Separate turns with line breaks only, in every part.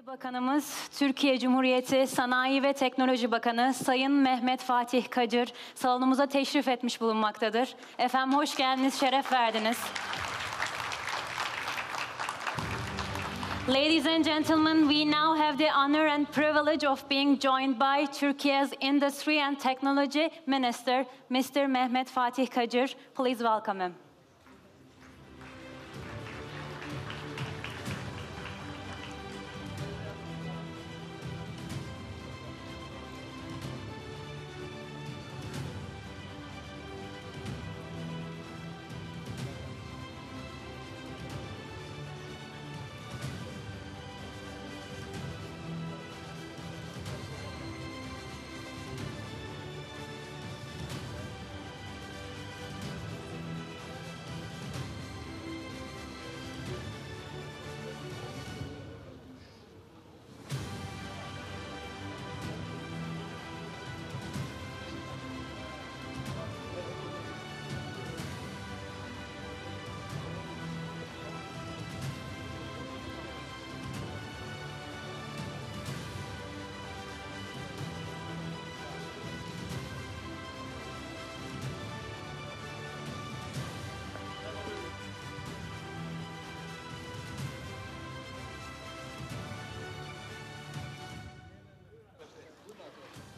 Bakanımız, Türkiye Cumhuriyeti Sanayi ve Teknoloji Bakanı Sayın Mehmet Fatih Kacır salonumuza teşrif etmiş bulunmaktadır. Efendim hoş geldiniz, şeref verdiniz. Ladies and gentlemen, we now have the honor and privilege of being joined by Turkey's Industry and Technology Minister, Mr. Mehmet Fatih Kacır. Please welcome him.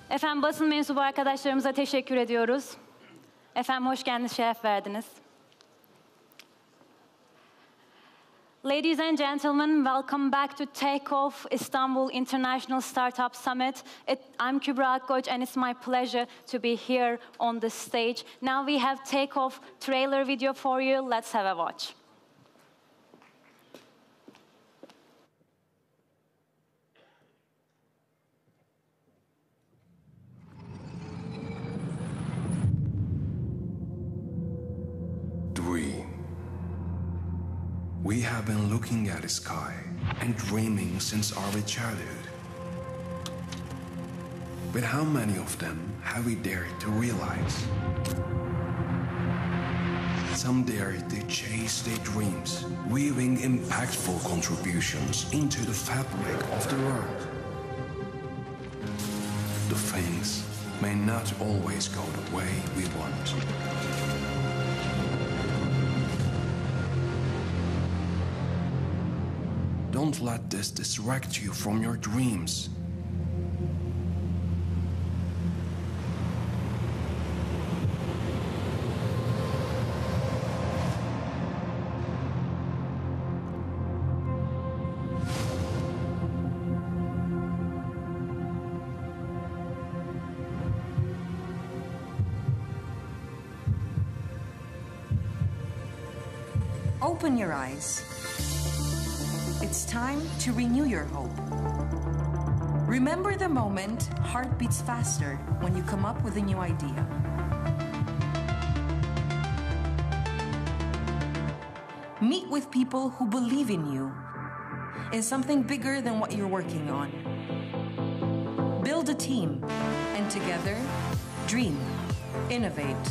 Efendim basın mensubu arkadaşlarımıza teşekkür ediyoruz. Efendim hoş geldiniz, şeref verdiniz. Ladies and gentlemen, welcome back to Take Off İstanbul International Startup Summit. I'm Kübra Akkoç and it's my pleasure to be here on the stage. Now we have Take Off trailer video for you. Let's have a watch.
We have been looking at the sky and dreaming since our childhood. But how many of them have we dared to realize? Some dared to chase their dreams, weaving impactful contributions into the fabric of the world. The things may not always go the way we want. Don't let this distract you from your dreams.
Open your eyes. It's time to renew your hope. Remember the moment heart beats faster when you come up with a new idea. Meet with people who believe in you, in something bigger than what you're working on. Build a team, and together, dream, innovate.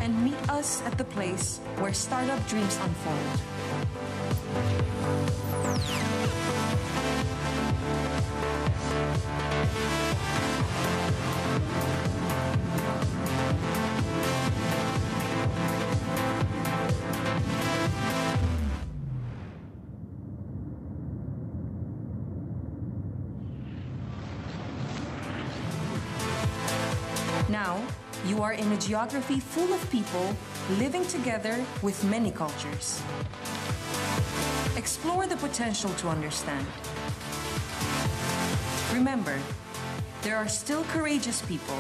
And meet us at the place where startup dreams unfold. Now, you are in a geography full of people living together with many cultures. Explore the potential to understand. Remember, there are still courageous people,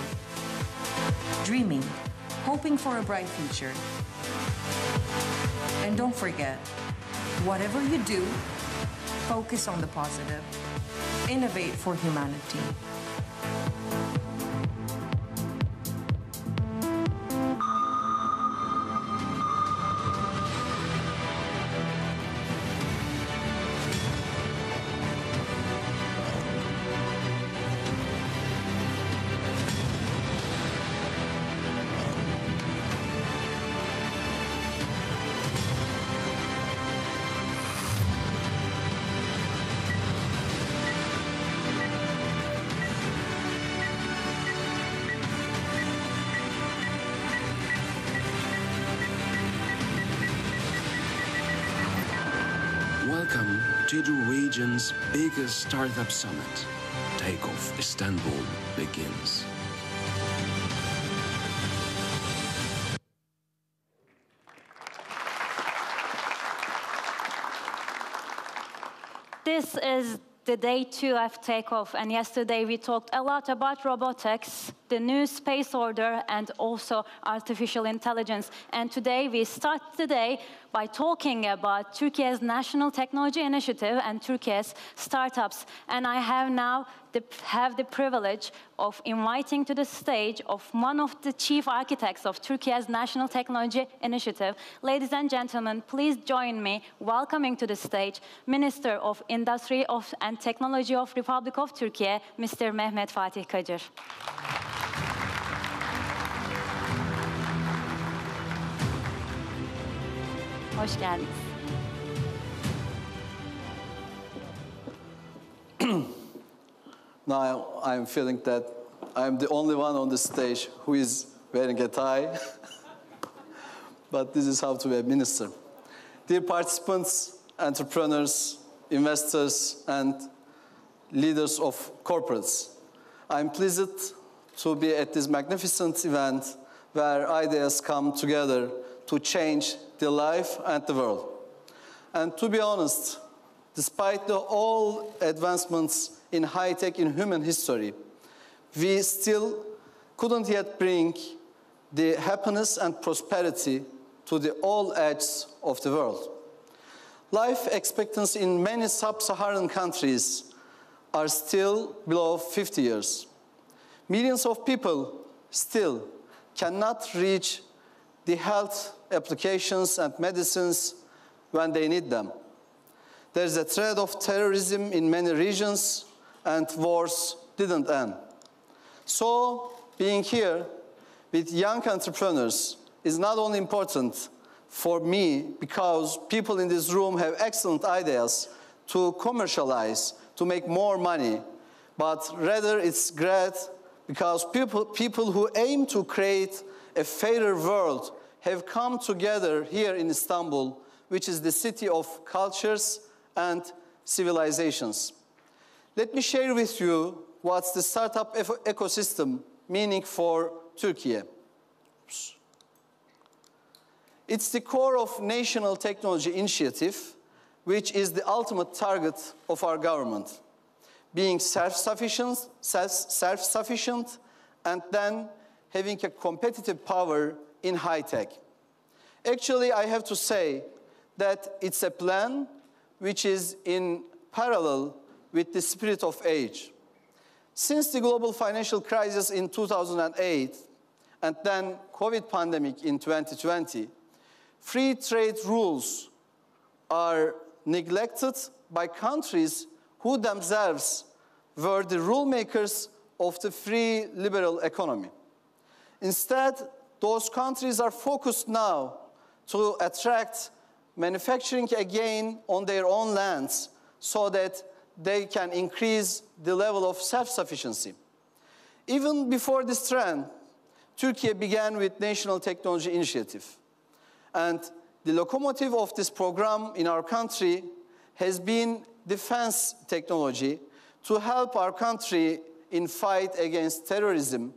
dreaming, hoping for a bright future. And don't forget, whatever you do, focus on the positive. Innovate for humanity.
Welcome to the region's biggest startup summit. Take Off Istanbul begins.
This is the day 2 of takeoff, and yesterday we talked a lot about robotics, the new space order, and also artificial intelligence. And today we start the day by talking about Turkey's National Technology Initiative and Turkey's startups. And I have now the privilege of inviting to the stage of one of the chief architects of Turkey's National Technology Initiative. Ladies and gentlemen, please join me welcoming to the stage Minister of Industry and Technology of Republic of Turkey, Mr. Mehmet Fatih Kacır. Hoş geldiniz.
Now I'm feeling that I'm the only one on the stage who is wearing a tie. But this is how to be a minister. Dear participants, entrepreneurs, investors, and leaders of corporates, I'm pleased to be at this magnificent event where ideas come together to change the life and the world. And to be honest, despite all advancements in high-tech in human history, we still couldn't yet bring the happiness and prosperity to the all edges of the world. Life expectancy in many sub-Saharan countries are still below 50 years. Millions of people still cannot reach the health applications and medicines when they need them. There is a threat of terrorism in many regions, and wars didn't end. So, being here with young entrepreneurs is not only important for me because people in this room have excellent ideas to commercialize, to make more money, but rather it's great because people who aim to create a fairer world have come together here in Istanbul, which is the city of cultures and civilizations. Let me share with you what's the startup ecosystem meaning for Turkey. Oops. It's the core of National Technology Initiative, which is the ultimate target of our government, being self-sufficient, and then having a competitive power in high-tech. Actually, I have to say that it's a plan which is in parallel with the spirit of age. Since the global financial crisis in 2008 and then COVID pandemic in 2020, free trade rules are neglected by countries who themselves were the rule makers of the free liberal economy. Instead, those countries are focused now to attract manufacturing again on their own lands so that they can increase the level of self-sufficiency. Even before this trend, Turkey began with National Technology Initiative. And the locomotive of this program in our country has been defense technology to help our country in fight against terrorism,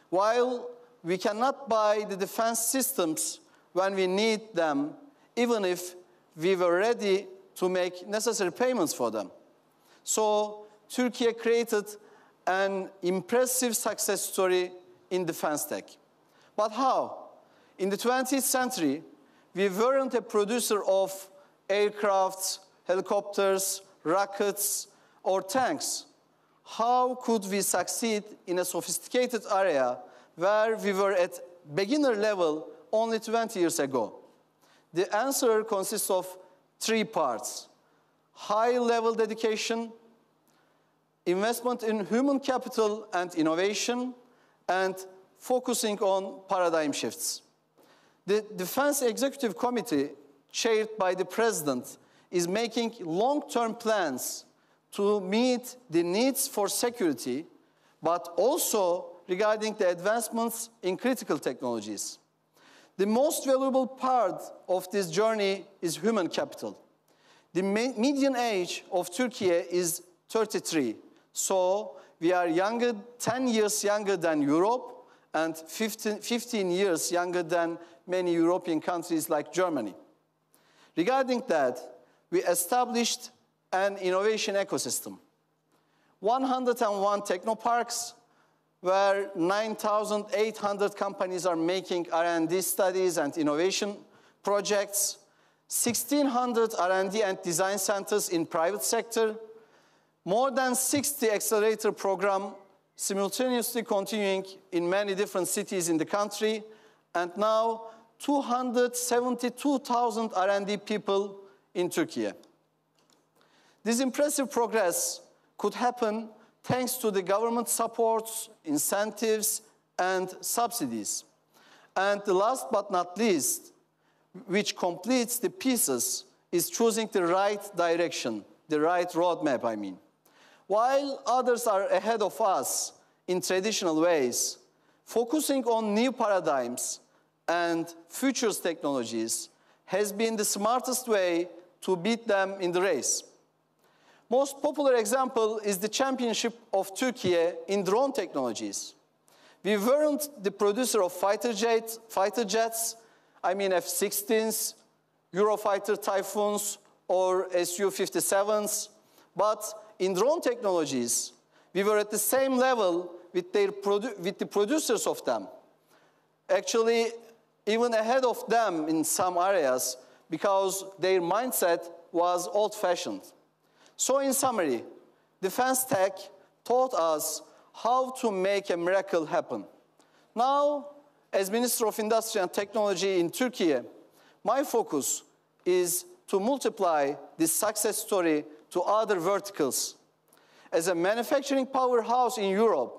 while we cannot buy the defense systems when we need them, even if we were ready to make necessary payments for them. So Turkey created an impressive success story in defense tech. But how? In the 20th century, we weren't a producer of aircrafts, helicopters, rockets, or tanks. How could we succeed in a sophisticated area where we were at beginner level only 20 years ago? The answer consists of 3 parts: high-level dedication, investment in human capital and innovation, and focusing on paradigm shifts. The Defense Executive Committee, chaired by the President, is making long-term plans to meet the needs for security, but also regarding the advancements in critical technologies. The most valuable part of this journey is human capital. The median age of Turkey is 33. So we are younger, 10 years younger than Europe and 15 years younger than many European countries like Germany. Regarding that, we established an innovation ecosystem. 101 technoparks, where 9,800 companies are making R&D studies and innovation projects, 1,600 R&D and design centers in private sector, more than 60 accelerator programs simultaneously continuing in many different cities in the country, and now 272,000 R&D people in Turkey. This impressive progress could happen thanks to the government supports, incentives, and subsidies. And the last but not least, which completes the pieces, is choosing the right direction, the right roadmap, I mean. While others are ahead of us in traditional ways, focusing on new paradigms and futures technologies has been the smartest way to beat them in the race. Most popular example is the championship of Turkey in drone technologies. We weren't the producer of fighter jets, I mean F-16s, Eurofighter Typhoons, or Su-57s, but in drone technologies, we were at the same level with the producers of them. Actually, even ahead of them in some areas, because their mindset was old-fashioned. So in summary, defense tech taught us how to make a miracle happen. Now, as Minister of Industry and Technology in Turkey, my focus is to multiply this success story to other verticals. As a manufacturing powerhouse in Europe,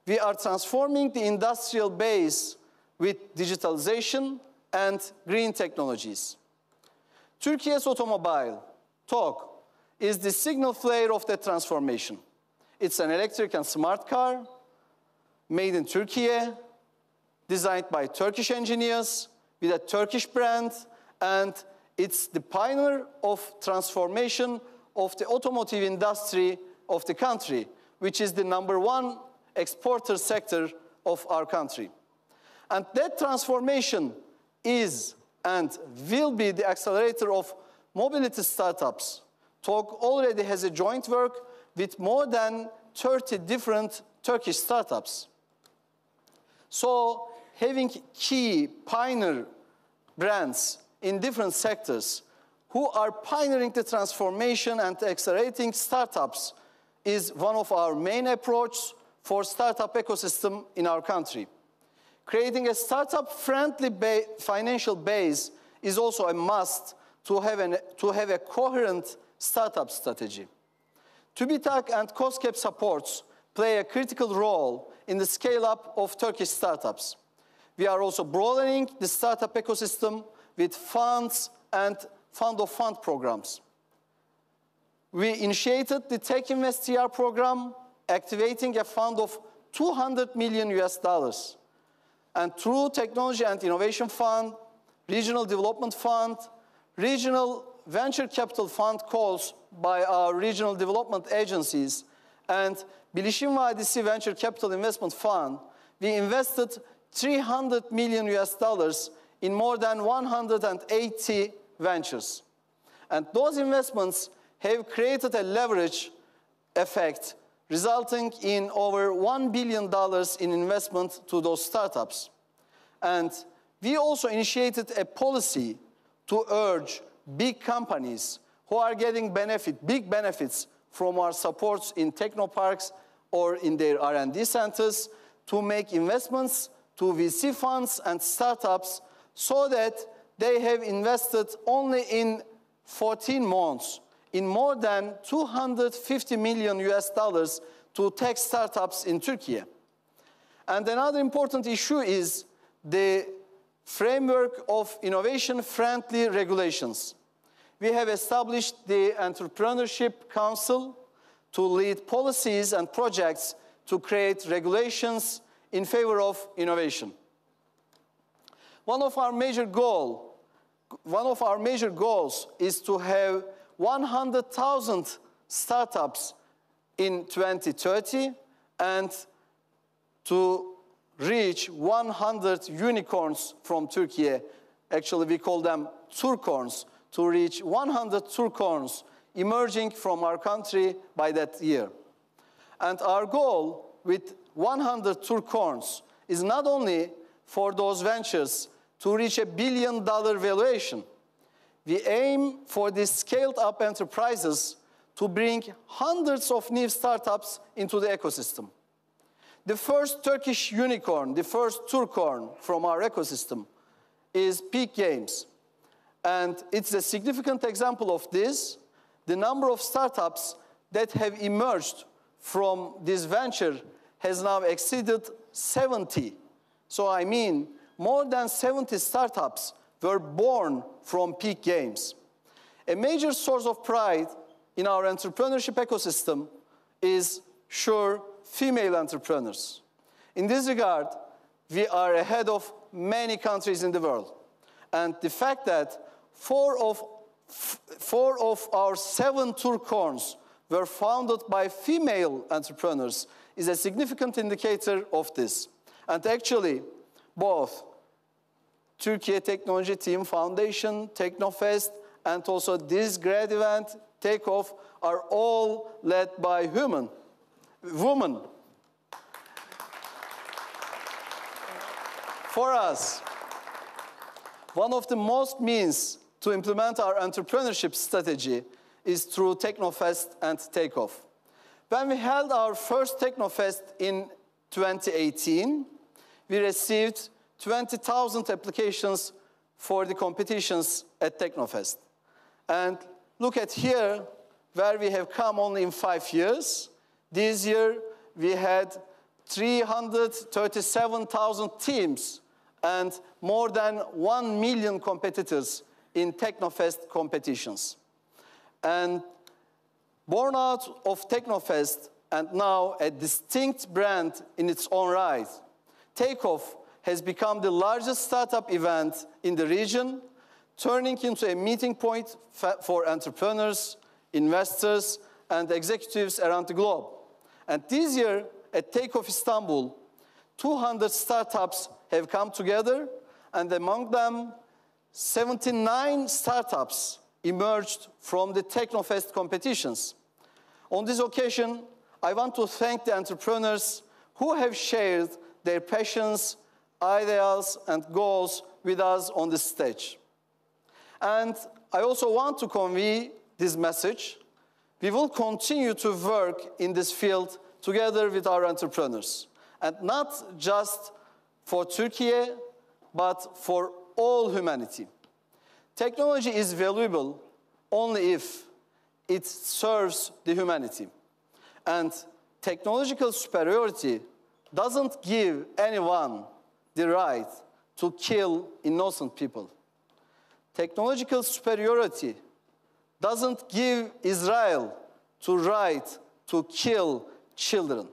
we are transforming the industrial base with digitalization and green technologies. Turkey's automobile, TOG, is the signal flare of that transformation. It's an electric and smart car, made in Turkey, designed by Turkish engineers, with a Turkish brand, and it's the pioneer of transformation of the automotive industry of the country, which is the #1 exporter sector of our country. And that transformation is and will be the accelerator of mobility startups. TOG already has a joint work with more than 30 different Turkish startups. So having key pioneer brands in different sectors who are pioneering the transformation and accelerating startups is one of our main approaches for startup ecosystem in our country. Creating a startup-friendly financial base is also a must to have a coherent startup strategy. TÜBİTAK and COSGAP supports play a critical role in the scale-up of Turkish startups. We are also broadening the startup ecosystem with funds and fund-of-fund programs. We initiated the TEKNOFEST TR program, activating a fund of $200 million. And through Technology and Innovation Fund, Regional Development Fund, Regional Venture Capital Fund calls by our regional development agencies, and Bilişim Vadisi Venture Capital Investment Fund, we invested $300 million in more than 180 ventures. And those investments have created a leverage effect, resulting in over $1 billion in investment to those startups. And we also initiated a policy to urge big companies who are getting big benefits from our supports in technoparks or in their R&D centers to make investments to VC funds and startups so that they have invested only in 14 months in more than $250 million to tech startups in Turkey. And another important issue is the framework of innovation-friendly regulations. We have established the Entrepreneurship Council to lead policies and projects to create regulations in favor of innovation. One of our major goals is to have 100,000 startups in 2030 and to reach 100 unicorns from Turkey. Actually, we call them turcorns, to reach 100 turcorns emerging from our country by that year. And our goal with 100 turcorns is not only for those ventures to reach $1 billion valuation. We aim for these scaled-up enterprises to bring hundreds of new startups into the ecosystem. The first Turkish unicorn, the first turcorn from our ecosystem is Peak Games. And it's a significant example of this. The number of startups that have emerged from this venture has now exceeded 70. So I mean, more than 70 startups were born from Peak Games. A major source of pride in our entrepreneurship ecosystem is, sure, female entrepreneurs. In this regard, we are ahead of many countries in the world. And the fact that four of our 7 turcorns were founded by female entrepreneurs is a significant indicator of this. And actually, both Türkiye Technology Team Foundation, TEKNOFEST, and also this grad event, Take Off, are all led by women. For us, one of the most means to implement our entrepreneurship strategy is through TEKNOFEST and Take Off. When we held our first TEKNOFEST in 2018, we received 20,000 applications for the competitions at TEKNOFEST. And look at here, where we have come only in 5 years. This year, we had 337,000 teams and more than 1 million competitors in TEKNOFEST competitions. And born out of TEKNOFEST, and now a distinct brand in its own right, Take Off has become the largest startup event in the region, turning into a meeting point for entrepreneurs, investors, and executives around the globe. And this year, at Take Off Istanbul, 200 startups have come together, and among them, 79 startups emerged from the TEKNOFEST competitions. On this occasion, I want to thank the entrepreneurs who have shared their passions, ideals, and goals with us on this stage. And I also want to convey this message. We will continue to work in this field together with our entrepreneurs, and not just for Turkey, but for all humanity. Technology is valuable only if it serves the humanity. And technological superiority doesn't give anyone the right to kill innocent people. Technological superiority doesn't give Israel the right to kill children.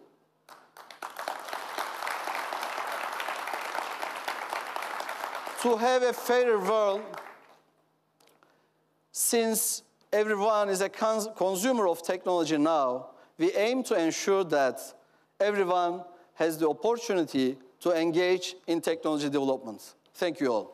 To have a fairer world, since everyone is a consumer of technology now, we aim to ensure that everyone has the opportunity to engage in technology development. Thank you all.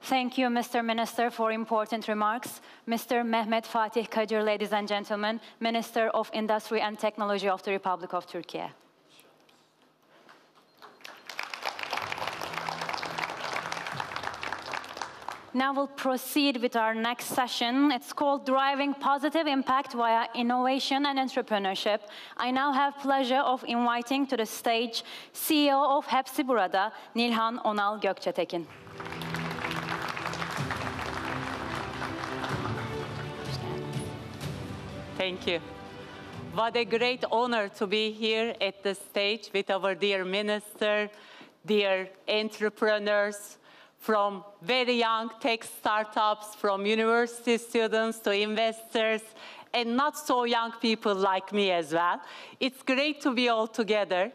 Thank you, Mr. Minister, for important remarks. Mr. Mehmet Fatih Kacır, ladies and gentlemen, Minister of Industry and Technology of the Republic of Turkey. Now we'll proceed with our next session. It's called Driving Positive Impact via Innovation and Entrepreneurship. I now have pleasure of inviting to the stage CEO of Hepsi Burada, Nilhan Onal Gökçetekin.
Thank you. What a great honor to be here at the stage with our dear minister, dear entrepreneurs, from very young tech startups, from university students to investors, and not so young people like me as well. It's great to be all together.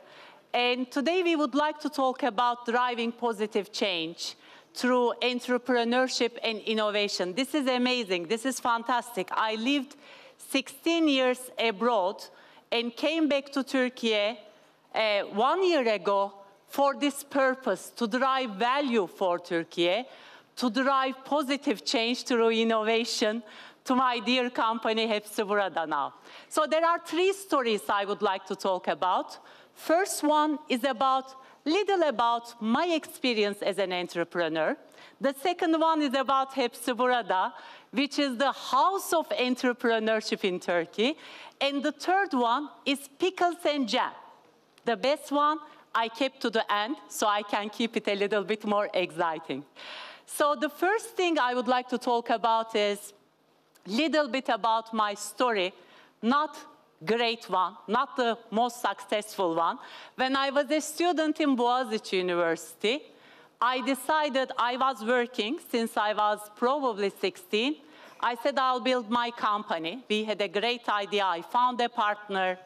And today we would like to talk about driving positive change through entrepreneurship and innovation. This is amazing. This is fantastic. I lived 16 years abroad and came back to Turkey 1 year ago for this purpose, to drive value for Turkey, to drive positive change through innovation to my dear company, Hepsi Burada now. So there are 3 stories I would like to talk about. First one is little about my experience as an entrepreneur. The second one is about Hepsi Burada, which is the house of entrepreneurship in Turkey. And the third one is pickles and jam. The best one I kept to the end, so I can keep it a little bit more exciting. So the first thing I would like to talk about is little bit about my story, not great one, not the most successful one. When I was a student in Boğaziçi University, I decided I was working since I was probably 16. I said I'll build my company. We had a great idea. I found a partner.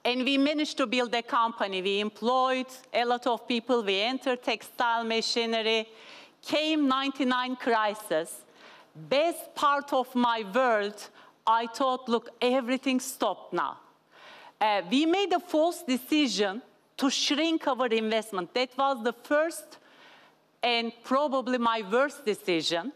And we managed to build a company. We employed a lot of people. We entered textile machinery. Came 99 crisis. Best part of my world, I thought, look, everything stopped now. We made a false decision to shrink our investment. That was the first and probably my worst decision,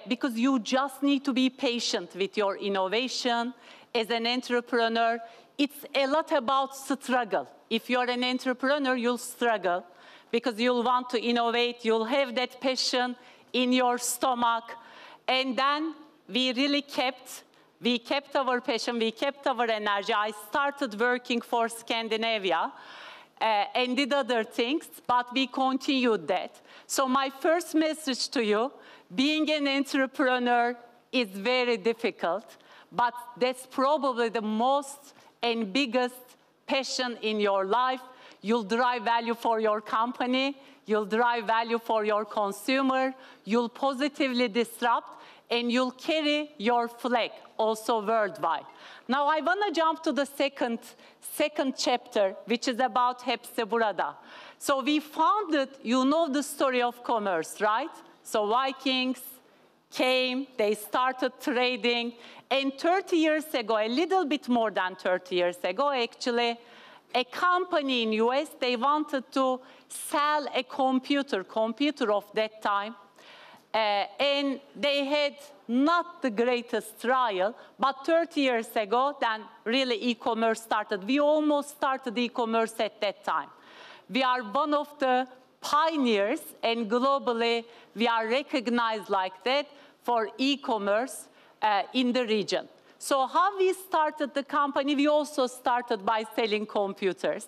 because you just need to be patient with your innovation. As an entrepreneur, it's a lot about struggle. If you're an entrepreneur, you'll struggle because you'll want to innovate, you'll have that passion in your stomach. And then we really kept our passion, we kept our energy. I started working for Scandinavia and did other things, but we continued that. So my first message to you, being an entrepreneur is very difficult, but that's probably the most and biggest passion in your life. You'll drive value for your company, you'll drive value for your consumer, you'll positively disrupt, and you'll carry your flag also worldwide. Now I want to jump to the second chapter, which is about Hepsi Burada. So we founded, you know the story of commerce, right? So Vikings came, they started trading, and 30 years ago, a little bit more than 30 years ago actually, a company in US, they wanted to sell a computer of that time, and they had not the greatest trial, but 30 years ago, then really e-commerce started. We almost started e-commerce at that time. We are one of the pioneers, and globally, we are recognized like that for e-commerce in the region. So how we started the company, we also started by selling computers.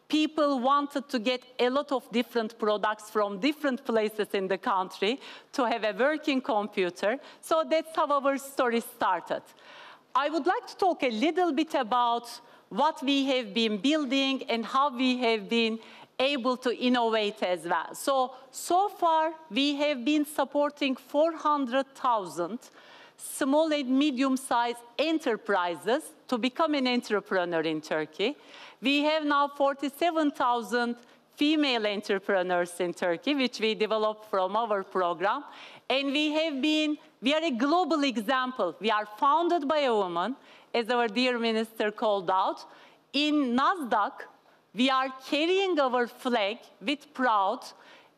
People wanted to get a lot of different products from different places in the country to have a working computer. So that's how our story started. I would like to talk a little bit about what we have been building and how we have been able to innovate as well. So far, we have been supporting 400,000 small and medium-sized enterprises to become an entrepreneur in Turkey. We have now 47,000 female entrepreneurs in Turkey, which we developed from our program. And we are a global example. We are founded by a woman, as our dear minister called out. In NASDAQ, we are carrying our flag with proud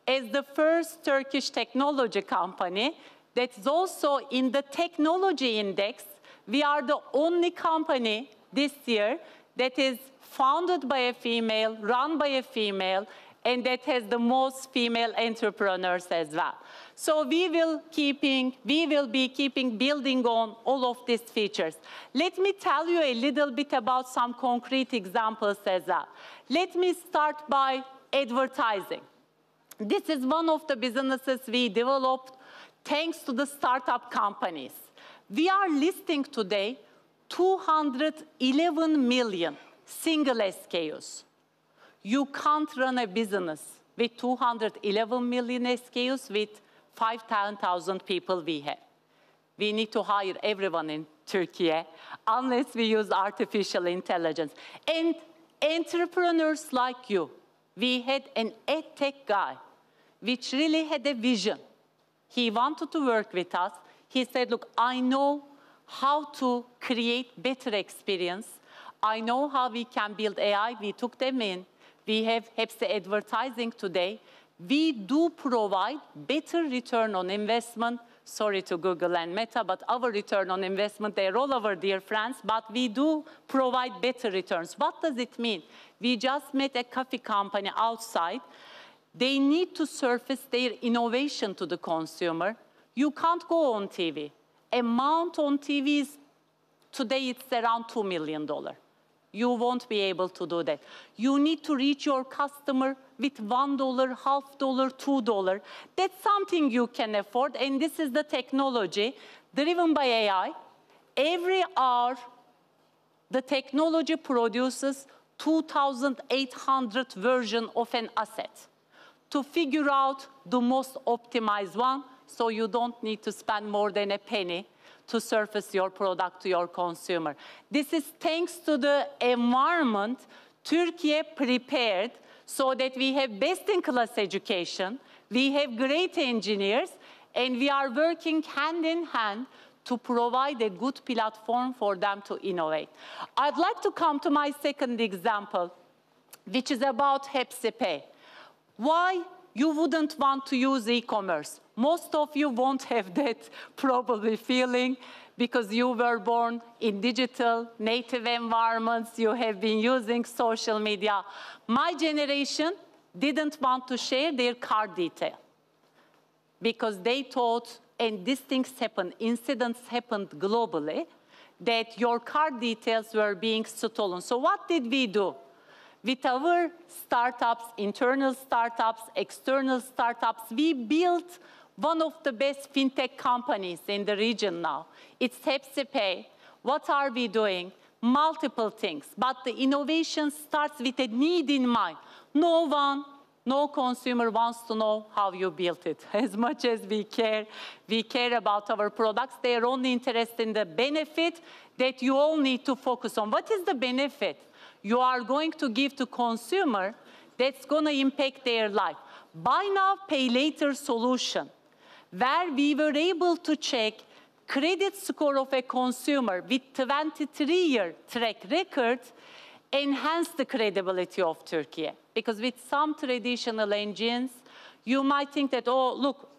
as the first Turkish technology company that's also in the technology index. We are the only company this year that is founded by a female, run by a female, and that has the most female entrepreneurs as well. So we will be keeping building on all of these features. Let me tell you a little bit about some concrete examples as well. Let me start by advertising. This is one of the businesses we developed thanks to the startup companies. We are listing today 211 million single SKUs. You can't run a business with 211 million SKUs with 5,000 people we have. We need to hire everyone in Turkey, unless we use artificial intelligence. And entrepreneurs like you, we had an edtech guy, which really had a vision. He wanted to work with us. He said, look, I know how to create better experience. I know how we can build AI. We took them in. We have Hepsi Advertising today. We do provide better return on investment. Sorry to Google and Meta, but our return on investment, they're all our dear friends, but we do provide better returns. What does it mean? We just met a coffee company outside. They need to surface their innovation to the consumer. You can't go on TV. Amount on TV is, today it's around $2 million. You won't be able to do that. You need to reach your customer with $1, $0.50, $2. That's something you can afford, and this is the technology driven by AI. Every hour, the technology produces 2,800 versions of an asset to figure out the most optimized one, so you don't need to spend more than a penny to surface your product to your consumer. This is thanks to the environment Turkey prepared so that we have best-in-class education, we have great engineers, and we are working hand in hand to provide a good platform for them to innovate. I'd like to come to my second example, which is about Hepsi Pay. Why you wouldn't want to use e-commerce? Most of you won't have that probably feeling because you were born in digital native environments, you have been using social media. My generation didn't want to share their card detail because they thought, and these things happened, incidents happened globally, that your card details were being stolen. So what did we do? With our startups, internal startups, external startups, we built one of the best fintech companies in the region now. It's Hepsi Pay. What are we doing? Multiple things, but the innovation starts with a need in mind. No consumer wants to know how you built it. As much as we care about our products, they are only interested in the benefit that you all need to focus on. What is the benefit you are going to give to consumer that's going to impact their life? Buy now, pay later solution, where we were able to check credit score of a consumer with 23-year track record, enhance the credibility of Turkey. Because with some traditional engines, you might think that, oh, look,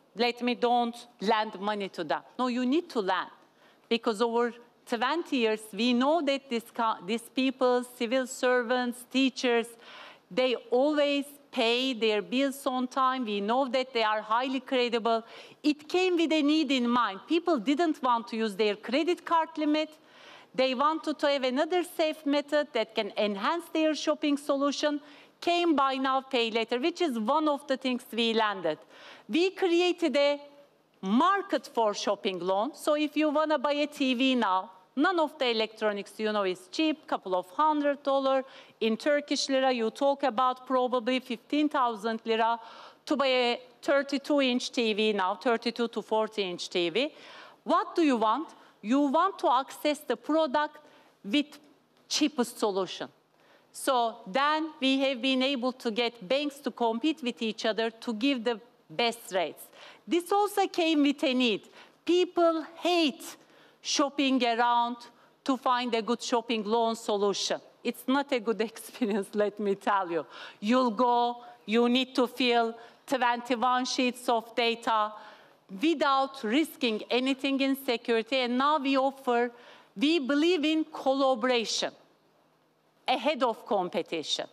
don't lend money to them. No, you need to lend. Because over 20 years, we know that these people, civil servants, teachers, they always pay their bills on time. We know that they are highly credible. It came with a need in mind. People didn't want to use their credit card limit. They wanted to have another safe method that can enhance their shopping solution. Came buy now, pay later, which is one of the things we landed. We created a market for shopping loans. So if you want to buy a TV now, none of the electronics, you know, is cheap, couple of $100. In Turkish lira, you talk about probably 15,000 lira to buy a 32-inch TV now, 32 to 40-inch TV. What do you want? You want to access the product with cheapest solution. So then we have been able to get banks to compete with each other to give the best rates. This also came with a need. People hate shopping around to find a good shopping loan solution. It's not a good experience, let me tell you. You'll go, you need to fill 21 sheets of data without risking anything in security. And now we believe in collaboration ahead of competition.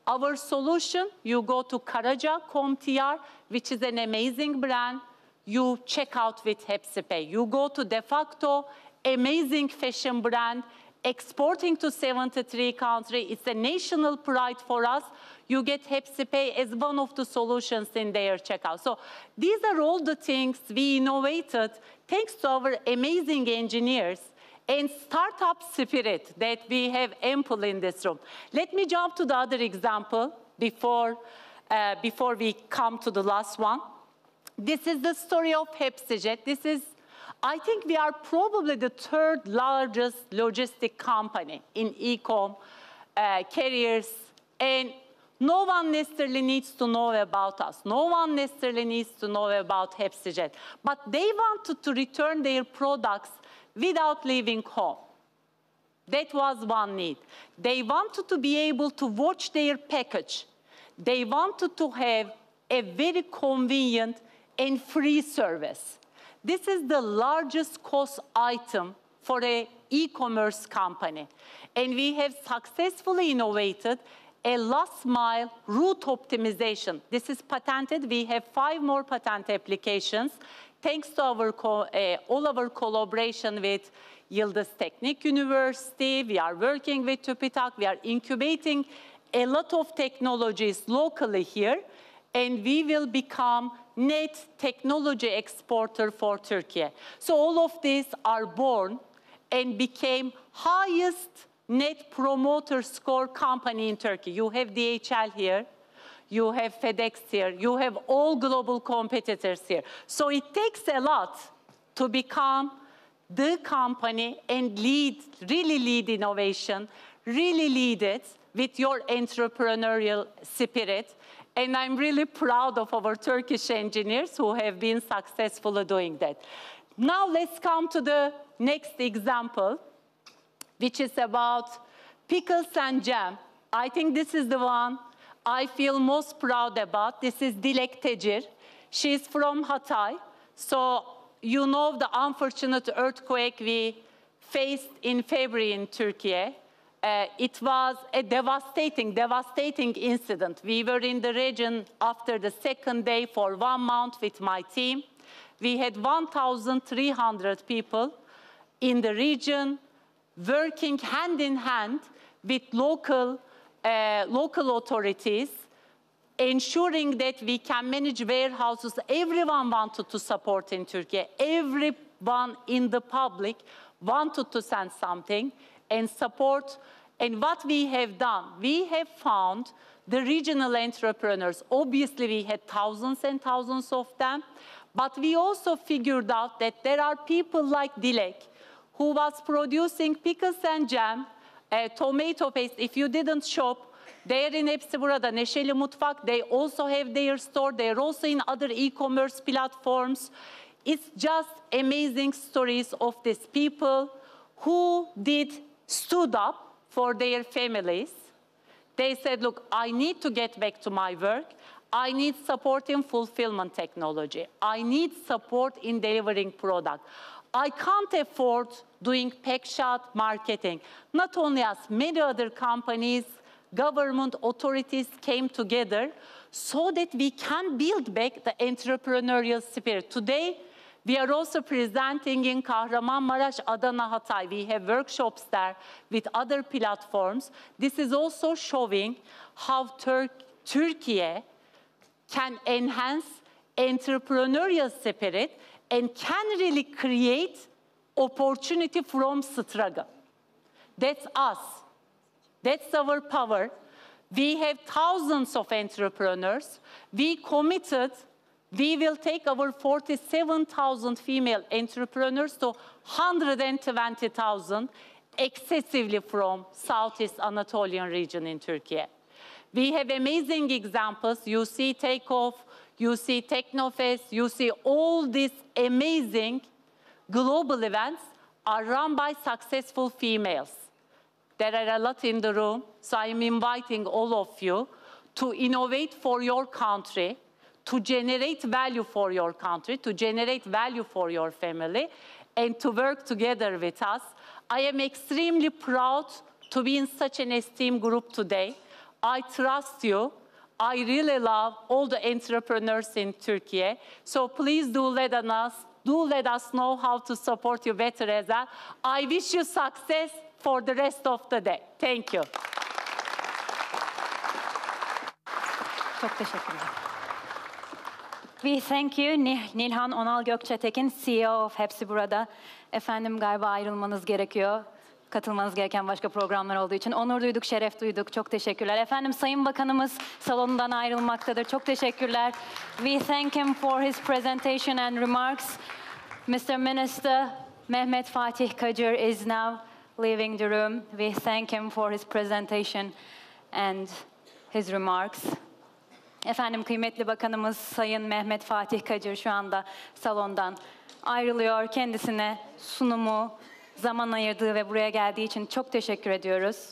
Our solution, you go to Karaca.com.tr, which is an amazing brand. You check out with Hepsi Pay. You go to De Facto, amazing fashion brand, exporting to 73 countries. It's a national pride for us. You get Hepsi Pay as one of the solutions in their checkout. So these are all the things we innovated thanks to our amazing engineers and startup spirit that we have ample in this room. Let me jump to the other example before we come to the last one. This is the story of HepsiJet. This is I think we are probably the third largest logistic company in e-com, carriers, and no one necessarily needs to know about us. No one necessarily needs to know about HepsiJet. But they wanted to return their products without leaving home. That was one need. They wanted to be able to watch their package. They wanted to have a very convenient and free service. This is the largest cost item for an e-commerce company. And we have successfully innovated a last mile route optimization. This is patented. We have 5 more patent applications. Thanks to our all our collaboration with Yıldız Teknik University, we are working with TÜBİTAK, we are incubating a lot of technologies locally here, and we will become net technology exporter for Turkey. So all of these are born and became highest net promoter score company in Turkey. You have DHL here, you have FedEx here, you have all global competitors here. So it takes a lot to become the company and really lead innovation, really lead it with your entrepreneurial spirit. And I'm really proud of our Turkish engineers who have been successfully doing that. Now let's come to the next example, which is about pickles and jam. I think this is the one I feel most proud about. This is Dilek Tecir. She's from Hatay. So you know the unfortunate earthquake we faced in February in Turkey. It was a devastating incident. We were in the region after the second day for 1 month with my team. We had 1,300 people in the region working hand in hand with local authorities, ensuring that we can manage warehouses. Everyone wanted to support in Turkey. Everyone in the public wanted to send something and support. And what we have done, we have found the regional entrepreneurs. Obviously, we had thousands and thousands of them, but we also figured out that there are people like Dilek who was producing pickles and jam, tomato paste. If you didn't shop, they're in Hepsiburada, Neşeli Mutfak. They also have their store. They're also in other e-commerce platforms. It's just amazing stories of these people who stood up for their families. They said, look, I need to get back to my work. I need support in fulfillment technology. I need support in delivering product. I can't afford doing pack shot marketing. Not only us, many other companies, government authorities came together so that we can build back the entrepreneurial spirit. Today, we are also presenting in Kahramanmaraş, Adana, Hatay. We have workshops there with other platforms. This is also showing how Turkey can enhance entrepreneurial spirit and can really create opportunity from struggle. That's us. That's our power. We have thousands of entrepreneurs. We committed, we will take our 47,000 female entrepreneurs to 120,000, excessively from Southeast Anatolian region in Turkey. We have amazing examples. You see Take Off, you see TEKNOFEST, you see all these amazing global events are run by successful females. There are a lot in the room, so I'm inviting all of you to innovate for your country, to generate value for your country, to generate value for your family, and to work together with us. I am extremely proud to be in such an esteemed group today. I trust you. I really love all the entrepreneurs in Turkey. So please do let us know how to support you better as well. I wish you success for the rest of the day. Thank you.
Çok teşekkürler. We thank you, Nilhan Onal Gökçetekin, CEO of Hepsiburada. Efendim galiba ayrılmanız gerekiyor. Katılmanız gereken başka programlar olduğu için. Onur duyduk, şeref duyduk. Çok teşekkürler. Efendim Sayın Bakanımız salondan ayrılmaktadır. Çok teşekkürler. We thank him for his presentation and remarks. Mr. Minister Mehmet Fatih Kacır is now leaving the room. We thank him for his presentation and his remarks. Efendim, kıymetli bakanımız Sayın Mehmet Fatih Kacır şu anda salondan ayrılıyor. Kendisine sunumu, zaman ayırdığı ve buraya geldiği için çok teşekkür ediyoruz.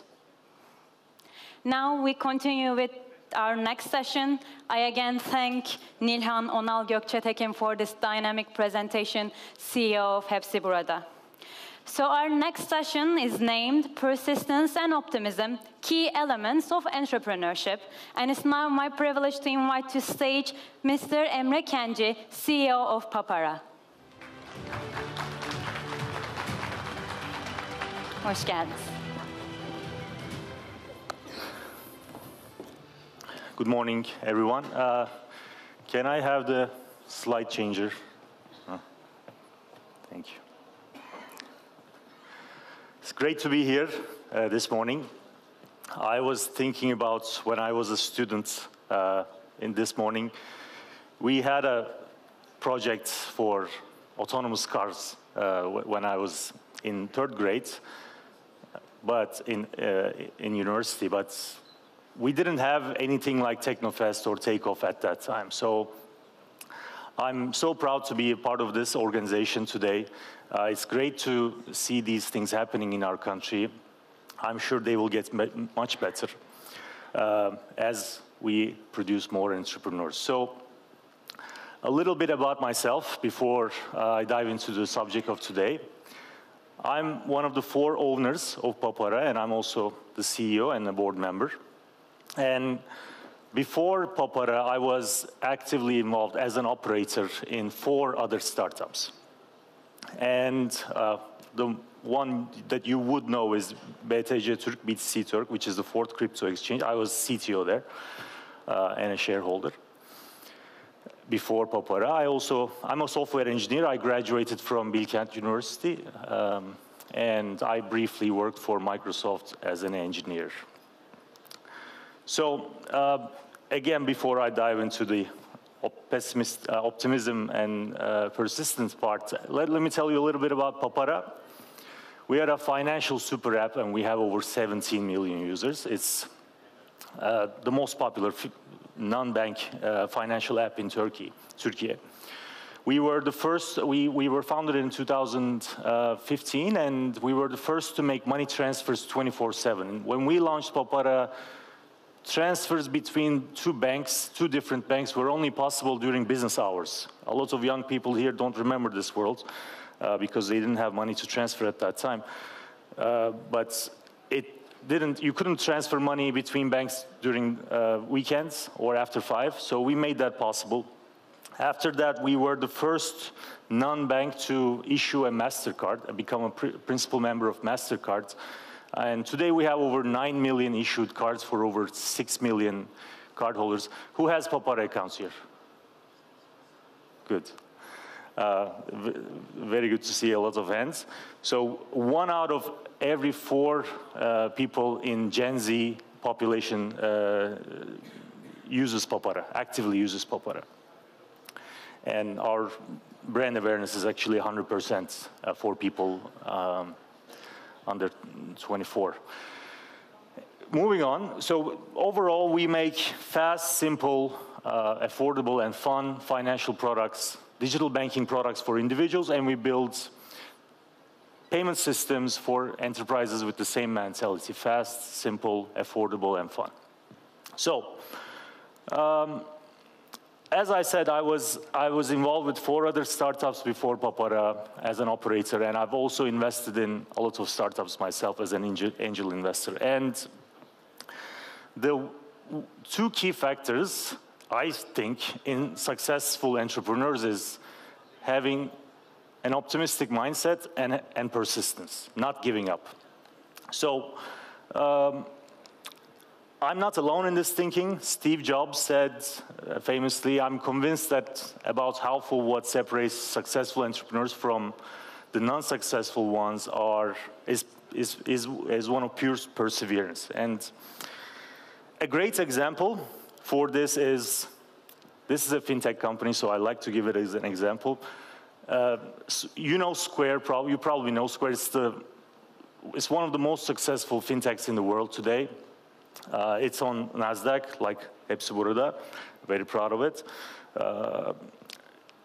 Now we continue with our next session. I again thank Nilhan Onal Gökçetekin for this dynamic presentation, CEO of Hepsi Burada. So our next session is named Persistence and Optimism, Key Elements of Entrepreneurship. And it's now my privilege to invite to stage Mr. Emre Kenci, CEO of Papara. Hoş geldiniz.
Good morning, everyone. Can I have the slide changer? Thank you. It's great to be here this morning. I was thinking about when I was a student in this morning. We had a project for autonomous cars when I was in 3rd grade, but in university. But we didn't have anything like TEKNOFEST or TAKE OFF at that time. So I'm so proud to be a part of this organization today. It's great to see these things happening in our country. I'm sure they will get much better as we produce more entrepreneurs. So a little bit about myself before I dive into the subject of today. I'm one of the 4 owners of Papara, and I'm also the CEO and a board member. And before Papara, I was actively involved as an operator in 4 other startups. And the one that you would know is BTC Türk, BTC Türk, which is the 4th crypto exchange. I was CTO there and a shareholder. Before Papara, I'm a software engineer. I graduated from Bilkent University, and I briefly worked for Microsoft as an engineer. So again, before I dive into the optimism and persistence part, let me tell you a little bit about Papara. We are a financial super app, and we have over 17 million users. It's the most popular non-bank financial app in Turkey. We were the first. We were founded in 2015, and we were the first to make money transfers 24/7. When we launched Papara, transfers between 2 different banks were only possible during business hours. A lot of young people here don't remember this world because they didn't have money to transfer at that time. But you couldn't transfer money between banks during weekends or after 5, so we made that possible. After that, we were the first non-bank to issue a MasterCard and become a principal member of MasterCard. And today we have over 9 million issued cards for over 6 million cardholders. Who has Papara accounts here? Good. Very good to see a lot of hands. So 1 out of every 4 people in Gen Z population uses Papara, actively uses Papara. And our brand awareness is actually 100% for people under 24. Moving on, so overall we make fast, simple, affordable and fun financial products, digital banking products for individuals, and we build payment systems for enterprises with the same mentality: fast, simple, affordable and fun. So, as I said, I was involved with 4 other startups before Papara as an operator, and I've also invested in a lot of startups myself as an angel investor. And the 2 key factors, I think, in successful entrepreneurs is having an optimistic mindset and persistence, not giving up. So, I'm not alone in this thinking. Steve Jobs said famously, I'm convinced that about half of what separates successful entrepreneurs from the non-successful ones is one of pure perseverance. And a great example for this is a fintech company, so I like to give it as an example. You know Square, you probably know Square. It's one of the most successful fintechs in the world today. It's on NASDAQ, like hepsi burada. Very proud of it.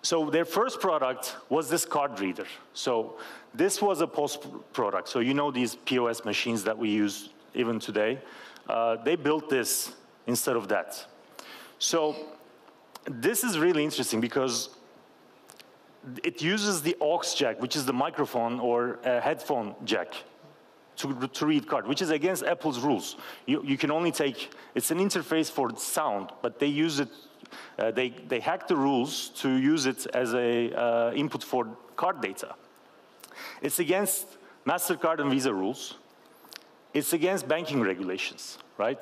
So their first product was this card reader. So this was a post product. So you know these POS machines that we use even today. They built this instead of that. So this is really interesting because it uses the aux jack, which is the microphone or headphone jack, to read card, which is against Apple's rules. You can only take, it's an interface for sound, but they use it, they hack the rules to use it as a input for card data. It's against MasterCard and Visa rules. It's against banking regulations, right?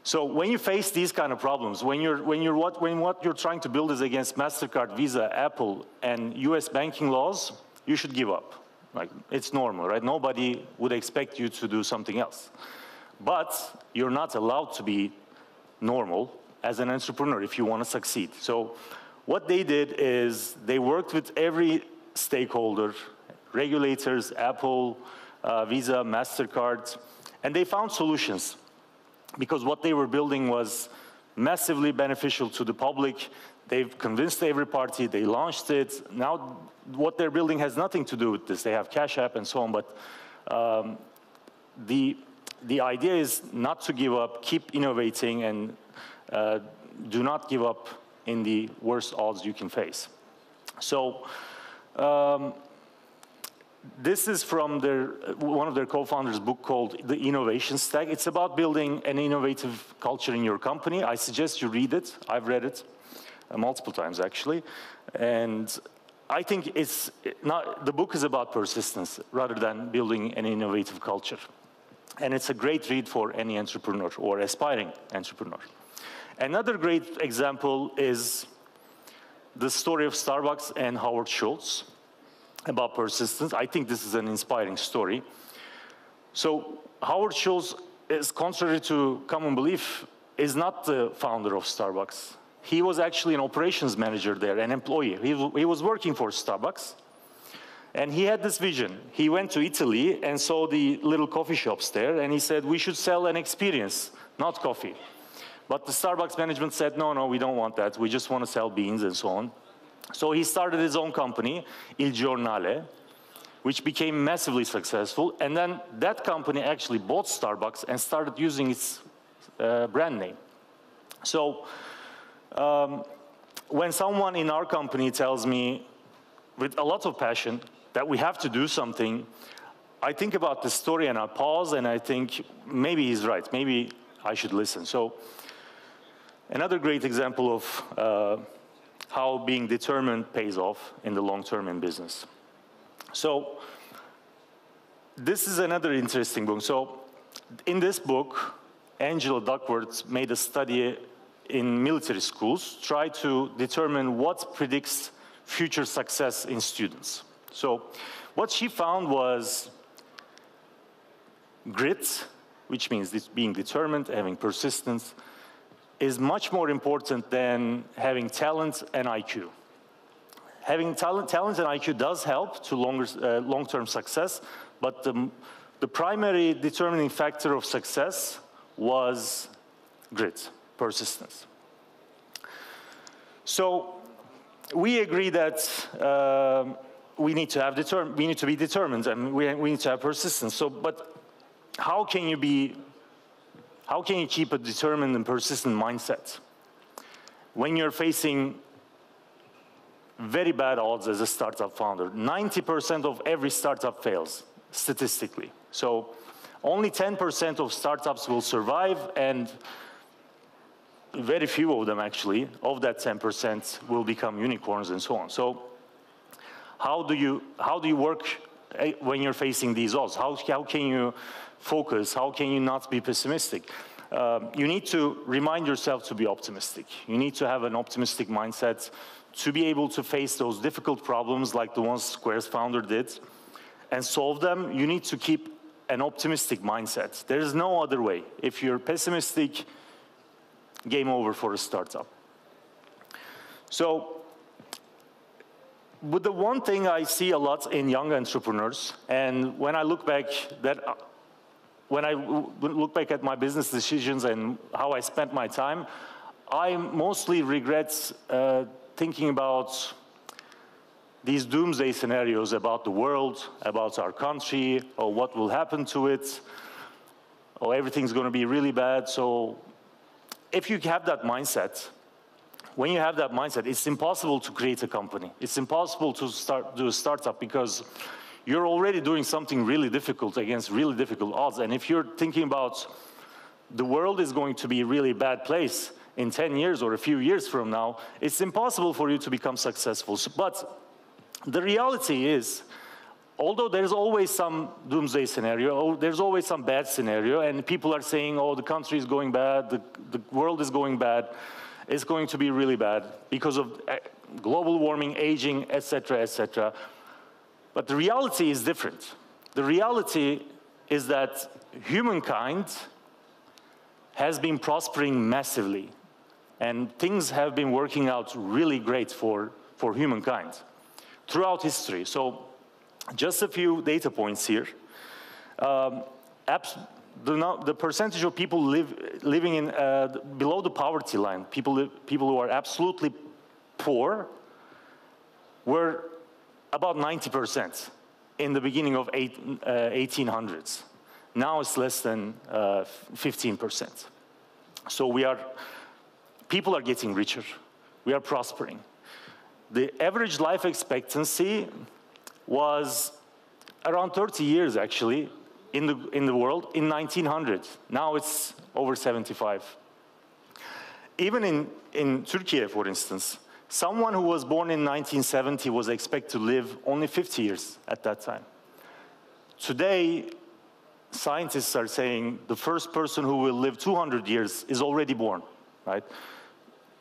So when you face these kind of problems, when what you're trying to build is against MasterCard, Visa, Apple, and US banking laws, you should give up. Like, it's normal, right? Nobody would expect you to do something else. But you're not allowed to be normal as an entrepreneur if you want to succeed. So what they did is they worked with every stakeholder, regulators, Apple, Visa, MasterCard, and they found solutions because what they were building was massively beneficial to the public. They've convinced every party, they launched it. Now what they're building has nothing to do with this. They have Cash App and so on, but the idea is not to give up, keep innovating, and do not give up in the worst odds you can face. So this is from one of their co-founders' book called The Innovation Stack. It's about building an innovative culture in your company. I suggest you read it. I've read it multiple times, actually. And I think the book is about persistence rather than building an innovative culture. And it's a great read for any entrepreneur or aspiring entrepreneur. Another great example is the story of Starbucks and Howard Schultz about persistence. I think this is an inspiring story. So Howard Schultz, is contrary to common belief, is not the founder of Starbucks. He was actually an operations manager there, an employee. He was working for Starbucks. And he had this vision. He went to Italy and saw the little coffee shops there, and he said, we should sell an experience, not coffee. But the Starbucks management said, no, we don't want that. We just want to sell beans and so on. So he started his own company, Il Giornale, which became massively successful. And then that company actually bought Starbucks and started using its brand name. So when someone in our company tells me with a lot of passion that we have to do something, I think about the story and I pause and I think, maybe he's right, maybe I should listen. So another great example of how being determined pays off in the long term in business. So this is another interesting book. So in this book, Angela Duckworth made a study in military schools, try to determine what predicts future success in students. So what she found was grit, which means being determined, having persistence, is much more important than having talent and IQ. Having talent and IQ does help to long-term success, but the primary determining factor of success was grit, persistence. So we agree that we need to be determined and we need to have persistence. So, but how can you keep a determined and persistent mindset when you're facing very bad odds as a startup founder? 90% of every startup fails, statistically. So only 10% of startups will survive, and very few of them, actually, of that 10% will become unicorns and so on. So how do you work when you're facing these odds? How can you focus? How can you not be pessimistic? You need to remind yourself to be optimistic. You need to have an optimistic mindset to be able to face those difficult problems like the ones Square's founder did and solve them. You need to keep an optimistic mindset. There is no other way. If you're pessimistic, game over for a startup. So But the one thing I see a lot in young entrepreneurs, and when I look back at my business decisions and how I spent my time, I mostly regret thinking about these doomsday scenarios about the world, about our country, or what will happen to it, or everything's going to be really bad. So if you have that mindset, when you have that mindset, it's impossible to create a company. It's impossible to do a startup because you're already doing something really difficult against really difficult odds. And if you're thinking about the world is going to be a really bad place in 10 years or a few years from now, it's impossible for you to become successful. But the reality is, although there's always some doomsday scenario, there's always some bad scenario, and people are saying, oh, the country is going bad, the world is going bad, it's going to be really bad because of global warming, aging, etc., etc. But the reality is different. The reality is that humankind has been prospering massively, and things have been working out really great for humankind throughout history. So just a few data points here. The percentage of people living in below the poverty line, people who are absolutely poor, were about 90% in the beginning of 1800s. Now it's less than 15%. So people are getting richer. We are prospering. The average life expectancy was around 30 years, actually, in the world in 1900. Now it's over 75. Even in Turkey, for instance, someone who was born in 1970 was expected to live only 50 years at that time. Today, scientists are saying the first person who will live 200 years is already born, right?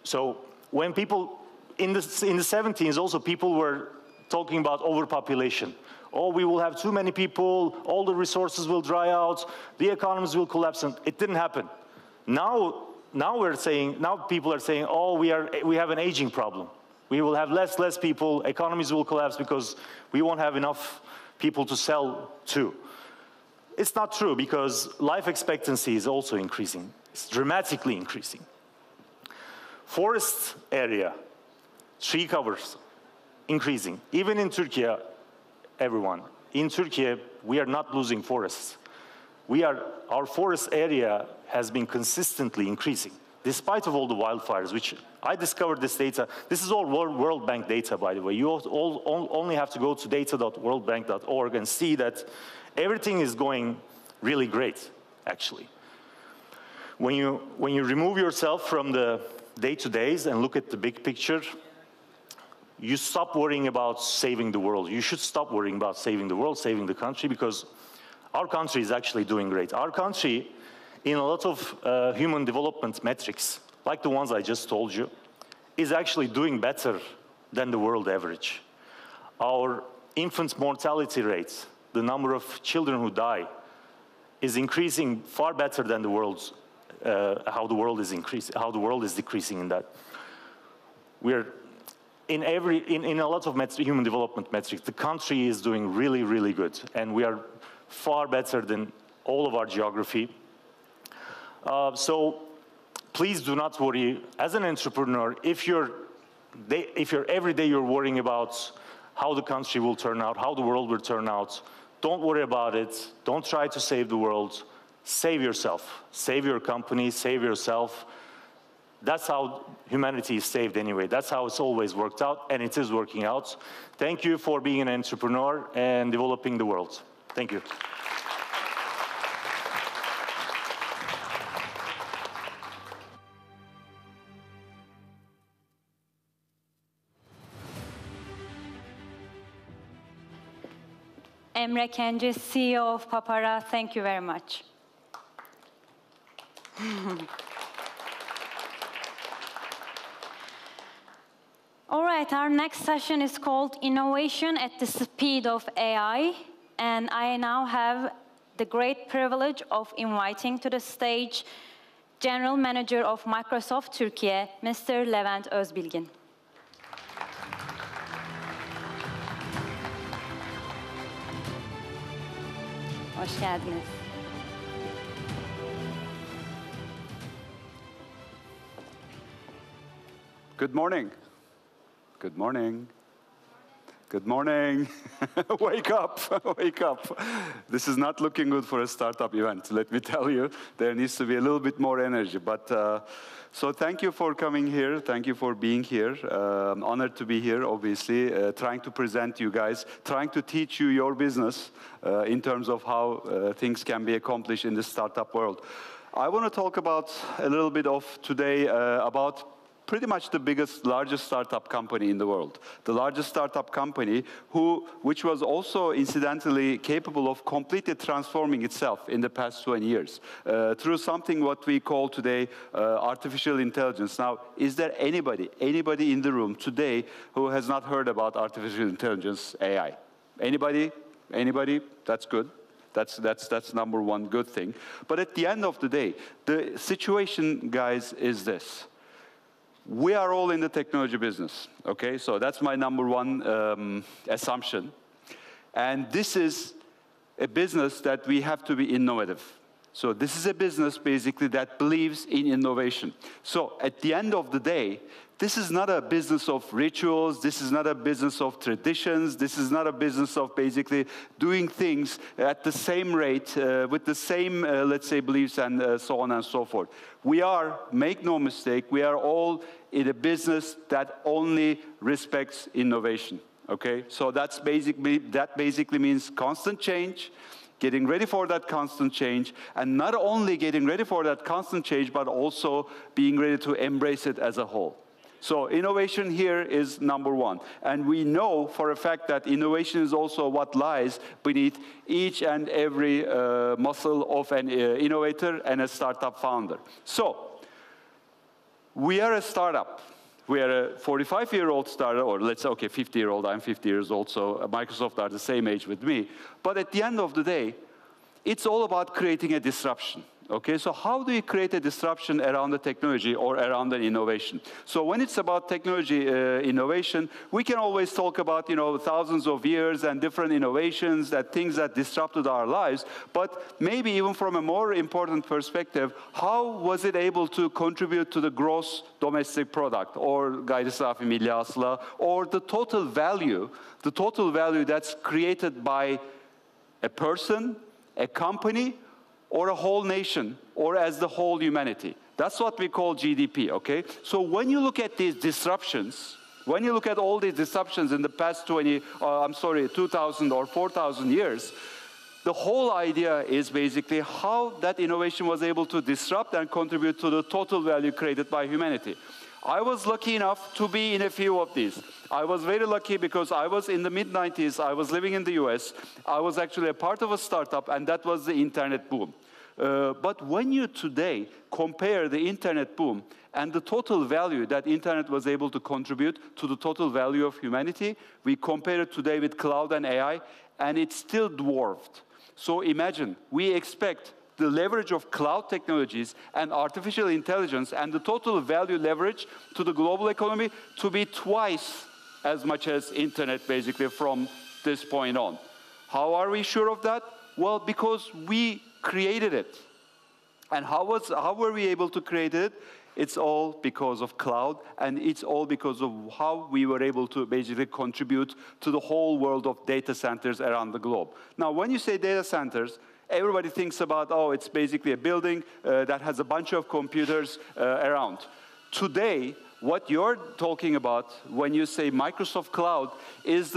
So when people, in the 70s also, people were talking about overpopulation. Oh, we will have too many people, all the resources will dry out, the economies will collapse, and it didn't happen. Now people are saying, oh, we have an aging problem. We will have less people, economies will collapse because we won't have enough people to sell to. It's not true, because life expectancy is also increasing. It's dramatically increasing. Forest area, tree covers, increasing. Even in Turkey, everyone, in Turkey, we are not losing forests. Our forest area has been consistently increasing, despite of all the wildfires, which I discovered this data. This is all World Bank data, by the way. You only have to go to data.worldbank.org and see that everything is going really great, actually. When you remove yourself from the day-to-days and look at the big picture, you stop worrying about saving the world. You should stop worrying about saving the world, saving the country, because our country is actually doing great. Our country, in a lot of human development metrics, like the ones I just told you, is actually doing better than the world average. Our infant mortality rate, the number of children who die, is increasing far better than the world's, how the world is decreasing in that. We're in a lot of human development metrics, the country is doing really, really good, and we are far better than all of our geography. So please do not worry. As an entrepreneur, if every day you're worrying about how the country will turn out, how the world will turn out, don't worry about it. Don't try to save the world. Save yourself. Save your company. Save yourself. That's how humanity is saved anyway. That's how it's always worked out, and it is working out. Thank you for being an entrepreneur and developing the world. Thank you.
Emre Kenci, CEO of Papara, thank you very much. All right, our next session is called Innovation at the Speed of AI, and I now have the great privilege of inviting to the stage General Manager of Microsoft Turkey, Mr. Levent Özbilgin. Hoş geldiniz.
Good morning. Good morning. Good morning. Wake up, wake up. This is not looking good for a startup event, let me tell you. There needs to be a little bit more energy. But so thank you for coming here. Thank you for being here. I'm honored to be here, obviously, trying to present you guys, trying to teach you your business in terms of how things can be accomplished in the startup world. I want to talk about a little bit of today about pretty much the largest startup company in the world. The largest startup company which was also incidentally capable of completely transforming itself in the past 20 years through something what we call today artificial intelligence. Now, is there anybody in the room today who has not heard about artificial intelligence, AI? Anybody? Anybody? That's good. That's number one good thing. But at the end of the day, the situation, guys, is this. We are all in the technology business, okay? So that's my number one assumption. And this is a business that we have to be innovative. So this is a business, basically, that believes in innovation. So at the end of the day, this is not a business of rituals. This is not a business of traditions. This is not a business of basically doing things at the same rate, with the same, let's say, beliefs and so on and so forth. We are, make no mistake, we are all in a business that only respects innovation, okay? So that basically means constant change, getting ready for that constant change, and not only getting ready for that constant change, but also being ready to embrace it as a whole. So innovation here is number one. And we know for a fact that innovation is also what lies beneath each and every muscle of an innovator and a startup founder. So we are a startup. We are a 45-year-old startup, or let's say, okay, 50-year-old. I'm 50 years old, so Microsoft are the same age with me. But at the end of the day, it's all about creating a disruption. Okay, so how do you create a disruption around the technology or around an innovation? So when it's about technology innovation, we can always talk about, thousands of years and different innovations, things that disrupted our lives. But maybe even from a more important perspective, how was it able to contribute to the gross domestic product, or gayri safi milli hasıla, or the total value that's created by a person, a company, or a whole nation, or as the whole humanity. That's what we call GDP, okay? So when you look at these disruptions, when you look at all these disruptions in the past 2,000 or 4,000 years, the whole idea is basically how that innovation was able to disrupt and contribute to the total value created by humanity. I was lucky enough to be in a few of these. I was very lucky because I was in the mid-90s, I was living in the US, I was actually a part of a startup, and that was the internet boom. But when you today compare the internet boom and the total value that internet was able to contribute to the total value of humanity, we compare it today with cloud and AI, and it's still dwarfed. So imagine, we expect the leverage of cloud technologies and artificial intelligence and the total value leverage to the global economy to be twice as much as internet, basically, from this point on. How are we sure of that? Well, because we created it. And how were we able to create it? It's all because of cloud, and it's all because of how we were able to basically contribute to the whole world of data centers around the globe. Now, when you say data centers, everybody thinks about, oh, it's basically a building that has a bunch of computers around. Today, what you're talking about when you say Microsoft Cloud is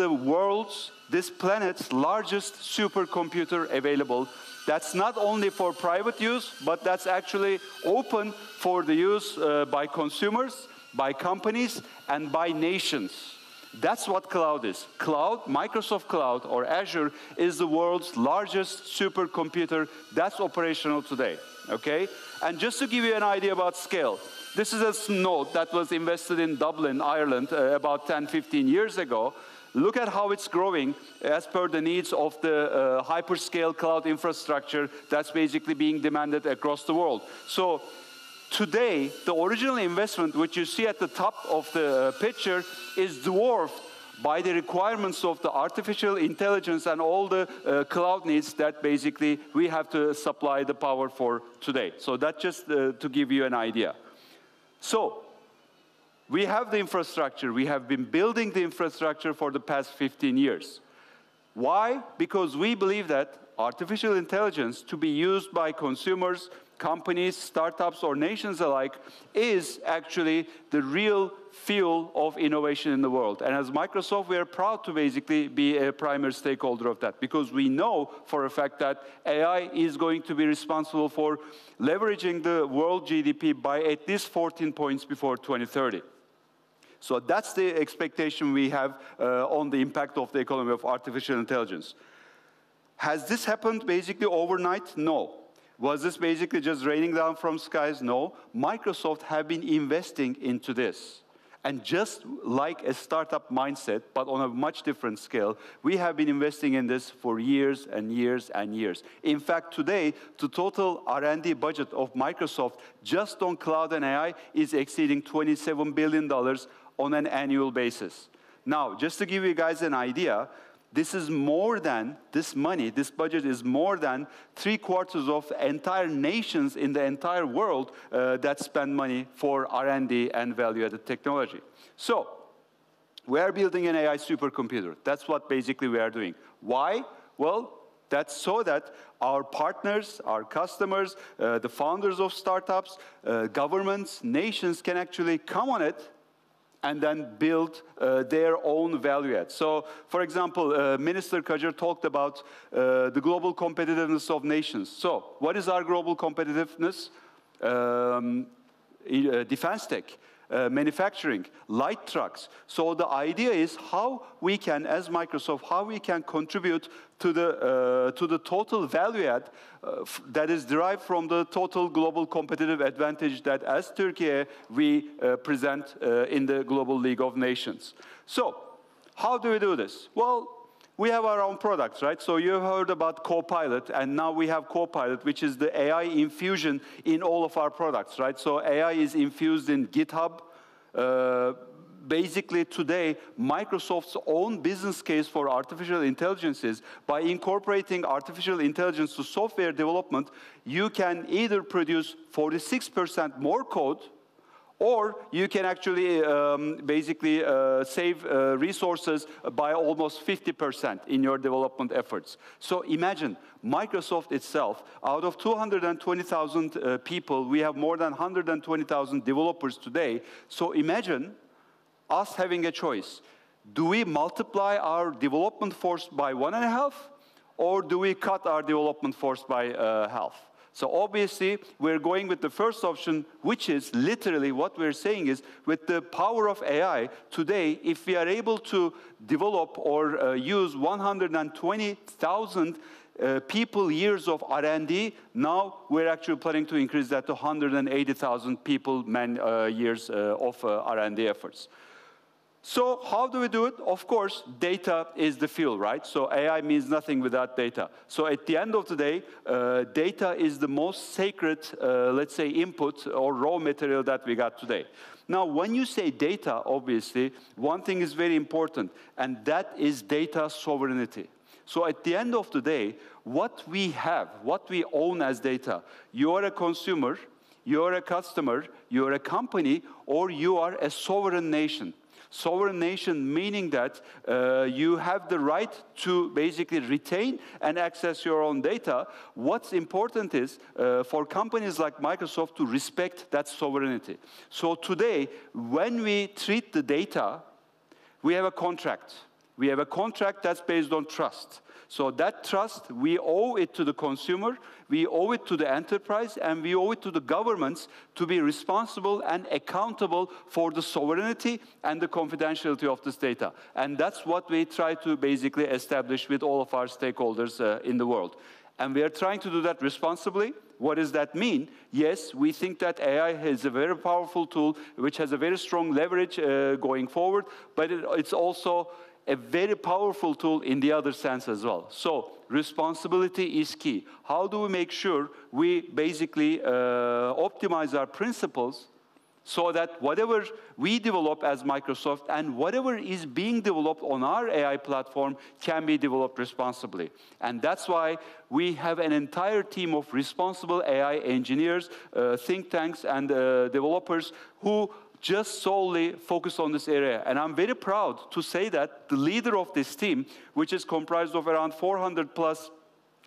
this planet's largest supercomputer available. That's not only for private use, but that's actually open for the use by consumers, by companies, and by nations. That's what cloud is. Cloud, Microsoft Cloud, or Azure, is the world's largest supercomputer that's operational today, okay? And just to give you an idea about scale, this is a node that was invested in Dublin, Ireland, about 10, 15 years ago. Look at how it's growing as per the needs of the hyperscale cloud infrastructure that's basically being demanded across the world. So today, the original investment, which you see at the top of the picture, is dwarfed by the requirements of the artificial intelligence and all the cloud needs that basically we have to supply the power for today. So that's just to give you an idea. So we have the infrastructure. We have been building the infrastructure for the past 15 years. Why? Because we believe that artificial intelligence, to be used by consumers, companies, startups, or nations alike, is actually the real fuel of innovation in the world. And as Microsoft, we are proud to basically be a primary stakeholder of that, because we know for a fact that AI is going to be responsible for leveraging the world GDP by at least 14 points before 2030. So that's the expectation we have on the impact of the economy of artificial intelligence. Has this happened basically overnight? No. Was this basically just raining down from skies? No. Microsoft have been investing into this. And just like a startup mindset, but on a much different scale, we have been investing in this for years and years and years. In fact, today, the total R&D budget of Microsoft just on cloud and AI is exceeding $27 billion on an annual basis. Now, just to give you guys an idea, this is more than, this money, this budget is more than 3/4 of entire nations in the entire world that spend money for R&D and value-added technology. So, we are building an AI supercomputer. That's what basically we are doing. Why? Well, that's so that our partners, our customers, the founders of startups, governments, nations can actually come on it and then build their own value add. So, for example, Minister Kajar talked about the global competitiveness of nations. So, what is our global competitiveness? Defense tech, manufacturing, light trucks. So the idea is how we can, as Microsoft, how we can contribute to the total value add that is derived from the total global competitive advantage that as Turkey we present in the global League of Nations. So how do we do this? Well, we have our own products, right? So you heard about Copilot, and now we have Copilot, which is the AI infusion in all of our products, right? So AI is infused in GitHub. Basically today, Microsoft's own business case for artificial intelligence is by incorporating artificial intelligence to software development, you can either produce 46% more code, or you can actually basically save resources by almost 50% in your development efforts. So imagine Microsoft itself, out of 220,000 people, we have more than 120,000 developers today. So imagine us having a choice. Do we multiply our development force by 1.5, or do we cut our development force by half? So obviously, we're going with the first option, which is literally what we're saying is, with the power of AI, today, if we are able to develop or use 120,000 people years of R&D, now we're actually planning to increase that to 180,000 people years of R&D efforts. So how do we do it? Of course, data is the fuel, right? So AI means nothing without data. So at the end of the day, data is the most sacred, let's say, input or raw material that we got today. Now, when you say data, obviously, one thing is very important, and that is data sovereignty. So at the end of the day, what we have, what we own as data, you are a consumer, you are a customer, you are a company, or you are a sovereign nation. Sovereign nation meaning that you have the right to basically retain and access your own data. What's important is for companies like Microsoft to respect that sovereignty. So today, when we treat the data, we have a contract. We have a contract that's based on trust. So that trust, we owe it to the consumer, we owe it to the enterprise, and we owe it to the governments to be responsible and accountable for the sovereignty and the confidentiality of this data. And that's what we try to basically establish with all of our stakeholders in the world. And we are trying to do that responsibly. What does that mean? Yes, we think that AI is a very powerful tool which has a very strong leverage going forward, but it's also a very powerful tool in the other sense as well. So responsibility is key. How do we make sure we basically optimize our principles so that whatever we develop as Microsoft and whatever is being developed on our AI platform can be developed responsibly. And that's why we have an entire team of responsible AI engineers, think tanks, and developers who just solely focus on this area. And I'm very proud to say that the leader of this team, which is comprised of around 400 plus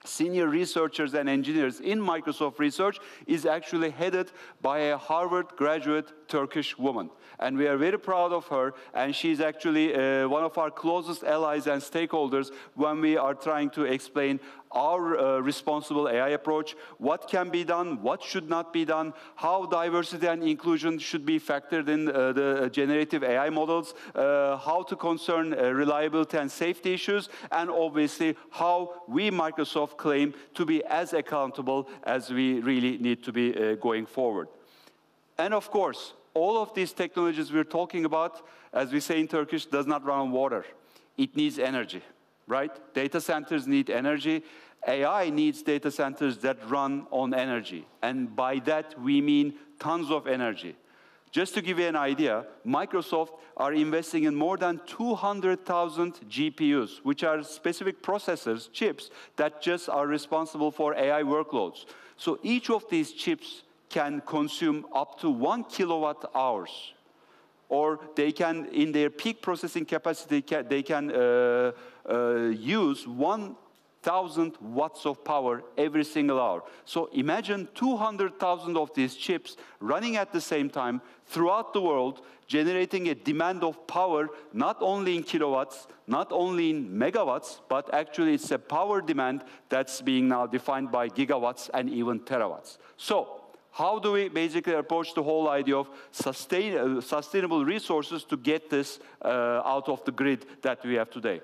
senior researchers and engineers in Microsoft Research, is actually headed by a Harvard graduate Turkish woman. And we are very proud of her, and she's actually one of our closest allies and stakeholders when we are trying to explain our responsible AI approach, what can be done, what should not be done, how diversity and inclusion should be factored in the generative AI models, how to concern reliability and safety issues, and obviously how we, Microsoft, claim to be as accountable as we really need to be going forward. And of course, all of these technologies we're talking about, as we say in Turkish, does not run on water. It needs energy. Right? Data centers need energy. AI needs data centers that run on energy. And by that, we mean tons of energy. Just to give you an idea, Microsoft are investing in more than 200,000 GPUs, which are specific processors, chips, that just are responsible for AI workloads. So each of these chips can consume up to 1 kilowatt hours. Or they can, in their peak processing capacity, they can use 1,000 watts of power every single hour. So imagine 200,000 of these chips running at the same time throughout the world, generating a demand of power not only in kilowatts, not only in megawatts, but actually it's a power demand that's being now defined by gigawatts and even terawatts. So how do we basically approach the whole idea of sustainable resources to get this out of the grid that we have today?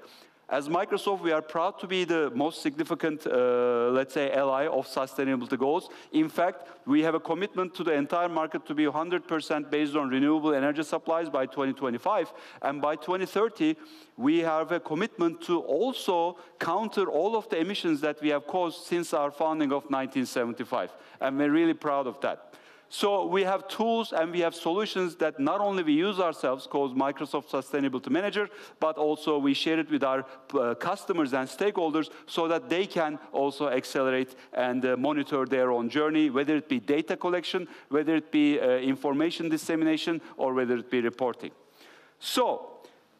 As Microsoft, we are proud to be the most significant, let's say, ally of sustainability goals. In fact, we have a commitment to the entire market to be 100% based on renewable energy supplies by 2025. And by 2030, we have a commitment to also counter all of the emissions that we have caused since our founding of 1975. And we're really proud of that. So we have tools and we have solutions that not only we use ourselves, called Microsoft Sustainability Manager, but also we share it with our customers and stakeholders so that they can also accelerate and monitor their own journey, whether it be data collection, whether it be information dissemination, or whether it be reporting. So,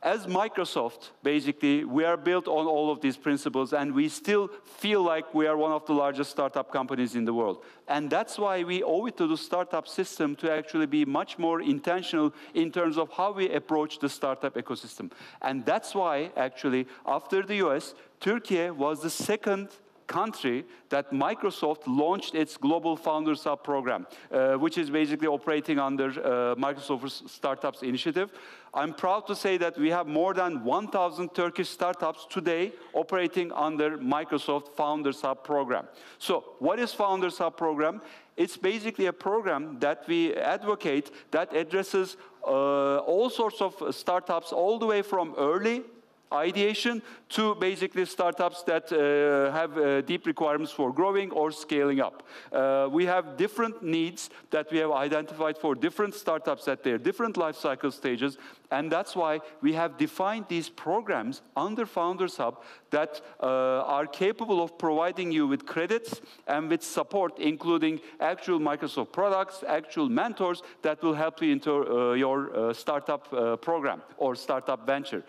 as Microsoft, basically, we are built on all of these principles, and we still feel like we are one of the largest startup companies in the world. And that's why we owe it to the startup system to actually be much more intentional in terms of how we approach the startup ecosystem. And that's why, actually, after the US, Turkey was the second country that Microsoft launched its Global Founders Hub program, which is basically operating under Microsoft Startups Initiative. I'm proud to say that we have more than 1,000 Turkish startups today operating under Microsoft Founders Hub program. So what is Founders Hub program? It's basically a program that we advocate that addresses all sorts of startups all the way from early ideation to basically startups that have deep requirements for growing or scaling up. We have different needs that we have identified for different startups at their different life cycle stages, and that's why we have defined these programs under Founders Hub that are capable of providing you with credits and with support, including actual Microsoft products, actual mentors that will help you into your startup program or startup venture.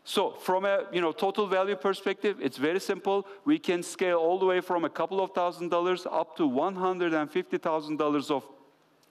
So from a total value perspective, it's very simple. We can scale all the way from a couple of $1,000s up to $150,000 of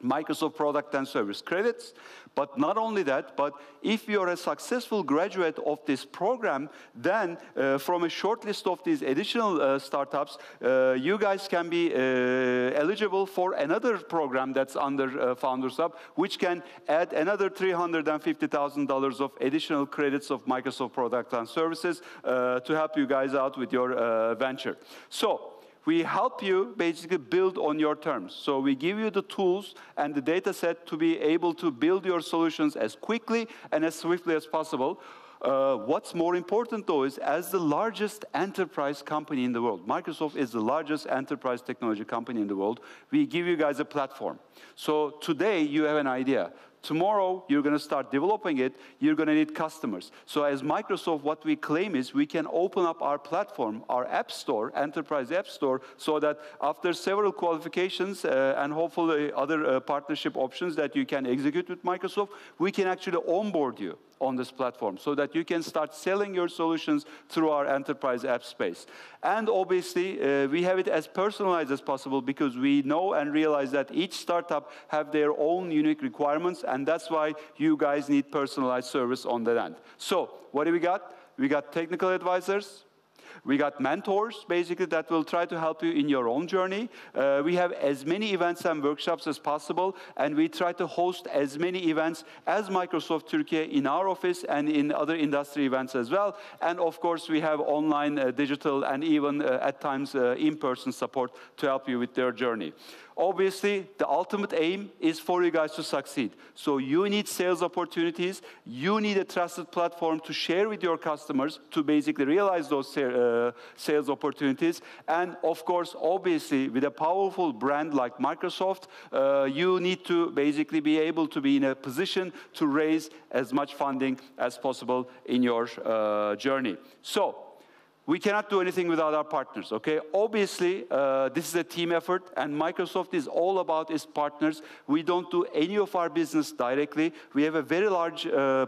Microsoft product and service credits. But not only that, but if you're a successful graduate of this program, then from a short list of these additional startups, you guys can be eligible for another program that's under Founders Hub, which can add another $350,000 of additional credits of Microsoft product and services to help you guys out with your venture. So we help you basically build on your terms. So we give you the tools and the data set to be able to build your solutions as quickly and as swiftly as possible. What's more important, though, is as the largest enterprise company in the world, Microsoft is the largest enterprise technology company in the world, we give you guys a platform. So today, you have an idea. Tomorrow, you're going to start developing it. You're going to need customers. So as Microsoft, what we claim is we can open up our platform, our app store, enterprise app store, so that after several qualifications and hopefully other partnership options that you can execute with Microsoft, we can actually onboard you on this platform so that you can start selling your solutions through our enterprise app space. And obviously, we have it as personalized as possible because we know and realize that each startup have their own unique requirements, and that's why you guys need personalized service on that end. So what do we got? We got technical advisors. We got mentors, basically, that will try to help you in your own journey. We have as many events and workshops as possible, and we try to host as many events as Microsoft Turkey in our office and in other industry events as well. And of course, we have online, digital, and even at times in-person support to help you with their journey. Obviously, the ultimate aim is for you guys to succeed. So you need sales opportunities. You need a trusted platform to share with your customers to basically realize those sales opportunities. And of course, obviously, with a powerful brand like Microsoft, you need to basically be able to be in a position to raise as much funding as possible in your journey. So, we cannot do anything without our partners, okay? Obviously, this is a team effort, and Microsoft is all about its partners. We don't do any of our business directly. We have a very large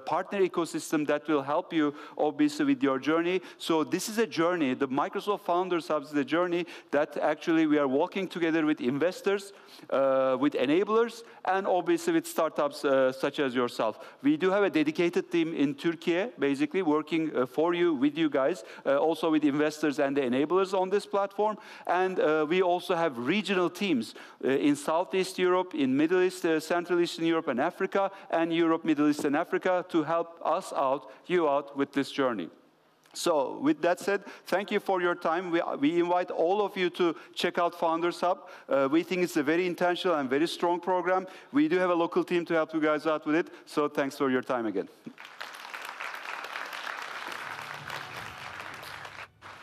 partner ecosystem that will help you, obviously, with your journey. So this is a journey. The Microsoft Founders Hub is a journey that actually we are walking together with investors, with enablers, and obviously with startups such as yourself. We do have a dedicated team in Turkey, basically, working for you, with you guys, also with investors and the enablers on this platform. And we also have regional teams in Southeast Europe, in Middle East, Central Eastern Europe and Africa, and Europe, Middle East and Africa to help us out, you out with this journey. So with that said, thank you for your time. We invite all of you to check out Founders Hub. We think it's a very intentional and very strong program. We do have a local team to help you guys out with it. So thanks for your time again.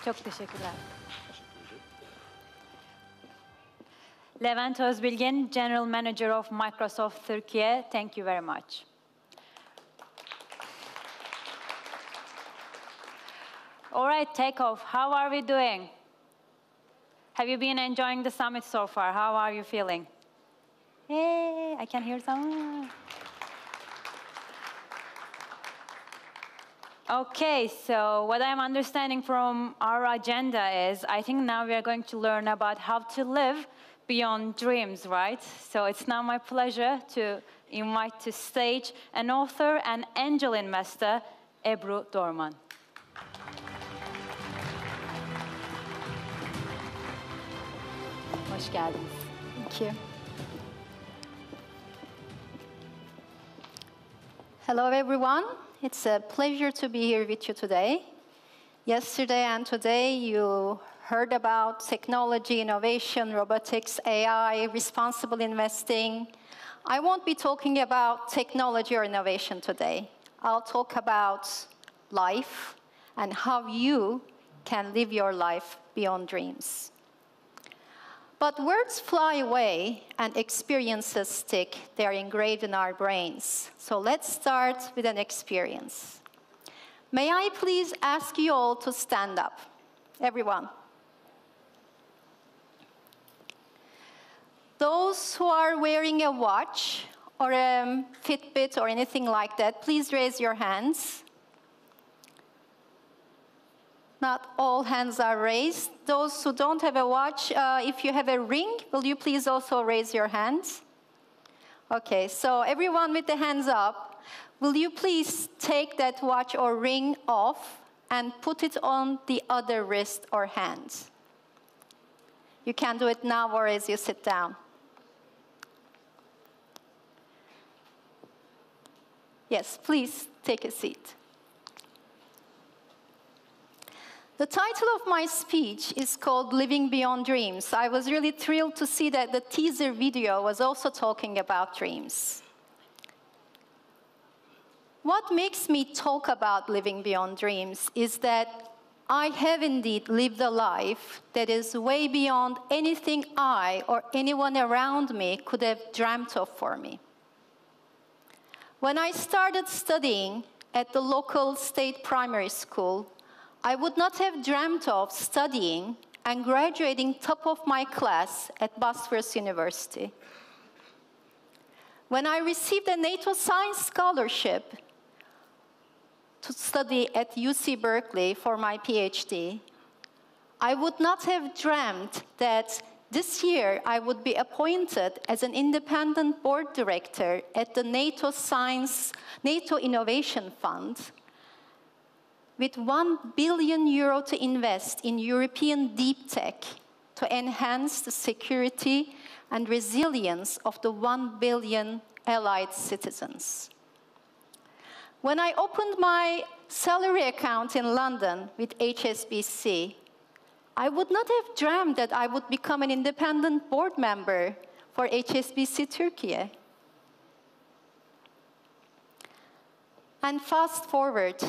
Çok teşekkürler. Levent Özbilgin, General Manager of Microsoft Turkey. Thank you very much. All right, Take Off. How are we doing? Have you been enjoying the summit so far? How are you feeling? Hey, I can hear someone. Okay, so what I'm understanding from our agenda is, I think now we are going to learn about how to live beyond dreams, right? So it's now my pleasure to invite to stage an author and angel investor, Ebru Dorman. Hoş geldiniz.
Thank you. Hello, everyone. It's a pleasure to be here with you today. Yesterday and today, you heard about technology, innovation, robotics, AI, responsible investing. I won't be talking about technology or innovation today. I'll talk about life and how you can live your life beyond dreams. But words fly away and experiences stick. They're engraved in our brains. So let's start with an experience. May I please ask you all to stand up? Everyone. Those who are wearing a watch or a Fitbit or anything like that, please raise your hands. Not all hands are raised. Those who don't have a watch, if you have a ring, will you please also raise your hands? Okay, so everyone with the hands up, will you please take that watch or ring off and put it on the other wrist or hand? You can do it now or as you sit down. Yes, please take a seat. The title of my speech is called Living Beyond Dreams. I was really thrilled to see that the teaser video was also talking about dreams. What makes me talk about living beyond dreams is that I have indeed lived a life that is way beyond anything I or anyone around me could have dreamt of for me. When I started studying at the local state primary school, I would not have dreamt of studying and graduating top of my class at Bosphorus University. When I received a NATO Science Scholarship to study at UC Berkeley for my PhD, I would not have dreamt that this year I would be appointed as an independent board director at the NATO Innovation Fund with €1 billion to invest in European deep tech to enhance the security and resilience of the 1 billion allied citizens. When I opened my salary account in London with HSBC, I would not have dreamed that I would become an independent board member for HSBC Turkey. And fast forward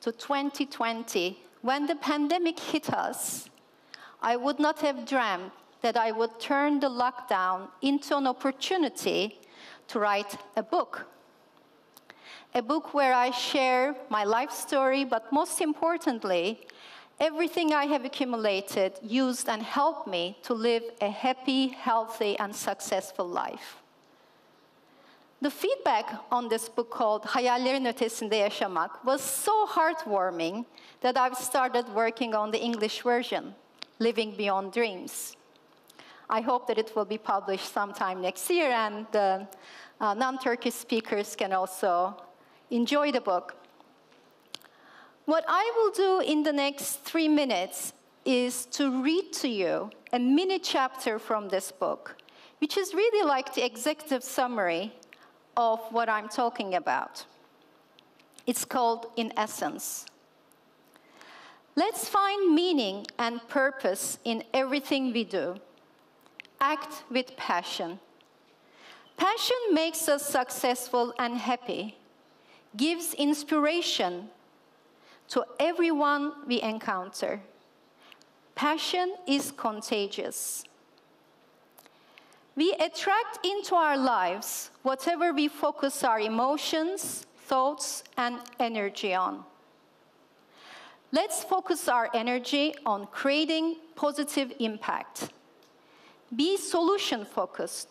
to 2020, when the pandemic hit us, I would not have dreamed that I would turn the lockdown into an opportunity to write a book. A book where I share my life story, but most importantly, everything I have accumulated, used, and helped me to live a happy, healthy, and successful life. The feedback on this book called Hayallerin Ötesinde Yaşamak was so heartwarming that I've started working on the English version, Living Beyond Dreams. I hope that it will be published sometime next year, and non-Turkish speakers can also enjoy the book. What I will do in the next 3 minutes is to read to you a mini chapter from this book, which is really like the executive summary of what I'm talking about. It's called In Essence. Let's find meaning and purpose in everything we do. Act with passion. Passion makes us successful and happy, gives inspiration to everyone we encounter. Passion is contagious. We attract into our lives whatever we focus our emotions, thoughts, and energy on. Let's focus our energy on creating positive impact. Be solution-focused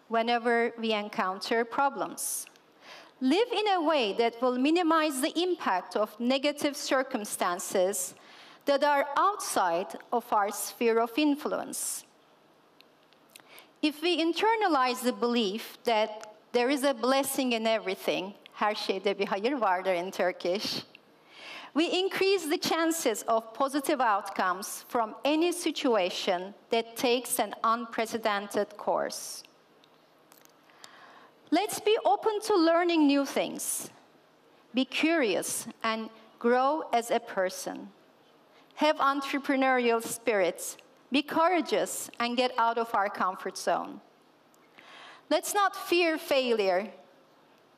whenever we encounter problems. Live in a way that will minimize the impact of negative circumstances that are outside of our sphere of influence. If we internalize the belief that there is a blessing in everything, her şeyde bir hayır vardır in Turkish, we increase the chances of positive outcomes from any situation that takes an unprecedented course. Let's be open to learning new things. Be curious and grow as a person. Have entrepreneurial spirits. Be courageous and get out of our comfort zone. Let's not fear failure.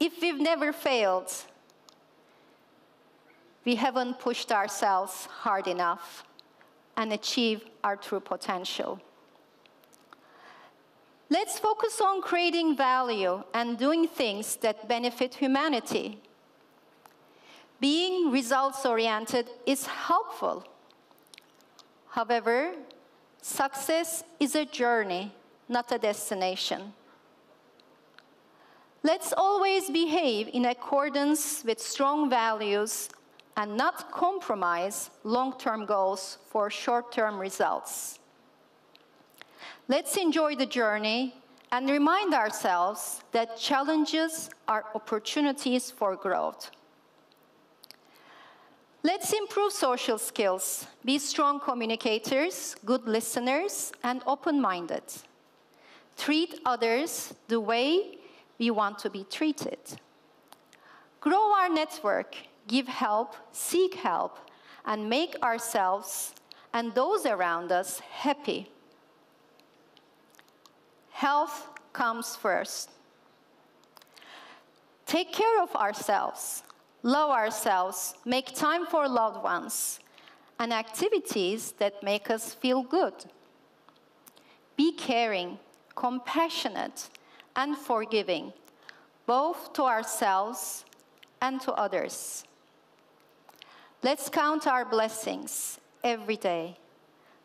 If we've never failed, we haven't pushed ourselves hard enough and achieved our true potential. Let's focus on creating value and doing things that benefit humanity. Being results-oriented is helpful. However, success is a journey, not a destination. Let's always behave in accordance with strong values and not compromise long-term goals for short-term results. Let's enjoy the journey and remind ourselves that challenges are opportunities for growth. Let's improve social skills, be strong communicators, good listeners, and open-minded. Treat others the way we want to be treated. Grow our network, give help, seek help, and make ourselves and those around us happy. Health comes first. Take care of ourselves. love ourselves, make time for loved ones, and activities that make us feel good. Be caring, compassionate, and forgiving, both to ourselves and to others. Let's count our blessings every day.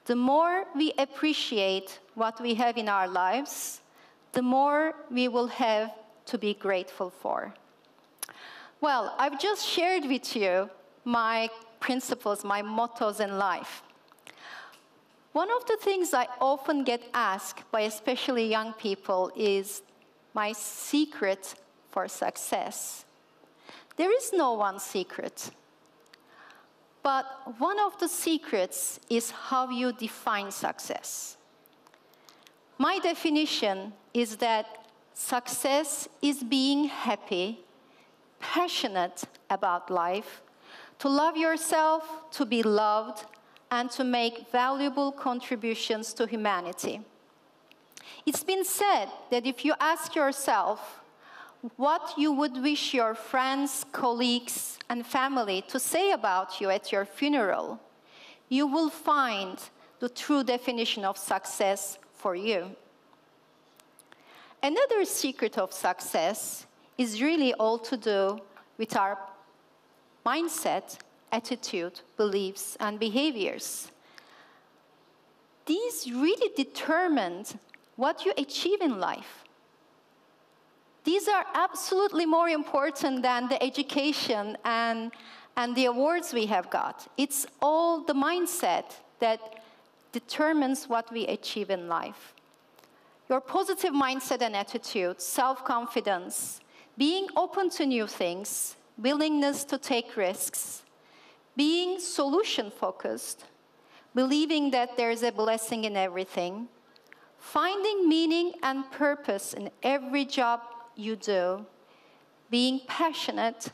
The more we appreciate what we have in our lives, the more we will have to be grateful for. Well, I've just shared with you my principles, my mottos in life. One of the things I often get asked by especially young people is my secret for success. There is no one secret. But one of the secrets is how you define success. My definition is that success is being happy, passionate about life, to love yourself, to be loved, and to make valuable contributions to humanity. It's been said that if you ask yourself what you would wish your friends, colleagues, and family to say about you at your funeral, you will find the true definition of success for you. Another secret of success is really all to do with our mindset, attitude, beliefs, and behaviors. These really determine what you achieve in life. These are absolutely more important than the education and the awards we have got. It's all the mindset that determines what we achieve in life. Your positive mindset and attitude, self-confidence, being open to new things, willingness to take risks, being solution-focused, believing that there's a blessing in everything, finding meaning and purpose in every job you do, being passionate,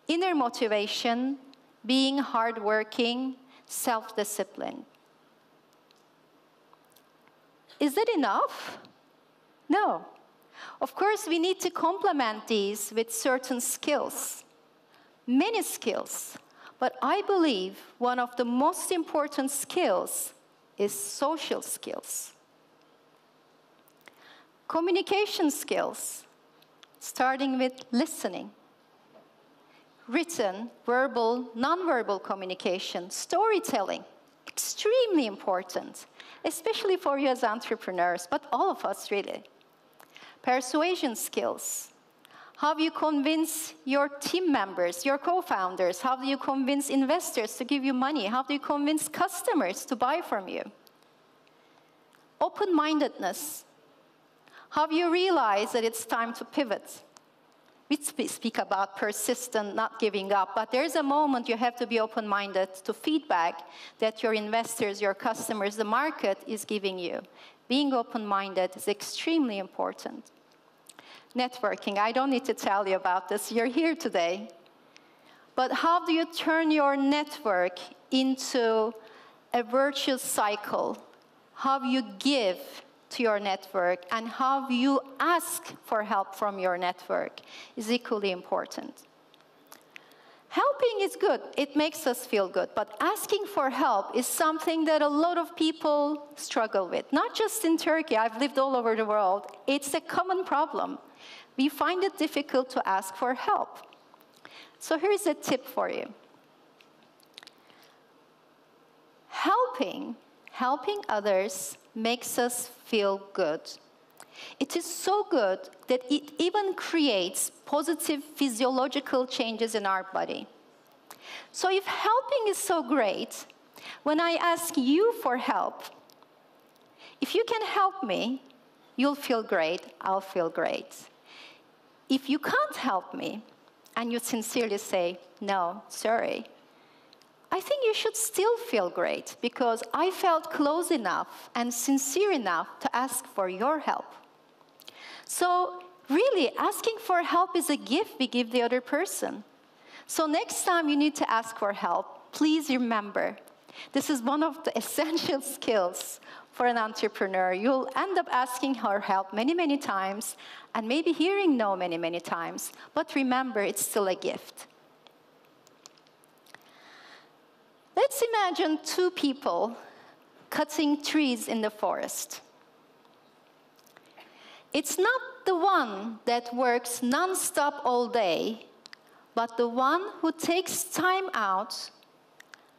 inner motivation, being hardworking, self-disciplined. Is that enough? No. Of course, we need to complement these with certain skills, many skills. But I believe one of the most important skills is social skills. Communication skills, starting with listening. Written, verbal, nonverbal communication, storytelling, extremely important, especially for you as entrepreneurs, but all of us really. Persuasion skills. How do you convince your team members, your co-founders? How do you convince investors to give you money? How do you convince customers to buy from you? Open-mindedness. How do you realize that it's time to pivot? We speak about persistent, not giving up, but there's a moment you have to be open-minded to feedback that your investors, your customers, the market is giving you. Being open-minded is extremely important. Networking, I don't need to tell you about this, you're here today. But how do you turn your network into a virtuous cycle? How do you give to your network, and how you ask for help from your network is equally important. Helping is good, it makes us feel good, but asking for help is something that a lot of people struggle with. Not just in Turkey, I've lived all over the world. It's a common problem. We find it difficult to ask for help. So here's a tip for you. Helping others makes us feel good. It is so good that it even creates positive physiological changes in our body. So if helping is so great, when I ask you for help, if you can help me, you'll feel great, I'll feel great. If you can't help me, and you sincerely say, no, sorry, I think you should still feel great because I felt close enough and sincere enough to ask for your help. So really, asking for help is a gift we give the other person. So next time you need to ask for help, please remember, this is one of the essential skills for an entrepreneur. You'll end up asking for help many, many times, and maybe hearing no many, many times. But remember, it's still a gift. Let's imagine two people cutting trees in the forest. It's not the one that works non-stop all day, but the one who takes time out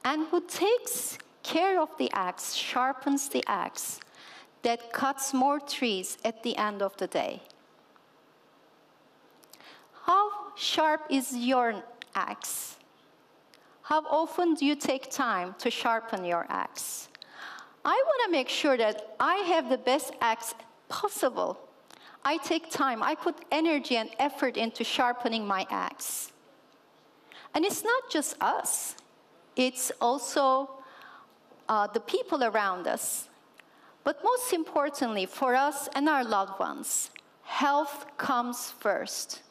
and who takes care of the axe, sharpens the axe, that cuts more trees at the end of the day. How sharp is your axe? How often do you take time to sharpen your axe? I want to make sure that I have the best axe possible. I take time, I put energy and effort into sharpening my axe. And it's not just us, it's also the people around us. But most importantly, for us and our loved ones, health comes first.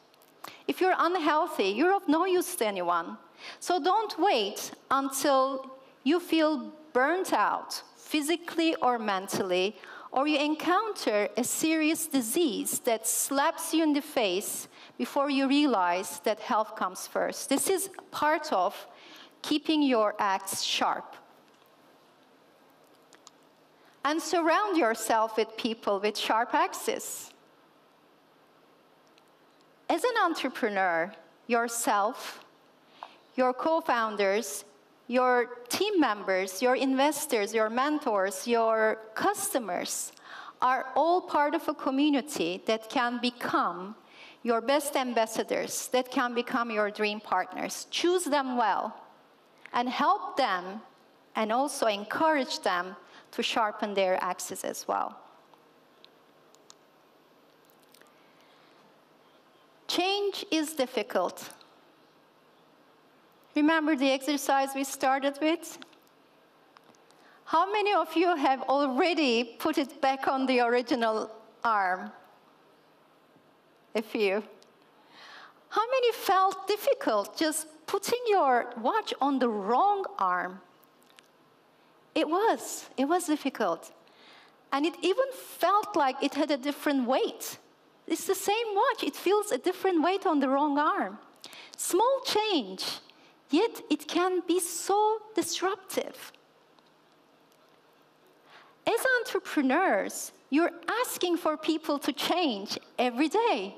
If you're unhealthy, you're of no use to anyone. So don't wait until you feel burnt out, physically or mentally, or you encounter a serious disease that slaps you in the face before you realize that health comes first. This is part of keeping your axe sharp. And surround yourself with people with sharp axes. As an entrepreneur, yourself, your co-founders, your team members, your investors, your mentors, your customers are all part of a community that can become your best ambassadors, that can become your dream partners. Choose them well and help them and also encourage them to sharpen their axes as well. Change is difficult. Remember the exercise we started with? How many of you have already put it back on the original arm? A few. How many felt difficult just putting your watch on the wrong arm? It was difficult. And it even felt like it had a different weight. It's the same watch, it feels a different weight on the wrong arm. Small change, yet it can be so disruptive. As entrepreneurs, you're asking for people to change every day.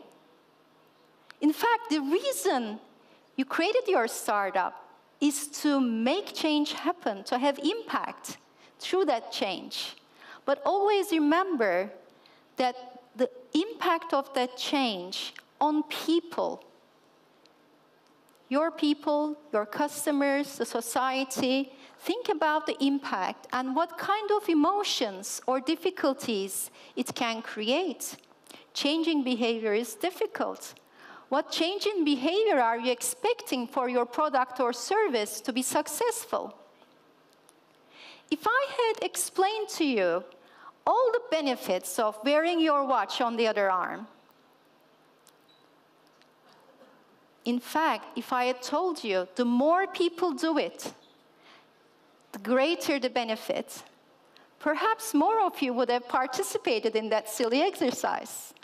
In fact, the reason you created your startup is to make change happen, to have impact through that change. But always remember that the impact of that change on people, your customers, the society, think about the impact and what kind of emotions or difficulties it can create. Changing behavior is difficult. What change in behavior are you expecting for your product or service to be successful? If I had explained to you all the benefits of wearing your watch on the other arm, in fact, if I had told you the more people do it, the greater the benefit, perhaps more of you would have participated in that silly exercise.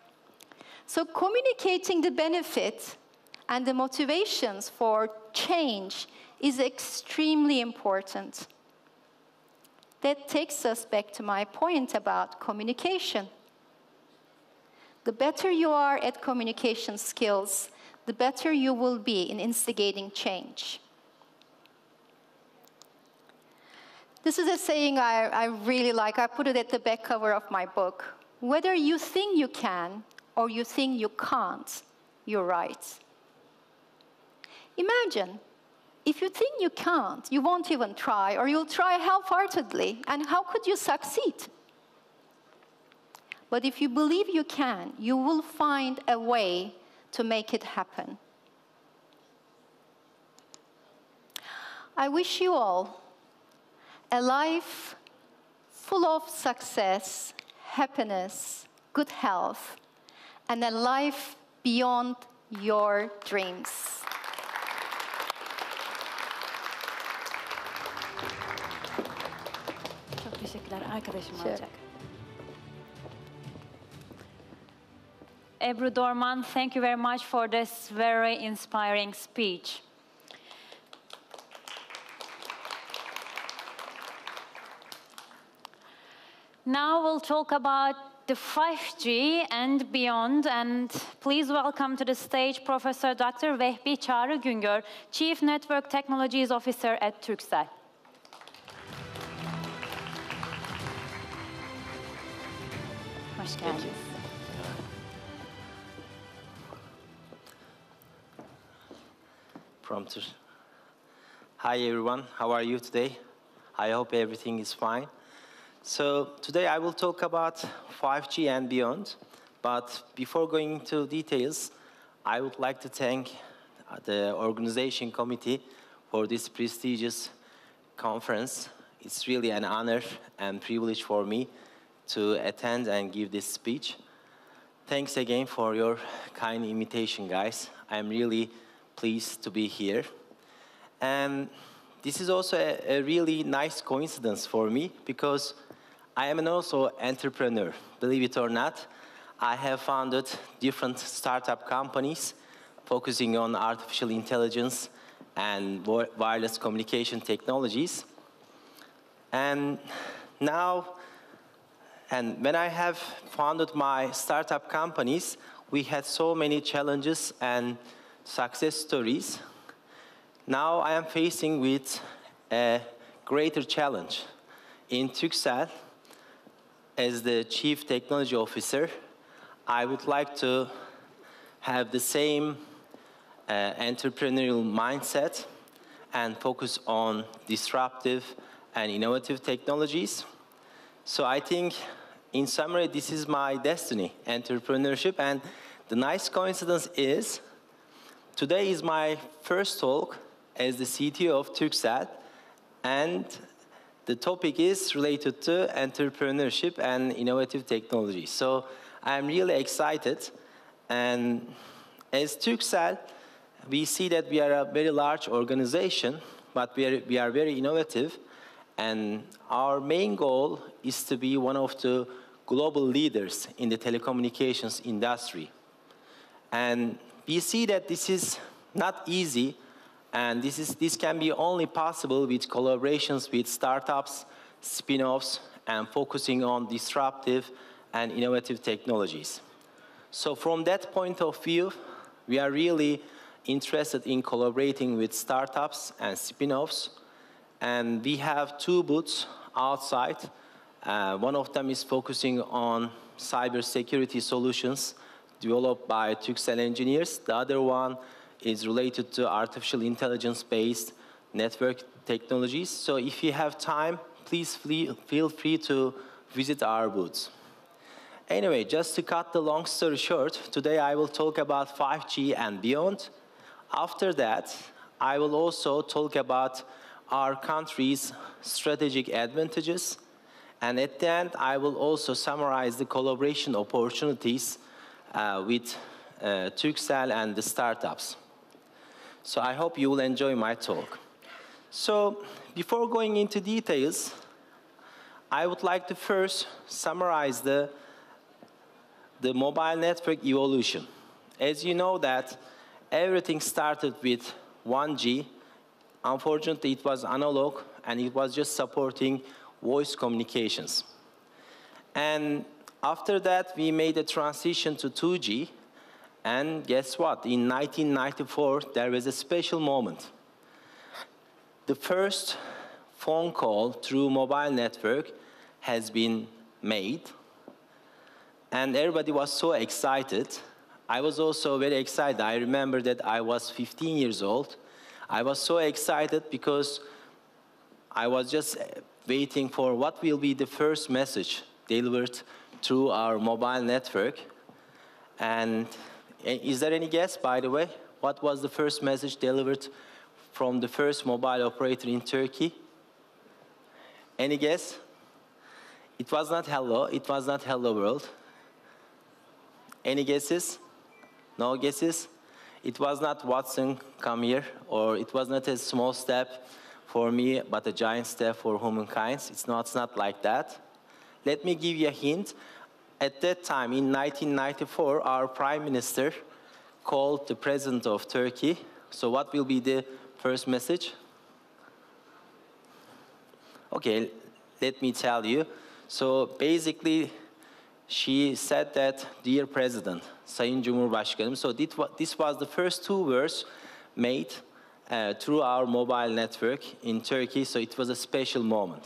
So communicating the benefit and the motivations for change is extremely important. That takes us back to my point about communication. The better you are at communication skills, the better you will be in instigating change. This is a saying I really like. I put it at the back cover of my book. Whether you think you can or you think you can't, you're right. Imagine, if you think you can't, you won't even try, or you'll try half-heartedly, and how could you succeed? But if you believe you can, you will find a way to make it happen. I wish you all a life full of success, happiness, good health, and a life beyond your dreams.
Çok teşekkürler. Arkadaşım alacak. Ebru Dorman, thank you very much for this very inspiring speech. Now we'll talk about the 5G and beyond, and please welcome to the stage Professor Dr. Vehbi Çağrı Güngör, Chief Network Technologies Officer at Turkcell. Hoş geldiniz.
Prompter. Hi everyone, how are you today? I hope everything is fine. So today I will talk about 5G and beyond, but before going into details, I would like to thank the organization committee for this prestigious conference. It's really an honor and privilege for me to attend and give this speech. Thanks again for your kind invitation, guys. I'm really pleased to be here. And this is also a really nice coincidence for me because I am also an entrepreneur. Believe it or not, I have founded different startup companies focusing on artificial intelligence and wireless communication technologies. And when I have founded my startup companies, we had so many challenges and success stories. Now I am facing with a greater challenge. In Turkcell, as the Chief Technology Officer, I would like to have the same entrepreneurial mindset and focus on disruptive and innovative technologies. So I think, in summary, this is my destiny, entrepreneurship. And the nice coincidence is, today is my first talk as the CTO of Turkcell, and the topic is related to entrepreneurship and innovative technology. So I'm really excited. And as Turkcell, we see that we are a very large organization, but we are very innovative. And our main goal is to be one of the global leaders in the telecommunications industry. And we see that this is not easy, and this can be only possible with collaborations with startups, spin-offs, and focusing on disruptive and innovative technologies. So from that point of view, we are really interested in collaborating with startups and spin-offs. And we have two booths outside. One of them is focusing on cybersecurity solutions developed by Turkcell engineers. The other one is related to artificial intelligence-based network technologies. So if you have time, please feel free to visit our booths. Anyway, just to cut the long story short, today I will talk about 5G and beyond. After that, I will also talk about our country's strategic advantages. And at the end, I will also summarize the collaboration opportunities with Turkcell and the startups. So I hope you will enjoy my talk. So before going into details, I would like to first summarize the mobile network evolution. As you know that everything started with 1G. Unfortunately, it was analog, and it was just supporting voice communications. And after that, we made a transition to 2G. And guess what? In 1994, there was a special moment. The first phone call through mobile network has been made. And everybody was so excited. I was also very excited. I remember that I was 15 years old. I was so excited because I was just waiting for what will be the first message delivered through our mobile network. And is there any guess, by the way? What was the first message delivered from the first mobile operator in Turkey? Any guess? It was not hello. It was not hello world. Any guesses? No guesses? It was not Watson, come here, or it was not a small step for me, but a giant step for humankind. It's not like that. Let me give you a hint. At that time, in 1994, our Prime Minister called the President of Turkey. So what will be the first message? Okay, let me tell you. So basically, she said that, "Dear President, Sayın Cumhurbaşkanım." So this was the first 2 words made through our mobile network in Turkey, so it was a special moment.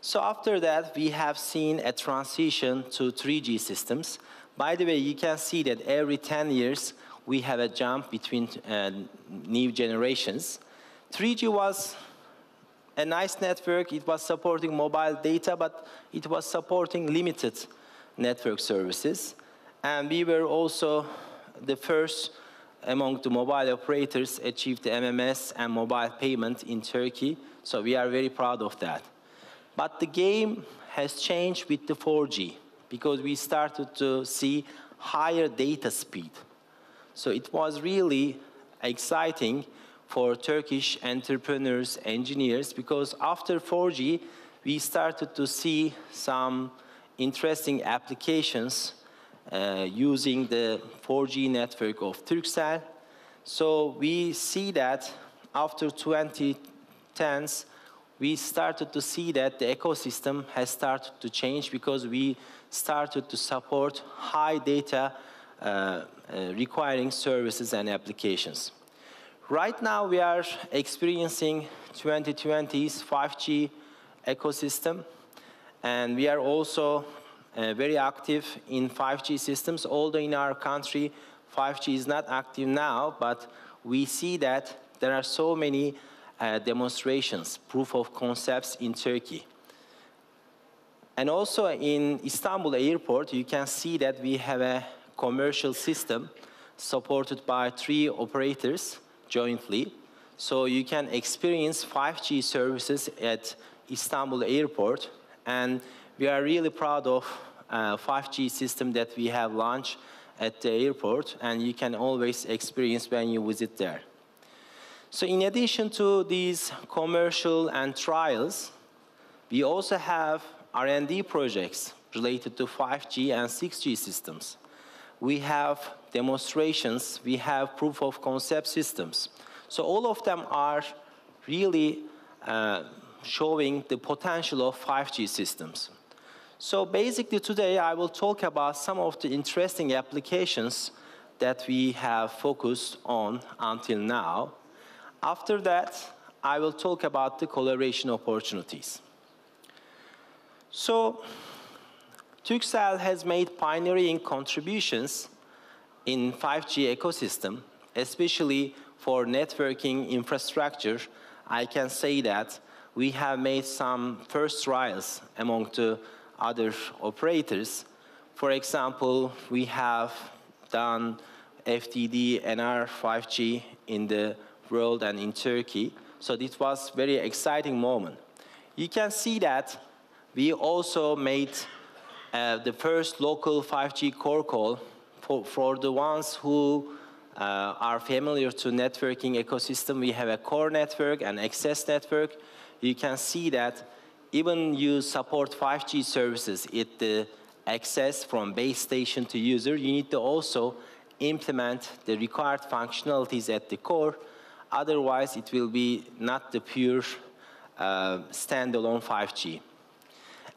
So after that, we have seen a transition to 3G systems. By the way, you can see that every 10 years, we have a jump between new generations. 3G was a nice network. It was supporting mobile data, but it was supporting limited network services. And we were also the first among the mobile operators achieved the MMS and mobile payment in Turkey. So we are very proud of that. But the game has changed with the 4G because we started to see higher data speed. So it was really exciting for Turkish entrepreneurs, engineers, because after 4G, we started to see some interesting applications using the 4G network of Turkcell. So we see that after 2010s, we started to see that the ecosystem has started to change because we started to support high data requiring services and applications. Right now, we are experiencing 2020's 5G ecosystem, and we are also very active in 5G systems, although in our country, 5G is not active now, but we see that there are so many demonstrations, proof of concepts in Turkey. And also in Istanbul Airport, you can see that we have a commercial system supported by 3 operators jointly. So you can experience 5G services at Istanbul Airport, and we are really proud of 5G system that we have launched at the airport, and you can always experience when you visit there. So in addition to these commercial and trials, we also have R&D projects related to 5G and 6G systems. We have demonstrations, we have proof of concept systems. So all of them are really showing the potential of 5G systems. So basically today I will talk about some of the interesting applications that we have focused on until now. After that, I will talk about the collaboration opportunities. So Turkcell has made pioneering contributions in 5G ecosystem, especially for networking infrastructure. I can say that we have made some first trials among the other operators. For example, we have done FDD NR 5G in the world and in Turkey. So this was a very exciting moment. You can see that we also made the first local 5G core call for the ones who are familiar to networking ecosystem. We have a core network and access network. You can see that even you support 5G services at the access from base station to user, you need to also implement the required functionalities at the core. Otherwise, it will be not the pure standalone 5G.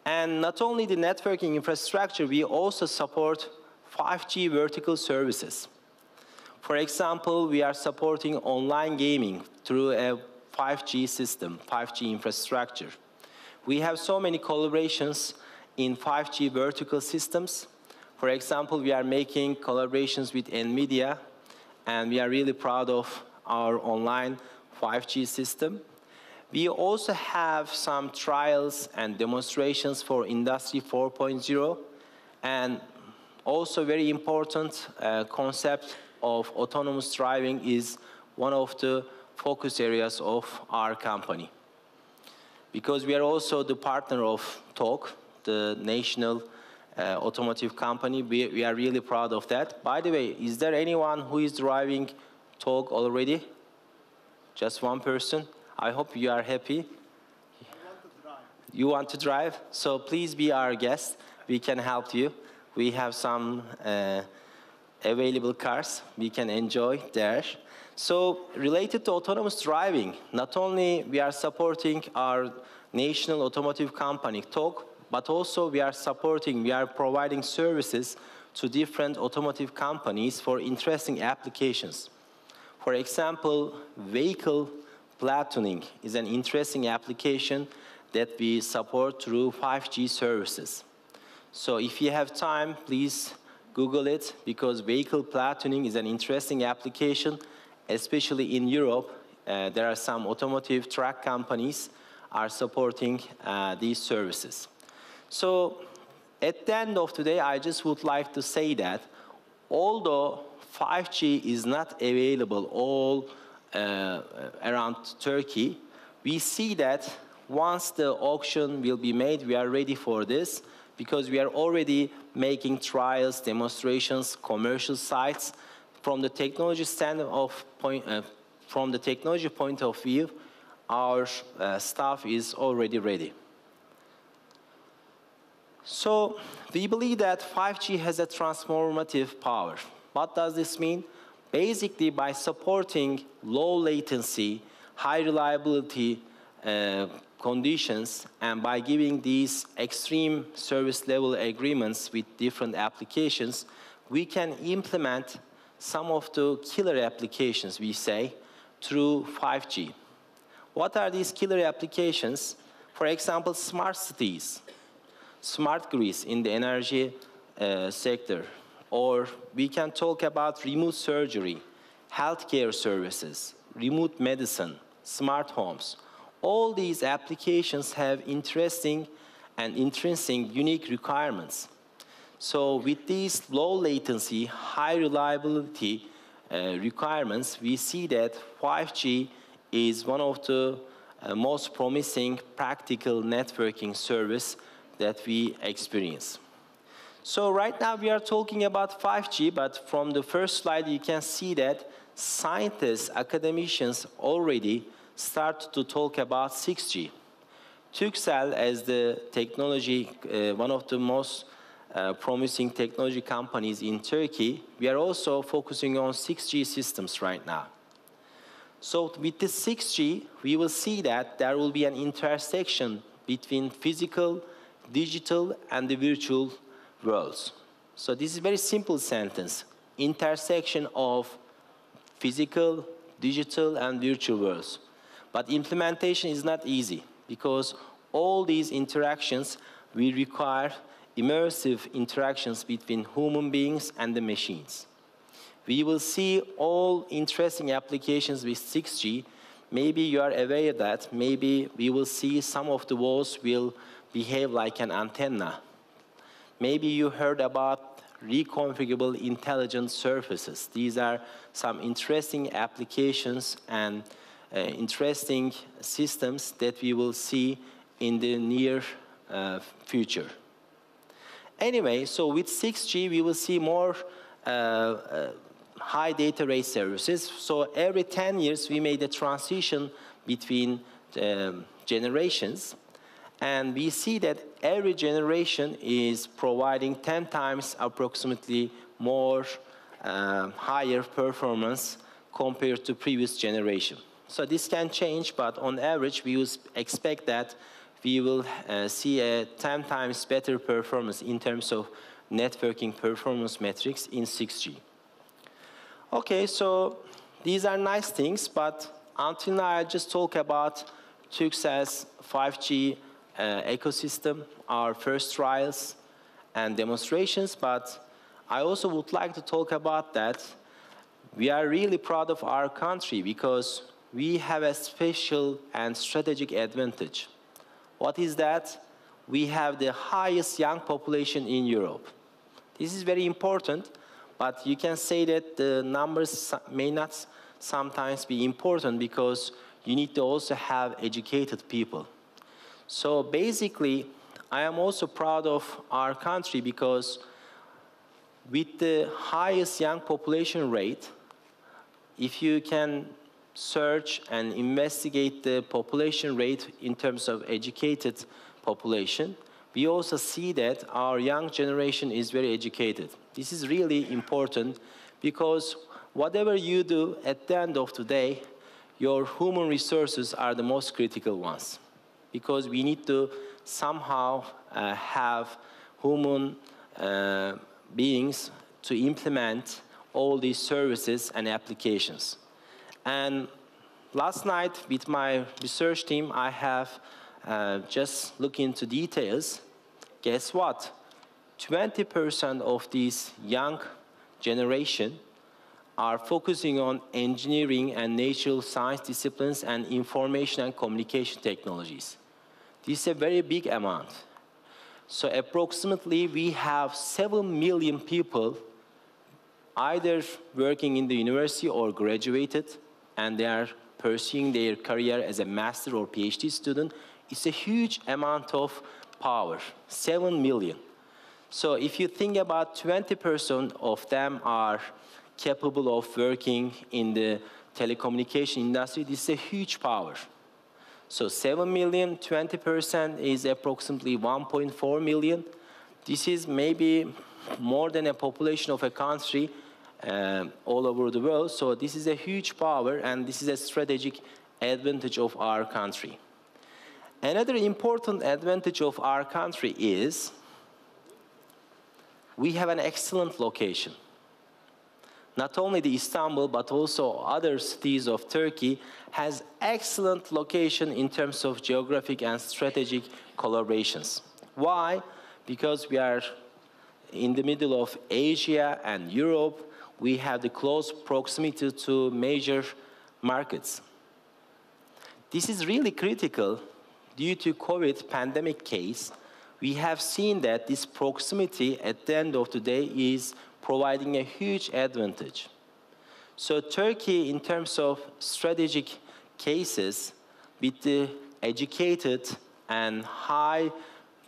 And not only the networking infrastructure, we also support 5G vertical services. For example, we are supporting online gaming through a 5G system, 5G infrastructure. We have so many collaborations in 5G vertical systems. For example, we are making collaborations with NVIDIA, and we are really proud of our online 5G system. We also have some trials and demonstrations for Industry 4.0, and also very important concept of autonomous driving is one of the focus areas of our company. Because we are also the partner of TAKE, the national automotive company, we are really proud of that. By the way, is there anyone who is driving TAKE already? Just one person? I hope you are happy. I want to drive. You want to drive? So please be our guest. We can help you. We have some available cars we can enjoy there. So related to autonomous driving, not only we are supporting our national automotive company, TAKE, but also we are providing services to different automotive companies for interesting applications. For example, vehicle platooning is an interesting application that we support through 5G services. So if you have time, please Google it, because vehicle platooning is an interesting application, especially in Europe. There are some automotive truck companies are supporting these services. So at the end of today, I just would like to say that although 5G is not available all around Turkey, we see that once the auction will be made, we are ready for this, because we are already making trials, demonstrations, commercial sites. From the technology from the technology point of view, our staff is already ready. So we believe that 5G has a transformative power. What does this mean? Basically, by supporting low latency, high reliability conditions, and by giving these extreme service level agreements with different applications, we can implement some of the killer applications, we say, through 5G. What are these killer applications? For example, smart cities, smart grids in the energy sector, or we can talk about remote surgery, healthcare services, remote medicine, smart homes. All these applications have interesting and intrinsic unique requirements. So with these low latency, high reliability requirements, we see that 5G is one of the most promising practical networking service that we experience. So right now we are talking about 5G, but from the first slide you can see that scientists, academicians already start to talk about 6G. Turkcell, as the technology, one of the most promising technology companies in Turkey, we are also focusing on 6G systems right now. So with the 6G, we will see that there will be an intersection between physical, digital, and the virtual worlds. So this is a very simple sentence. Intersection of physical, digital, and virtual worlds. But implementation is not easy, because all these interactions will require immersive interactions between human beings and the machines. We will see all interesting applications with 6G. Maybe you are aware that maybe we will see some of the walls will behave like an antenna. Maybe you heard about reconfigurable intelligent surfaces. These are some interesting applications and interesting systems that we will see in the near future. Anyway, so with 6G, we will see more high data rate services. So every 10 years, we made a transition between generations. And we see that every generation is providing 10 times approximately more higher performance compared to previous generation. So this can change, but on average, we will expect that we will see a 10 times better performance in terms of networking performance metrics in 6G. Okay, so these are nice things, but until now, I just talk about Turkcell's 5G ecosystem, our first trials and demonstrations, but I also would like to talk about that. We are really proud of our country because we have a special and strategic advantage. What is that? We have the highest young population in Europe. This is very important, but you can say that the numbers may not sometimes be important because you need to also have educated people. So basically, I am also proud of our country because with the highest young population rate, if you can search and investigate the population rate in terms of educated population, we also see that our young generation is very educated. This is really important because whatever you do at the end of the day, your human resources are the most critical ones, because we need to somehow have human beings to implement all these services and applications. And last night, with my research team, I have just looked into details. Guess what? 20% of these young generation are focusing on engineering and natural science disciplines and information and communication technologies. This is a very big amount. So approximately we have 7 million people either working in the university or graduated, and they are pursuing their career as a master or PhD student. It's a huge amount of power, 7 million. So if you think about 20% of them are capable of working in the telecommunication industry, this is a huge power. So 7 million, 20% is approximately 1.4 million. This is maybe more than a population of a country all over the world. So this is a huge power, and this is a strategic advantage of our country. Another important advantage of our country is we have an excellent location. Not only the Istanbul, but also other cities of Turkey has excellent location in terms of geographic and strategic collaborations. Why? Because we are in the middle of Asia and Europe. We have the close proximity to major markets. This is really critical. Due to COVID pandemic case, we have seen that this proximity at the end of the day is providing a huge advantage. So Turkey, in terms of strategic cases, with the educated and high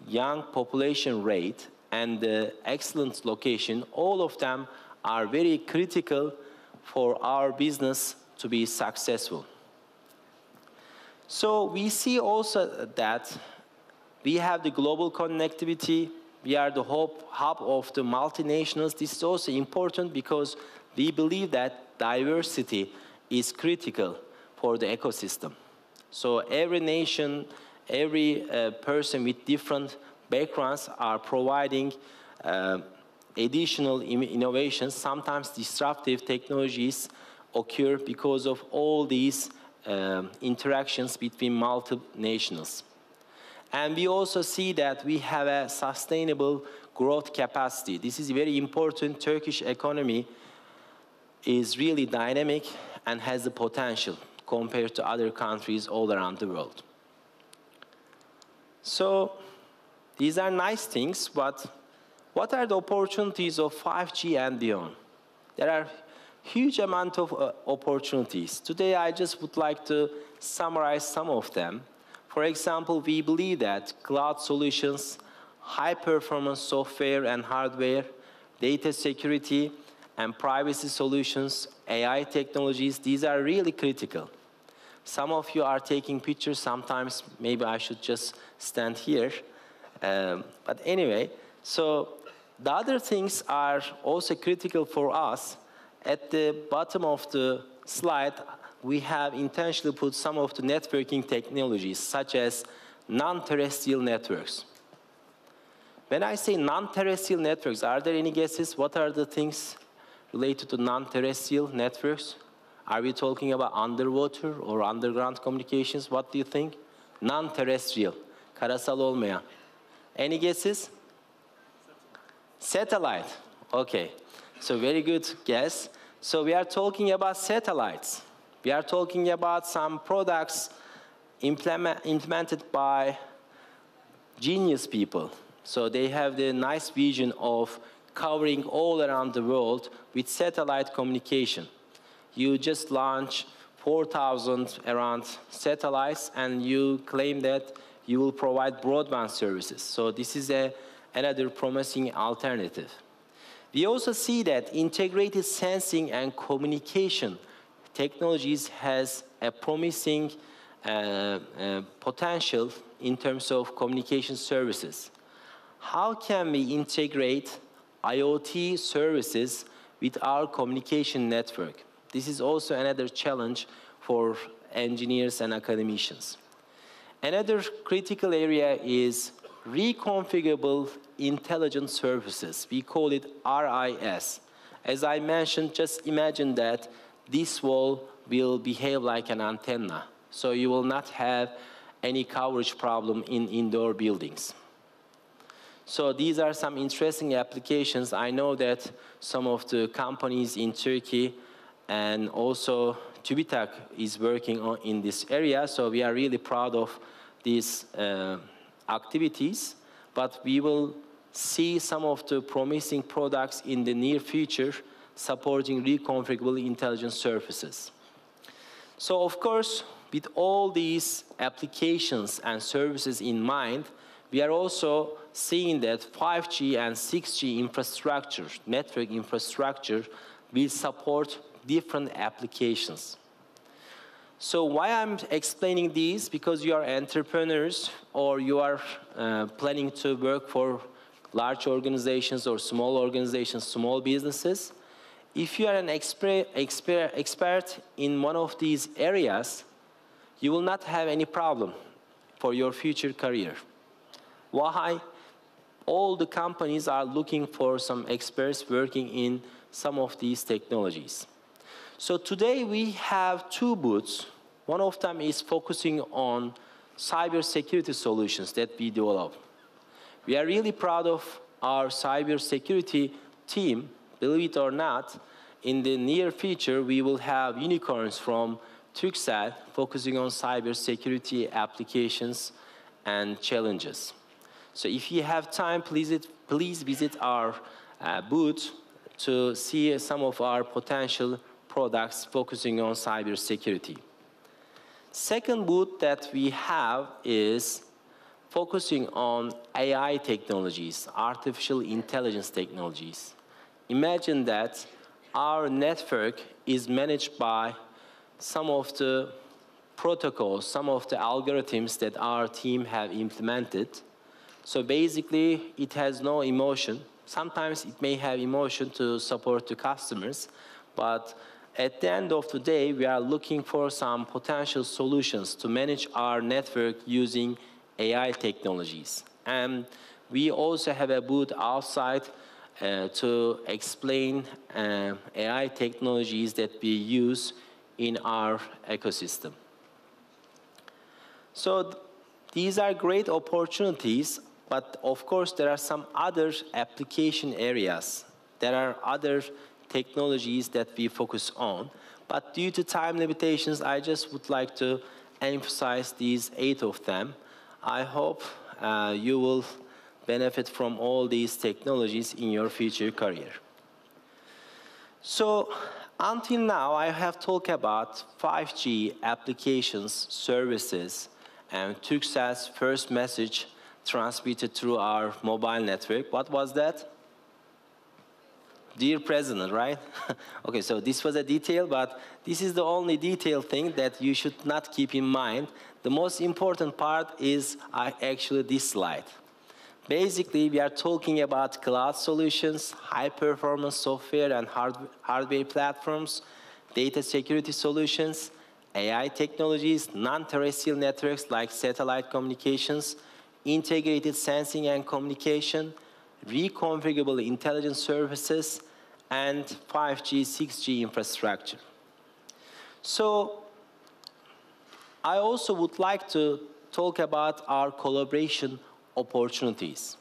young population rate and the excellent location, all of them are very critical for our business to be successful. So we see also that we have the global connectivity. We are the hub of the multinationals. This is also important because we believe that diversity is critical for the ecosystem. So every nation, every person with different backgrounds are providing additional innovations. Sometimes disruptive technologies occur because of all these interactions between multinationals. And we also see that we have a sustainable growth capacity. This is very important. Turkish economy is really dynamic and has the potential compared to other countries all around the world. So these are nice things, but what are the opportunities of 5G and beyond? There are huge amount of opportunities. Today, I just would like to summarize some of them. For example, we believe that cloud solutions, high-performance software and hardware, data security, and privacy solutions, AI technologies, these are really critical. Some of you are taking pictures. Sometimes maybe I should just stand here. But anyway, so the other things are also critical for us. At the bottom of the slide, we have intentionally put some of the networking technologies, such as non-terrestrial networks. When I say non-terrestrial networks, are there any guesses? What are the things related to non-terrestrial networks? Are we talking about underwater or underground communications? What do you think? Non-terrestrial, karasal olmayan. Any guesses? Satellite. Okay. So very good guess. So we are talking about satellites. We are talking about some products implemented by genius people. So they have the nice vision of covering all around the world with satellite communication. You just launch 4,000 around satellites, and you claim that you will provide broadband services. So this is another promising alternative. We also see that integrated sensing and communication technologies has a promising potential in terms of communication services. How can we integrate IoT services with our communication network? This is also another challenge for engineers and academicians. Another critical area is reconfigurable intelligent services. We call it RIS. As I mentioned, just imagine that this wall will behave like an antenna, so you will not have any coverage problem in indoor buildings. So these are some interesting applications. I know that some of the companies in Turkey and also TÜBİTAK is working in this area, so we are really proud of these activities, but we will see some of the promising products in the near future supporting reconfigurable intelligence services. So of course, with all these applications and services in mind, we are also seeing that 5G and 6G infrastructure, network infrastructure, will support different applications. So why I'm explaining these? Because you are entrepreneurs or you are planning to work for large organizations or small organizations, small businesses. If you are an expert in one of these areas, you will not have any problem for your future career. Why? All the companies are looking for some experts working in some of these technologies. So today we have two booths. One of them is focusing on cybersecurity solutions that we develop. We are really proud of our cybersecurity team. Believe it or not, in the near future, we will have unicorns from Turkcell focusing on cybersecurity applications and challenges. So if you have time, please visit our booth to see some of our potential products focusing on cybersecurity. Second booth that we have is focusing on AI technologies, artificial intelligence technologies. Imagine that our network is managed by some of the protocols, some of the algorithms that our team have implemented. So basically, it has no emotion. Sometimes it may have emotion to support the customers, but at the end of the day, we are looking for some potential solutions to manage our network using AI technologies. And we also have a booth outside to explain AI technologies that we use in our ecosystem. So these are great opportunities, but of course there are some other application areas. There are other technologies that we focus on, but due to time limitations, I just would like to emphasize these 8 of them. I hope you will benefit from all these technologies in your future career. So until now, I have talked about 5G applications, services, and Turkcell's first message transmitted through our mobile network. What was that? Dear President, right? Okay, so this was a detail, but this is the only detail thing that you should not keep in mind. The most important part is actually this slide. Basically, we are talking about cloud solutions, high-performance software and hardware platforms, data security solutions, AI technologies, non-terrestrial networks like satellite communications, integrated sensing and communication, reconfigurable intelligence services, and 5G, 6G infrastructure. So I also would like to talk about our collaboration opportunities.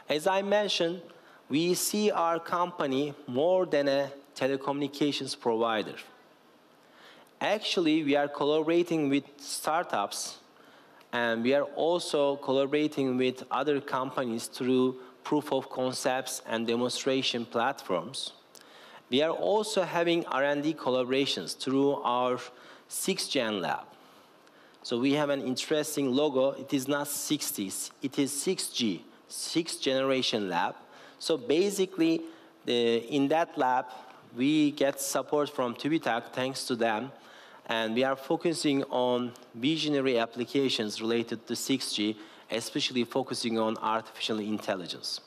As I mentioned, we see our company more than a telecommunications provider. Actually, we are collaborating with startups, and we are also collaborating with other companies through proof of concepts and demonstration platforms. We are also having R&D collaborations through our 6Gen lab. So we have an interesting logo. It is not 60s, it is 6G, 6th generation lab. So basically, in that lab, we get support from TÜBİTAK, thanks to them, and we are focusing on visionary applications related to 6G, especially focusing on artificial intelligence.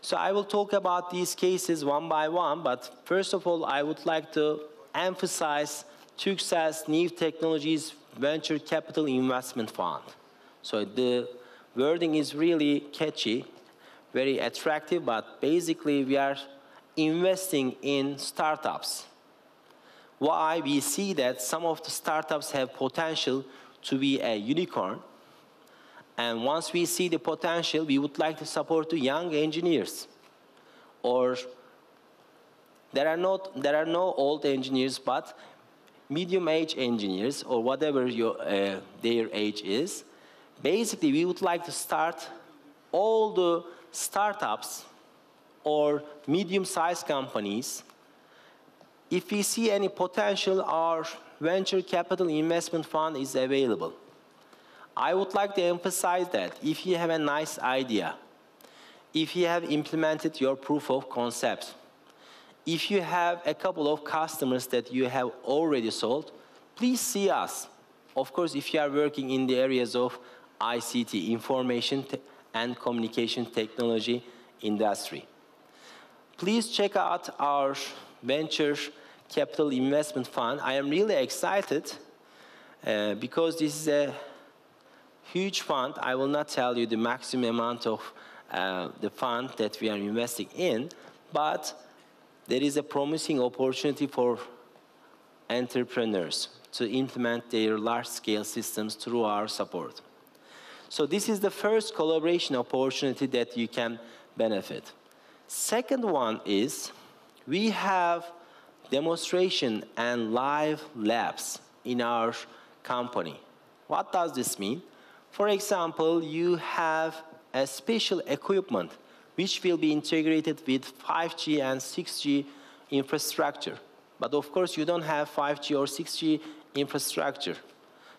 So I will talk about these cases one by one, but first of all, I would like to emphasize Turkcell's New Technologies Venture Capital Investment Fund. So the wording is really catchy, very attractive, but basically we are investing in startups. Why? We see that some of the startups have potential to be a unicorn. And once we see the potential, we would like to support the young engineers. Or there are no old engineers, but medium-age engineers, or whatever their age is. Basically, we would like to start all the startups or medium-sized companies. If we see any potential, our venture capital investment fund is available. I would like to emphasize that if you have a nice idea, if you have implemented your proof of concept, if you have a couple of customers that you have already sold, please see us. Of course, if you are working in the areas of ICT, information and communication technology industry. Please check out our venture capital investment fund. I am really excited because this is a huge fund. I will not tell you the maximum amount of the fund that we are investing in, but there is a promising opportunity for entrepreneurs to implement their large-scale systems through our support. So this is the first collaboration opportunity that you can benefit. Second one is we have demonstration and live labs in our company. What does this mean? For example, you have a special equipment which will be integrated with 5G and 6G infrastructure. But of course, you don't have 5G or 6G infrastructure.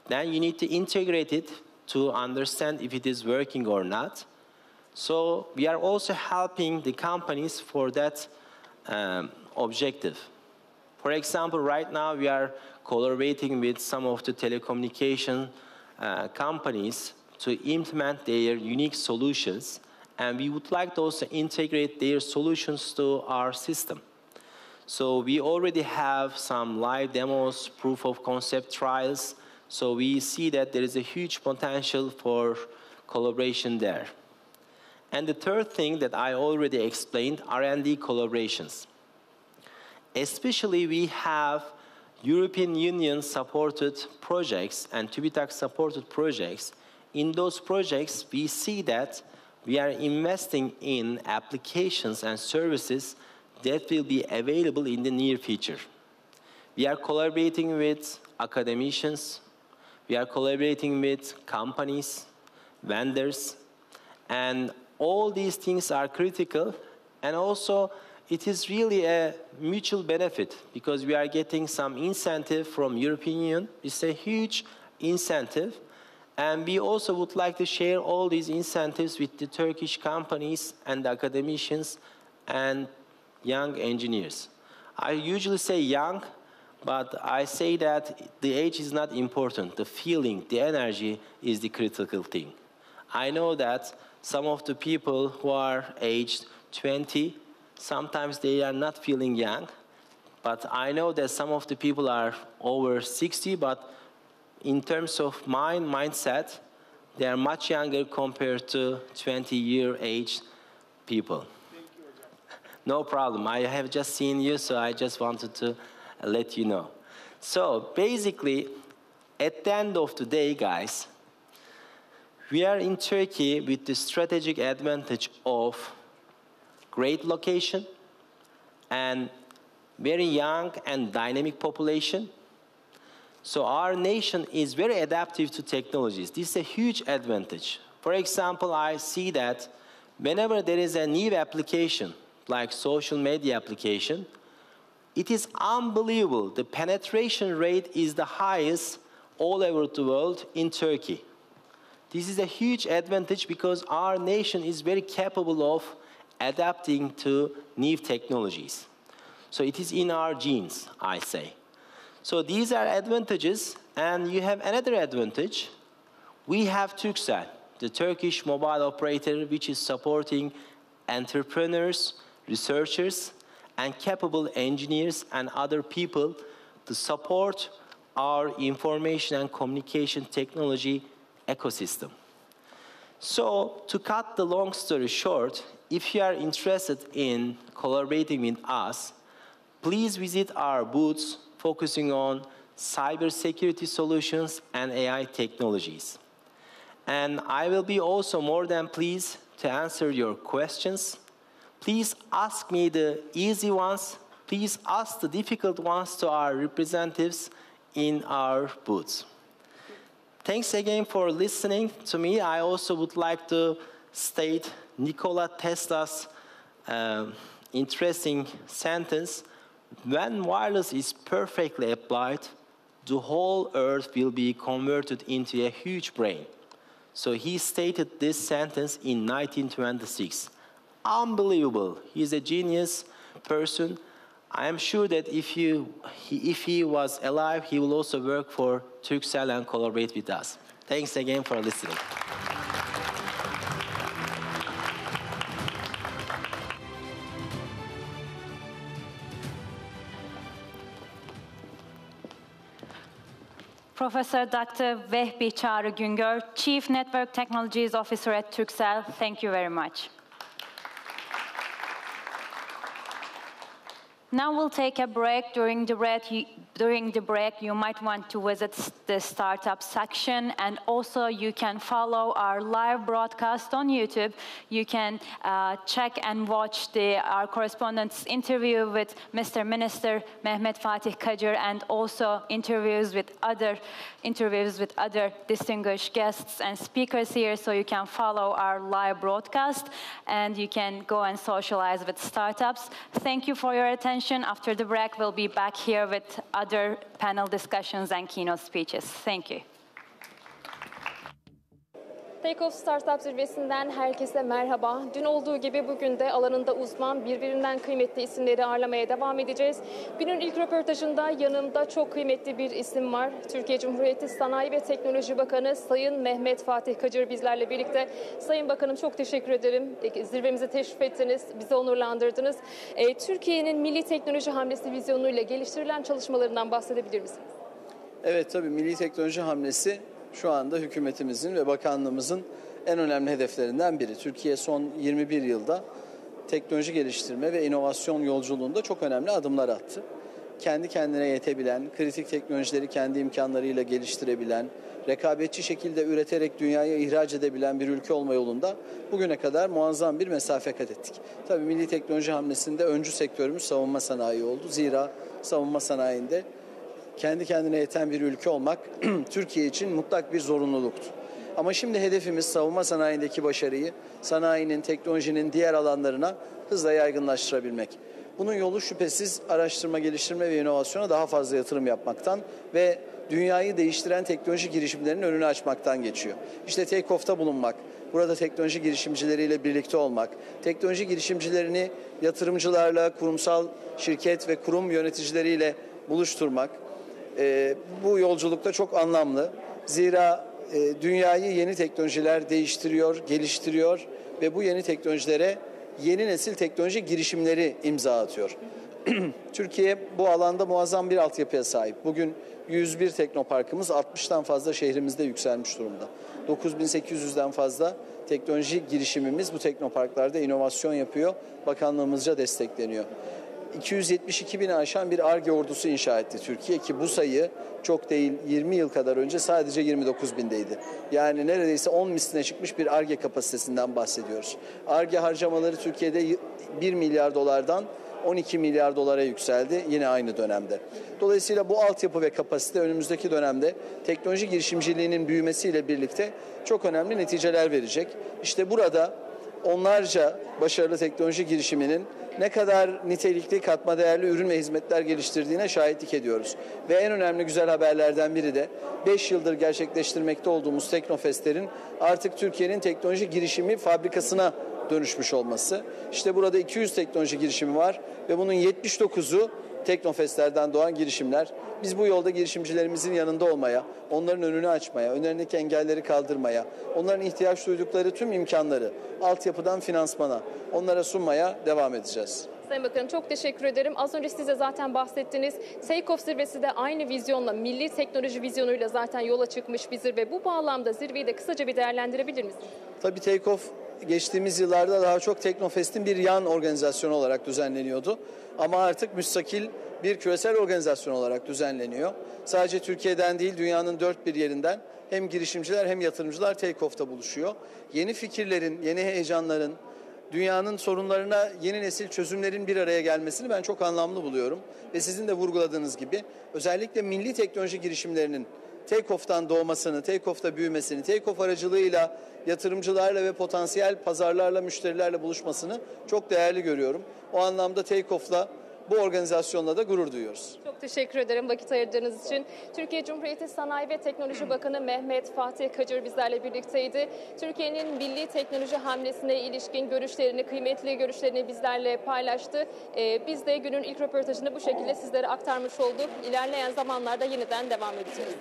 Then you need to integrate it to understand if it is working or not. So we are also helping the companies for that objective. For example, right now we are collaborating with some of the telecommunication companies to implement their unique solutions, and we would like to also integrate their solutions to our system. So we already have some live demos, proof of concept trials, so we see that there is a huge potential for collaboration there. And the third thing that I already explained, R&D collaborations. Especially we have European Union supported projects and TÜBİTAK supported projects. In those projects, we see that we are investing in applications and services that will be available in the near future. We are collaborating with academicians, we are collaborating with companies, vendors, and all these things are critical, and also it is really a mutual benefit because we are getting some incentive from European Union. It's a huge incentive, and we also would like to share all these incentives with the Turkish companies and academicians and young engineers. I usually say young, but I say that the age is not important. The feeling, the energy is the critical thing. I know that some of the people who are aged 20, sometimes they are not feeling young, but I know that some of the people are over 60, but in terms of mindset, they are much younger compared to 20-year-aged people. No problem. I have just seen you, so I just wanted to let you know. So basically, at the end of the day, guys, we are in Turkey with the strategic advantage of great location and very young and dynamic population. So our nation is very adaptive to technologies. This is a huge advantage. For example, I see that whenever there is a new application, like social media application, it is unbelievable. The penetration rate is the highest all over the world in Turkey. This is a huge advantage because our nation is very capable of adapting to new technologies. So it is in our genes, I say. So these are advantages, and you have another advantage. We have Turkcell, the Turkish mobile operator, which is supporting entrepreneurs, researchers, and capable engineers and other people to support our information and communication technology ecosystem. So, to cut the long story short, if you are interested in collaborating with us, please visit our booths focusing on cybersecurity solutions and AI technologies. And I will be also more than pleased to answer your questions. Please ask me the easy ones. Please ask the difficult ones to our representatives in our booths. Thanks again for listening to me. I also would like to state Nikola Tesla's interesting sentence: when wireless is perfectly applied, the whole earth will be converted into a huge brain. So he stated this sentence in 1926. Unbelievable. He's a genius person. I am sure that if he was alive, he will also work for Turkcell and collaborate with us. Thanks again for listening.
Professor Dr. Vehbi Çağrı Güngör, Chief Network Technologies Officer at Turkcell, thank you very much. Now we'll take a break. During the break, you might want to visit the startup section, and also you can follow our live broadcast on YouTube. You can check and watch our correspondent's interview with Mr. Minister Mehmet Fatih Kacır, and also interviews with other distinguished guests and speakers here. So you can follow our live broadcast, and you can go and socialize with startups. Thank you for your attention. After the break, we'll be back here with other panel discussions and keynote speeches. Thank you.
Take Off Startup Zirvesi'nden herkese merhaba. Dün olduğu gibi bugün de alanında uzman, birbirinden kıymetli isimleri ağırlamaya devam edeceğiz. Günün ilk röportajında yanımda çok kıymetli bir isim var. Türkiye Cumhuriyeti Sanayi ve Teknoloji Bakanı Sayın Mehmet Fatih Kacır bizlerle birlikte. Sayın Bakanım, çok teşekkür ederim. Zirvemize teşrif ettiniz, bizi onurlandırdınız. Türkiye'nin Milli Teknoloji Hamlesi vizyonuyla geliştirilen çalışmalarından bahsedebilir misiniz?
Evet, tabii Milli Teknoloji Hamlesi şu anda hükümetimizin ve bakanlığımızın en önemli hedeflerinden biri. Türkiye son 21 yılda teknoloji geliştirme ve inovasyon yolculuğunda çok önemli adımlar attı. Kendi kendine yetebilen, kritik teknolojileri kendi imkanlarıyla geliştirebilen, rekabetçi şekilde üreterek dünyaya ihraç edebilen bir ülke olma yolunda bugüne kadar muazzam bir mesafe kat ettik. Tabii Milli Teknoloji Hamlesi'nde öncü sektörümüz savunma sanayi oldu. Zira savunma sanayinde kendi kendine yeten bir ülke olmak Türkiye için mutlak bir zorunluluktu. Ama şimdi hedefimiz savunma sanayindeki başarıyı sanayinin, teknolojinin diğer alanlarına hızla yaygınlaştırabilmek. Bunun yolu şüphesiz araştırma, geliştirme ve inovasyona daha fazla yatırım yapmaktan ve dünyayı değiştiren teknoloji girişimlerinin önünü açmaktan geçiyor. İşte Take Off'ta bulunmak, burada teknoloji girişimcileriyle birlikte olmak, teknoloji girişimcilerini yatırımcılarla, kurumsal şirket ve kurum yöneticileriyle buluşturmak, bu yolculukta çok anlamlı. Zira dünyayı yeni teknolojiler değiştiriyor, geliştiriyor ve bu yeni teknolojilere yeni nesil teknoloji girişimleri imza atıyor. Türkiye bu alanda muazzam bir altyapıya sahip. Bugün 101 teknoparkımız 60'tan fazla şehrimizde yükselmiş durumda. 9800'den fazla teknoloji girişimimiz bu teknoparklarda inovasyon yapıyor, bakanlığımızca destekleniyor. 272 bini aşan bir Ar-Ge ordusu inşa etti Türkiye ki bu sayı çok değil 20 yıl kadar önce sadece 29 bindeydi. Yani neredeyse 10 misline çıkmış bir Ar-Ge kapasitesinden bahsediyoruz. Ar-Ge harcamaları Türkiye'de 1 milyar dolardan 12 milyar dolara yükseldi yine aynı dönemde. Dolayısıyla bu altyapı ve kapasite önümüzdeki dönemde teknoloji girişimciliğinin büyümesiyle birlikte çok önemli neticeler verecek. İşte burada onlarca başarılı teknoloji girişiminin ne kadar nitelikli, katma değerli ürün ve hizmetler geliştirdiğine şahitlik ediyoruz. Ve en önemli güzel haberlerden biri de 5 yıldır gerçekleştirmekte olduğumuz TEKNOFEST'lerin artık Türkiye'nin teknoloji girişimi fabrikasına dönüşmüş olması. İşte burada 200 teknoloji girişimi var ve bunun 79'u TEKNOFEST'lerden doğan girişimler. Biz bu yolda girişimcilerimizin yanında olmaya, onların önünü açmaya, önlerindeki engelleri kaldırmaya, onların ihtiyaç duydukları tüm imkanları, altyapıdan finansmana, onlara sunmaya devam edeceğiz.
Sayın Bakanım çok teşekkür ederim. Az önce size zaten bahsettiniz. Take Off zirvesi de aynı vizyonla, milli teknoloji vizyonuyla zaten yola çıkmış bir zirve. Bu bağlamda zirveyi de kısaca bir değerlendirebilir misiniz?
Tabii Take Off geçtiğimiz yıllarda daha çok TEKNOFEST'in bir yan organizasyonu olarak düzenleniyordu. Ama artık müstakil bir küresel organizasyon olarak düzenleniyor. Sadece Türkiye'den değil, dünyanın dört bir yerinden hem girişimciler hem yatırımcılar Take Off'ta buluşuyor. Yeni fikirlerin, yeni heyecanların, dünyanın sorunlarına yeni nesil çözümlerin bir araya gelmesini ben çok anlamlı buluyorum. Ve sizin de vurguladığınız gibi özellikle milli teknoloji girişimlerinin Take Off'tan doğmasını, Take Off'ta büyümesini, Take Off aracılığıyla yatırımcılarla ve potansiyel pazarlarla, müşterilerle buluşmasını çok değerli görüyorum. O anlamda Take Off'la, bu organizasyonla da gurur duyuyoruz.
Çok teşekkür ederim vakit ayırdığınız için. Türkiye Cumhuriyeti Sanayi ve Teknoloji Bakanı Mehmet Fatih Kacır bizlerle birlikteydi. Türkiye'nin Milli Teknoloji Hamlesi'ne ilişkin görüşlerini, kıymetli görüşlerini bizlerle paylaştı. Biz de günün ilk röportajını bu şekilde sizlere aktarmış olduk. İlerleyen zamanlarda yeniden devam edeceğiz.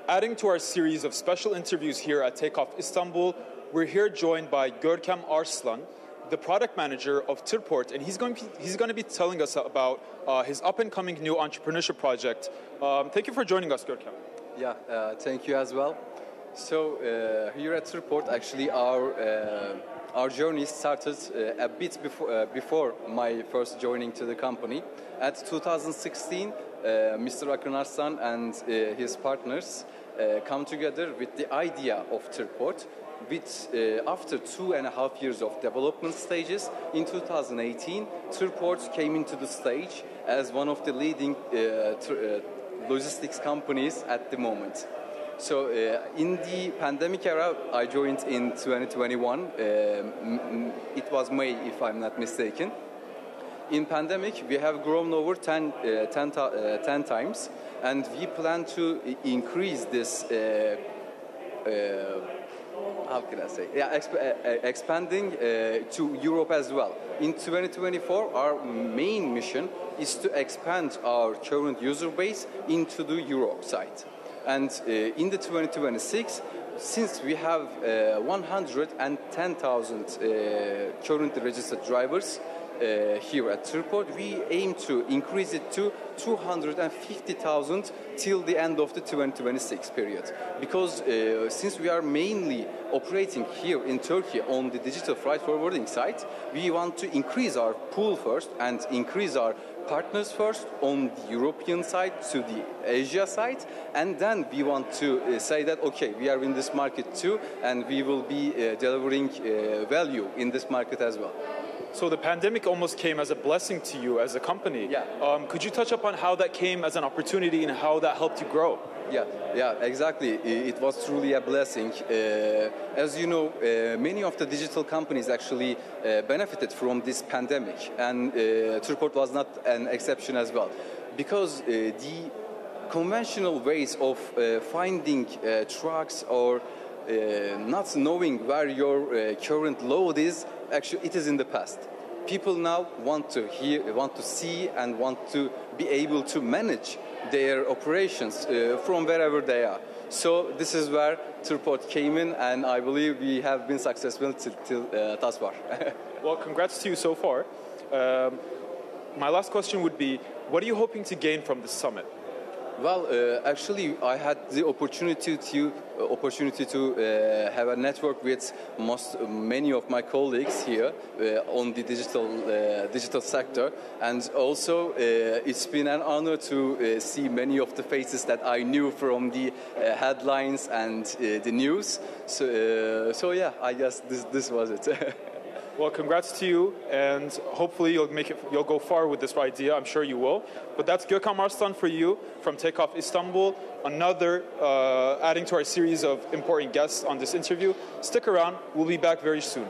Adding to our series of special interviews here at TAKE OFF İSTANBUL, we're here joined by Görkem Arslan, the product manager of Tırport, and he's going to be telling us about his up-and-coming new entrepreneurship project. Thank you for joining us, Görkem.
Yeah, thank you as well. So here at Tırport, actually our journey started a bit before my first joining to the company. At 2016, Mr. Akın Arslan and his partners come together with the idea of Tırport. After 2.5 years of development stages, in 2018, Tırport came into the stage as one of the leading logistics companies at the moment. So in the pandemic era, I joined in 2021. It was May, if I'm not mistaken. In pandemic, we have grown over 10 times, and we plan to increase this. How can I say? Yeah, expanding to Europe as well. In 2024, our main mission is to expand our current user base into the Euro side. And in the 2026, since we have 110,000 currently registered drivers here at Tırport, we aim to increase it to 250,000 till the end of the 2026 period. Because since we are mainly operating here in Turkey on the digital freight forwarding side, we want to increase our pool first and increase our partners first on the European side to the Asia side, and then we want to say that, okay, we are in this market too, and we will be delivering value in this market as well.
So the pandemic almost came as a blessing to you as a company.
Yeah.
Could you touch upon how that came as an opportunity and how that helped you grow?
Yeah, exactly. It was truly a blessing. As you know, many of the digital companies actually benefited from this pandemic, and Tırport was not an exception as well. Because the conventional ways of finding trucks or not knowing where your current load is, actually it is in the past. People now want to see and want to be able to manage their operations from wherever they are. So this is where Tırport came in, and I believe we have been successful till thus far.
Well, congrats to you so far. My last question would be, what are you hoping to gain from this summit?
Well, actually, I had the opportunity to have a network with many of my colleagues here on the digital sector, and also it's been an honor to see many of the faces that I knew from the headlines and the news. So yeah, I guess this was it.
Well, congrats to you, and hopefully you'll go far with this idea. I'm sure you will. But that's Görkem Arslan for you from TAKE OFF İSTANBUL. Another adding to our series of important guests on this interview. Stick around. We'll be back very soon.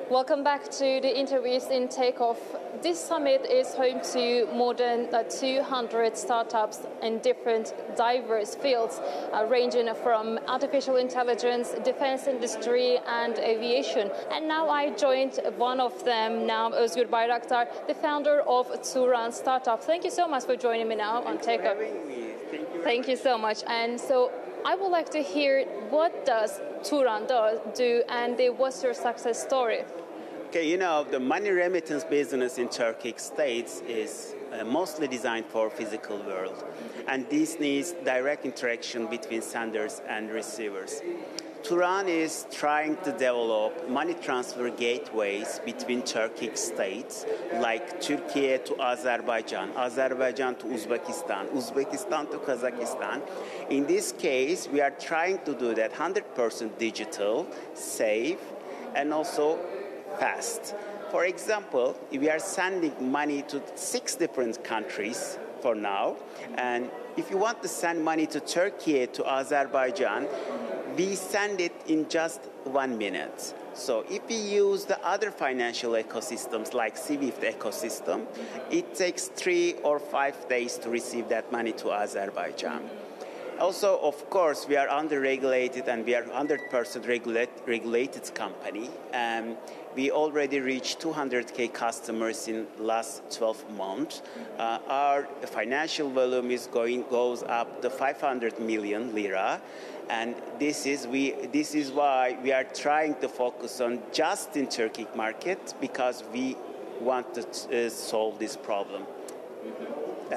Welcome back to the interviews in Take Off. This summit is home to more than 200 startups in different diverse fields, ranging from artificial intelligence, defense industry, and aviation. And now I joined one of them now, Özgür Bayraktar, the founder of Turan Startup. Thank you so much for joining me now on Take Off.
Thank you.
Thank you so much. And so, I would like to hear what does Turan do and what's your success story?
Okay, you know, the money remittance business in Turkic states is mostly designed for physical world, and this needs direct interaction between senders and receivers. Turan is trying to develop money transfer gateways between Turkic states, like Turkey to Azerbaijan, Azerbaijan to Uzbekistan, Uzbekistan to Kazakhstan. In this case, we are trying to do that 100% digital, safe, and also fast. For example, we are sending money to 6 different countries for now, and if you want to send money to Turkey to Azerbaijan, we send it in just 1 minute. So if we use the other financial ecosystems like SWIFT ecosystem, it takes 3 or 5 days to receive that money to Azerbaijan. Also, of course, we are under-regulated and we are 100% regulated company. We already reached 200K customers in last 12 months. Our financial volume goes up to 500 million lira. And this is why we are trying to focus on just in Turkic market, because we want to solve this problem.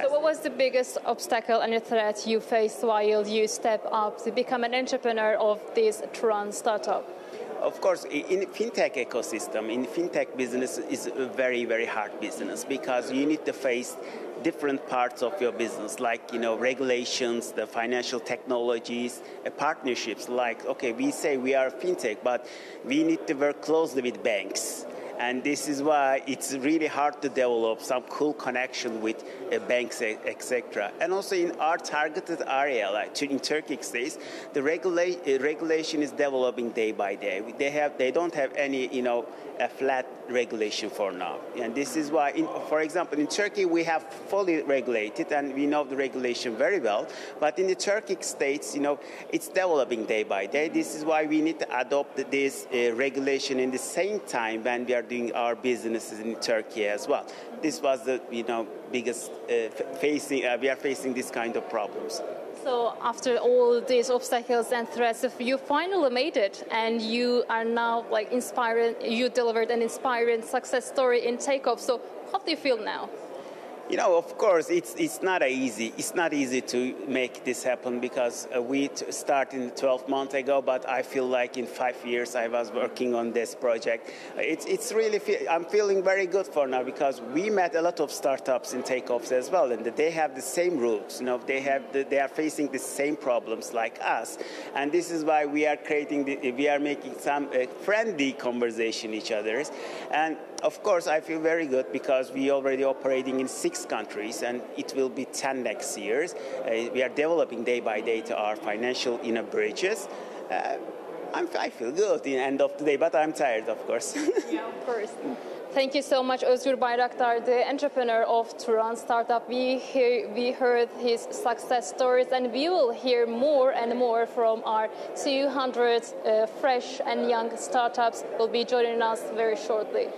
So what was the biggest obstacle and threat you faced while you step up to become an entrepreneur of this Turan startup?
Of course, in fintech ecosystem, in fintech business is a very, very hard business, because you need to face different parts of your business, like, you know, regulations, the financial technologies, partnerships. Like, okay, we say we are fintech, but we need to work closely with banks. And this is why it's really hard to develop some cool connection with banks, etc. And also in our targeted area, like in Turkic states, the regulation is developing day by day. They don't have any, you know, a flat regulation for now. And this is why, for example, in Turkey, we have fully regulated, and we know the regulation very well. But in the Turkic states, you know, it's developing day by day. This is why we need to adopt this regulation in the same time when we are doing our businesses in Turkey as well. This was the, you know, biggest we are facing this kind of problems.
So after all these obstacles and threats, you finally made it, and you are now like inspiring. You delivered an inspiring success story in Take Off. So how do you feel now?
You know, of course, it's not easy. It's not easy to make this happen, because we started 12 months ago, but I feel like in 5 years I was working on this project. It's really, I'm feeling very good for now, because we met a lot of startups in takeoffs as well, and they have the same roots. You know, they are facing the same problems like us, and this is why we are making some friendly conversation each other's. And of course, I feel very good, because we already operating in 6 countries, and it will be 10 next year. We are developing day by day to our financial bridges. I feel good at the end of the day, but I'm tired, of course.
Yeah, of course. Thank you so much, Özgür Bayraktar, the entrepreneur of Turan Startup. We heard his success stories, and we will hear more and more from our 200 fresh and young startups will be joining us very shortly.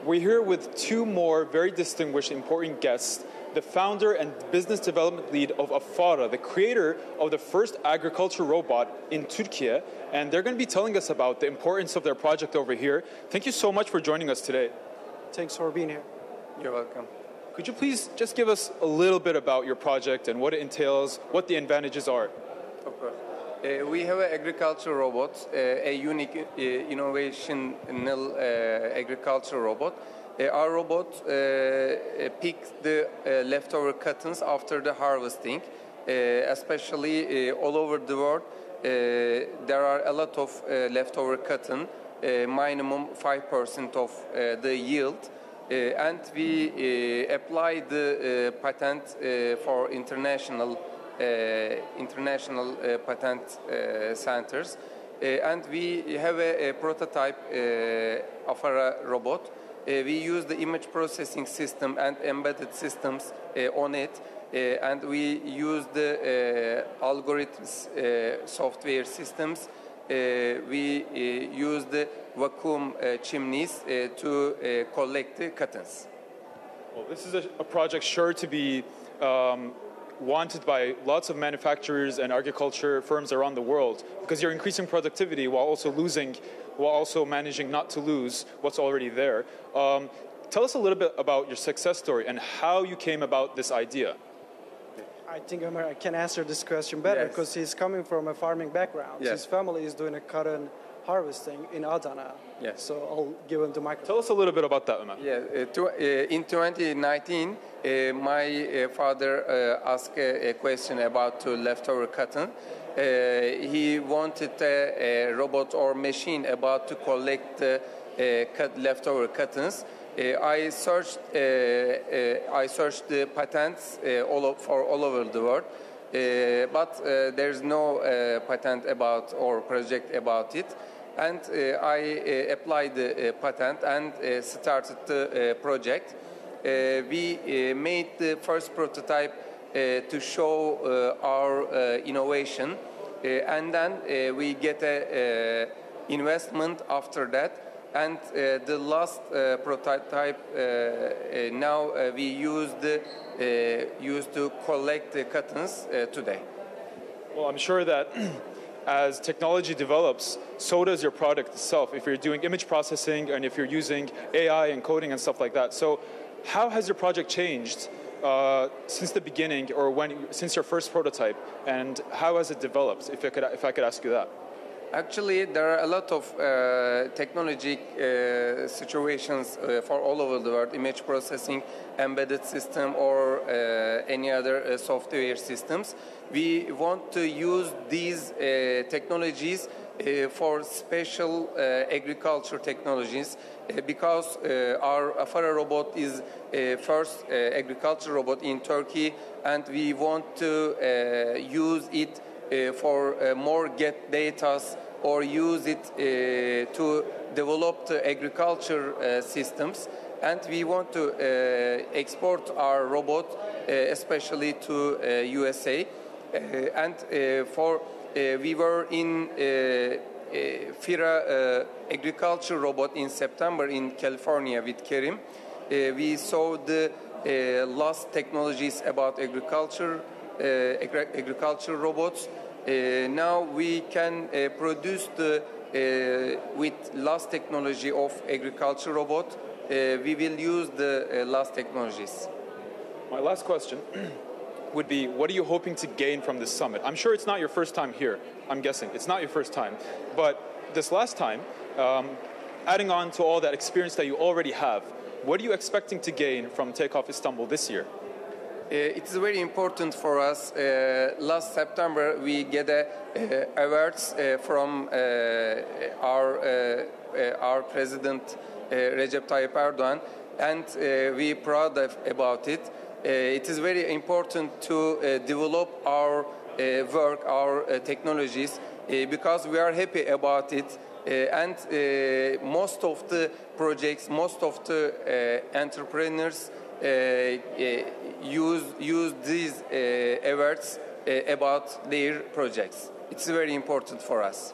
We're here with 2 more very distinguished, important guests, the founder and business development lead of Afara, the creator of the first agriculture robot in Turkey, and they're going to be telling us about the importance of their project over here. Thank you so much for joining us today.
Thanks for being here.
You're welcome. Could you please just give us a little bit about your project and what it entails, what the advantages are?
Of course. We have an agriculture robot, a unique innovational agriculture robot. Our robot picks the leftover cottons after the harvesting, especially all over the world. There are a lot of leftover cotton, minimum 5% of the yield. And we apply the patent for international patent centers, and we have a prototype Afara robot. We use the image processing system and embedded systems on it, and we use the algorithms software systems. We use the vacuum chimneys to collect the cottons.
Well, this is a project sure to be wanted by lots of manufacturers and agriculture firms around the world, because you're increasing productivity while also managing not to lose what's already there. Tell us a little bit about your success story and how you came about this idea.
I think Ömer can answer this question better because he's coming from a farming background.
Yes.
His family is doing a cotton harvesting in Adana.
Yes.
So I'll give him the microphone.
Tell us a little bit about that, Ömer.
Yeah, in 2019, my father asked a question about leftover cotton. He wanted a robot or machine about to collect leftover cottons. I searched the patents for all over the world, but there's no patent about or project about it. And I applied the patent and started the project. We made the first prototype to show our innovation, and then we get a investment after that. And the last prototype now we use to collect the cottons today.
Well, I'm sure that as technology develops, so does your product itself. If you're doing image processing and if you're using AI and coding and stuff like that. So, how has your project changed since the beginning, or since your first prototype, and how has it developed? If I could ask you that.
Actually, there are a lot of technology situations for all over the world, image processing, embedded system, or any other software systems. We want to use these technologies for special agriculture technologies because our Afara robot is first agriculture robot in Turkey, and we want to use it for more get data or use it to develop the agriculture systems. And we want to export our robot especially to USA. We were in FIRA agriculture robot in September in California with Kerim. We saw the last technologies about agriculture robots. Now we can produce with last technology of agriculture robot. We will use the last technologies.
My last question would be, what are you hoping to gain from this summit? I'm sure it's not your first time here. I'm guessing it's not your first time. But this last time, adding on to all that experience that you already have, what are you expecting to gain from Take Off Istanbul this year?
It's very important for us. Last September, we get awards from our president, Recep Tayyip Erdogan, and we're proud about it. It is very important to develop our work, our technologies, because we are happy about it. And most of the projects, most of the entrepreneurs use these awards about their projects. It's very important for us.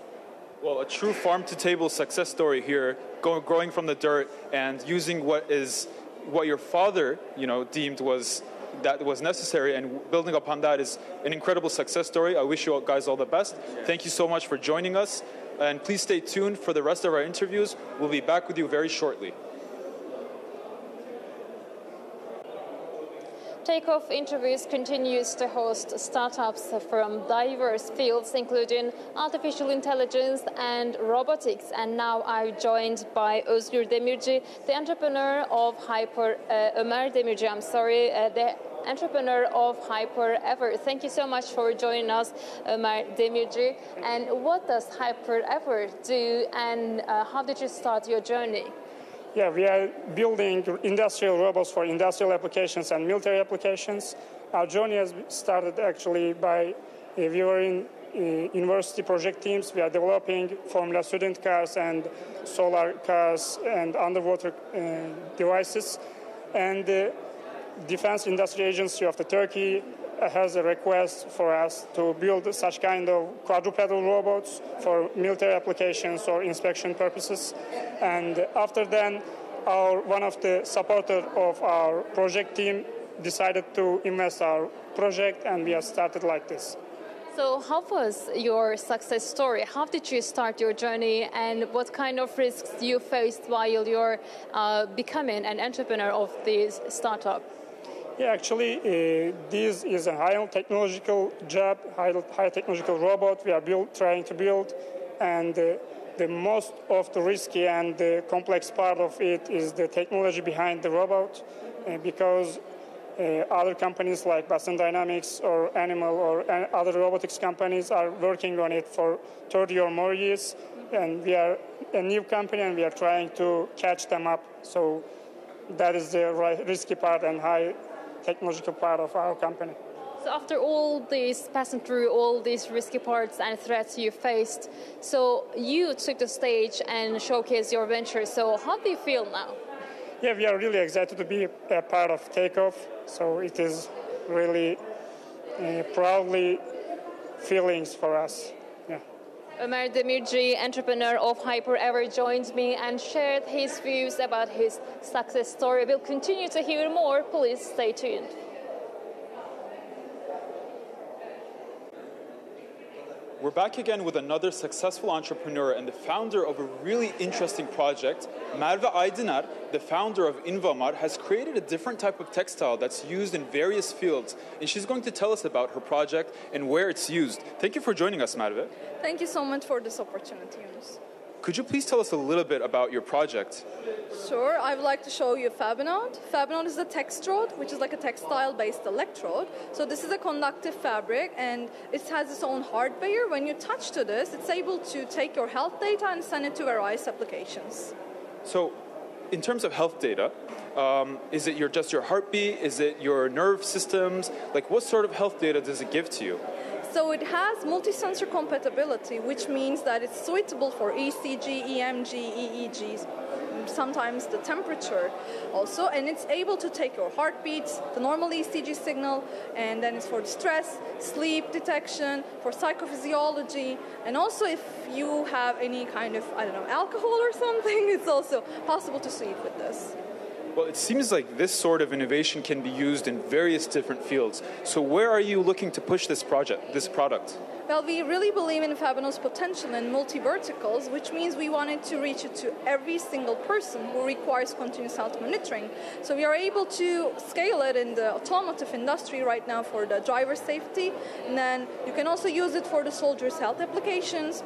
Well, a true farm-to-table success story here, growing from the dirt and using what your father, deemed was necessary, and building upon that is an incredible success story. I wish you guys all the best. Thank you so much for joining us, and please stay tuned for the rest of our interviews. We'll be back with you very shortly.
Take Off Interviews continues to host startups from diverse fields, including artificial intelligence and robotics. And now I'm joined by Özgür Demirci, the entrepreneur of Ömer Demirci, the entrepreneur of HyperEver. Thank you so much for joining us, Ömer Demirci. And what does HyperEver do, and how did you start your journey?
Yeah, we are building industrial robots for industrial applications and military applications. Our journey has started actually by, we were in university project teams. We are developing Formula student cars and solar cars and underwater devices. And the Defense Industry Agency of Turkey has a request for us to build such kind of quadrupedal robots for military applications or inspection purposes. And after then, one of the supporters of our project team decided to invest our project, and we have started like this.
So how was your success story? How did you start your journey, and what kind of risks you faced while you're becoming an entrepreneur of this startup?
Yeah, actually, this is a high technological job, high technological robot we are trying to build, and the most of the risky and the complex part of it is the technology behind the robot, because other companies like Boston Dynamics or Animal or other robotics companies are working on it for 30 or more years, and we are a new company and we are trying to catch them up. So that is the risky part and high technological part of our company.
So after all this, passing through all these risky parts and threats you faced, so you took the stage and showcased your venture. So how do you feel now?
Yeah, we are really excited to be a part of Take Off. So it is really proudly feelings for us. Yeah.
Ömer Demirci, entrepreneur of HyperEver, joined me and shared his views about his success story. We'll continue to hear more. Please stay tuned.
We're back again with another successful entrepreneur and the founder of a really interesting project. Merve Aydıner, the founder of Invamar, has created a different type of textile that's used in various fields. And she's going to tell us about her project and where it's used. Thank you for joining us, Merve.
Thank you so much for this opportunity, Yunus.
Could you please tell us a little bit about your project?
Sure, I would like to show you Fabinode. Fabinode is a textrode, which is like a textile-based electrode. So this is a conductive fabric, and it has its own hardware. When you touch to this, it's able to take your health data and send it to various applications.
So, in terms of health data, is it just your heartbeat? Is it your nerve systems? Like, what sort of health data does it give to you?
So it has multi-sensor compatibility, which means that it's suitable for ECG, EMG, EEGs, sometimes the temperature also, and it's able to take your heartbeats, the normal ECG signal, and then it's for stress, sleep detection, for psychophysiology, and also if you have any kind of, alcohol or something, it's also possible to see it with this.
Well, it seems like this sort of innovation can be used in various different fields. So where are you looking to push this product?
Well, we really believe in Fabinode's potential in multi-verticals, which means we wanted to reach it to every single person who requires continuous health monitoring. So we are able to scale it in the automotive industry right now for the driver safety, and then you can also use it for the soldiers' health applications.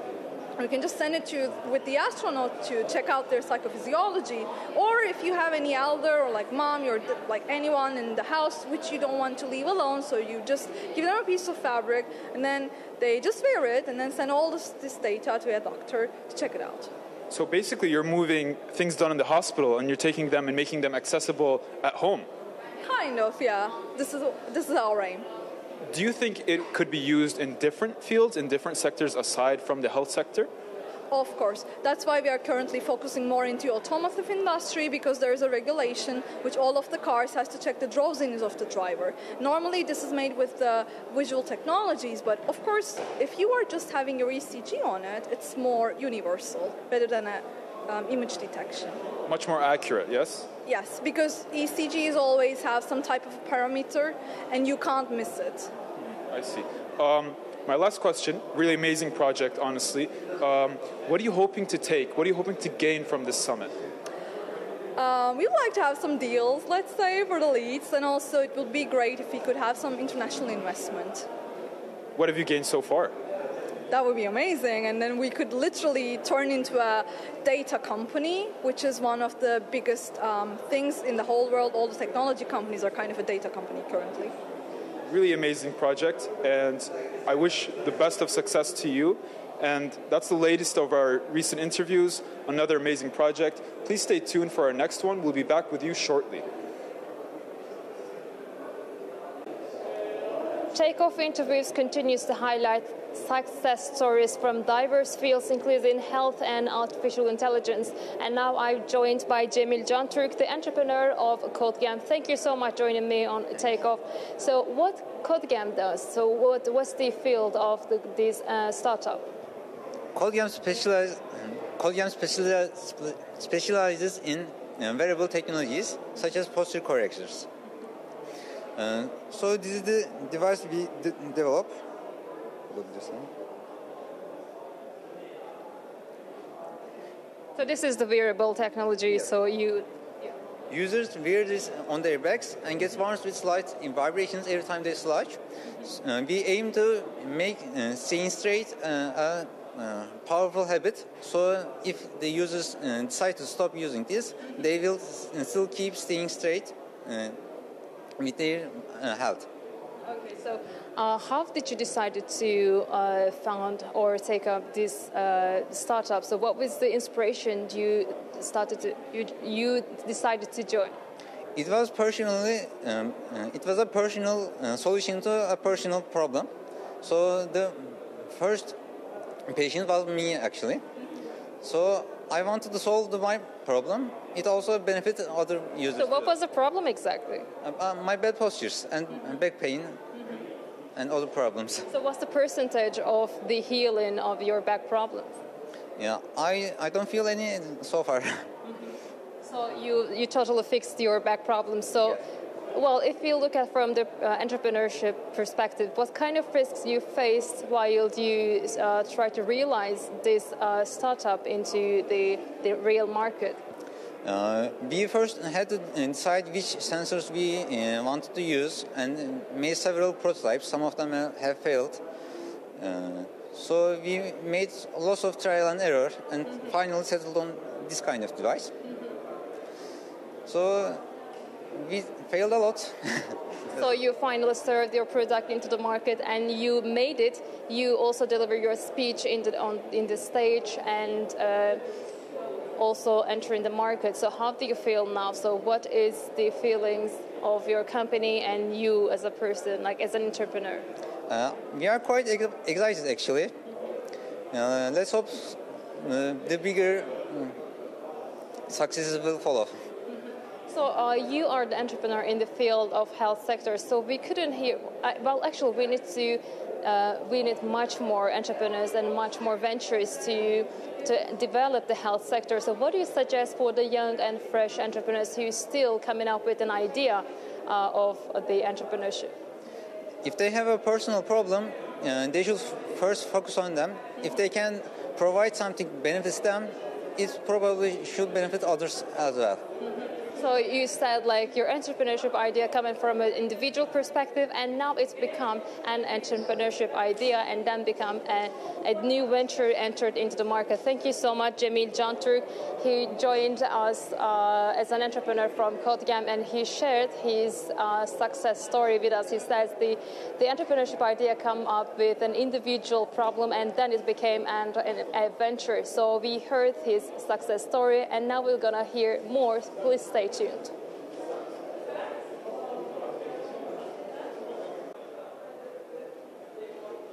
You can just send it with the astronaut to check out their psychophysiology. Or if you have any elder or like mom or like anyone in the house which you don't want to leave alone, so you just give them a piece of fabric and then they just wear it and then send all this data to a doctor to check it out.
So basically you're moving things done in the hospital and you're taking them and making them accessible at home.
Kind of, yeah. This is our aim.
Do you think it could be used in different fields, in different sectors aside from the health sector?
Of course. That's why we are currently focusing more into automotive industry, because there is a regulation which all of the cars has to check the drowsiness of the driver. Normally this is made with visual technologies, but of course if you are just having your ECG on it, it's more universal rather than image detection.
Much more accurate, yes?
Yes, because ECGs always have some type of parameter and you can't miss it.
I see. My last question, really amazing project, honestly. What are you hoping to take? What are you hoping to gain from this summit?
We'd like to have some deals, let's say, for the leads, and also it would be great if we could have some international investment.
What have you gained so far?
That would be amazing, and then we could literally turn into a data company, which is one of the biggest things in the whole world. All the technology companies are kind of a data company currently.
Really amazing project, and I wish the best of success to you. And that's the latest of our recent interviews, another amazing project. Please stay tuned for our next one. We'll be back with you shortly.
Take Off Interviews continues to highlight success stories from diverse fields, including health and artificial intelligence. And now I'm joined by Cemil Cantürk, the entrepreneur of CodeGam. Thank you so much for joining me on Take Off. So what CodeGam does? So what's the field of this startup?
CodeGam specializes in wearable technologies such as posture correctors. So this is the device we develop.
So this is the wearable technology. Yeah. So
users wear this on their backs and get warmed with slight vibrations every time they slouch. We aim to make staying straight a powerful habit. So if the users decide to stop using this, they will still keep staying straight with their health.
Okay, so how did you decide to found or take up this startup? So what was the inspiration you decided to join?
It was a personal solution to a personal problem. So the first patient was me actually. So I wanted to solve my problem. It also benefited other users.
So what was the problem exactly?
My bad postures and back pain and other problems.
So what's the percentage of the healing of your back problems?
Yeah, I don't feel any so far.
So you totally fixed your back problems. So, yeah. Well, if you look at from the entrepreneurship perspective, what kind of risks you faced while you try to realize this startup into the real market?
We first had to decide which sensors we wanted to use and made several prototypes. Some of them have failed. So we made lots of trial and error and finally settled on this kind of device. So we failed a lot.
So you finally served your product into the market and you made it. You also deliver your speech in the stage and also entering the market. So how do you feel now? So what is the feelings of your company and you as a person, like as an entrepreneur?
We are quite excited actually. Let's hope the bigger successes will follow.
So you are the entrepreneur in the field of health sector. So we couldn't hear. Well, actually, we need much more entrepreneurs and much more ventures to develop the health sector. So what do you suggest for the young and fresh entrepreneurs who are still coming up with an idea of the entrepreneurship?
If they have a personal problem, they should first focus on them. If they can provide something benefits them, it probably should benefit others as well.
So you said like your entrepreneurship idea coming from an individual perspective, and now it's become an entrepreneurship idea and then become a new venture entered into the market. Thank you so much, Cemil Canturk. He joined us as an entrepreneur from Kodgem, and he shared his success story with us. He says the entrepreneurship idea come up with an individual problem and then it became a venture. So we heard his success story and now we're gonna hear more. Please stay tuned.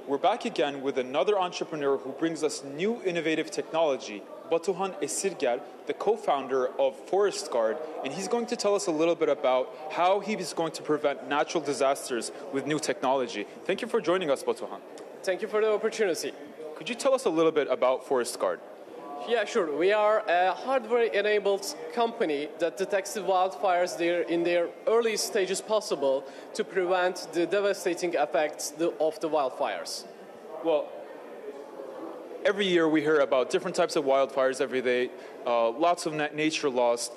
We're back again with another entrepreneur who brings us new innovative technology, Batuhan Esirgel, the co-founder of Forest Guard, and he's going to tell us a little bit about how he is going to prevent natural disasters with new technology. Thank you for joining us, Batuhan.
Thank you for the opportunity.
Could you tell us a little bit about Forest Guard?
Yeah, sure. We are a hardware-enabled company that detects the wildfires in their early stages possible to prevent the devastating effects of the wildfires.
Well, every year we hear about different types of wildfires every day, lots of nature lost.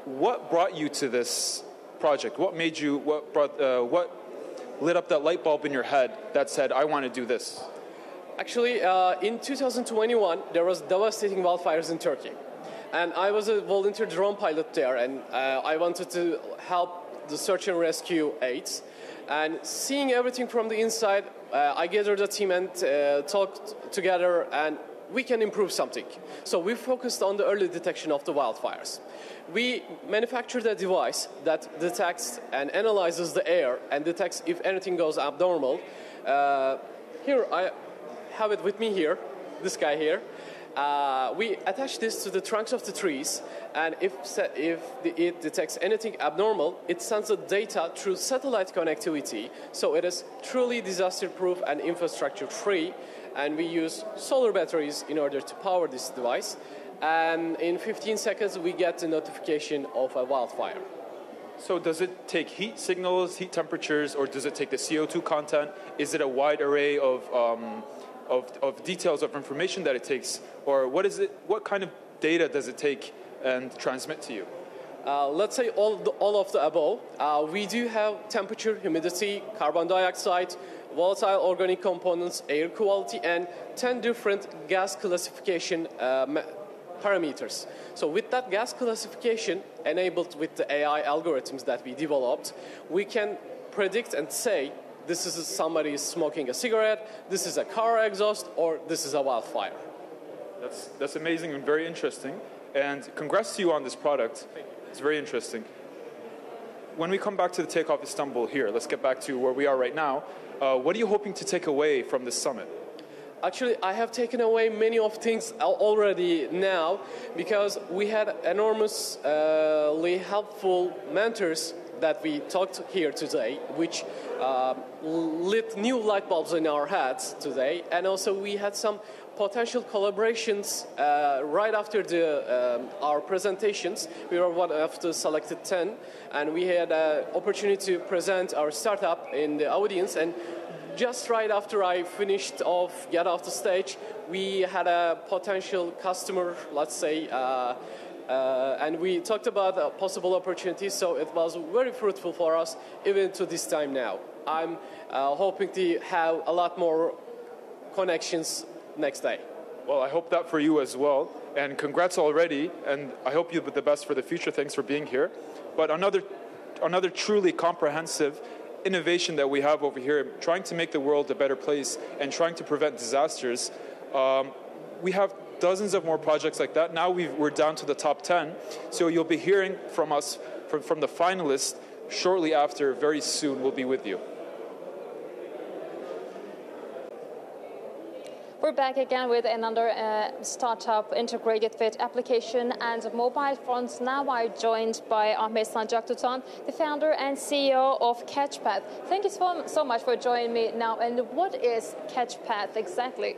What brought you to this project? What made you, what lit up that light bulb in your head that said, I want to do this?
Actually, in 2021, there was devastating wildfires in Turkey. And I was a volunteer drone pilot there, and I wanted to help the search and rescue aids. And seeing everything from the inside, I gathered a team and talked together, and we can improve something. So we focused on the early detection of the wildfires. We manufactured a device that detects and analyzes the air and detects if anything goes abnormal. Here, I have it with me here, this guy here. We attach this to the trunks of the trees, and if it detects anything abnormal, it sends the data through satellite connectivity, so it is truly disaster-proof and infrastructure-free, and we use solar batteries in order to power this device, and in 15 seconds we get the notification of a wildfire.
So does it take heat signals, heat temperatures, or does it take the CO2 content? Is it a wide array of details of information that it takes? Or what is it? What kind of data does it take and transmit to you?
Let's say all of the above. We do have temperature, humidity, carbon dioxide, volatile organic components, air quality, and 10 different gas classification parameters. So with that gas classification, enabled with the AI algorithms that we developed, we can predict and say, this is somebody smoking a cigarette, this is a car exhaust, or this is a wildfire.
That's amazing and very interesting. And congrats to you on this product. It's very interesting. When we come back to the Take Off Istanbul here, let's get back to where we are right now. What are you hoping to take away from this summit?
Actually, I have taken away many of things already now because we had enormously helpful mentors that we talked here today, which lit new light bulbs in our heads today. And also we had some potential collaborations right after our presentations. We were one of the selected 10, and we had an opportunity to present our startup in the audience. And just right after I got off the stage, we had a potential customer, let's say, and we talked about possible opportunities, so it was very fruitful for us even to this time now. I'm hoping to have a lot more connections next day.
Well, I hope that for you as well, and congrats already, and I hope you the best for the future. Thanks for being here. But another truly comprehensive innovation that we have over here, trying to make the world a better place and trying to prevent disasters. We have dozens of more projects like that. Now we're down to the top 10. So you'll be hearing from us, from the finalists, shortly after. Very soon we'll be with you.
We're back again with another startup integrated with application and mobile phones. Now I'm joined by Ahmet Sancaktutan, the founder and CEO of CatchPath. Thank you so much for joining me now. And what is CatchPath exactly?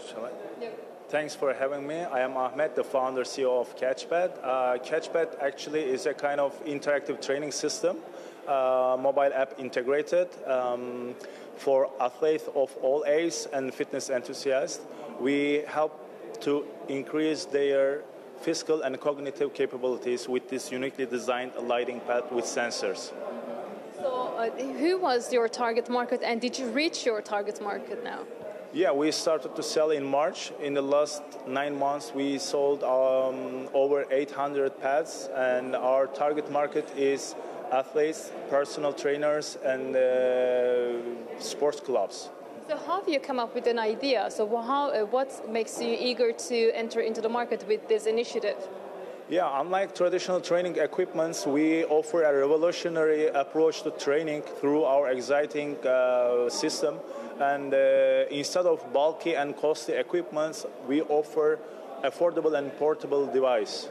Shall I? Yeah. Thanks for having me. I am Ahmet, the founder CEO of CatchPath. CatchPath actually is a kind of interactive training system, mobile app integrated. For athletes of all ages and fitness enthusiasts. We help to increase their physical and cognitive capabilities with this uniquely designed lighting pad with sensors.
So who was your target market, and did you reach your target market now?
Yeah, we started to sell in March. In the last 9 months, we sold over 800 pads, and our target market is athletes, personal trainers, and sports clubs.
So how have you come up with an idea? So what makes you eager to enter into the market with this initiative?
Yeah, unlike traditional training equipments, we offer a revolutionary approach to training through our exciting system. And instead of bulky and costly equipments, we offer affordable and portable device.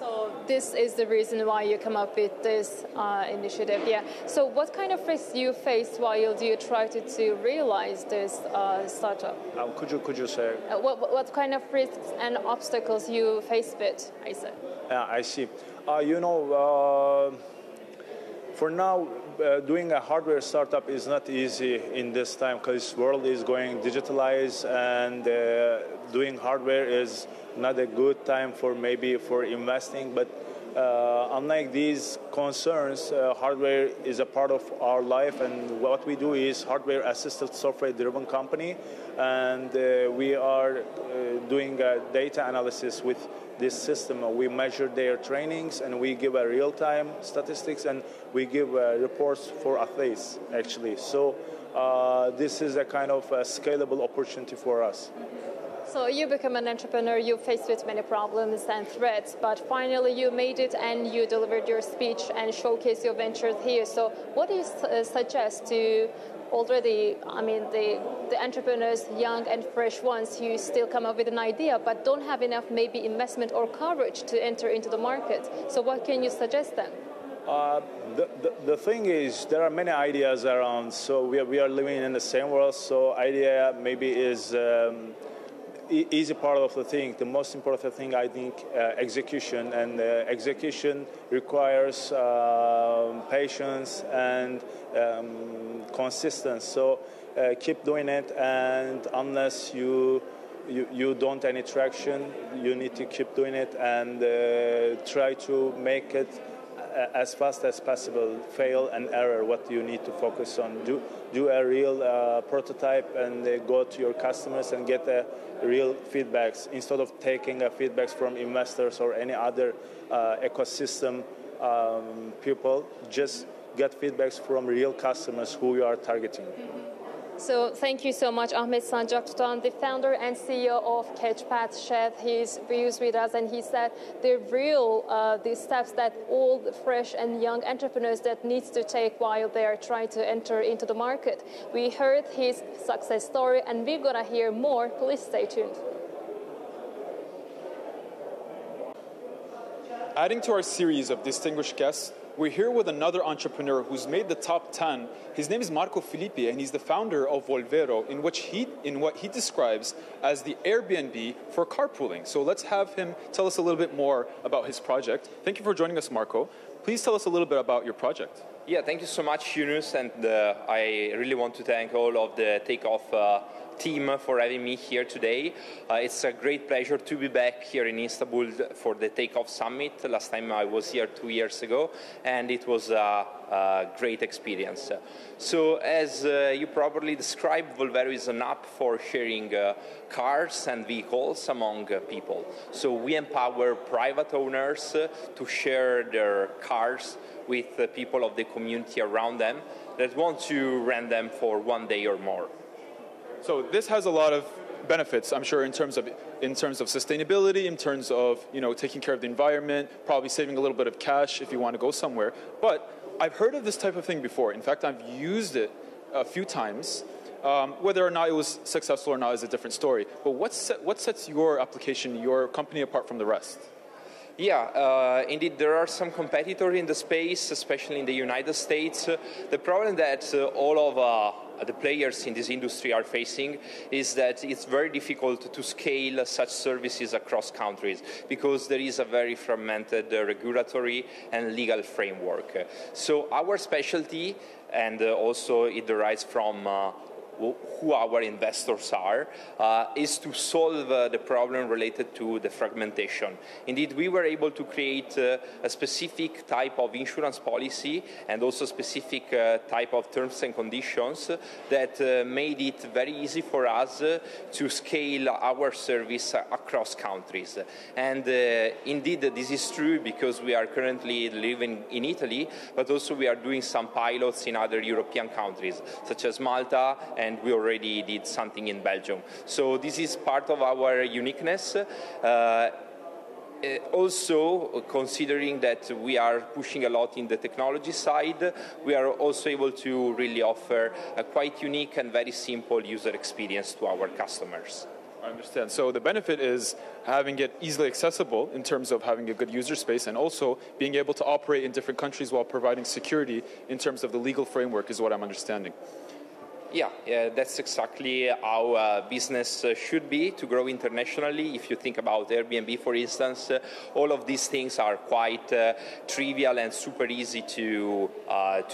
So this is the reason why you come up with this initiative, yeah. So what kind of risks you faced while you tried to realize this startup?
Could you say?
What kind of risks and obstacles you faced with, I said?
I see. For now, doing a hardware startup is not easy in this time because the world is going digitalized, and doing hardware is not a good time for investing. But unlike these concerns, hardware is a part of our life, and what we do is hardware-assisted, software-driven company, and we are doing data analysis with this system. We measure their trainings, and we give a real-time statistics, and we give reports for athletes, actually. So this is a kind of a scalable opportunity for us.
So you become an entrepreneur, you faced with many problems and threats, but finally you made it and you delivered your speech and showcased your ventures here. So what do you suggest to the entrepreneurs, young and fresh ones, who still come up with an idea but don't have enough maybe investment or courage to enter into the market? So what can you suggest them?
The thing is, there are many ideas around, so we are living in the same world, so idea maybe is easy part of the thing. The most important thing, I think, execution, and execution requires patience and consistency. So keep doing it, and unless you don't any traction, you need to keep doing it and try to make it as fast as possible. Fail and error, what you need to focus on. Do a real prototype and go to your customers and get real feedbacks instead of taking feedbacks from investors or any other ecosystem people. Just get feedbacks from real customers who you are targeting.
So thank you so much, Ahmet Sancak Tutan, the founder and CEO of Catchpath, shared his views with us, and he said the steps that all the fresh and young entrepreneurs that needs to take while they are trying to enter into the market. We heard his success story, and we're gonna hear more. Please stay tuned.
Adding to our series of distinguished guests, we're here with another entrepreneur who's made the top 10. His name is Marco Filippi, and he's the founder of Volvero, in what he describes as the Airbnb for carpooling. So let's have him tell us a little bit more about his project. Thank you for joining us, Marco. Please tell us a little bit about your project.
Yeah, thank you so much, Yunus, and I really want to thank all of the Take Off team for having me here today. It's a great pleasure to be back here in Istanbul for the Take Off Summit. Last time I was here 2 years ago, and it was a great experience. So as you probably described, Volvero is an app for sharing cars and vehicles among people. So we empower private owners to share their cars with the people of the community around them that want to rent them for 1 day or more.
So this has a lot of benefits, I'm sure, in terms of sustainability, in terms of taking care of the environment, probably saving a little bit of cash if you want to go somewhere. But I've heard of this type of thing before. In fact, I've used it a few times. Whether or not it was successful or not is a different story. But what sets your application, your company, apart from the rest?
Yeah, indeed, there are some competitors in the space, especially in the United States. The problem that all of the players in this industry are facing is that it's very difficult to scale such services across countries because there is a very fragmented regulatory and legal framework. So our specialty, and also it derives from who our investors are, is to solve the problem related to the fragmentation. Indeed, we were able to create a specific type of insurance policy and also specific type of terms and conditions that made it very easy for us to scale our service across countries. And indeed, this is true because we are currently living in Italy, but also we are doing some pilots in other European countries, such as Malta, and we already did something in Belgium. So this is part of our uniqueness. Also, considering that we are pushing a lot in the technology side, we are also able to really offer a quite unique and very simple user experience to our customers.
I understand. So the benefit is having it easily accessible in terms of having a good user space, and also being able to operate in different countries while providing security in terms of the legal framework is what I'm understanding.
Yeah, that's exactly how business should be, to grow internationally. If you think about Airbnb, for instance, all of these things are quite trivial and super easy to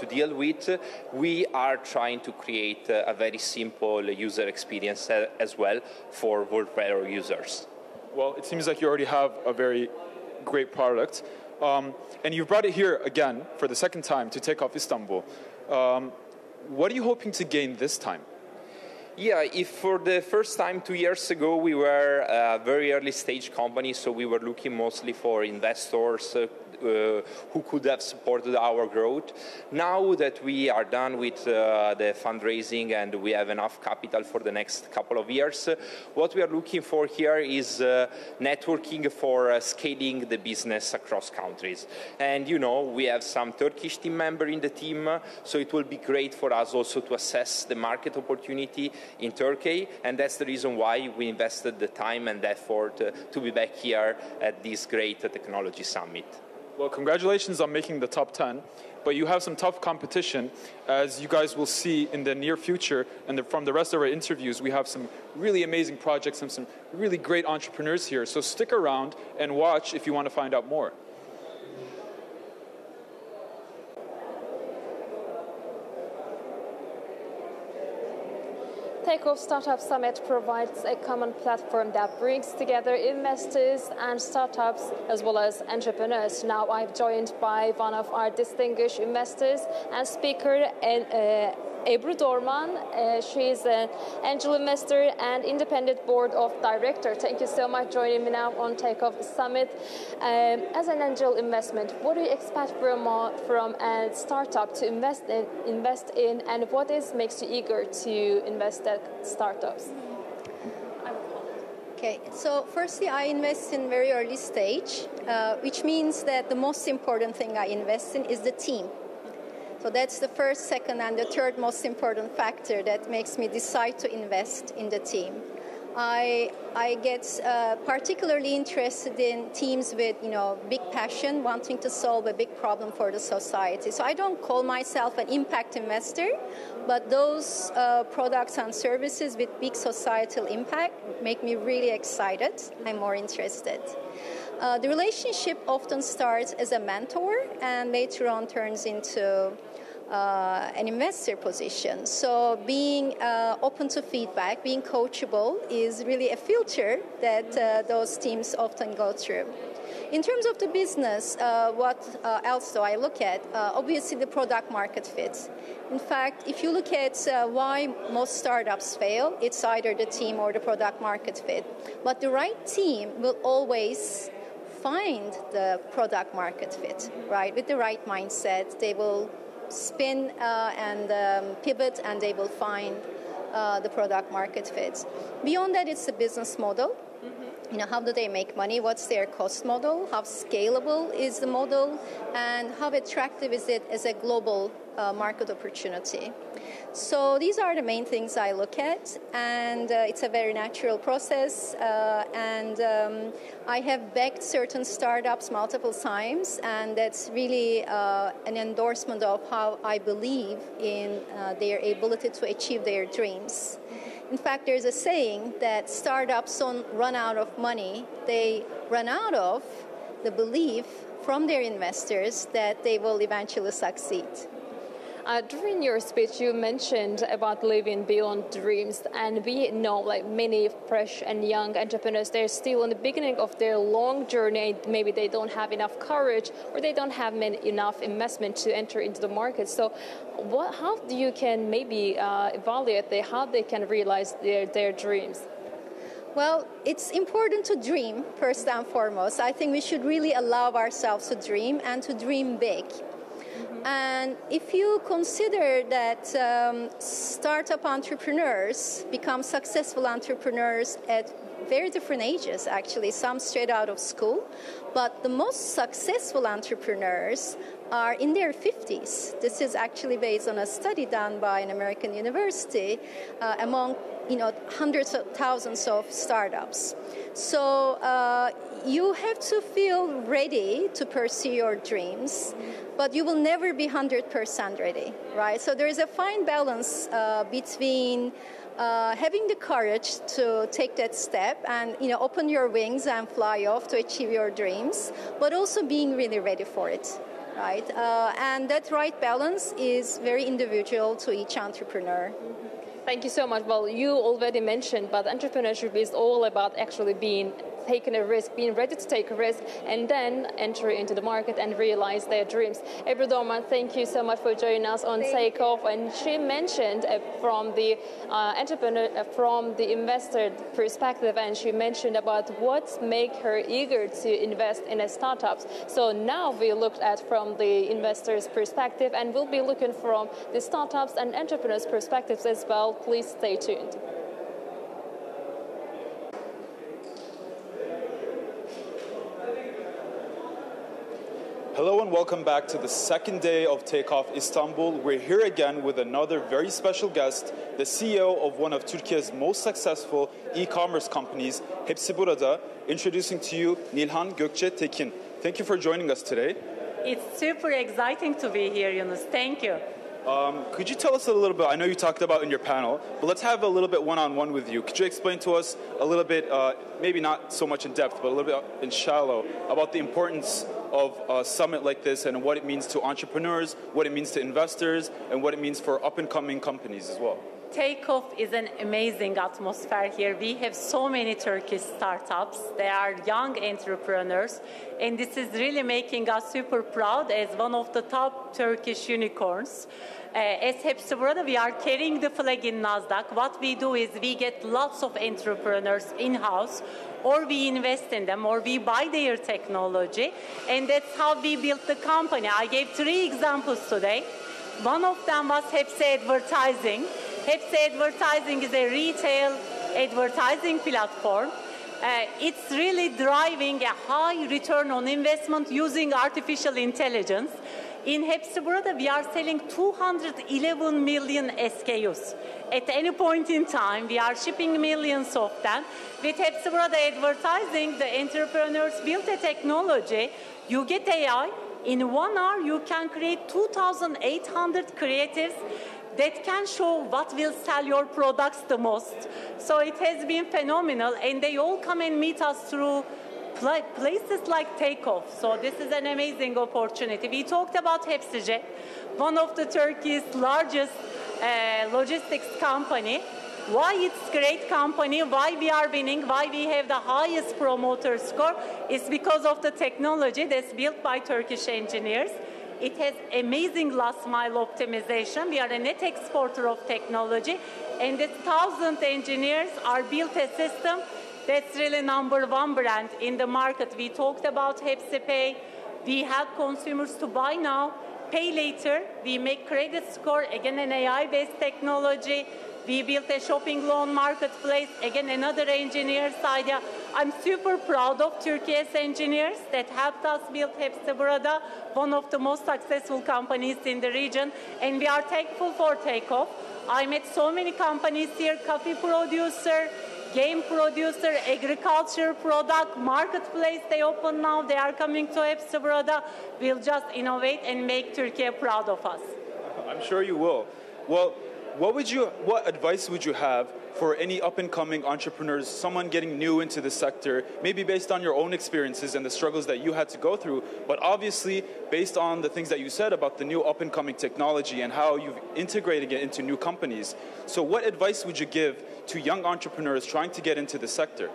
deal with. We are trying to create a very simple user experience as well for Volvero users.
Well, it seems like you already have a very great product. And you brought it here again for the second time to Take Off Istanbul. What are you hoping to gain this time?
Yeah, if for the first time 2 years ago we were a very early stage company, so we were looking mostly for investors who could have supported our growth. Now that we are done with the fundraising and we have enough capital for the next couple of years, what we are looking for here is networking for scaling the business across countries. And we have some Turkish team member in the team, so it will be great for us also to assess the market opportunity in Turkey, and that's the reason why we invested the time and effort to be back here at this great technology summit.
Well, congratulations on making the top 10, but you have some tough competition, as you guys will see in the near future, and from the rest of our interviews, we have some really amazing projects and some really great entrepreneurs here. So stick around and watch if you want to find out more.
Take Off Startup Summit provides a common platform that brings together investors and startups as well as entrepreneurs. Now I'm joined by one of our distinguished investors and speaker, Ebru Dorman. She is an angel investor and independent board of director. Thank you so much for joining me now on Take Off Summit. As an angel investment, what do you expect from a startup to invest in, and what makes you eager to invest in startups?
Okay, so firstly, I invest in very early stage, which means that the most important thing I invest in is the team. So that's the first, second, and the third most important factor that makes me decide to invest in the team. I get particularly interested in teams with, big passion, wanting to solve a big problem for the society. So I don't call myself an impact investor, but those products and services with big societal impact make me really excited. I'm more interested. The relationship often starts as a mentor and later on turns into an investor position. So being open to feedback, being coachable is really a filter that those teams often go through. In terms of the business, what else do I look at? Obviously, the product market fit. In fact, if you look at why most startups fail, it's either the team or the product market fit. But the right team will always find the product market fit, right? With the right mindset, they will spin and pivot, and they will find the product market fit. Beyond that, it's the business model. How do they make money? What's their cost model? How scalable is the model? And how attractive is it as a global market opportunity? So these are the main things I look at, and it's a very natural process. I have backed certain startups multiple times, and that's really an endorsement of how I believe in their ability to achieve their dreams. In fact, there's a saying that startups don't run out of money. They run out of the belief from their investors that they will eventually succeed.
During your speech, you mentioned about living beyond dreams, and we know like many fresh and young entrepreneurs, they're still in the beginning of their long journey. Maybe they don't have enough courage, or they don't have enough investment to enter into the market. So how do you can maybe evaluate how they can realize their dreams?
Well, it's important to dream, first and foremost. I think we should really allow ourselves to dream and to dream big. And if you consider that startup entrepreneurs become successful entrepreneurs at very different ages, actually, some straight out of school, but the most successful entrepreneurs are in their 50s. This is actually based on a study done by an American university among hundreds of thousands of startups. So you have to feel ready to pursue your dreams, but you will never be 100% ready, right? So there is a fine balance between having the courage to take that step and open your wings and fly off to achieve your dreams, but also being really ready for it, right? And that right balance is very individual to each entrepreneur.
Thank you so much. Well, you already mentioned, but entrepreneurship is all about actually taking a risk, being ready to take a risk, and then enter into the market and realize their dreams. Ebru Dorman, thank you so much for joining us on Take Off. And she mentioned from the entrepreneur, from the investor perspective, and she mentioned about what makes her eager to invest in startups. So now we looked at from the investor's perspective, and we'll be looking from the startups and entrepreneurs' perspectives as well. Please stay tuned.
Hello and welcome back to the second day of Take Off Istanbul. We're here again with another very special guest, the CEO of one of Turkey's most successful e-commerce companies, Hepsi Burada, introducing to you Nilhan Gökçe Tekin. Thank you for joining us today.
It's super exciting to be here, Yunus. Thank you.
Could you tell us a little bit, I know you talked about in your panel, but let's have a little bit one-on-one with you. Could you explain to us a little bit, maybe not so much in depth, but a little bit in shallow, about the importance of a summit like this and what it means to entrepreneurs, what it means to investors, and what it means for up-and-coming companies as well?
Take Off is an amazing atmosphere here. We have so many Turkish startups. They are young entrepreneurs, and this is really making us super proud as one of the top Turkish unicorns. As Hepsi Burada, we are carrying the flag in Nasdaq. What we do is we get lots of entrepreneurs in-house, or we invest in them, or we buy their technology, and that's how we built the company. I gave 3 examples today. One of them was Hepsi Advertising. Hepsi Advertising is a retail advertising platform. It's really driving a high return on investment using artificial intelligence. In Hepsi Burada, we are selling 211 million SKUs. At any point in time, we are shipping millions of them. With Hepsi Burada Advertising, the entrepreneurs built a technology. You get AI. In 1 hour, you can create 2,800 creatives that can show what will sell your products the most. So it has been phenomenal, and they all come and meet us through places like Take Off. So this is an amazing opportunity. We talked about Hepsice, one of the Turkey's largest logistics company. Why it's a great company, why we are winning, why we have the highest promoter score is because of the technology that's built by Turkish engineers. It has amazing last mile optimization. We are a net exporter of technology, and the 1,000 engineers are built a system that's really #1 brand in the market. We talked about HepsiPay. We help consumers to buy now, pay later. We make credit score, again an AI-based technology. We built a shopping loan marketplace, again another engineer's idea. I'm super proud of Turkey's engineers that helped us build Hepsi Burada, one of the most successful companies in the region, and we are thankful for Take Off. I met so many companies here, coffee producer, game producer, agriculture product, marketplace they open now, they are coming to Hepsi Burada. We'll just innovate and make Turkey proud of us.
I'm sure you will. Well, what advice would you have for any up-and-coming entrepreneurs, someone getting new into the sector, maybe based on your own experiences and the struggles that you had to go through, but obviously based on the things that you said about the new up-and-coming technology and how you've integrated it into new companies. So what advice would you give to young entrepreneurs trying to get into the sector?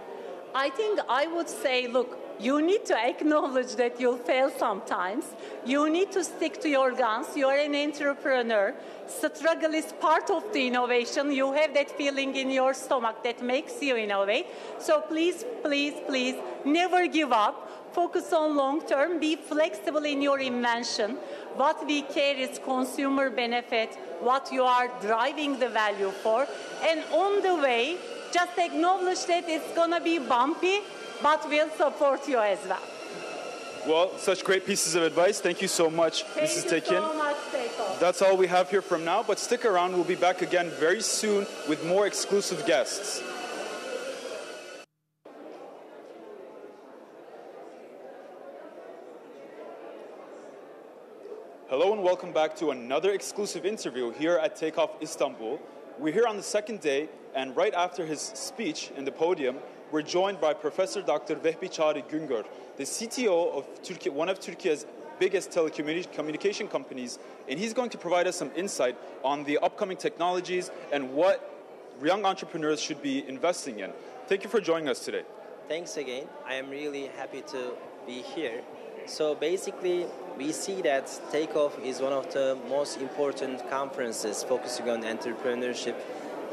I think I would say, look, you need to acknowledge that you'll fail sometimes. You need to stick to your guns. You are an entrepreneur. Struggle is part of the innovation. You have that feeling in your stomach that makes you innovate. So please, please, please, never give up. Focus on long term. Be flexible in your invention. What we care is consumer benefit, what you are driving the value for. And on the way, just acknowledge that it's going to be bumpy, but we'll support you as well.
Well, such great pieces of advice. Thank you so much, Mrs. Tekin.
Thank you so much, Take Off.
That's all we have here from now, but stick around. We'll be back again very soon with more exclusive guests. Hello and welcome back to another exclusive interview here at Take Off Istanbul. We're here on the second day, and right after his speech in the podium, we're joined by Professor Dr. Vehbi Çağrı Güngör, the CTO of Turkey, one of Turkey's biggest telecommunication companies, and he's going to provide us some insight on the upcoming technologies and what young entrepreneurs should be investing in. Thank you for joining us today.
Thanks again. I am really happy to be here. So basically, we see that Take Off is one of the most important conferences focusing on entrepreneurship.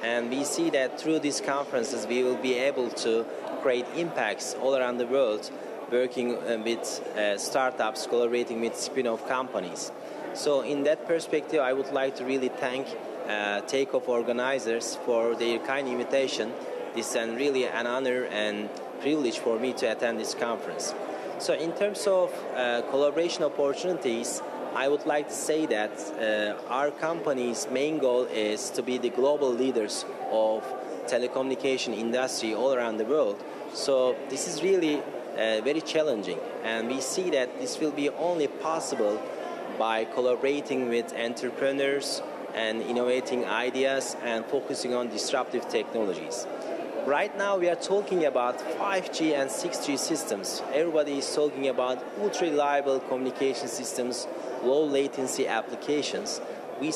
And we see that through these conferences, we will be able to create impacts all around the world, working with startups, collaborating with spin-off companies. So in that perspective, I would like to really thank Take Off organizers for their kind invitation. This is really an honor and privilege for me to attend this conference. So in terms of collaboration opportunities, I would like to say that our company's main goal is to be the global leaders of telecommunication industry all around the world. So this is really very challenging. And we see that this will be only possible by collaborating with entrepreneurs and innovating ideas and focusing on disruptive technologies. Right now we are talking about 5G and 6G systems. Everybody is talking about ultra-reliable communication systems, low latency applications. We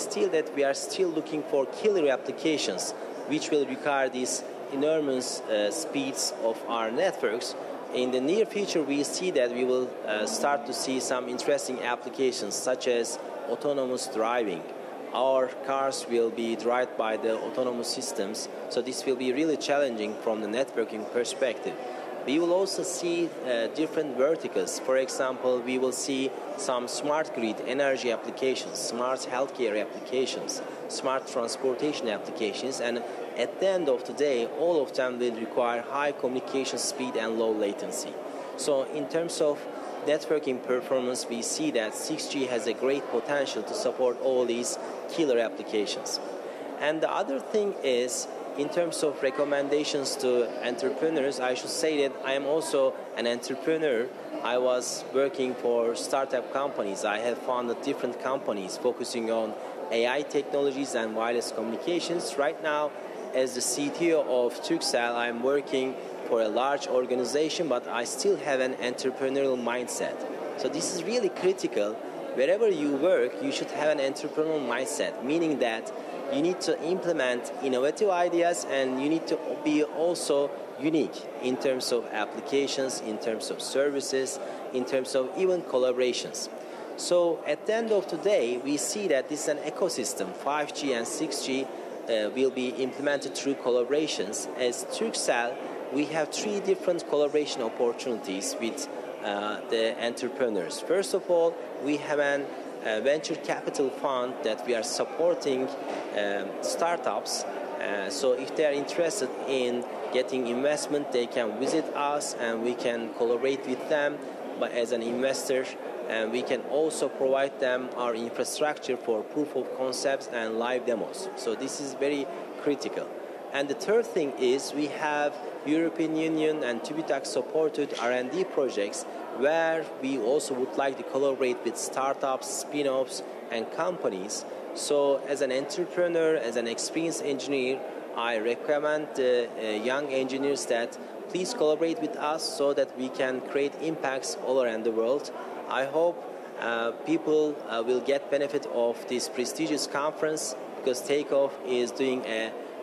are still looking for killer applications which will require these enormous speeds of our networks. In the near future, we see that we will start to see some interesting applications such as autonomous driving. Our cars will be driven by the autonomous systems, so this will be really challenging from the networking perspective. We will also see different verticals. For example, we will see some smart grid energy applications, smart healthcare applications, smart transportation applications, and at the end of the day, all of them will require high communication speed and low latency. So in terms of networking performance, we see that 6G has a great potential to support all these killer applications. And the other thing is, in terms of recommendations to entrepreneurs, I should say that I am also an entrepreneur. I was working for startup companies. I have founded different companies focusing on AI technologies and wireless communications. Right now, as the CTO of Turkcell, I'm working for a large organization, but I still have an entrepreneurial mindset. So this is really critical. Wherever you work, you should have an entrepreneurial mindset, meaning that you need to implement innovative ideas and you need to be also unique in terms of applications, in terms of services, in terms of even collaborations. So at the end of the day, we see that this is an ecosystem. 5G and 6G will be implemented through collaborations. As Turkcell, we have 3 different collaboration opportunities with the entrepreneurs. First of all, we have a venture capital fund that we are supporting startups. So if they are interested in getting investment, they can visit us and we can collaborate with them as an investor. And we can also provide them our infrastructure for proof of concepts and live demos. So this is very critical. And the third thing is we have European Union and TÜBİTAK supported R&D projects where we also would like to collaborate with startups, spin-offs, and companies. So as an entrepreneur, as an experienced engineer, I recommend the young engineers that please collaborate with us so that we can create impacts all around the world. I hope people will get benefit of this prestigious conference because Take Off is doing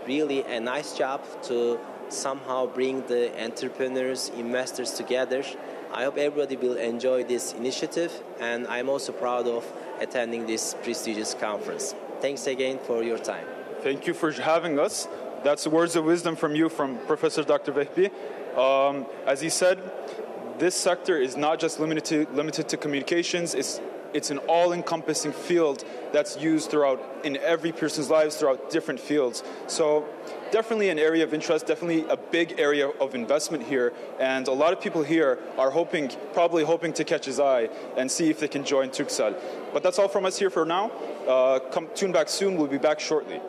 really a nice job to somehow bring the entrepreneurs, investors together. I hope everybody will enjoy this initiative, and I'm also proud of attending this prestigious conference. Thanks again for your time.
Thank you for having us. That's words of wisdom from you, from Professor Dr. Vehbi. As he said, this sector is not just limited to communications. It's an all-encompassing field that's used in every person's lives throughout different fields. So definitely an area of interest, definitely a big area of investment here. And a lot of people here are probably hoping to catch his eye and see if they can join Turkcell. But that's all from us here for now. Tune back soon. We'll be back shortly.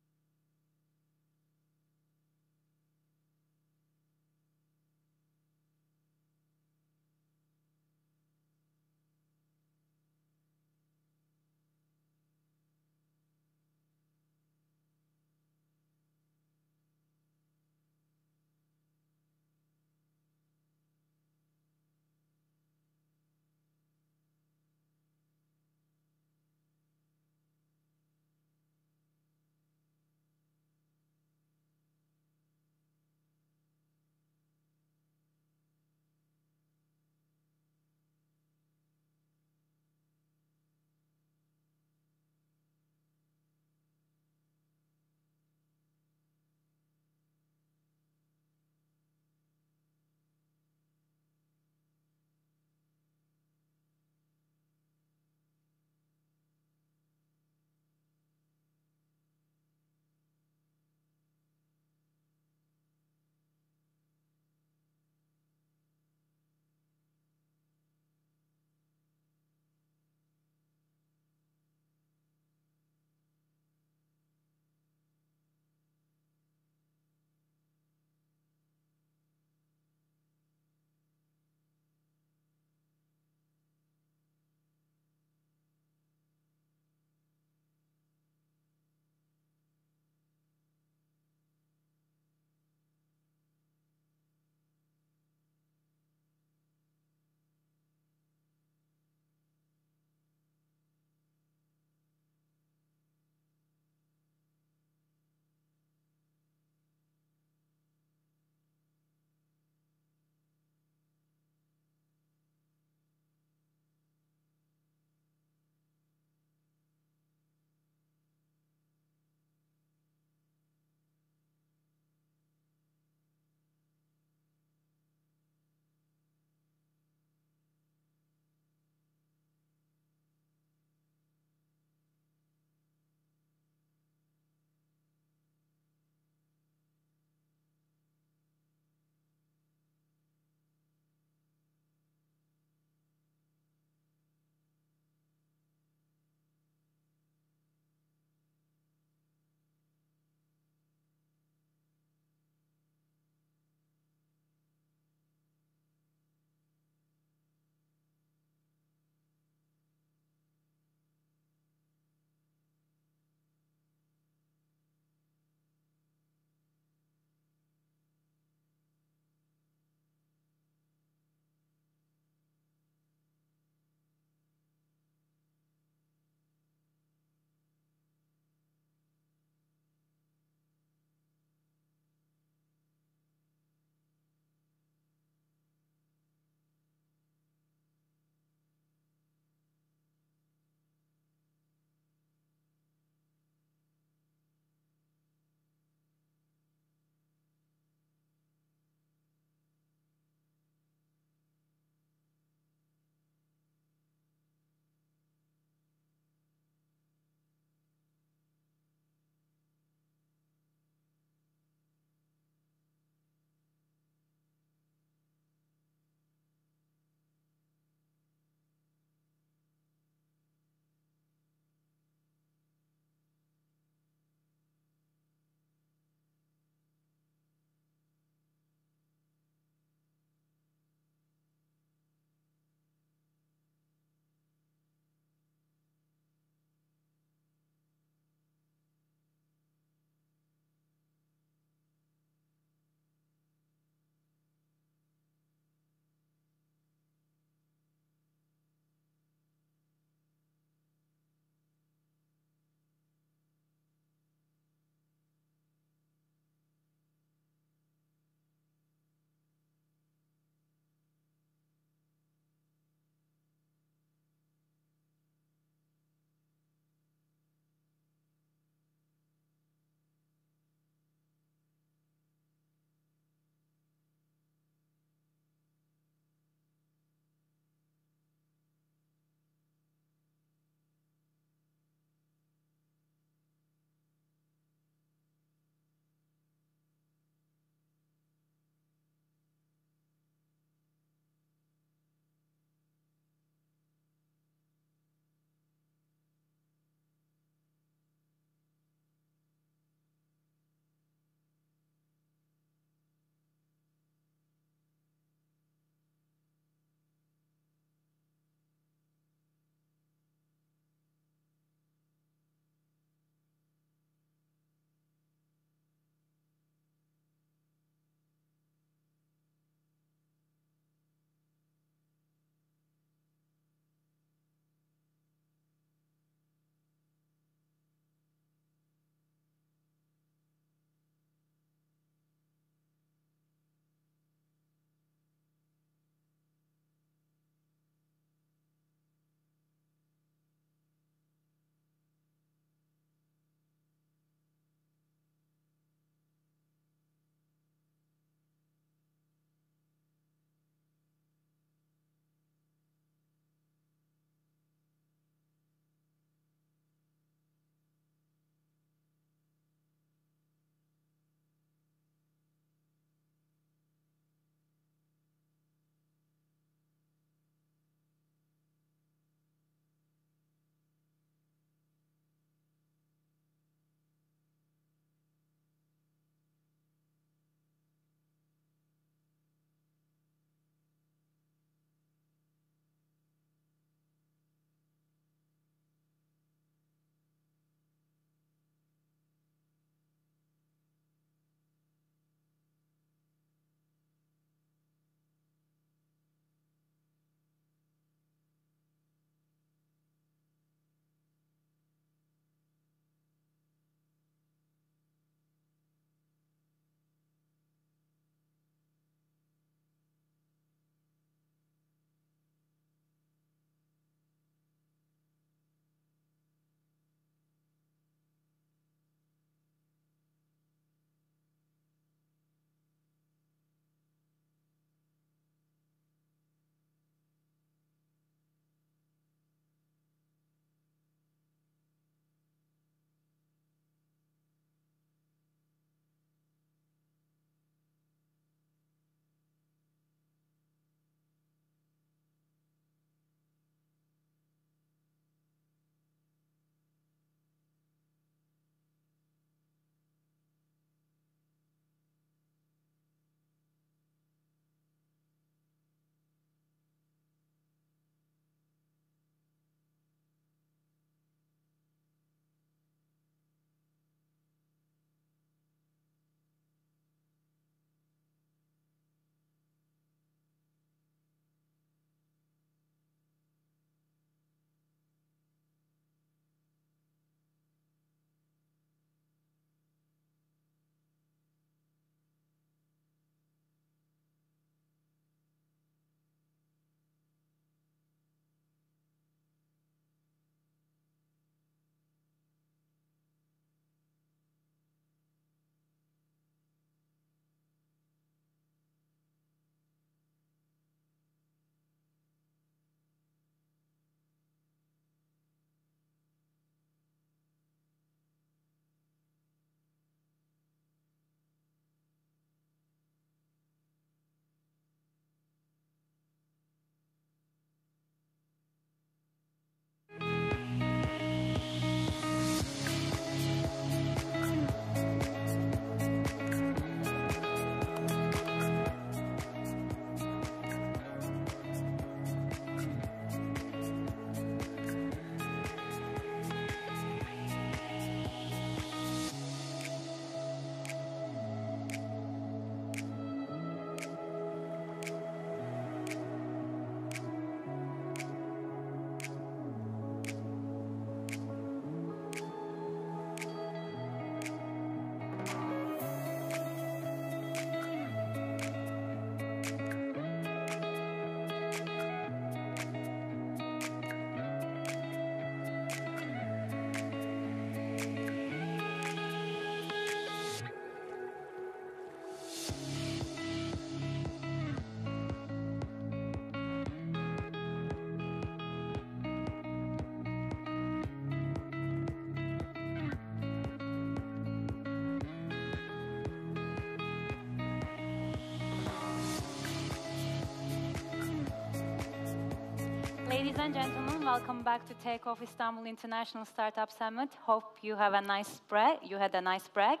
Ladies and gentlemen, welcome back to Take Off İstanbul International Startup Summit. Hope you have a nice break. You had a nice break.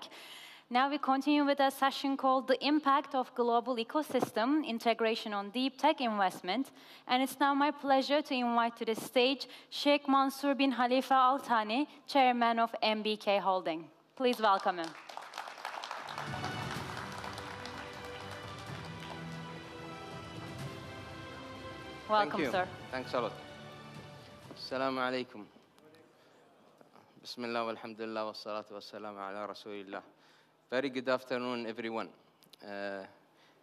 Now we continue with a session called The Impact of Global Ecosystem Integration on Deep Tech Investment. And it's now my pleasure to invite to the stage Sheikh Mansour bin Khalifa Al Thani, Chairman of MBK Holding. Please welcome him. Welcome,
Thank you.
sir.
Thanks a lot. Assalamu alaikum. Bismillah walhamdulillah wa salatu wa salam ala rasulillah. Very good afternoon, everyone.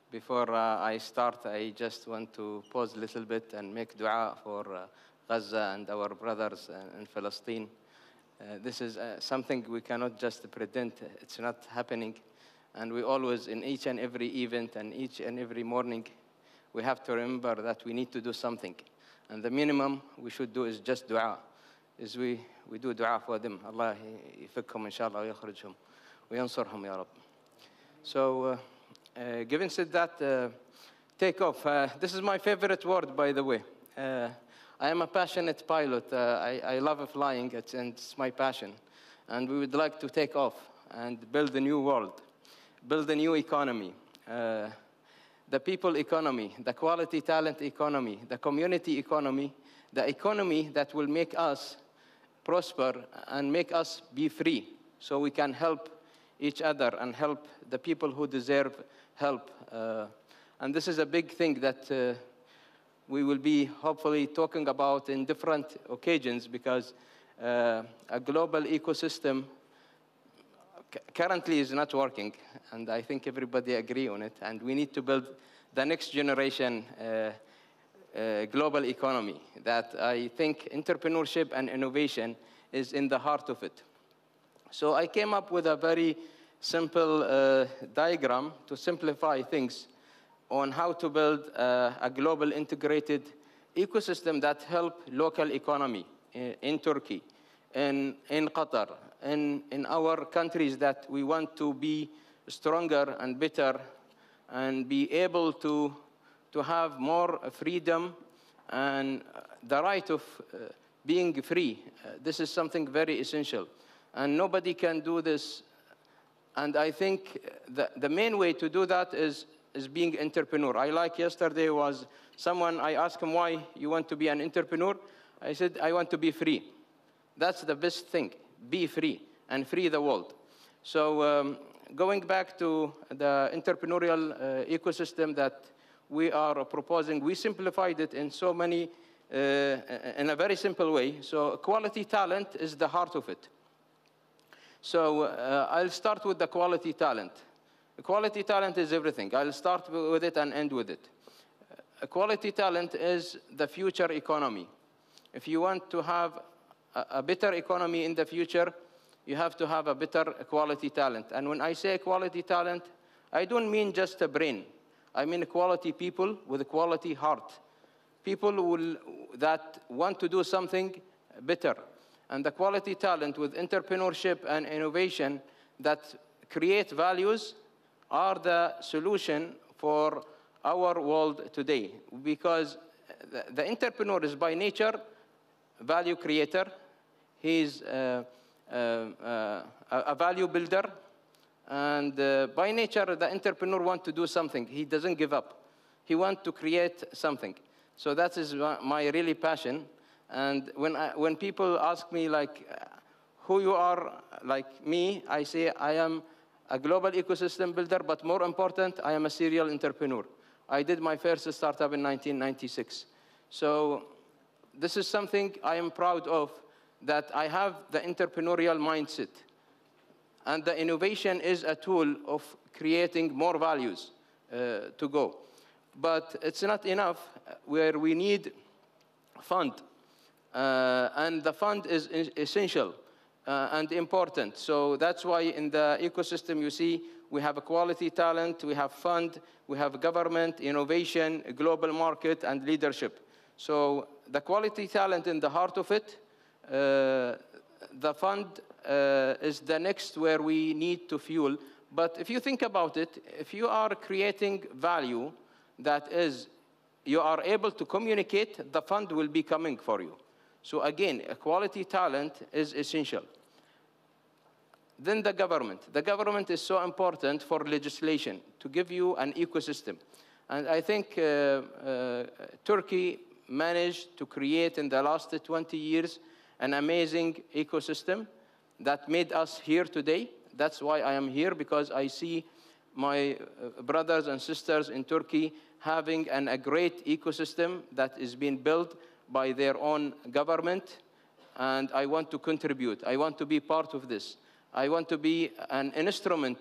Before I start, I just want to pause a little bit and make dua for Gaza and our brothers in Palestine. This is something we cannot just pretend it's not happening. And we always, in each and every event and each and every morning, we have to remember that we need to do something. And the minimum we should do is just dua. Is we do dua for them. Allah يفكهم إن شاء الله ويخرجهم وينصرهم يا رب. So, given said that, take off. This is my favorite word, by the way. I am a passionate pilot. I love flying, and it's my passion. And we would like to take off and build a new world, build a new economy. The people economy, the quality talent economy, the community economy, the economy that will make us prosper and make us be free so we can help each other and help the people who deserve help. And this is a big thing that we will be hopefully talking about in different occasions because a global ecosystem currently is not working, and I think everybody agree on it, and we need to build the next generation global economy that I think entrepreneurship and innovation is in the heart of it. So I came up with a very simple diagram to simplify things on how to build a global integrated ecosystem that help local economy in Turkey, in Qatar, in our countries that we want to be stronger and better and be able to have more freedom and the right of being free. This is something very essential. And nobody can do this. And I think the main way to do that is being entrepreneur. I like yesterday was someone, I asked him why you want to be an entrepreneur. I said, I want to be free. That's the best thing. Be free and free the world. So going back to the entrepreneurial ecosystem that we are proposing, we simplified it in so many, in a very simple way. So quality talent is the heart of it. So I'll start with the quality talent. Quality talent is everything. I'll start with it and end with it. Quality talent is the future economy. If you want to have a better economy in the future, you have to have a better quality talent. And when I say quality talent, I don't mean just a brain. I mean quality people with a quality heart. People that want to do something better. And the quality talent with entrepreneurship and innovation that create values are the solution for our world today. Because the entrepreneur is by nature value creator. He's a value builder. And by nature, the entrepreneur wants to do something. He doesn't give up. He wants to create something. So that is my really passion. And when people ask me, like, who you are, like me, I say I am a global ecosystem builder, but more important, I am a serial entrepreneur. I did my first startup in 1996. So this is something I am proud of, that I have the entrepreneurial mindset. And the innovation is a tool of creating more values to go. But it's not enough, where we need fund. And the fund is essential and important. So that's why in the ecosystem you see we have a quality talent, we have fund, we have government, innovation, global market, and leadership. So the quality talent in the heart of it, the fund is the next where we need to fuel. But if you think about it, if you are creating value that is you are able to communicate, the fund will be coming for you. So again, quality talent is essential. Then the government. The government is so important for legislation, to give you an ecosystem. And I think Turkey managed to create in the last 20 years an amazing ecosystem that made us here today. That's why I am here, because I see my brothers and sisters in Turkey having a great ecosystem that is being built by their own government, and I want to contribute. I want to be part of this. I want to be an instrument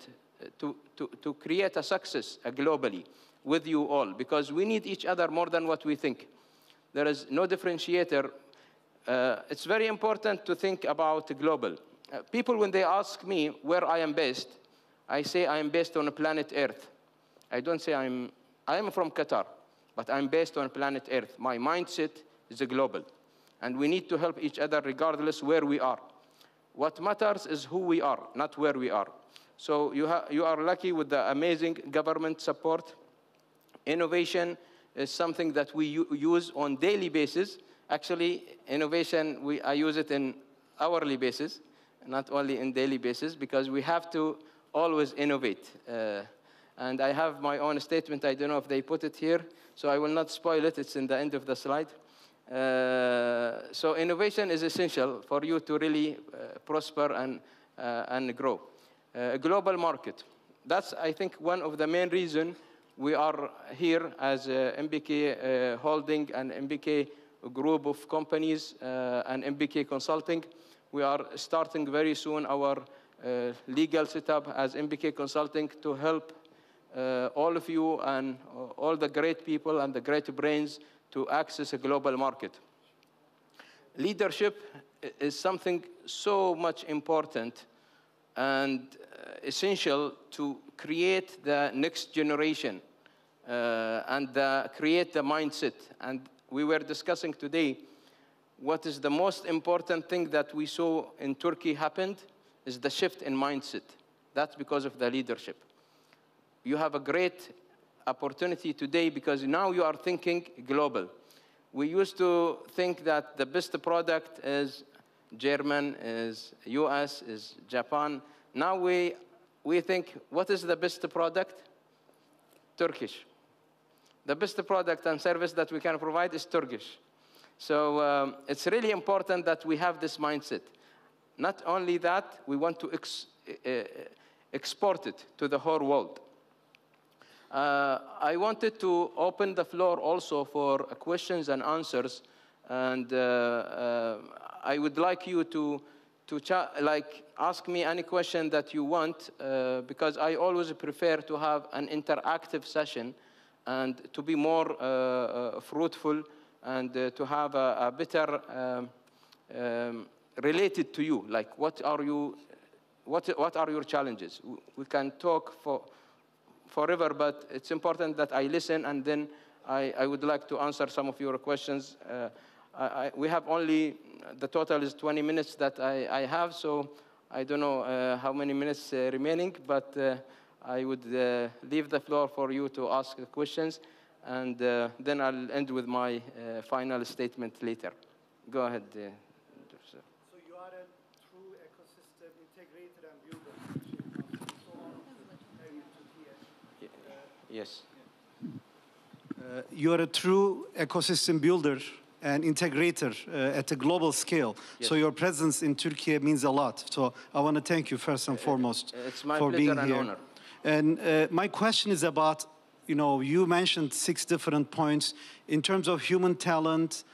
to create a success globally with you all, because we need each other more than what we think. There is no differentiator. It's very important to think about global. People, when they ask me where I am based, I say I am based on planet Earth. I don't say I am from Qatar, but I'm based on planet Earth. My mindset is global, and we need to help each other regardless where we are. What matters is who we are, not where we are. So you are lucky with the amazing government support. Innovation is something that we use on daily basis. Actually, innovation, I use it in hourly basis, not only in daily basis, because we have to always innovate. And I have my own statement. I don't know if they put it here, so I will not spoil it. It's in the end of the slide. So innovation is essential for you to really prosper and grow. A global market. That's, I think, one of the main reasons we are here as MBK Holding and MBK group of companies and MBK Consulting. We are starting very soon our legal setup as MBK Consulting to help all of you and all the great people and the great brains to access a global market. Leadership is something so much important and essential to create the next generation and create the mindset. And we were discussing today what is the most important thing that we saw in Turkey happened is the shift in mindset. That's because of the leadership. You have a great opportunity today because now you are thinking global. We used to think that the best product is German, is US, is Japan. Now we think, what is the best product? Turkish. The best product and service that we can provide is Turkish. So it's really important that we have this mindset. Not only that, we want to export it to the whole world. I wanted to open the floor also for questions and answers, and I would like you to ask me any question that you want, because I always prefer to have an interactive session and to be more fruitful and to have a better related to you. Like, what are your challenges? We can talk forever, but it's important that I listen, and then I would like to answer some of your questions. We have only, the total is 20 minutes that I have, so I don't know how many minutes remaining, but I would leave the floor for you to ask questions, and then I'll end with my final statement later. Go ahead.
So you are a true ecosystem integrator and builder.
Yes.
You are a true ecosystem builder and integrator at a global scale. Yes. So your presence in Turkey means a lot. So I want to thank you first and foremost for being here. Honor. And my question is about, you mentioned 6 different points in terms of human talent,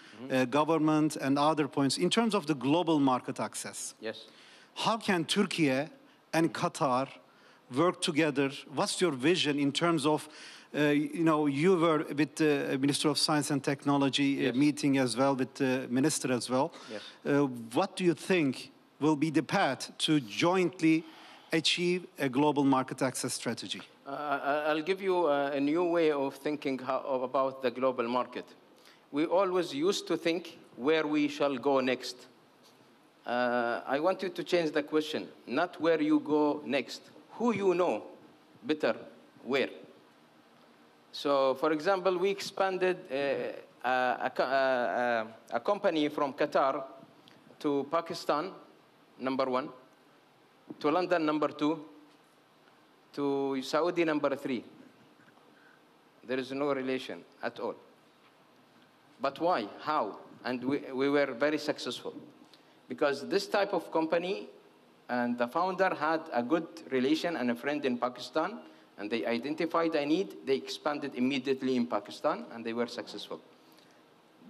government, and other points. In terms of the global market access,
yes.
How can Turkey and Qatar work together? What's your vision in terms of, you were with the Minister of Science and Technology meeting as well, with the Minister as well. Yes. What do you think will be the path to jointly achieve a global market access strategy?
I'll give you a new way of thinking about the global market. We always used to think where we shall go next. I want you to change the question, not where you go next. Who you know better where. So, for example, we expanded a company from Qatar to Pakistan, number 1, to London, number 2, to Saudi, number 3. There is no relation at all. But why? How? And we were very successful. Because this type of company and the founder had a good relation and a friend in Pakistan, and they identified a need. They expanded immediately in Pakistan, and they were successful.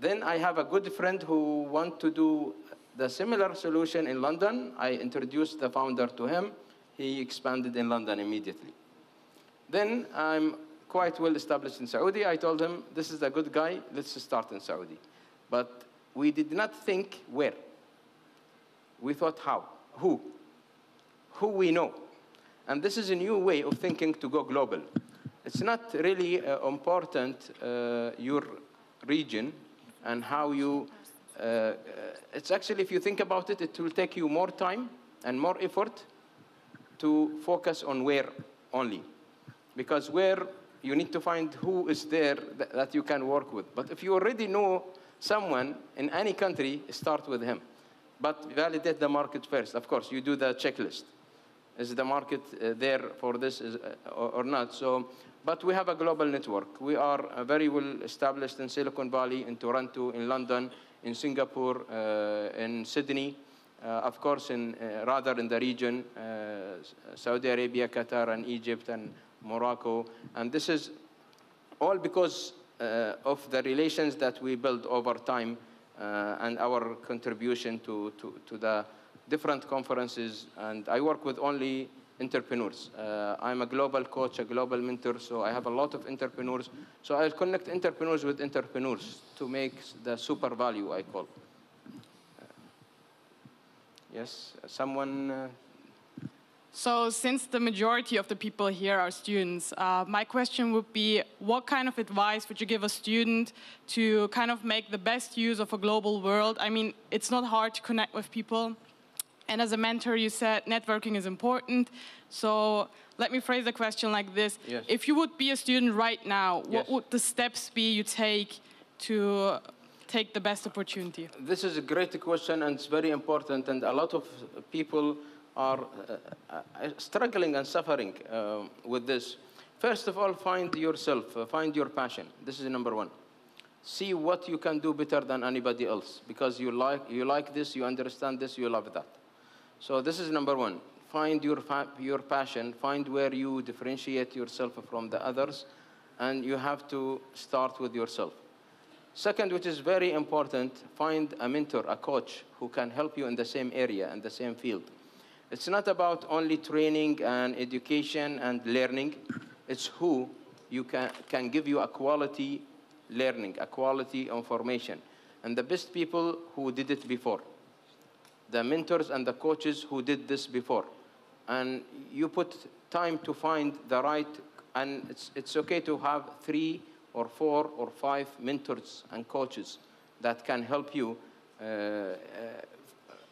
Then I have a good friend who wanted to do the similar solution in London. I introduced the founder to him. He expanded in London immediately. Then I'm quite well established in Saudi. I told him, this is a good guy, let's start in Saudi. But we did not think where. We thought how, who we know. And this is a new way of thinking to go global. It's not really important, your region and how you, it's actually, if you think about it, it will take you more time and more effort to focus on where only. Because where, you need to find who is there that you can work with. But if you already know someone in any country, start with him. But validate the market first. Of course, you do the checklist. Is the market there for this or not? So, but we have a global network. We are very well established in Silicon Valley, in Toronto, in London, in Singapore, in Sydney, of course, rather in the region, Saudi Arabia, Qatar, and Egypt, and Morocco. And this is all because of the relations that we build over time and our contribution to the different conferences. And I work with only entrepreneurs. I'm a global coach, a global mentor, so I have a lot of entrepreneurs. So I'll connect entrepreneurs with entrepreneurs to make the super value, I call. Yes, someone?
So since the majority of the people here are students, my question would be, what kind of advice would you give a student to kind of make the best use of a global world? I mean, it's not hard to connect with people. And as a mentor, you said networking is important. So let me phrase the question like this.
Yes.
If you would be a student right now, what
Yes.
would the steps be you take to take the best opportunity?
This is a great question, and it's very important. And a lot of people are struggling and suffering with this. First of all, find yourself, find your passion. This is number 1. See what you can do better than anybody else, because you like this, you understand this, you love that. So this is number 1. Find your passion, find where you differentiate yourself from the others, and you have to start with yourself. Second, which is very important, find a mentor, a coach, who can help you in the same area, in the same field. It's not about only training and education and learning. It's who you can give you a quality learning, a quality information. And the best people who did it before. The mentors and the coaches who did this before. And you put time to find the right, and it's okay to have 3 or 4 or 5 mentors and coaches that can help you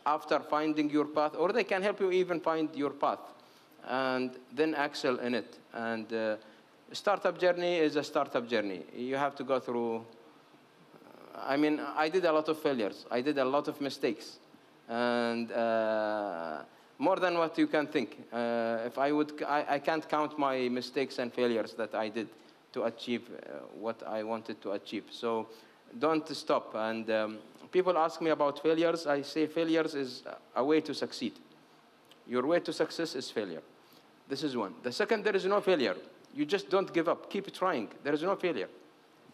after finding your path, or they can help you even find your path, and then excel in it. And startup journey is a startup journey. You have to go through, I mean, I did a lot of failures. I did a lot of mistakes. And more than what you can think. If I can't count my mistakes and failures that I did to achieve what I wanted to achieve. So don't stop. And people ask me about failures. I say failures is a way to succeed. Your way to success is failure. This is one. The second, there is no failure. You just don't give up. Keep trying. There is no failure.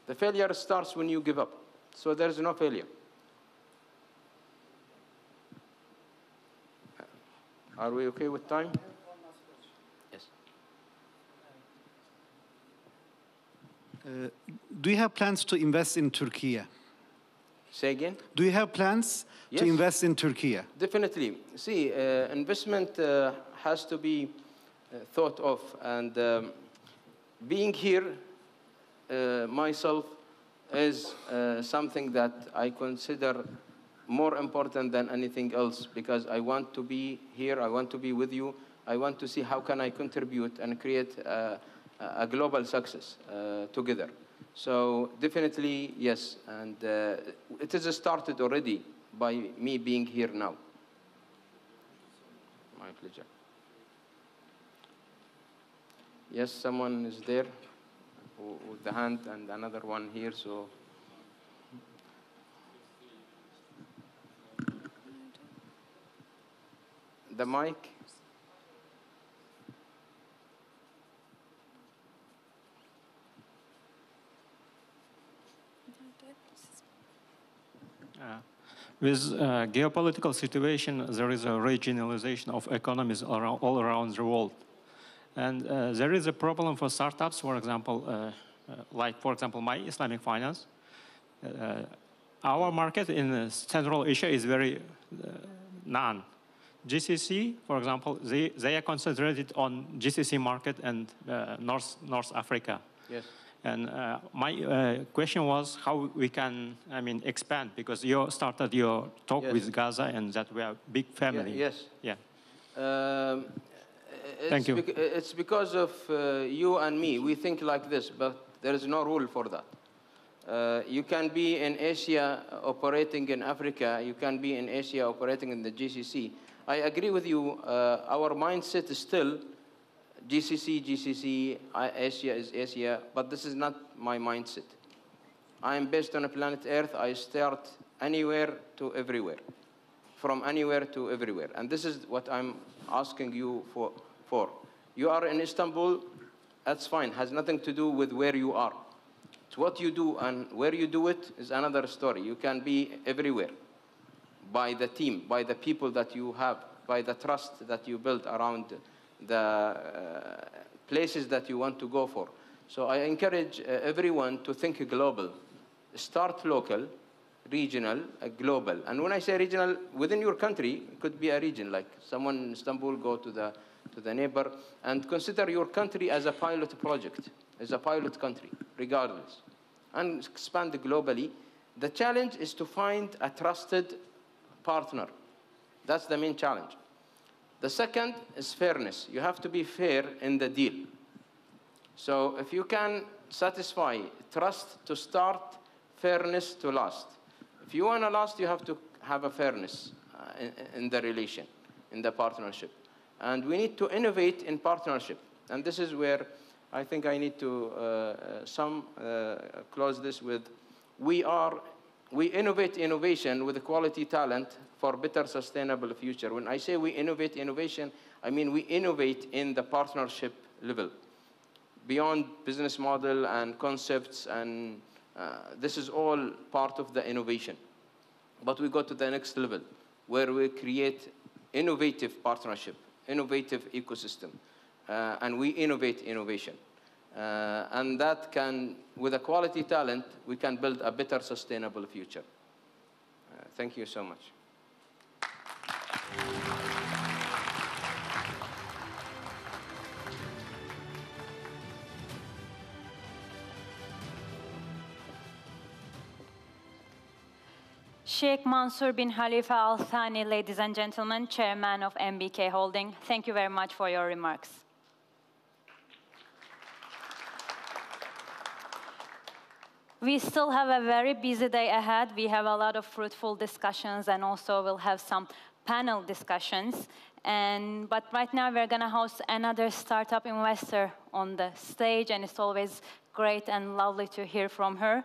The failure starts when you give up. So there is no failure. Are we okay with time? Yes.
Do you have plans to invest in Turkey?
Say again?
Do you have plans to invest in Turkey?
Definitely. See, investment has to be thought of. And being here myself is something that I consider more important than anything else, because I want to be here, I want to be with you, I want to see how can I contribute and create a global success together. So definitely, yes, and it is started already by me being here now. My pleasure. Yes, someone is there with the hand, and another one here, so. The mic.
With geopolitical situation, there is a regionalization of economies all around the world. And there is a problem for startups, for example, like, for example, my Islamic finance. Our market in Central Asia is very none. GCC, for example, they are concentrated on GCC market and North Africa.
Yes.
And my question was how we can, expand, because you started your talk with Gaza and that we are a big family.
Yes.
Yeah.
Thank you. It's because of you and me. We think like this, but there is no rule for that. You can be in Asia operating in Africa. You can be in Asia operating in the GCC. I agree with you. Our mindset is still GCC, Asia is Asia, but this is not my mindset. I am based on a planet Earth. I start anywhere to everywhere, from anywhere to everywhere. And this is what I'm asking you for. You are in Istanbul, that's fine. Has nothing to do with where you are. It's what you do, and where you do it is another story. You can be everywhere by the team, by the people that you have, by the trust that you build around the places that you want to go for. So I encourage everyone to think global. Start local, regional, global. And when I say regional, within your country, it could be a region, like someone in Istanbul, go to the neighbor, and consider your country as a pilot project, as a pilot country, regardless. And expand globally. The challenge is to find a trusted partner. That's the main challenge. The second is fairness. You have to be fair in the deal. So if you can satisfy trust to start, fairness to last. If you want to last, you have to have a fairness in the relation, in the partnership. And we need to innovate in partnership. And this is where I think I need to close this with, we innovate innovation with quality talent for better sustainable future. When I say we innovate innovation, I mean we innovate in the partnership level, beyond business model and concepts, and this is all part of the innovation. But we go to the next level, where we create innovative partnership, innovative ecosystem, and we innovate innovation. And that can, with a quality talent, we can build a better sustainable future. Thank you so much.
Sheikh Mansour bin Khalifa Al Thani, ladies and gentlemen, Chairman of MBK Holding, thank you very much for your remarks. We still have a very busy day ahead. We have a lot of fruitful discussions, and also we'll have some panel discussions. But right now we're going to host another startup investor on the stage, and it's always great and lovely to hear from her.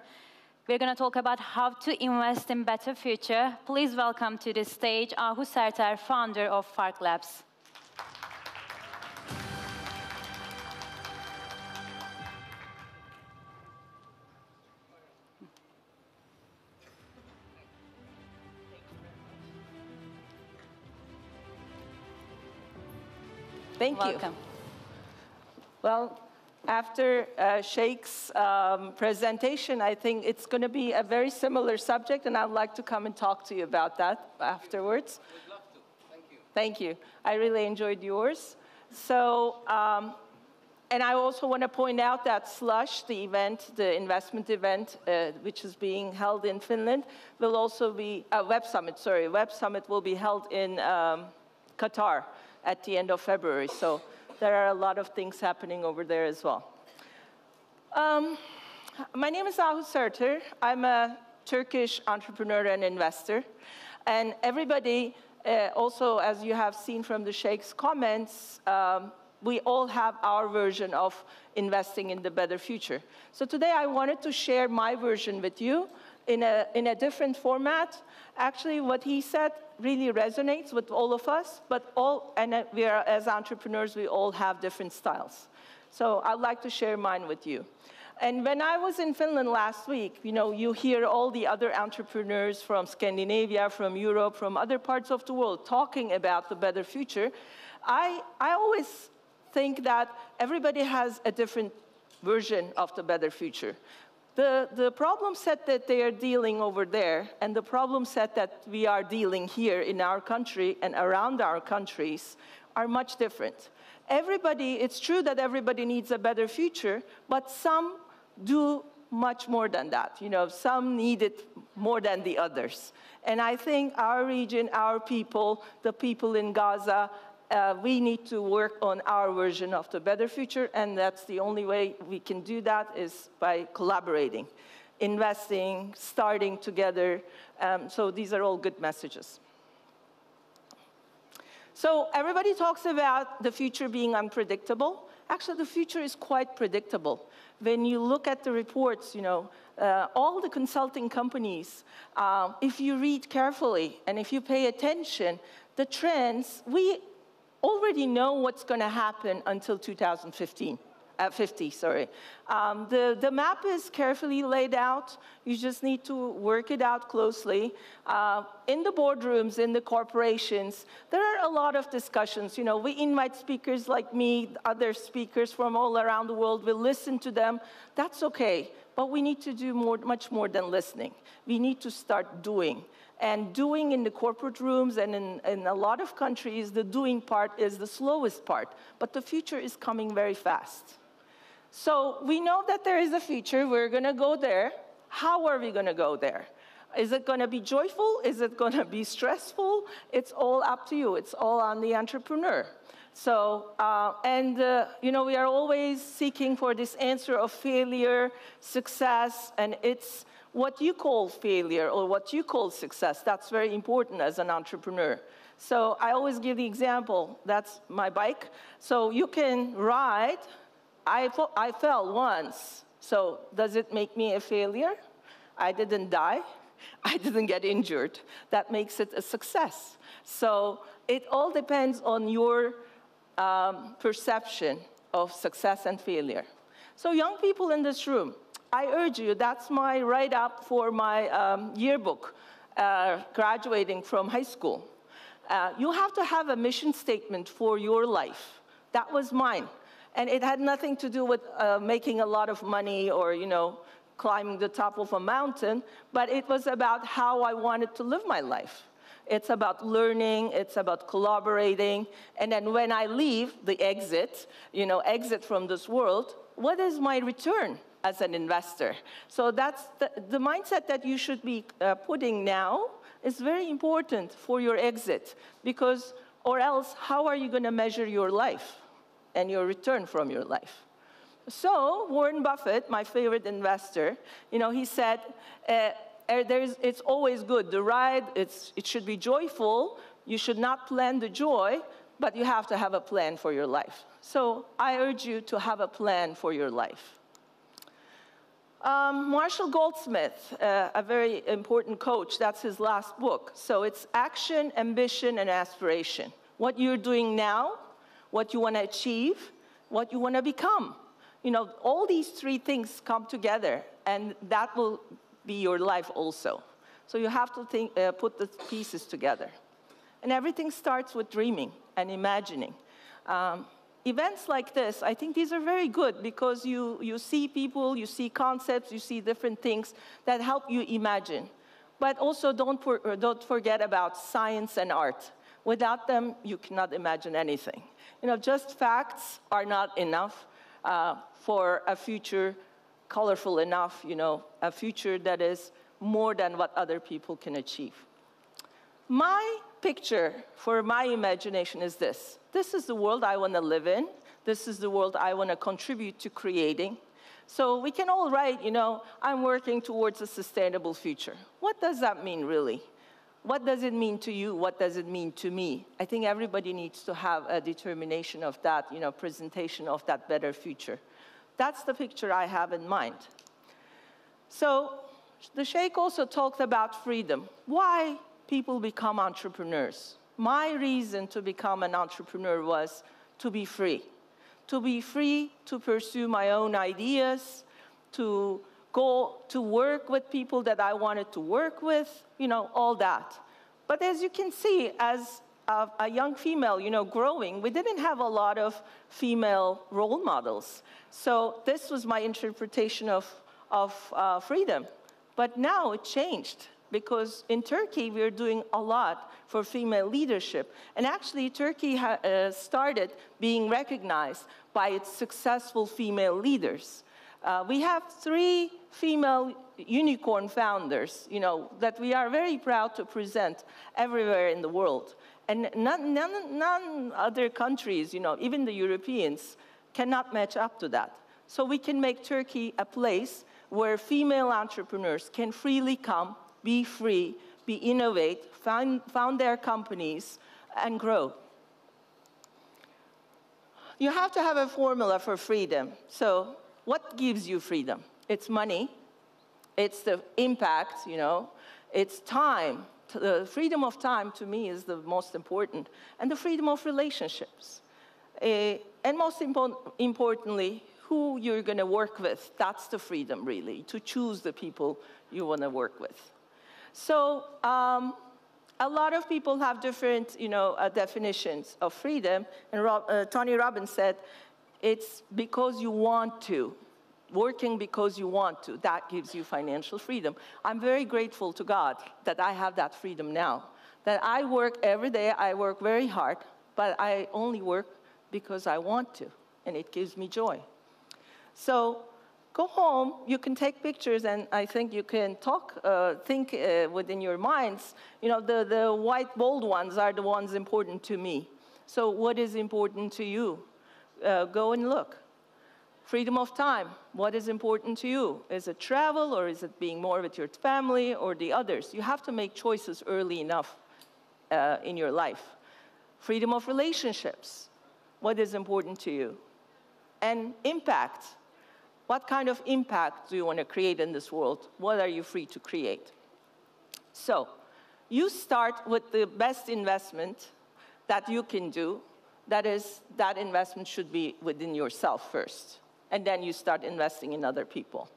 We're going to talk about how to invest in better future. Please welcome to the stage Ahu Serter, founder of Fark Labs.
Thank you.
Welcome.
Well, after Sheikh's presentation, I think it's going to be a very similar subject, and I'd like to come and talk to you about that afterwards.
We'd love to. Thank you.
Thank you. I really enjoyed yours. So, and I also want to point out that Slush, the event, the investment event, which is being held in Finland, will also be, Web Summit, sorry, Web Summit will be held in Qatar at the end of February. So there are a lot of things happening over there as well. My name is Ahu Serter. I'm a Turkish entrepreneur and investor. And everybody, also as you have seen from the Sheikh's comments, we all have our version of investing in the better future. So today I wanted to share my version with you in a different format. Actually, what he said really resonates with all of us, but we are, as entrepreneurs, we all have different styles. So I'd like to share mine with you. And when I was in Finland last week, you hear all the other entrepreneurs from Scandinavia, from Europe, from other parts of the world talking about the better future. I always think that everybody has a different version of the better future. The problem set that they are dealing over there and the problem set that we are dealing here in our country and around our countries are much different. It's true that everybody needs a better future, but some do much more than that. Some need it more than the others. And I think our region, our people, the people in Gaza, we need to work on our version of the better future, and that's the only way we can do that is by collaborating, investing, starting together. So these are all good messages. So everybody talks about the future being unpredictable. Actually, the future is quite predictable. When you look at the reports, all the consulting companies, if you read carefully and if you pay attention, the trends, we already know what's going to happen until 2050. The map is carefully laid out. You just need to work it out closely. In the boardrooms, in the corporations, there are a lot of discussions. We invite speakers like me, other speakers from all around the world. We listen to them. That's okay. But we need to do much more than listening. We need to start doing. And doing in the corporate rooms and in a lot of countries, the doing part is the slowest part. But the future is coming very fast. So we know that there is a future. We're going to go there. How are we going to go there? Is it going to be joyful? Is it going to be stressful? It's all up to you. It's all on the entrepreneur. So, we are always seeking for this answer of failure, success, and it's what you call failure or what you call success. That's very important as an entrepreneur. So I always give the example. That's my bike. So you can ride. I fell once. So does it make me a failure? I didn't die. I didn't get injured. That makes it a success. So it all depends on your perception of success and failure. So young people in this room, I urge you, that's my write-up for my yearbook, graduating from high school. You have to have a mission statement for your life. That was mine. And it had nothing to do with making a lot of money or, climbing the top of a mountain, but it was about how I wanted to live my life. It's about learning, it's about collaborating, and then when I leave, the exit, exit from this world, what is my return as an investor? So that's the mindset that you should be putting now is very important for your exit, because, or else, how are you going to measure your life and your return from your life? So Warren Buffett, my favorite investor, he said, it's always good. The ride, it should be joyful. You should not plan the joy, but you have to have a plan for your life. So I urge you to have a plan for your life. Marshall Goldsmith, a very important coach, that's his last book. So it's action, ambition, and aspiration. What you're doing now, what you want to achieve, what you want to become. All these three things come together, and that will be your life also. So you have to put the pieces together. And everything starts with dreaming and imagining. Events like this, I think these are very good because you see people, you see concepts, you see different things that help you imagine. But also don't forget about science and art. Without them, you cannot imagine anything. Just facts are not enough for a future colorful enough, a future that is more than what other people can achieve. My picture for my imagination is this. This is the world I want to live in. This is the world I want to contribute to creating. So we can all write, you know, I'm working towards a sustainable future. What does that mean, really? What does it mean to you? What does it mean to me? I think everybody needs to have a determination of that, you know, presentation of that better future. That's the picture I have in mind. So the Sheikh also talked about freedom. Why people become entrepreneurs? My reason to become an entrepreneur was to be free. To be free to pursue my own ideas, to go to work with people that I wanted to work with, you know, all that. But as you can see, as a young female, you know, growing, we didn't have a lot of female role models. So this was my interpretation of freedom. But now it changed, because in Turkey, we're doing a lot for female leadership. And actually, Turkey started being recognized by its successful female leaders. We have 3 female unicorn founders, you know, that we are very proud to present everywhere in the world. And none other countries, you know, even the Europeans, cannot match up to that. So we can make Turkey a place where female entrepreneurs can freely come, be free, be innovate, found their companies, and grow. You have to have a formula for freedom. So what gives you freedom? It's money. It's the impact, you know. It's time. The freedom of time, to me, is the most important. And the freedom of relationships. And most importantly, who you're going to work with. That's the freedom, really, to choose the people you want to work with. So a lot of people have different, you know, definitions of freedom. And Tony Robbins said, it's because you want to. Working because you want to, that gives you financial freedom. I'm very grateful to God that I have that freedom now. That I work every day, I work very hard, but I only work because I want to, and it gives me joy. So go home, you can take pictures, and I think you can think within your minds. You know, the white bold ones are the ones important to me. So what is important to you? Go and look. Freedom of time, what is important to you? Is it travel, or is it being more with your family, or the others? You have to make choices early enough in your life. Freedom of relationships, what is important to you? And impact, what kind of impact do you want to create in this world? What are you free to create? So you start with the best investment that you can do. That is, that investment should be within yourself first. And then you start investing in other people.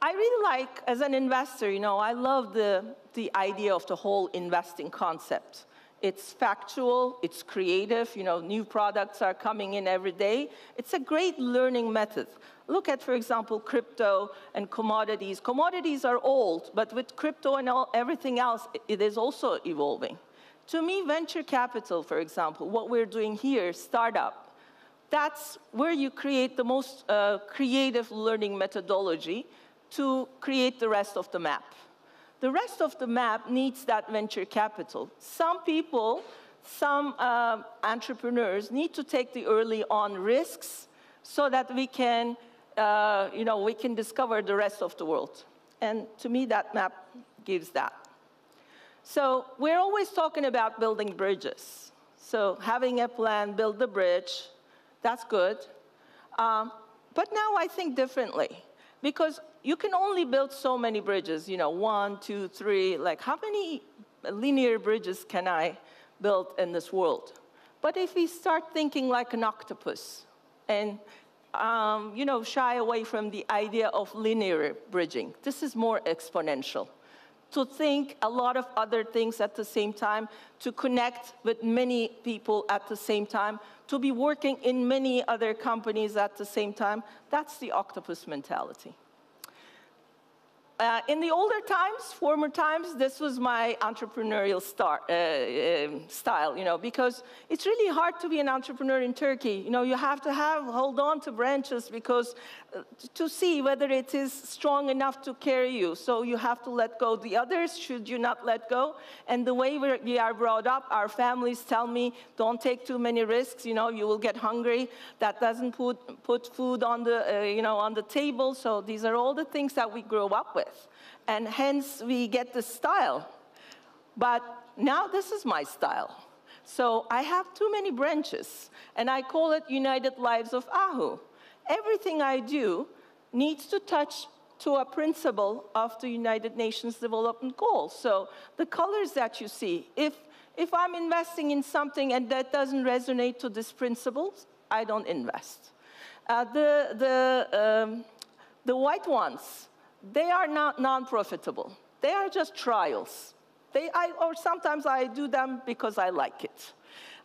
I really like, as an investor, you know, I love the idea of the whole investing concept. It's factual, it's creative, you know, new products are coming in every day. It's a great learning method. Look at, for example, crypto and commodities. Commodities are old, but with crypto and everything else, it is also evolving. To me, venture capital, for example, what we're doing here, startup, that's where you create the most creative learning methodology to create the rest of the map. The rest of the map needs that venture capital. Some people, some entrepreneurs need to take the early on risks so that we can, you know, we can discover the rest of the world. And to me, that map gives that. So we're always talking about building bridges. So having a plan, build the bridge, that's good. But now I think differently, because you can only build so many bridges, you know, 1, 2, 3, like how many linear bridges can I build in this world? But if we start thinking like an octopus and, you know, shy away from the idea of linear bridging, this is more exponential. To think a lot of other things at the same time, to connect with many people at the same time, to be working in many other companies at the same time, that's the octopus mentality. in the older times, former times, this was my entrepreneurial style, you know, because it's really hard to be an entrepreneur in Turkey. You know, you have to hold on to branches because to see whether it is strong enough to carry you. So you have to let go the others, should you not let go. And the way we are brought up, our families tell me, don't take too many risks, you know, you will get hungry. That doesn't put food on the, you know, on the table. So these are all the things that we grow up with. And hence we get the style. But now this is my style. So I have too many branches. And I call it United Lives of Ahu. Everything I do needs to touch to a principle of the United Nations Development Goals. So the colors that you see, if I'm investing in something and that doesn't resonate to these principles, I don't invest. The white ones, they are not non-profitable. They are just trials. Or sometimes I do them because I like it.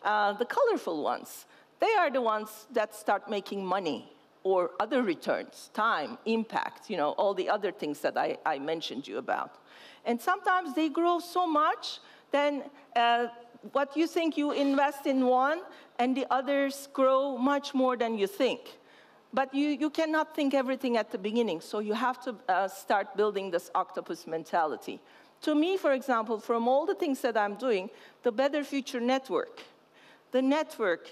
The colorful ones, they are the ones that start making money or other returns, time, impact, you know, all the other things that I mentioned you about. And sometimes they grow so much, then what you think you invest in one, and the others grow much more than you think. But you cannot think everything at the beginning, so you have to start building this octopus mentality. To me, for example, from all the things that I'm doing, the Better Future Network, the network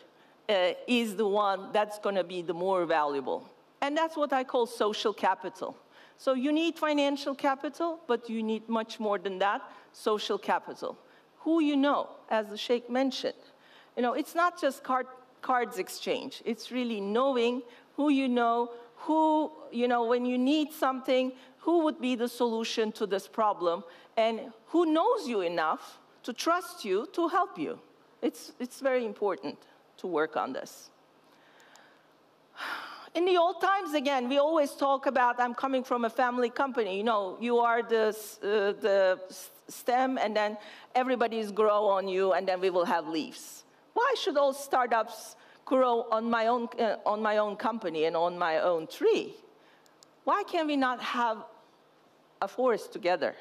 is the one that's going to be the more valuable. And that's what I call social capital. So you need financial capital, but you need much more than that, social capital. Who you know, as the Sheikh mentioned. You know, it's not just cards exchange. It's really knowing who you know, when you need something, who would be the solution to this problem, and who knows you enough to trust you to help you. It's very important to work on this. In the old times, again, we always talk about, I'm coming from a family company. You know, you are the stem, and then everybody's grow on you, and then we will have leaves. Why should all startups grow on my own company and on my own tree? Why can we not have a forest together?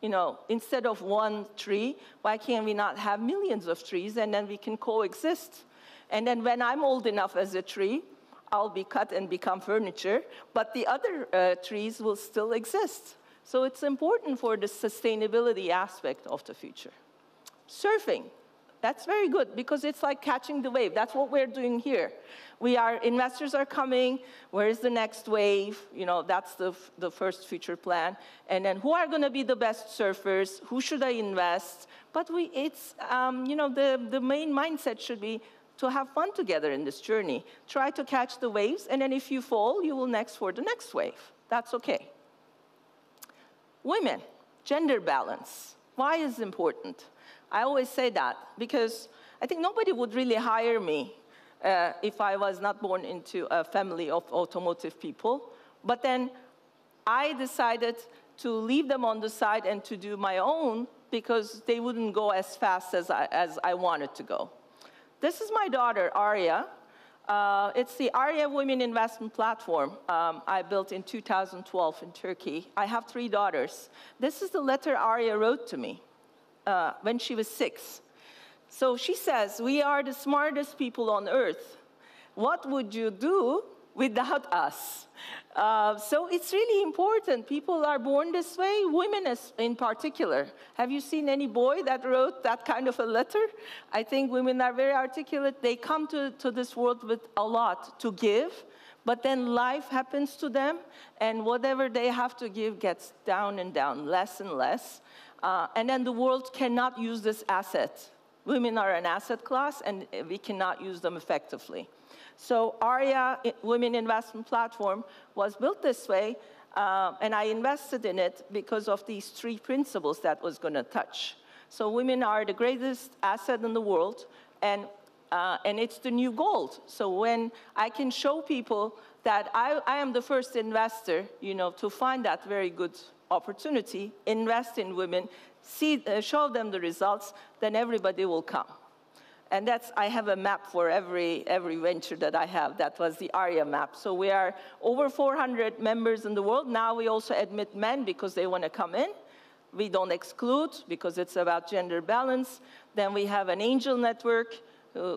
You know, instead of one tree, why can't we not have millions of trees, and then we can coexist? And then when I'm old enough as a tree, I'll be cut and become furniture, but the other trees will still exist. So it's important for the sustainability aspect of the future. Surfing, that's very good because it's like catching the wave. That's what we're doing here. Investors are coming. Where is the next wave? You know, that's the first future plan. And then who are going to be the best surfers? Who should I invest? But the main mindset should be to have fun together in this journey. Try to catch the waves, and then if you fall, you will next for the next wave. That's okay. Women, gender balance. Why is it important? I always say that because I think nobody would really hire me if I was not born into a family of automotive people. But then I decided to leave them on the side and to do my own because they wouldn't go as fast as I wanted to go. This is my daughter, Arya. It's the Arya Women Investment Platform I built in 2012 in Turkey. I have 3 daughters. This is the letter Arya wrote to me when she was 6. So she says, "We are the smartest people on earth. What would you do without us?" So it's really important. People are born this way, women in particular. Have you seen any boy that wrote that kind of a letter? I think women are very articulate. They come to this world with a lot to give, but then life happens to them, and whatever they have to give gets down and down, less and less. And then the world cannot use this asset. Women are an asset class, and we cannot use them effectively. So Arya Women Investment Platform was built this way, and I invested in it because of these 3 principles that was going to touch. So women are the greatest asset in the world, and it's the new gold. So when I can show people that I am the first investor, you know, to find that very good opportunity, invest in women, show them the results, then everybody will come. And that's, I have a map for every venture that I have. That was the ARIA map. So we are over 400 members in the world. Now we also admit men because they want to come in. We don't exclude because it's about gender balance. Then we have an angel network.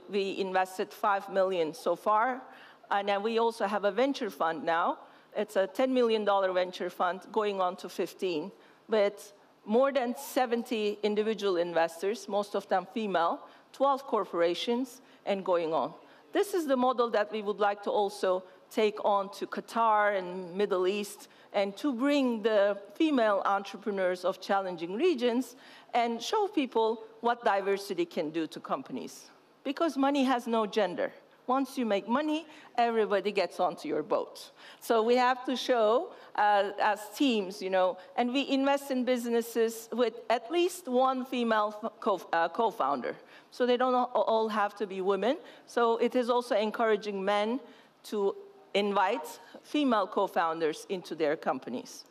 We invested 5 million so far. And then we also have a venture fund now. It's a $10 million venture fund going on to 15, with more than 70 individual investors, most of them female, 12 corporations, and going on. This is the model that we would like to also take on to Qatar and Middle East, and to bring the female entrepreneurs of challenging regions and show people what diversity can do to companies. Because money has no gender. Once you make money, everybody gets onto your boat. So we have to show as teams, and we invest in businesses with at least one female co-founder. So they don't all have to be women. So it is also encouraging men to invite female co-founders into their companies.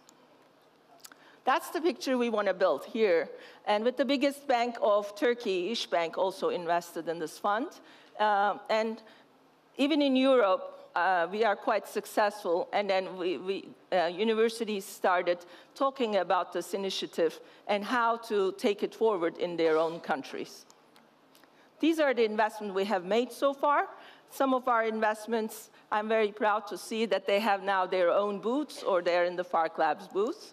That's the picture we want to build here. And with the biggest bank of Turkey, İşbank, also invested in this fund. And even in Europe, we are quite successful. And then universities started talking about this initiative and how to take it forward in their own countries. These are the investments we have made so far. Some of our investments, I'm very proud to see that they have now their own booths, or they're in the FARC Labs booth.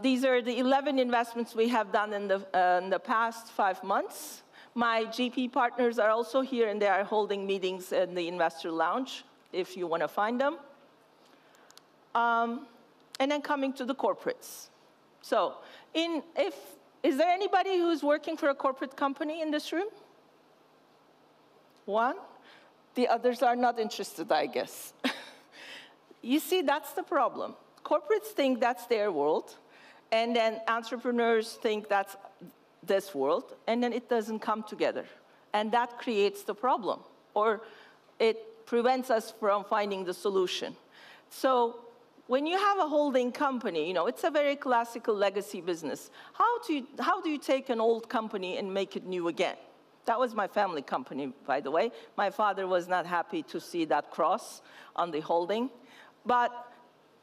These are the 11 investments we have done in the past 5 months. My GP partners are also here, and they are holding meetings in the investor lounge, if you want to find them. And then coming to the corporates. So, is there anybody who's working for a corporate company in this room? One? The others are not interested, I guess. You see, that's the problem. Corporates think that's their world, and then entrepreneurs think that's this world, and then it doesn't come together. And that creates the problem, or it prevents us from finding the solution. So when you have a holding company, it's a very classical legacy business. How do you take an old company and make it new again? That was my family company, by the way. My father was not happy to see that cross on the holding. But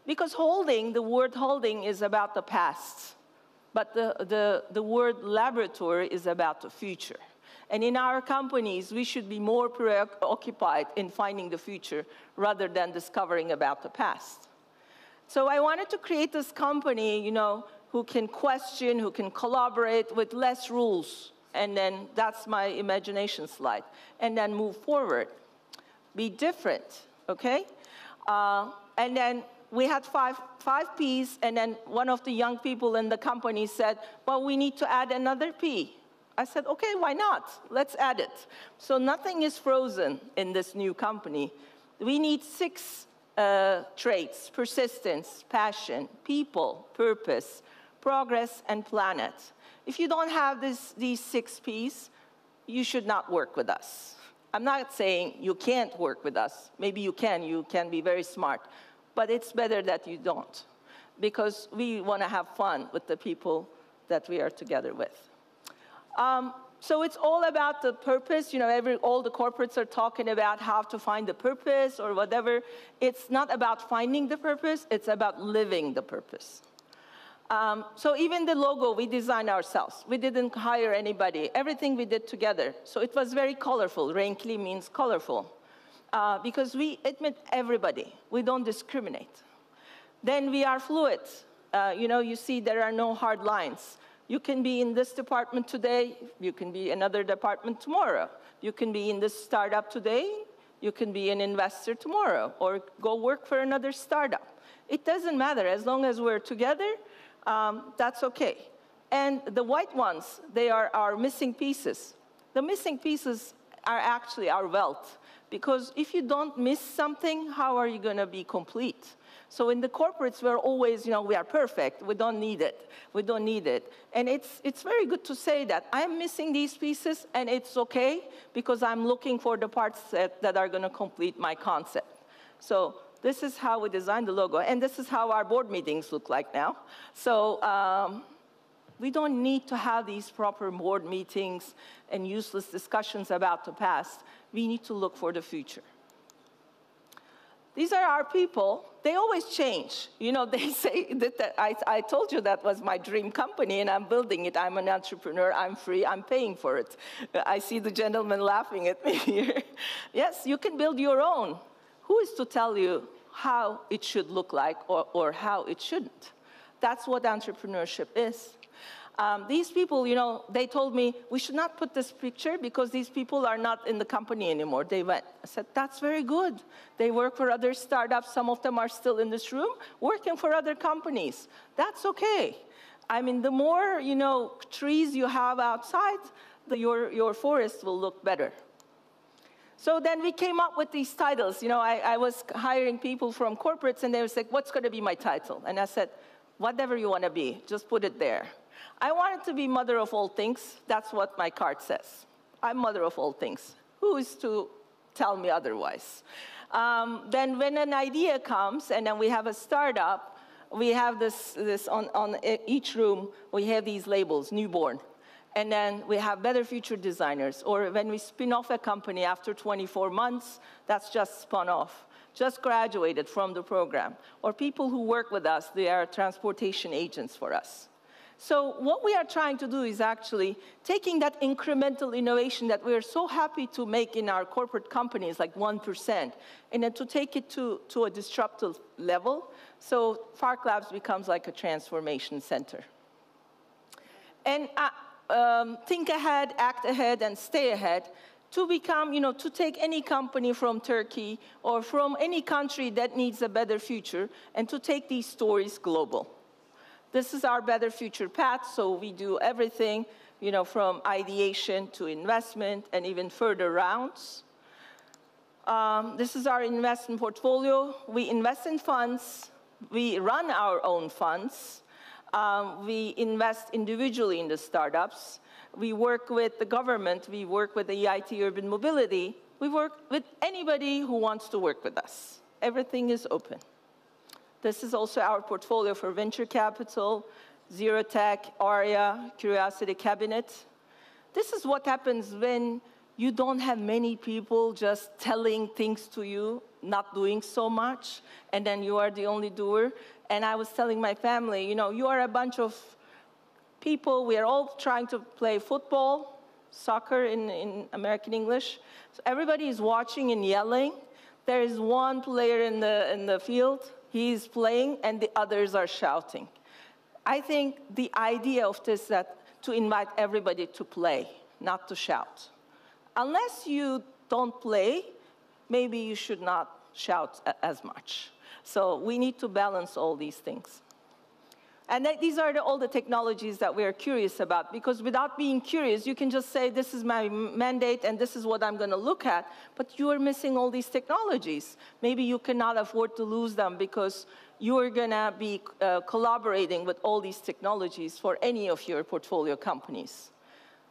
because the word holding is about the past, but the word laboratory is about the future. And in our companies, we should be more preoccupied in finding the future rather than discovering about the past. So I wanted to create this company, who can question, who can collaborate with less rules. And then that's my imagination slide. And then move forward. Be different, okay? And then we had five Ps, and then one of the young people in the company said, well, we need to add another P. I said, okay, why not? Let's add it. So nothing is frozen in this new company. We need 6 traits: persistence, passion, people, purpose, progress, and planet. If you don't have these 6 Ps, you should not work with us. I'm not saying you can't work with us. Maybe you can be very smart. But it's better that you don't, because we want to have fun with the people that we are together with. So it's all about the purpose. All the corporates are talking about how to find the purpose or whatever. It's not about finding the purpose. It's about living the purpose. So even the logo, we designed ourselves. We didn't hire anybody. Everything we did together. So it was very colorful. Renkli means colorful. Because we admit everybody. We don't discriminate. Then we are fluid. You see there are no hard lines. You can be in this department today. You can be in another department tomorrow. You can be in this startup today. You can be an investor tomorrow, or go work for another startup. It doesn't matter. As long as we're together, that's okay. And the white ones, they are our missing pieces. The missing pieces are actually our wealth. Because if you don't miss something, how are you going to be complete? So in the corporates, we're always, we are perfect. We don't need it. We don't need it. And it's very good to say that I'm missing these pieces, and it's okay, because I'm looking for the parts that are going to complete my concept. So this is how we designed the logo. And this is how our board meetings look like now. So We don't need to have these proper board meetings and useless discussions about the past. We need to look for the future. These are our people. They always change. You know, they say that I told you that was my dream company, and I'm building it. I'm an entrepreneur. I'm free. I'm paying for it. I see the gentleman laughing at me here. Yes, you can build your own. Who is to tell you how it should look like or how it shouldn't? That's what entrepreneurship is. These people, you know, they told me, we should not put this picture because these people are not in the company anymore. They went. I said, that's very good. They work for other startups. Some of them are still in this room working for other companies. That's okay. I mean, the more, you know, trees you have outside, your forest will look better. So then we came up with these titles. You know, I was hiring people from corporates, and they were like, what's going to be my title? And I said, whatever you want to be, just put it there. I wanted to be mother of all things. That's what my card says. I'm mother of all things. Who is to tell me otherwise? Then when an idea comes, and then we have a startup, we have this on each room, we have these labels, newborn. And then we have better future designers. Or when we spin off a company after 24 months, that's just spun off, just graduated from the program. Or people who work with us, they are transportation agents for us. So what we are trying to do is actually taking that incremental innovation that we are so happy to make in our corporate companies, like 1%, and then to take it to a disruptive level. So FARC Labs becomes like a transformation center. And think ahead, act ahead, and stay ahead to become, you know, to take any company from Turkey or from any country that needs a better future and to take these stories global. This is our better future path, so we do everything, you know, from ideation to investment and even further rounds. This is our investment portfolio. We invest in funds. We run our own funds. We invest individually in the startups. We work with the government. We work with the EIT Urban Mobility. We work with anybody who wants to work with us. Everything is open. This is also our portfolio for venture capital, Zero Tech, ARIA, Curiosity Cabinet. This is what happens when you don't have many people just telling things to you, not doing so much, and then you are the only doer. And I was telling my family, you know, you are a bunch of people. We are all trying to play football, soccer in American English. So everybody is watching and yelling. There is one player in the field. He's playing, and the others are shouting. I think the idea of this is that to invite everybody to play, not to shout. Unless you don't play, maybe you should not shout as much. So we need to balance all these things. And these are all the technologies that we are curious about, because without being curious, you can just say, this is my mandate and this is what I'm going to look at, but you are missing all these technologies. Maybe you cannot afford to lose them because you are going to be collaborating with all these technologies for any of your portfolio companies.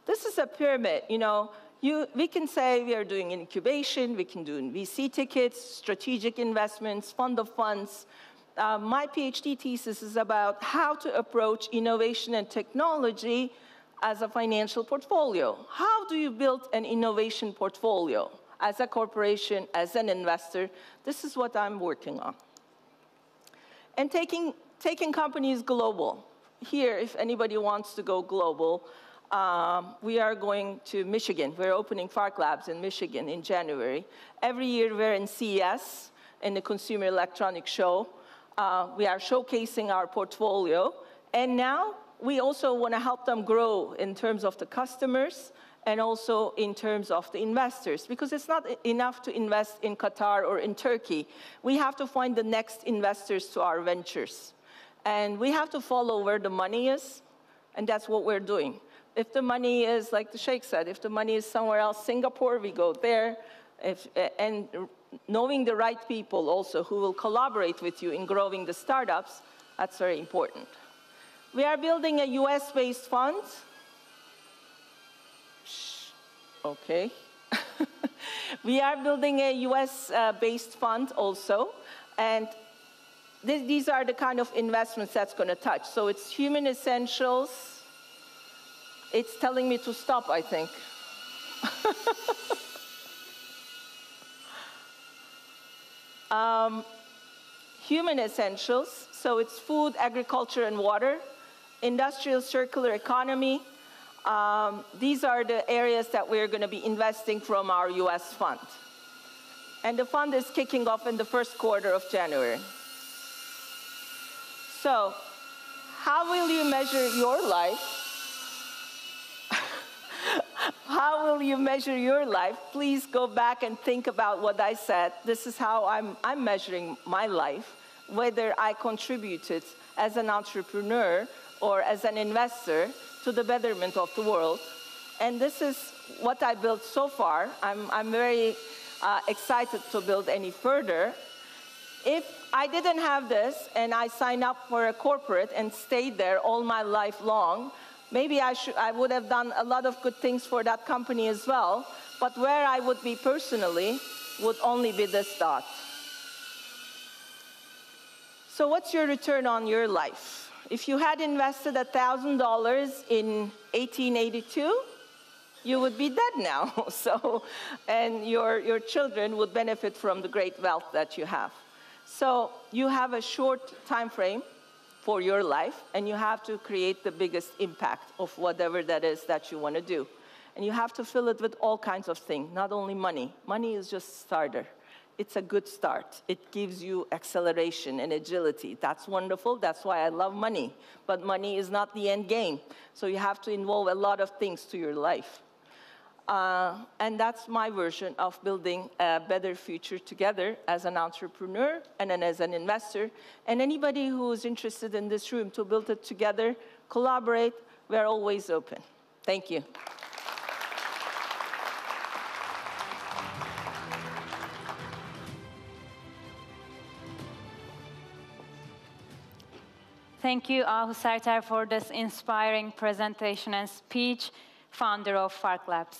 This is a pyramid, you know. We can say we are doing incubation, we can do VC tickets, strategic investments, fund of funds. My PhD thesis is about how to approach innovation and technology as a financial portfolio. How do you build an innovation portfolio as a corporation, as an investor? This is what I'm working on. And taking companies global. Here, if anybody wants to go global, we are going to Michigan. We're opening FARC Labs in Michigan in January. Every year we're in CES, in the Consumer Electronics Show. We are showcasing our portfolio. And now we also want to help them grow in terms of the customers and also in terms of the investors, because it's not enough to invest in Qatar or in Turkey. We have to find the next investors to our ventures. And we have to follow where the money is, and that's what we're doing. If the money is, like the Sheikh said, if the money is somewhere else, Singapore, we go there. And knowing the right people also who will collaborate with you in growing the startups, that's very important. We are building a US-based fund. Okay. We are building a US-based fund also. And these are the kind of investments that's going to touch. So it's human essentials, It's telling me to stop, I think. Human essentials, so it's food, agriculture, and water. Industrial circular economy. These are the areas that we're going to be investing from our US fund. And the fund is kicking off in the first quarter of January. So, how will you measure your life? How will you measure your life? Please go back and think about what I said. This is how I'm measuring my life, whether I contributed as an entrepreneur or as an investor to the betterment of the world. And this is what I built so far. I'm very excited to build any further. If I didn't have this and I signed up for a corporate and stayed there all my life long, maybe I would have done a lot of good things for that company as well, but where I would be personally would only be this dot. So what's your return on your life? If you had invested $1,000 in 1882, you would be dead now. And your children would benefit from the great wealth that you have. So you have a short time frame for your life, and you have to create the biggest impact of whatever that is that you want to do. And you have to fill it with all kinds of things, not only money. Money is just a starter. It's a good start. It gives you acceleration and agility. That's wonderful. That's why I love money. But money is not the end game. So you have to involve a lot of things to your life. And that's my version of building a better future together as an entrepreneur and then as an investor. And anybody who is interested in this room to build it together, collaborate, we're always open. Thank you.
Thank you, Ahu Serter, for this inspiring presentation and speech, founder of Fark Labs.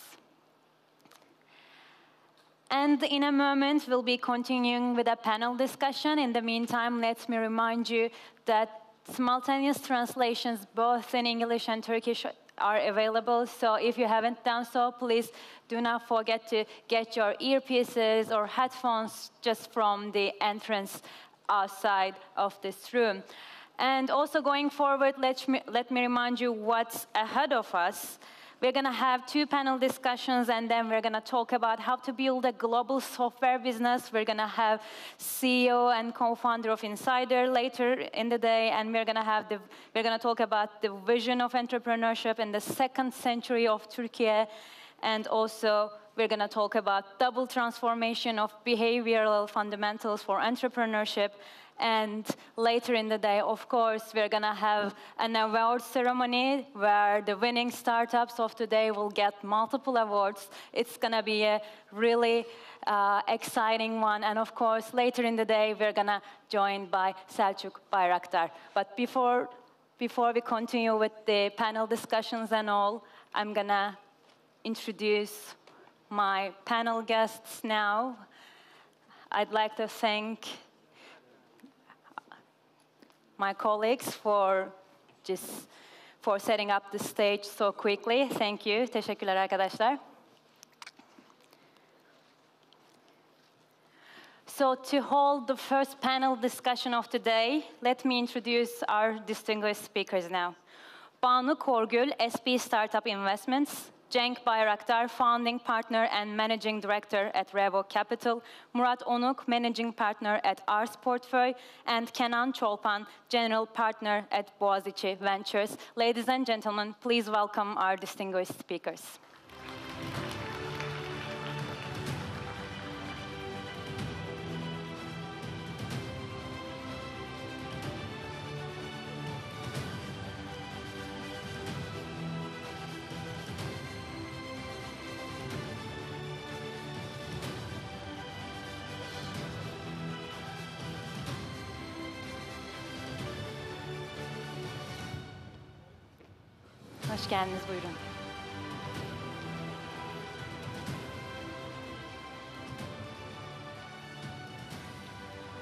And in a moment, we'll be continuing with a panel discussion. In the meantime, let me remind you that simultaneous translations, both in English and Turkish, are available. So if you haven't done so, please do not forget to get your earpieces or headphones just from the entrance outside of this room. And also going forward, let me remind you what's ahead of us. We're going to have 2 panel discussions, and then we're going to talk about how to build a global software business. We're going to have CEO and co-founder of Insider later in the day, and we're going to talk about the vision of entrepreneurship in the 2nd century of Turkey, and also we're going to talk about double transformation of behavioral fundamentals for entrepreneurship. And later in the day, of course, we're going to have an award ceremony where the winning startups of today will get multiple awards. It's going to be a really exciting one. And of course, later in the day, we're going to join by Selçuk Bayraktar. But before we continue with the panel discussions and all, I'm going to introduce my panel guests now. I'd like to thank my colleagues for setting up the stage so quickly. Thank you. Teşekkürler arkadaşlar. So to hold the first panel discussion of today, let me introduce our distinguished speakers now. Banu Korgül, SP Startup Investments. Cenk Bayraktar, founding partner and managing director at Revo Capital, Murat Onuk, managing partner at Ars Portföy, and Kenan Çolpan, general partner at Boğaziçi Ventures. Ladies and gentlemen, please welcome our distinguished speakers. Hoş geldiniz, buyurun.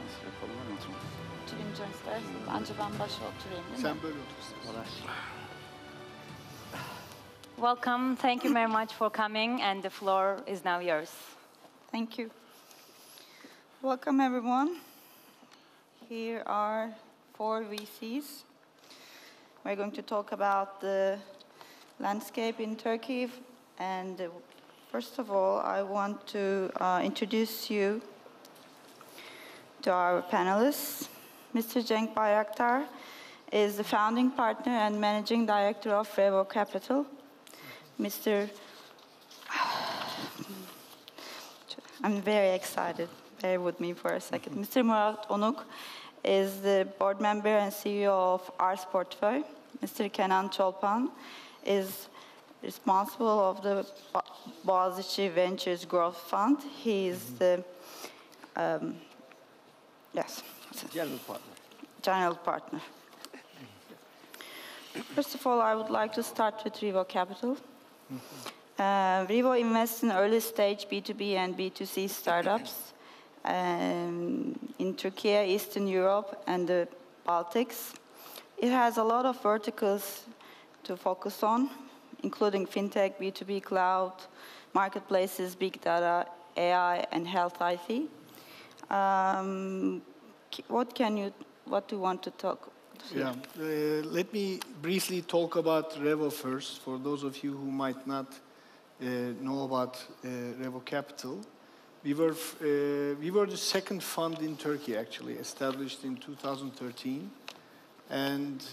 Nasıl yapalım, ben oturayım. Oturayım Can istersen. Bence ben başa oturayım, değil mi? Sen böyle otursun.
welcome. Thank you very much for coming, and the floor is now yours.
Thank you. Welcome, everyone. Here are 4 VCs. We're going to talk about the landscape in Turkey. And first of all, I want to introduce you to our panelists. Mr. Cenk Bayraktar is the founding partner and managing director of Revo Capital. I'm very excited. Bear with me for a second. Mr. Murat Onuk is the board member and CEO of Ars Portföy. Mr. Kenan Çolpan is responsible of the Boğaziçi Ventures Growth Fund. He is the general partner. First of all, I would like to start with Revo Capital. Revo invests in early-stage B2B and B2C startups in Turkey, Eastern Europe, and the Baltics. It has a lot of verticals to focus on, including fintech, B2B cloud, marketplaces, big data, AI, and health IT. What do you want to talk?
Yeah, let me briefly talk about Revo first. For those of you who might not know about Revo Capital, we were the second fund in Turkey, actually, established in 2013, and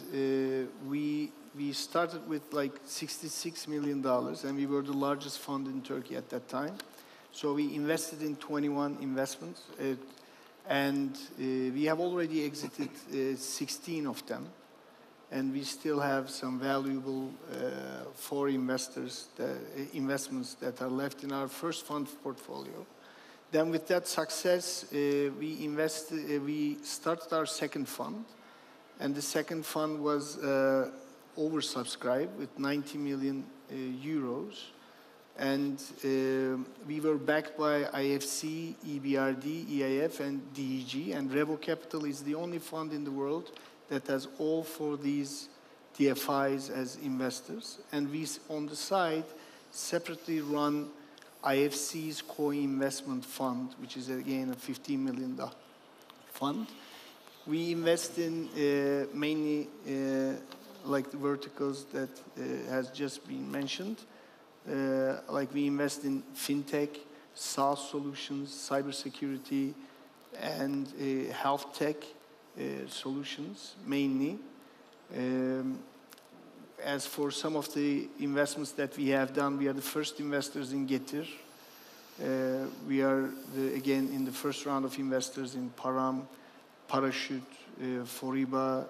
we started with like $66 million, and we were the largest fund in Turkey at that time. So we invested in 21 investments. And we have already exited 16 of them. And we still have some valuable 4 investments that are left in our first fund portfolio. Then with that success, we started our second fund. And the second fund was oversubscribed with 90 million euros. And we were backed by IFC, EBRD, EIF, and DEG. And Revo Capital is the only fund in the world that has all 4 of these DFIs as investors. And we, on the side, separately run IFC's co-investment fund, which is, again, a $15 million fund. We invest in mainly like the verticals that has just been mentioned. Like we invest in fintech, SaaS solutions, cybersecurity, and health tech solutions, mainly. As for some of the investments that we have done, we are the first investors in Getir. We are, again, in the first round of investors in Param, Parachute, Foriba,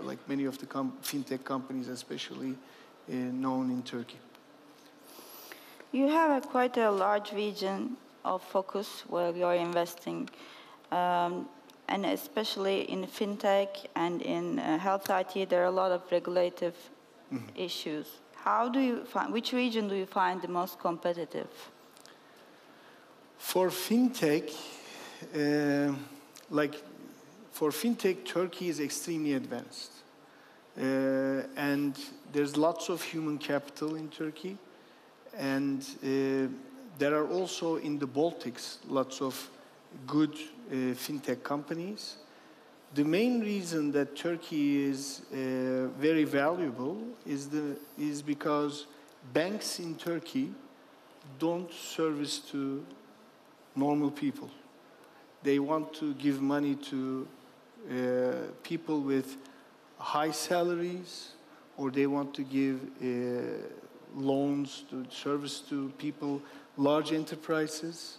like many of the fintech companies, especially known in Turkey.
You have quite a large region of focus where you're investing, and especially in fintech and in health IT, there are a lot of regulative issues. How do you find, which region do you find the most competitive?
For fintech, Turkey is extremely advanced. And there's lots of human capital in Turkey. And there are also in the Baltics lots of good fintech companies. The main reason that Turkey is very valuable is because banks in Turkey don't service to normal people. They want to give money to people with high salaries, or they want to give loans to service to people, large enterprises.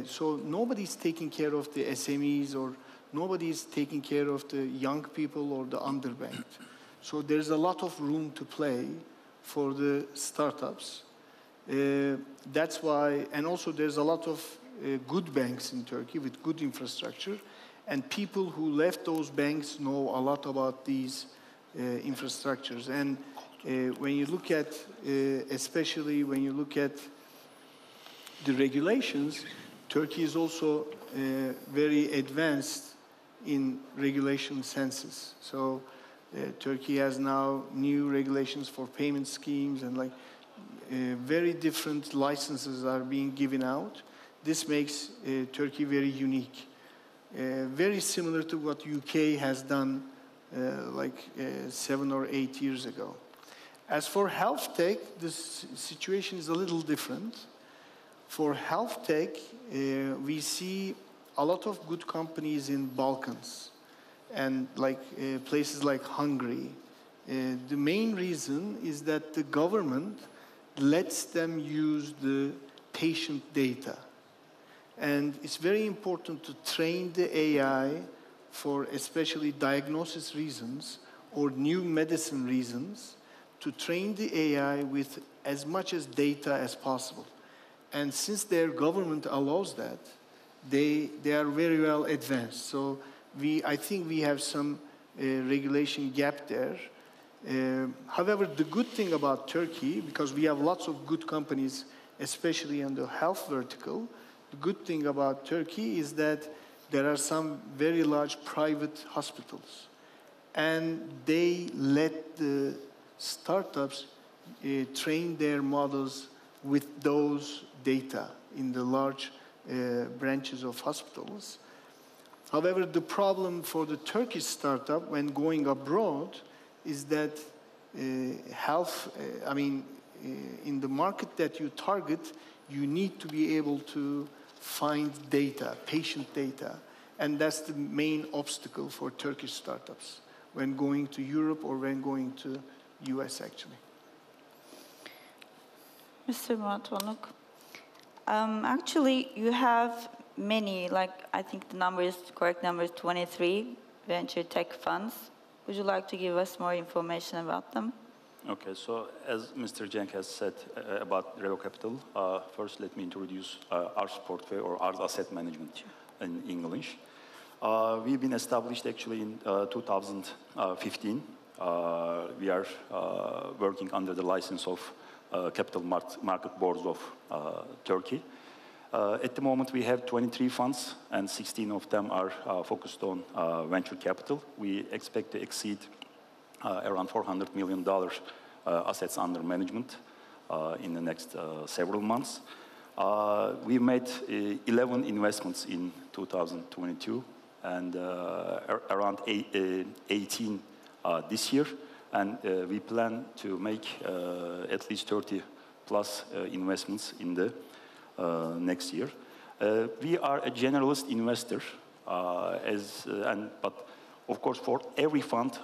So nobody's taking care of the SMEs, or nobody's taking care of the young people or the underbanked. So there's a lot of room to play for the startups. That's why, and also there's a lot of good banks in Turkey with good infrastructure, and people who left those banks know a lot about these infrastructures. And when you look at, especially when you look at the regulations, Turkey is also very advanced in regulation senses. So Turkey has now new regulations for payment schemes, and like very different licenses are being given out. This makes Turkey very unique. Very similar to what UK has done 7 or 8 years ago. As for health tech, this situation is a little different. For health tech, we see a lot of good companies in Balkans and places like Hungary. The main reason is that the government lets them use the patient data. And it's very important to train the AI for especially diagnosis reasons or new medicine reasons, to train the AI with as much as data as possible. And since their government allows that, they are very well advanced. So I think we have some regulation gap there. However, the good thing about Turkey, because we have lots of good companies, especially in the health vertical, the good thing about Turkey is that there are some very large private hospitals, and they let the startups train their models with those data in the large branches of hospitals. However, the problem for the Turkish startup when going abroad is that in the market that you target, you need to be able to find data, patient data, and that's the main obstacle for Turkish startups when going to Europe or when going to US, actually.
Mr. Murat Onuk, actually, you have many, I think the correct number is 23 venture tech funds. Would you like to give us more information about them?
Okay, so as Mr. Cenk has said about Revo Capital, first let me introduce Ars Portfolio or Ars Asset Management in English. We've been established actually in 2015. We are working under the license of Capital Market Boards of Turkey. At the moment, we have 23 funds, and 16 of them are focused on venture capital. We expect to exceed around $400 million assets under management in the next several months. We made 11 investments in 2022, and around 18 this year. And we plan to make at least 30 plus investments in the next year. We are a generalist investor, but of course for every fund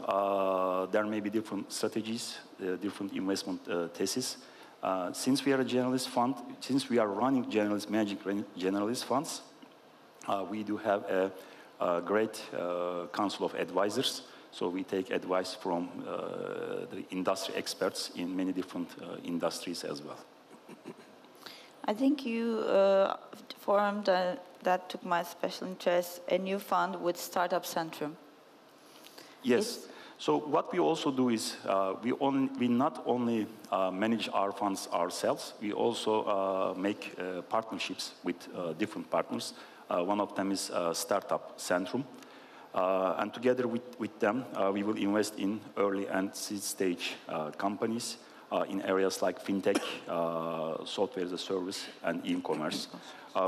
there may be different strategies, different investment theses. Since we are a generalist fund, since we are running generalist, managing generalist funds, we do have a great council of advisors. So we take advice from the industry experts in many different industries as well.
I think you formed, that took my special interest, a new fund with Startup Centrum.
Yes. So what we also do is we not only manage our funds ourselves, we also make partnerships with different partners. One of them is Startup Centrum. And together with them, we will invest in early and seed stage companies in areas like fintech, software as a service, and e-commerce.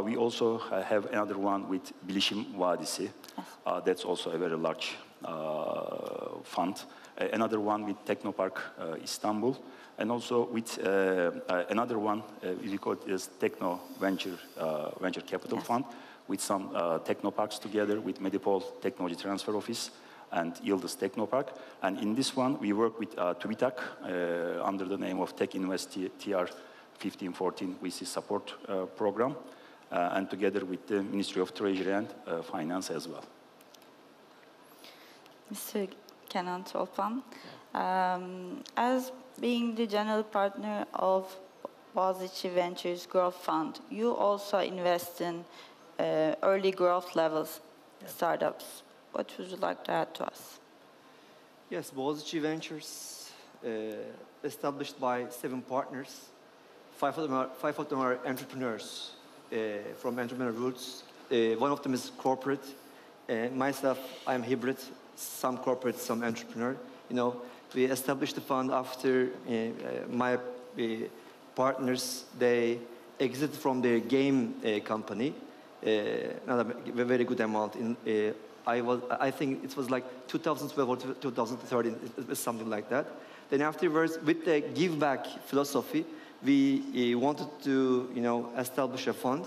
We also have another one with Bilişim Vadisi. That's also a very large fund. Another one with Teknopark Istanbul, and also with another one we call it as Venture Capital Fund, with some technoparks together with Medipol Technology Transfer Office and Yıldız Technopark. And in this one, we work with TÜBİTAK under the name of Tech Invest TR 1514 VC support program, and together with the Ministry of Treasury and Finance as well.
Mr. Kenan Tolpan, as being the general partner of Boğaziçi Ventures Growth Fund, you also invest in early growth levels startups. What would you like to add to us?
Yes, Boğaziçi Ventures, established by 7 partners. 5 of them are entrepreneurs from entrepreneur roots. One of them is corporate. Myself, I'm hybrid, some corporate, some entrepreneur. You know, we established the fund after my partners, they exited from their game company. Another very good amount. I think it was like 2012 or 2013, something like that. Then afterwards, with the give back philosophy, we wanted to, you know, establish a fund.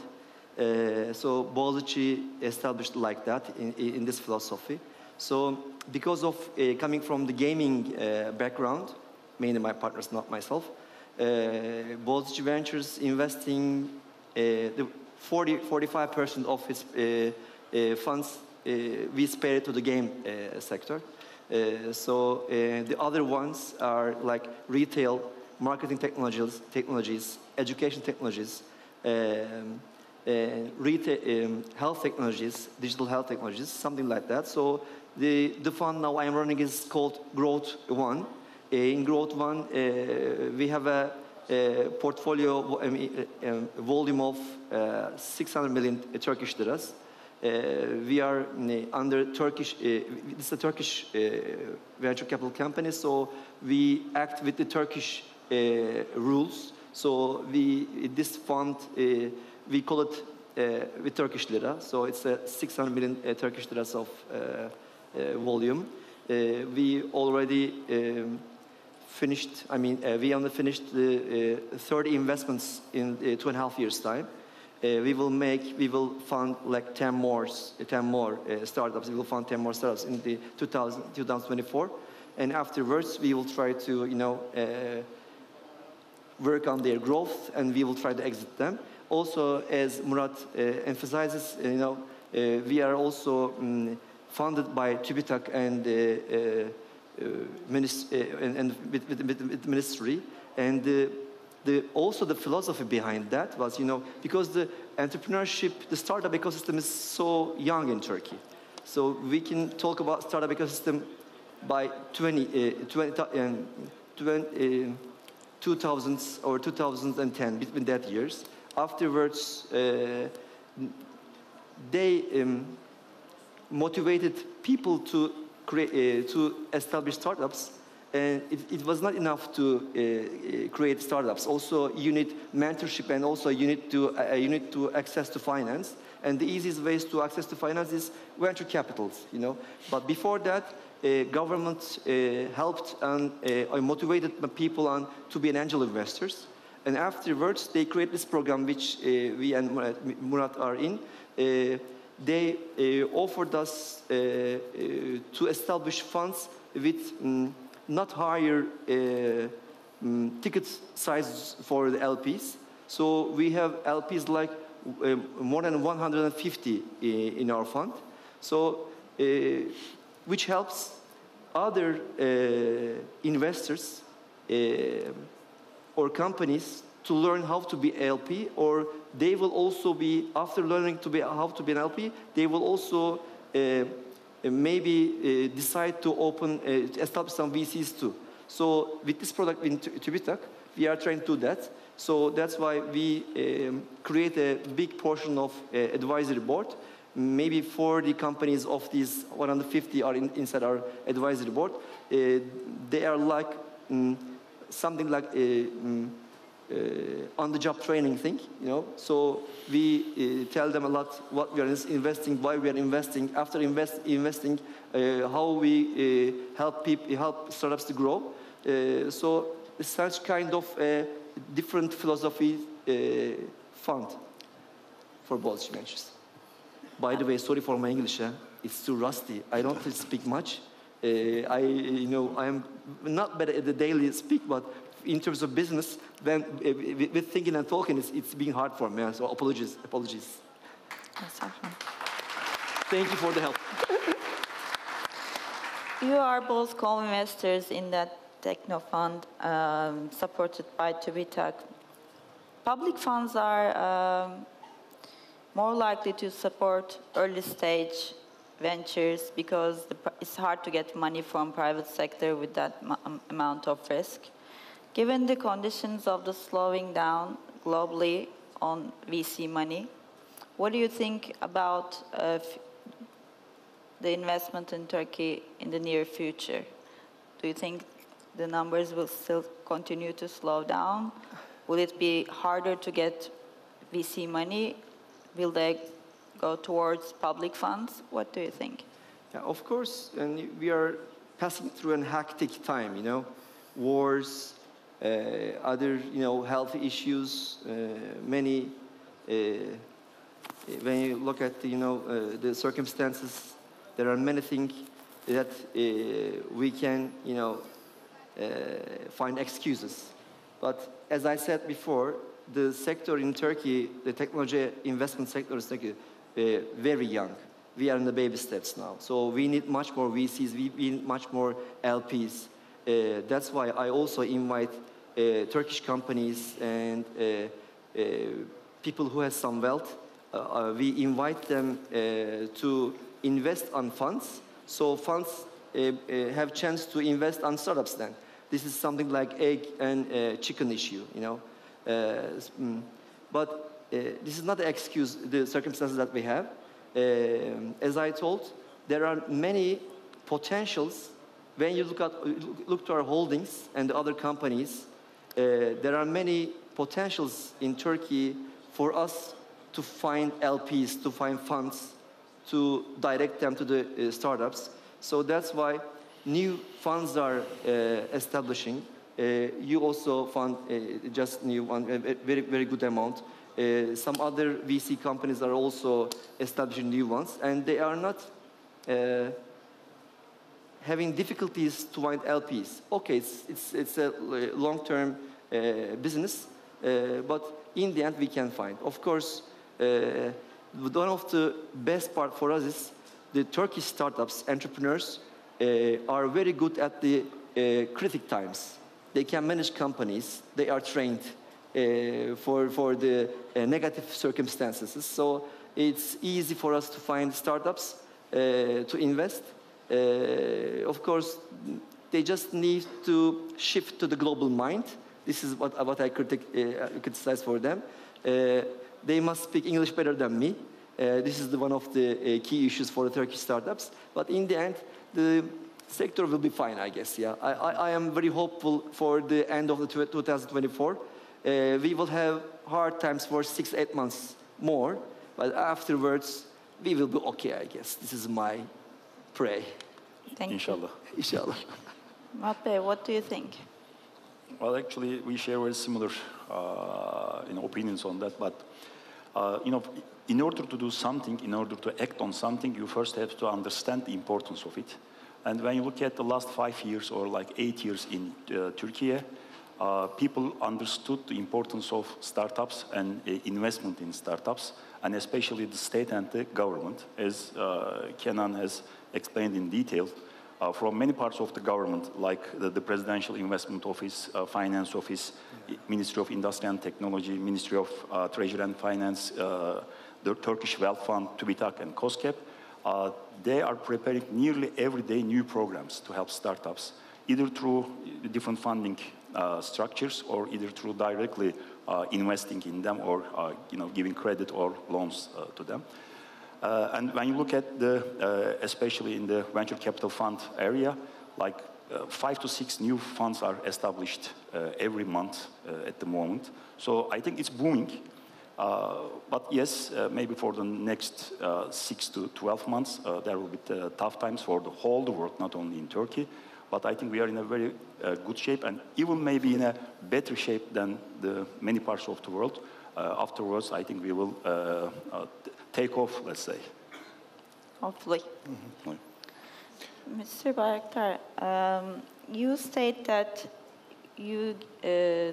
So Boğaziçi established like that in this philosophy. So because of coming from the gaming background, mainly my partners, not myself, Boğaziçi Ventures investing the 45% of its funds we spare to the game sector. So the other ones are like retail, marketing technologies, education technologies, retail, health technologies, digital health technologies, something like that. So the fund now I am running is called Growth One. In Growth One, we have a portfolio volume of 600 million Turkish liras. We are under Turkish, this is a Turkish venture capital company, so we act with the Turkish rules. So this fund, we call it with Turkish lira, so it's a 600 million Turkish liras of volume. We already finished, we only finished the 30 investments in 2.5 years' time. We will fund like 10 more startups. We will fund 10 more startups in the 2024. And afterwards, we will try to, you know, work on their growth, and we will try to exit them. Also, as Murat emphasizes, you know, we are also funded by TÜBİTAK and with the ministry, and also the philosophy behind that was, you know, because the entrepreneurship, the startup ecosystem is so young in Turkey, so we can talk about startup ecosystem by 2000s or 2010, between that years. Afterwards, they motivated people to establish startups, and it was not enough to create startups. Also, you need mentorship, and also you need to access to finance. And the easiest ways to access to finance is venture capitals, you know. But before that, government helped and motivated people to be an angel investors. And afterwards, they create this program, which we and Murat are in. They offered us to establish funds with not higher ticket sizes for the LPs. So we have LPs like more than 150 in our fund. So which helps other investors or companies to learn how to be LP, or they will also be, after learning how to be an LP, they will also maybe decide to establish some VCs too. So with this product in TÜBİTAK, we are trying to do that. So that's why we create a big portion of advisory board. Maybe 40 companies of these 150 are inside our advisory board. They are like something like on-the-job training thing, you know. So we tell them a lot what we are investing, why we are investing. After investing, how we help startups to grow. So it's such kind of different philosophy fund for Boğaziçi Ventures. By the way, sorry for my English. It's too rusty. I don't speak much. I am not better at the daily speak, but in terms of business, then with thinking and talking, it's being hard for me. So apologies. Thank you for the help.
You are both co-investors in that Techno Fund supported by TÜBİTAK. Public funds are more likely to support early stage ventures because it's hard to get money from private sector with that amount of risk. Given the conditions of the slowing down globally on VC money, what do you think about the investment in Turkey in the near future? Do you think the numbers will still continue to slow down? Will it be harder to get VC money? Will they go towards public funds? What do you think?
Yeah, of course, and we are passing through a hectic time, you know, wars, other, you know, health issues, many, when you look at, you know, the circumstances, there are many things that we can, you know, find excuses. But as I said before, the sector in Turkey, the technology investment sector is very young. We are in the baby steps now. So we need much more VCs, we need much more LPs. That's why I also invite Turkish companies and people who have some wealth. We invite them to invest on funds. So funds have chance to invest on startups then. This is something like egg and chicken issue, you know. But this is not an excuse, the circumstances that we have. As I told, there are many potentials. When you look to our holdings and the other companies, there are many potentials in Turkey for us to find LPs, to find funds, to direct them to the startups. So that's why new funds are establishing. You also fund just new one, a very, very good amount. Some other VC companies are also establishing new ones, and they are not having difficulties to find LPs. Okay, it's a long-term business, but in the end we can find. Of course, one of the best part for us is the Turkish startups, entrepreneurs, are very good at the critic times. They can manage companies. They are trained for the negative circumstances. So it's easy for us to find startups to invest. Of course, they just need to shift to the global mind. This is what I criticize for them. They must speak English better than me. This is one of the key issues for the Turkish startups. But in the end, the sector will be fine, I guess. Yeah, I am very hopeful for the end of the 2024. We will have hard times for 6-8 months more, but afterwards we will be okay, I guess. This is my pray.
Thank
Inshallah.
you.
Inshallah.
Mape, what do you think?
Well, actually, we share very similar opinions on that. But you know, in order to do something, in order to act on something, you first have to understand the importance of it. And when you look at the last 5 years or like 8 years in Turkey, people understood the importance of startups and investment in startups, and especially the state and the government, as Kenan has explained in detail. From many parts of the government, like the Presidential Investment Office, Finance Office, Ministry of Industry and Technology, Ministry of Treasury and Finance, the Turkish Wealth Fund, TÜBİTAK and KOSGEB, they are preparing nearly every day new programs to help startups, either through different funding structures or either through directly investing in them or giving credit or loans to them. And when you look at especially in the venture capital fund area, like 5 to 6 new funds are established every month at the moment. So I think it's booming. But yes, maybe for the next 6 to 12 months, there will be tough times for the whole world, not only in Turkey. But I think we are in a very good shape, and even maybe in a better shape than the many parts of the world. Afterwards, I think we will take off, let's say.
Hopefully.
Mm-hmm.
Mr. Bayraktar, you state that you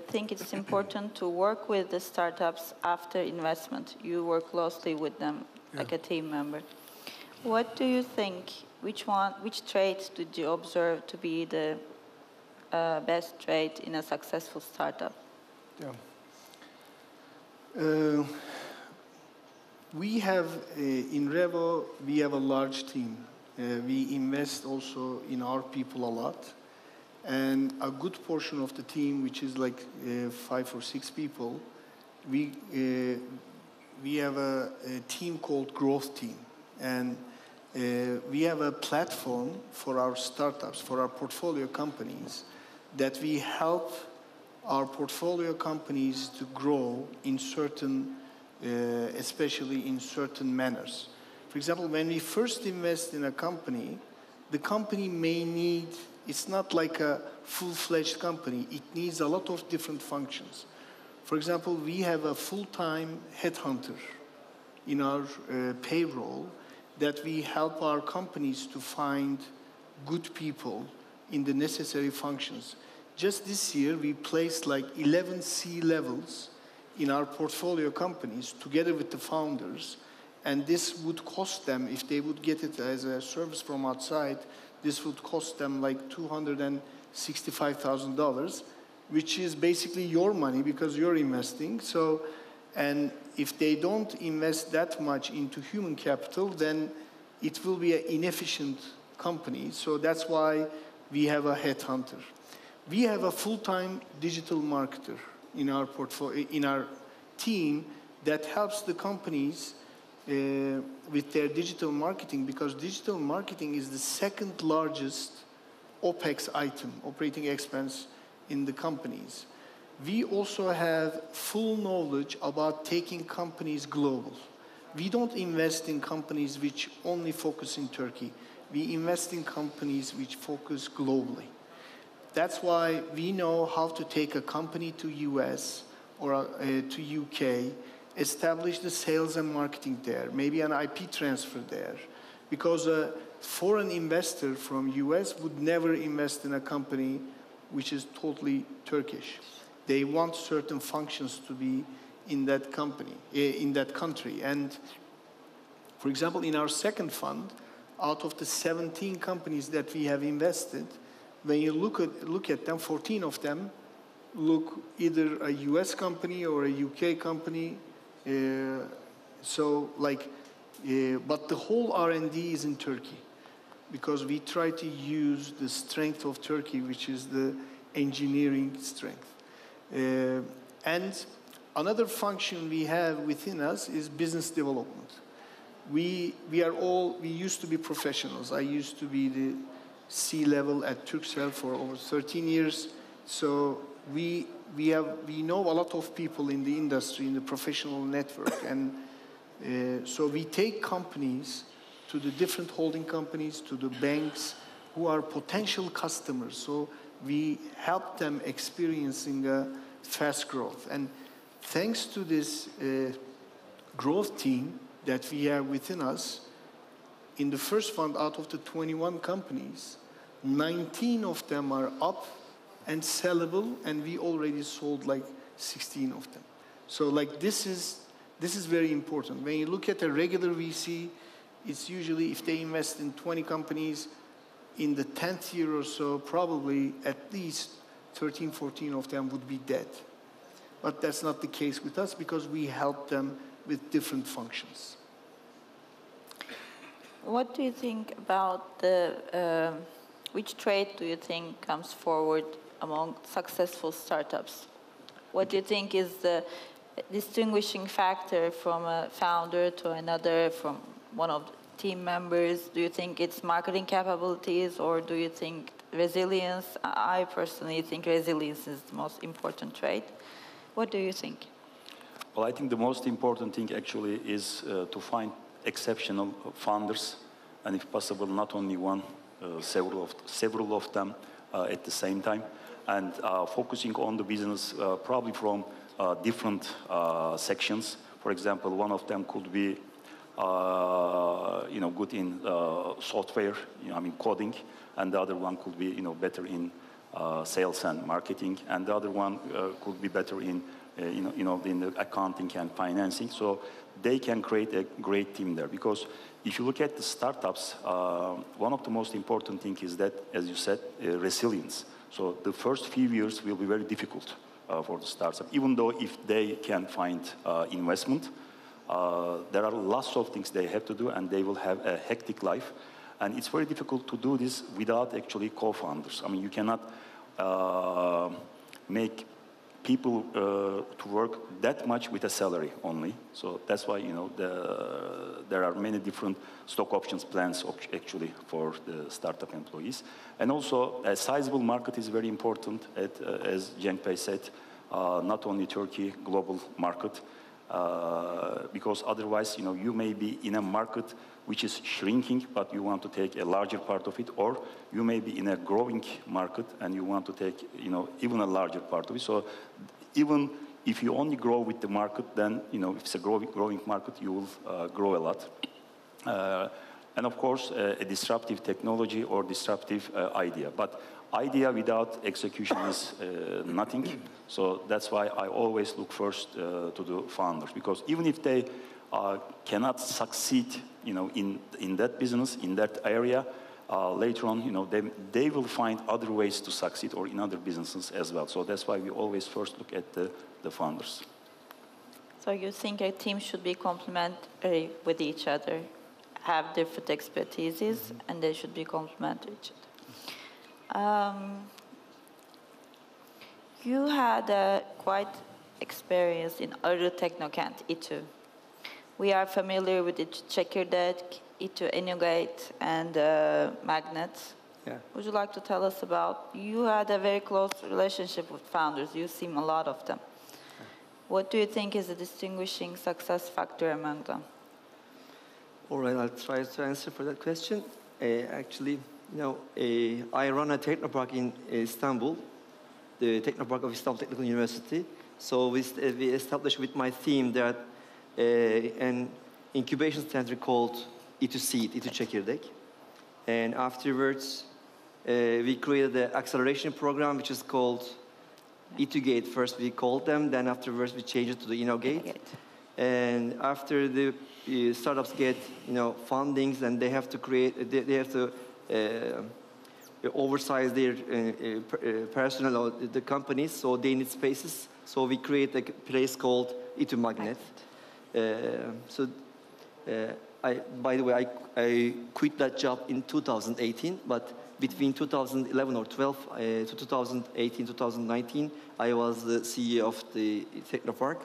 think it's important to work with the startups after investment. You work closely with them like a team member. What do you think? Which traits did you observe to be the best trait in a successful startup?
Yeah. We have, in Revo, we have a large team. We invest also in our people a lot. And a good portion of the team, which is like 5 or 6 people, we have a team called growth team. And we have a platform for our startups, for our portfolio companies, that we help our portfolio companies to grow in certain, especially in certain manners. For example, when we first invest in a company, the company may need, it's not like a full-fledged company, it needs a lot of different functions. For example, we have a full-time headhunter in our payroll that we help our companies to find good people in the necessary functions. Just this year, we placed like 11 C-levels in our portfolio companies together with the founders, and this would cost them, if they would get it as a service from outside, this would cost them like $265,000, which is basically your money because you're investing. So, and if they don't invest that much into human capital, then it will be an inefficient company. So that's why we have a headhunter. We have a full-time digital marketer in our portfolio, in our team, that helps the companies with their digital marketing, because digital marketing is the second largest OPEX item, operating expense, in the companies. We also have full knowledge about taking companies global. We don't invest in companies which only focus in Turkey. We invest in companies which focus globally. That's why we know how to take a company to US or to UK, establish the sales and marketing there, maybe an IP transfer there. Because a foreign investor from US would never invest in a company which is totally Turkish. They want certain functions to be in that company, in that country. And for example, in our second fund, out of the 17 companies that we have invested, when you look at them, 14 of them look either a US company or a UK company. But the whole R&D is in Turkey, because we try to use the strength of Turkey, which is the engineering strength. And another function we have within us is business development. We used to be professionals. I used to be the C-level at Turkcell for over 13 years. So we know a lot of people in the industry, in the professional network. And so we take companies to the different holding companies, to the banks who are potential customers. So we help them experiencing a fast growth. And thanks to this growth team that we have within us, in the first fund, out of the 21 companies, 19 of them are up and sellable, and we already sold like 16 of them. So like this is very important. When you look at a regular VC, it's usually, if they invest in 20 companies, in the 10th year or so, probably at least 13, 14 of them would be dead. But that's not the case with us, because we help them with different functions.
What do you think about the, which trait do you think comes forward among successful startups? What do you think is the distinguishing factor from a founder to another, from one of the team members? Do you think it's marketing capabilities, or do you think resilience? I personally think resilience is the most important trait. What do you think?
Well, I think the most important thing actually is to find exceptional founders, and if possible, not only one, several of them at the same time, and focusing on the business probably from different sections. For example, one of them could be good in software, coding, and the other one could be better in sales and marketing, and the other one could be better in in the accounting and financing. So they can create a great team there. Because if you look at the startups, one of the most important things is that, as you said, resilience. So the first few years will be very difficult for the startup, even though if they can find investment, there are lots of things they have to do, and they will have a hectic life. And it's very difficult to do this without actually co-founders. I mean, you cannot make people to work that much with a salary only. So that's why, you know, there are many different stock options plans actually for the startup employees. And also a sizable market is very important, as Cenk said, not only Turkey, global market, because otherwise, you know, you may be in a market which is shrinking, but you want to take a larger part of it, or you may be in a growing market and you want to take, you know, even a larger part of it. So even if you only grow with the market, then, you know, if it's a growing market, you will grow a lot. And of course, a disruptive technology or disruptive idea. But idea without execution is nothing. So that's why I always look first to the founders, because even if they cannot succeed, you know, in that business, in that area, later on, you know, they will find other ways to succeed, or in other businesses as well. So that's why we always first look at the founders.
So you think a team should be complementary with each other, have different expertises, and they should be complementary to each other. You had a quite experience in other technokent, İTÜ. We are familiar with the Çekirdek, İTÜ Innovate, and Magnet.
Yeah.
Would you like to tell us about, you had a very close relationship with founders, you've seen a lot of them. What do you think is a distinguishing success factor among them?
All right, I'll try to answer for that question. Actually, you know, I run a technopark in Istanbul, the Technopark of Istanbul Technical University. So we established with my team that an incubation center called İTÜ Seed, İTÜ Çekirdek. And afterwards, we created the acceleration program, which is called İTÜ Gate. First we called them, then afterwards we changed it to the InnoGate. And after the startups get, you know, fundings, and they have to create, they have to oversize their personnel or the companies, so they need spaces. So we create a place called İTÜ Magnet. By the way, I quit that job in 2018, but between 2011 or 12 to 2018, 2019, I was the CEO of the Technopark,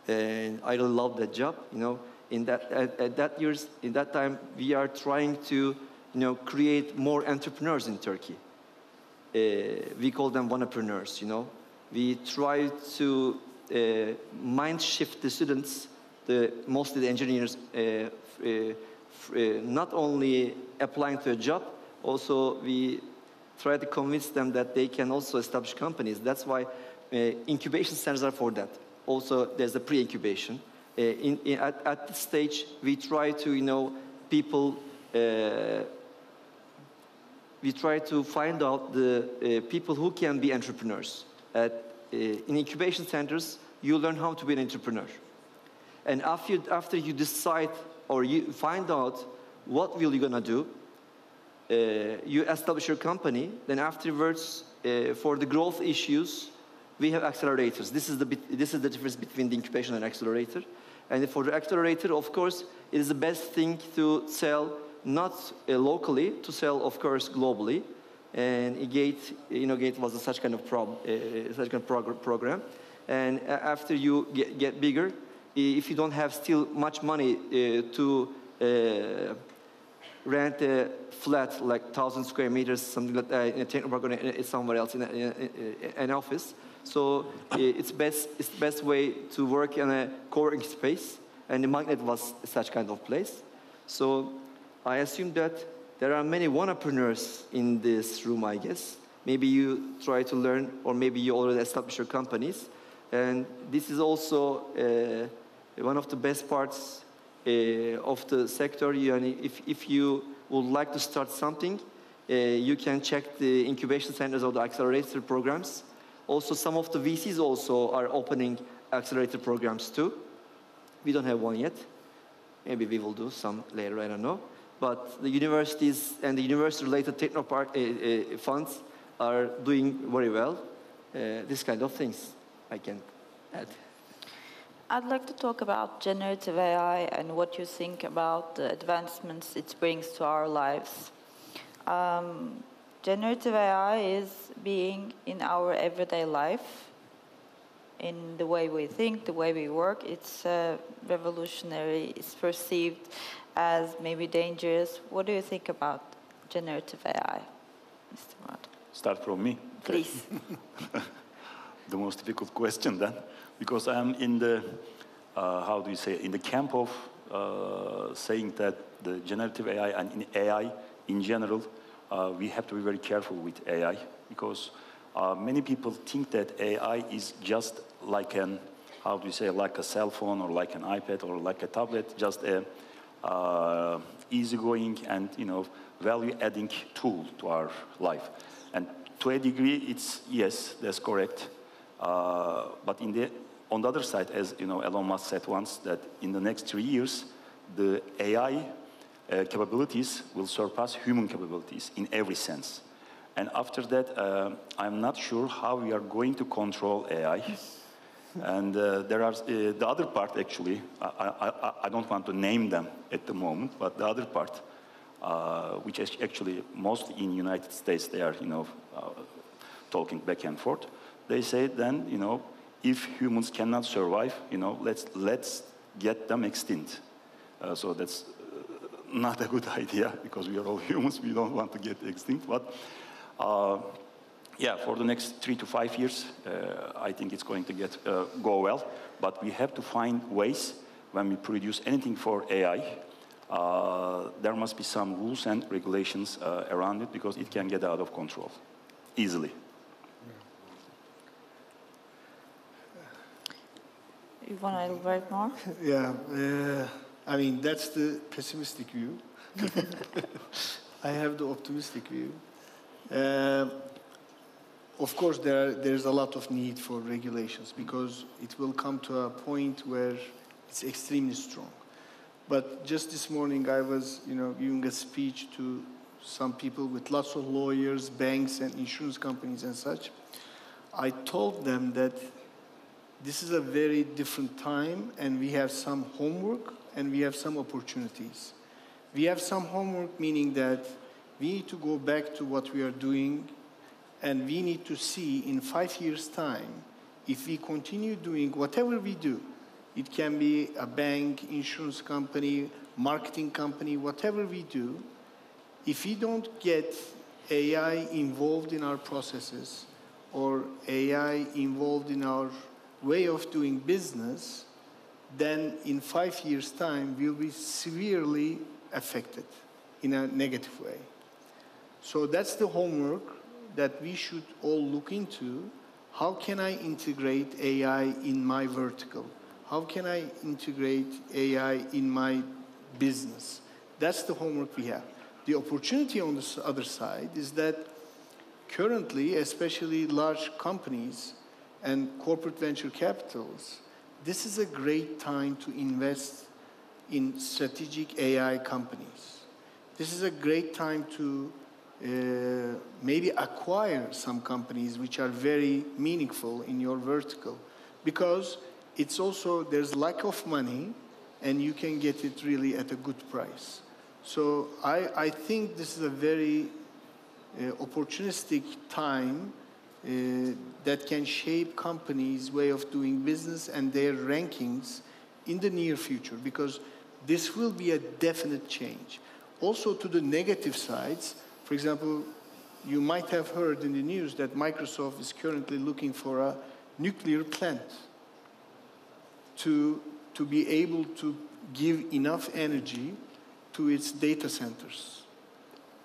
and I really loved that job. You know, in that time, we are trying to, you know, create more entrepreneurs in Turkey. We call them entrepreneurs. You know, we try to mind shift the students, mostly the engineers, not only applying to a job, also we try to convince them that they can also establish companies. That's why incubation centers are for that. Also, there's a pre-incubation. At this stage, we try to, you know, people, we try to find out the people who can be entrepreneurs. In incubation centers, you learn how to be an entrepreneur. And after you decide or you find out what will you gonna do, you establish your company. Then afterwards, for the growth issues, we have accelerators. This is the difference between the incubation and accelerator. And for the accelerator, of course, it is the best thing to sell not locally, to sell, of course, globally. And InnoGate was such kind of program. And after you get bigger, if you don't have still much money to rent a flat like 1,000 square meters, something like that, in a technopark or somewhere else in an office. So it's the best way to work in a co-working space, and the Magnet was such kind of place. So I assume that there are many entrepreneurs in this room, I guess. Maybe you try to learn, or maybe you already established your companies. And this is also one of the best parts of the sector. If you would like to start something, you can check the incubation centers or the accelerator programs. Also, some of the VCs also are opening accelerator programs too. We don't have one yet. Maybe we will do some later, I don't know. But the universities and the university-related technopark funds are doing very well. This kind of things I can add.
I'd like to talk about generative AI and what you think about the advancements it brings to our lives. Generative AI is being in our everyday life. in the way we think, the way we work. It's revolutionary. It's perceived as maybe dangerous. What do you think about generative AI, Mr. Murat?
Start from me.
Please.
The most difficult question then, because I'm in the, how do you say, in the camp of saying that the generative AI and in AI in general, we have to be very careful with AI, because many people think that AI is just like an, how do you say, like a cell phone or like an iPad or like a tablet, just a easygoing and, you know, value-adding tool to our life. And to a degree, it's, yes, that's correct. But on the other side, as you know, Elon Musk said once, that in the next 3 years, the AI capabilities will surpass human capabilities in every sense. And after that, I'm not sure how we are going to control AI. And there are the other part, actually, I don't want to name them at the moment, but the other part, which is actually mostly in the United States, they are, you know, talking back and forth. They say then, you know, if humans cannot survive, you know, let's get them extinct. So that's not a good idea, because we are all humans. We don't want to get extinct. But yeah, for the next 3 to 5 years, I think it's going to go well. But we have to find ways when we produce anything for AI. There must be some rules and regulations around it, because it can get out of control easily.
You want to elaborate more?
Yeah, I mean, that's the pessimistic view. I have the optimistic view. Of course, there's a lot of need for regulations, because it will come to a point where it's extremely strong. But just this morning, I was, you know, giving a speech to some people with lots of lawyers, banks, and insurance companies and such. I told them that this is a very different time, and we have some homework, and we have some opportunities. We have some homework, meaning that we need to go back to what we are doing, and we need to see in 5 years' time, if we continue doing whatever we do, it can be a bank, insurance company, marketing company, whatever we do, if we don't get AI involved in our processes or AI involved in our way of doing business, then in 5 years' time, we'll be severely affected in a negative way. So that's the homework that we should all look into. How can I integrate AI in my vertical? How can I integrate AI in my business? That's the homework we have. The opportunity on the other side is that currently, especially large companies and corporate venture capitals, this is a great time to invest in strategic AI companies. This is a great time to maybe acquire some companies which are very meaningful in your vertical, because it's also, there's lack of money, and you can get it really at a good price. So I think this is a very opportunistic time that can shape companies' way of doing business and their rankings in the near future, because this will be a definite change. Also, to the negative sides, for example, you might have heard in the news that Microsoft is currently looking for a nuclear plant to be able to give enough energy to its data centers.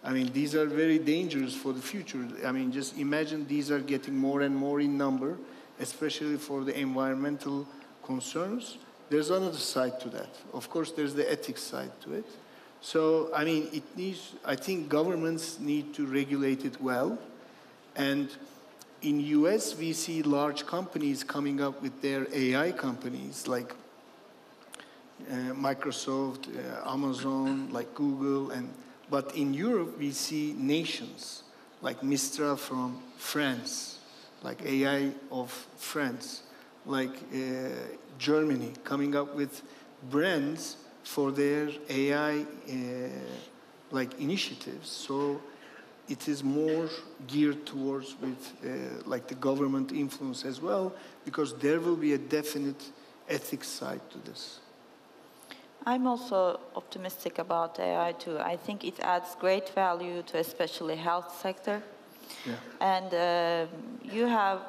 I mean, these are very dangerous for the future. I mean, just imagine these are getting more and more in number, especially for the environmental concerns. There's another side to that. Of course, there's the ethics side to it. So, I mean, it needs, I think governments need to regulate it well. And in US, we see large companies coming up with their AI companies, like Microsoft, Amazon, like Google, but in Europe, we see nations like Mistral from France, like AI of France, like Germany, coming up with brands for their AI like initiatives. So it is more geared towards with like the government influence as well, because there will be a definite ethics side to this.
I'm also optimistic about AI too. I think it adds great value to especially health sector.
Yeah.
And you have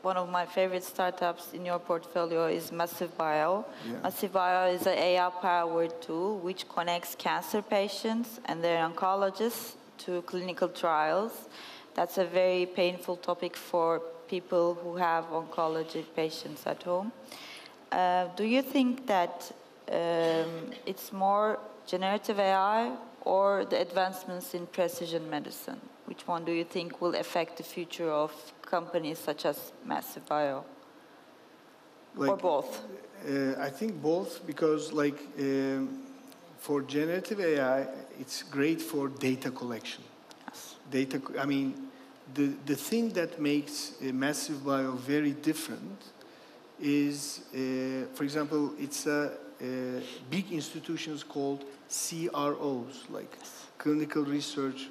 one of my favorite startups in your portfolio is Massive Bio.
Yeah.
Massive Bio is an AI-powered tool which connects cancer patients and their oncologists to clinical trials. That's a very painful topic for people who have oncology patients at home. Do you think that it's more generative AI or the advancements in precision medicine? Which one do you think will affect the future of companies such as Massive Bio?
Like,
or both?
I think both, because like for generative AI, it's great for data collection.
Yes.
Data. I mean, the thing that makes Massive Bio very different is, for example, it's big institutions called CROs, like clinical research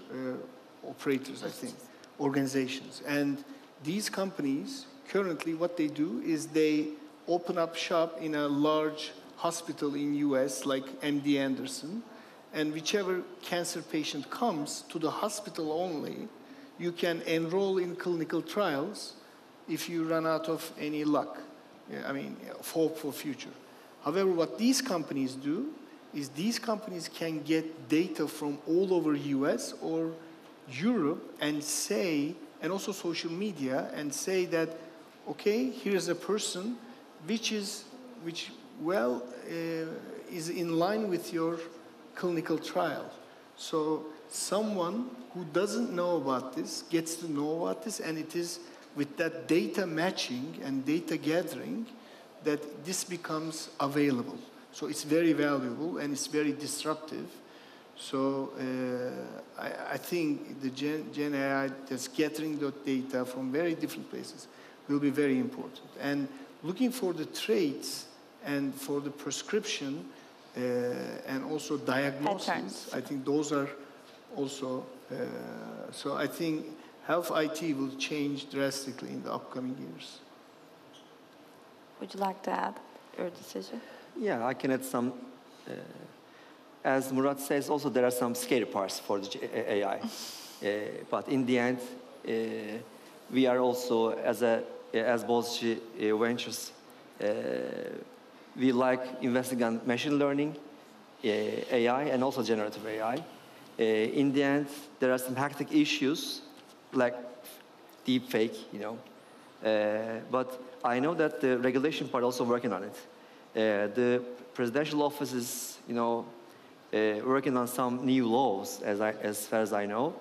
operators, I think, organizations. And these companies, currently what they do is they open up shop in a large hospital in US, like MD Anderson, and whichever cancer patient comes to the hospital only, you can enroll in clinical trials if you run out of any luck. I mean, hope for future. However, what these companies do is these companies can get data from all over US or Europe and say, and also social media, and say that, okay, here's a person which is in line with your clinical trial. So someone who doesn't know about this gets to know about this, and it is with that data matching and data gathering that this becomes available. So it's very valuable and it's very disruptive. So I think the Gen AI that's gathering the data from very different places will be very important. And looking for the traits and for the prescription and also diagnosis, patterns. I think those are also, so I think health IT will change drastically in the upcoming years.
Would you like to add your decision?
Yeah, I can add some. As Murat says, also there are some scary parts for the AI. But in the end, we are also, as Boğaziçi Ventures, we like investing on machine learning, AI, and also generative AI. In the end, there are some hectic issues, like deep fake, you know. But I know that the regulation part also working on it. The presidential office is, you know, working on some new laws, as far as I know.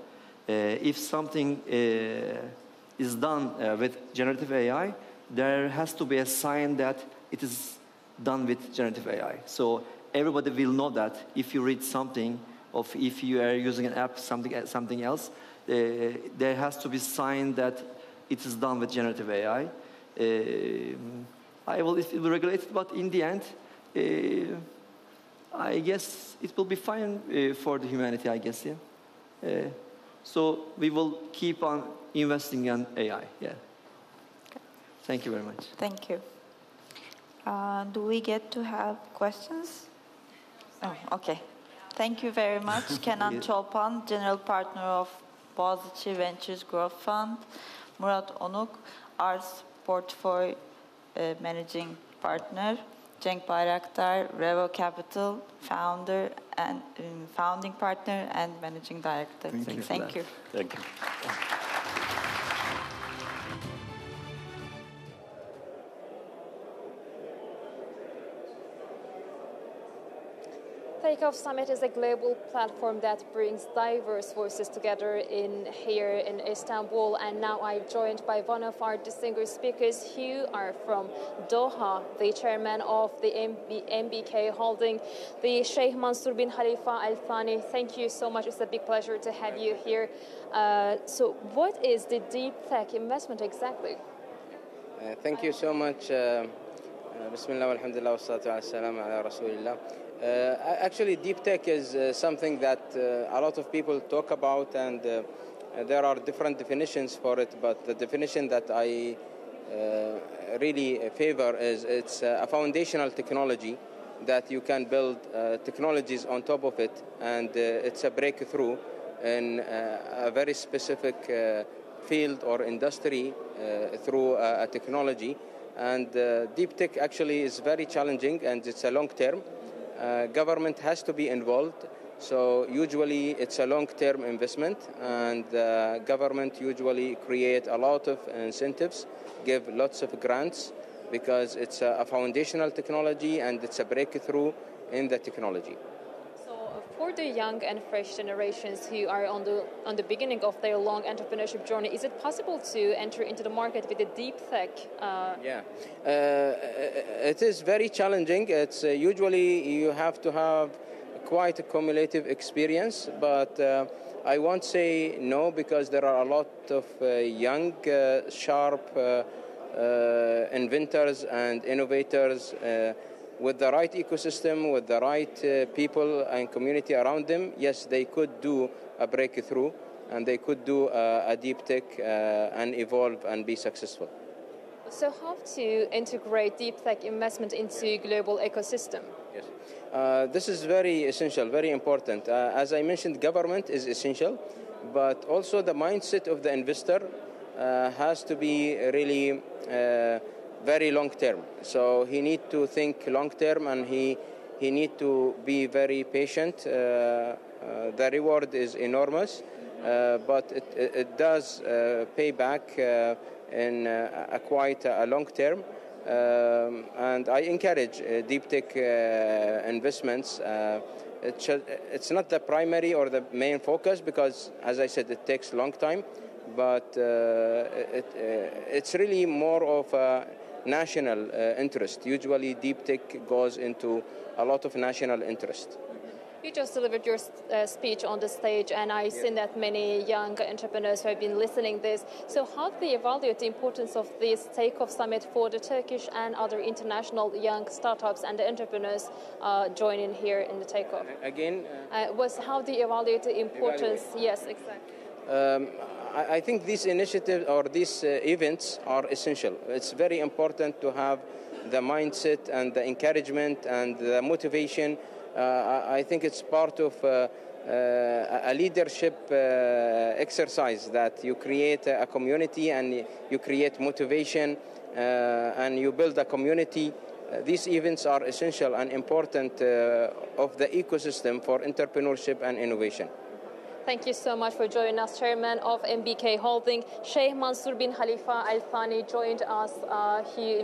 If something is done with generative AI, there has to be a sign that it is done with generative AI. So everybody will know that if you read something, or if you are using an app, something else, there has to be sign that it is done with generative AI. It will be regulated, but in the end, I guess it will be fine for the humanity, I guess, yeah. So we will keep on investing in AI, yeah.
Okay.
Thank you very much.
Thank you. Do we get to have questions? Oh, okay. Thank you very much, Kenan Çolpan, General Partner of Boğaziçi Ventures Growth Fund, Murat Onuk, Arts Portfolio Managing Partner, Cenk Bayraktar, Revo Capital, founder and founding partner and managing director.
Thank you.
Thank you.
Thank you.
Take Off Summit is a global platform that brings diverse voices together here in Istanbul, and now I'm joined by one of our distinguished speakers who are from Doha, the chairman of the MBK Holding, the Sheikh Mansour bin Khalifa Al Thani. Thank you so much. It's a big pleasure to have you here. So what is the deep tech investment exactly?
Thank you so much. Bismillah walhamdulillah wassalatu ala salam ala rasulillah. Actually, deep tech is something that a lot of people talk about, and there are different definitions for it, but the definition that I really favor is it's a foundational technology that you can build technologies on top of it, and it's a breakthrough in a very specific field or industry through a technology. And deep tech actually is very challenging, and it's a long term. Government has to be involved, so usually it's a long-term investment, and government usually create a lot of incentives, give lots of grants, because it's a foundational technology and it's a breakthrough in the technology.
For the young and fresh generations who are on the beginning of their long entrepreneurship journey, is it possible to enter into the market with a deep tech?
Yeah, it is very challenging. It's usually you have to have quite a cumulative experience, but I won't say no, because there are a lot of young, sharp inventors and innovators with the right ecosystem, with the right people and community around them. Yes, they could do a breakthrough, and they could do a deep tech and evolve and be successful.
So how to integrate deep tech investment into global ecosystem?
Yes, this is very essential, very important. As I mentioned, government is essential, but also the mindset of the investor has to be really very long term. So he need to think long term, and he need to be very patient. The reward is enormous, but it does pay back in quite a long term. And I encourage deep tech investments. It's not the primary or the main focus, because, as I said, it takes a long time, but it's really more of a national interest. Usually deep tech goes into a lot of national interest.
You just delivered your speech on the stage, and I've seen that many young entrepreneurs who have been listening this. So how do they evaluate the importance of this Take Off Summit for the Turkish and other international young startups and the entrepreneurs joining here in the Take Off?
Again?
How do you evaluate the importance? Yes, exactly.
I think these initiatives or these events are essential. It's very important to have the mindset and the encouragement and the motivation. I think it's part of a leadership exercise, that you create a community and you create motivation and you build a community. These events are essential and important of the ecosystem for entrepreneurship and innovation.
Thank you so much for joining us, Chairman of MBK Holding. Sheikh Mansour bin Khalifa Al Thani joined us. He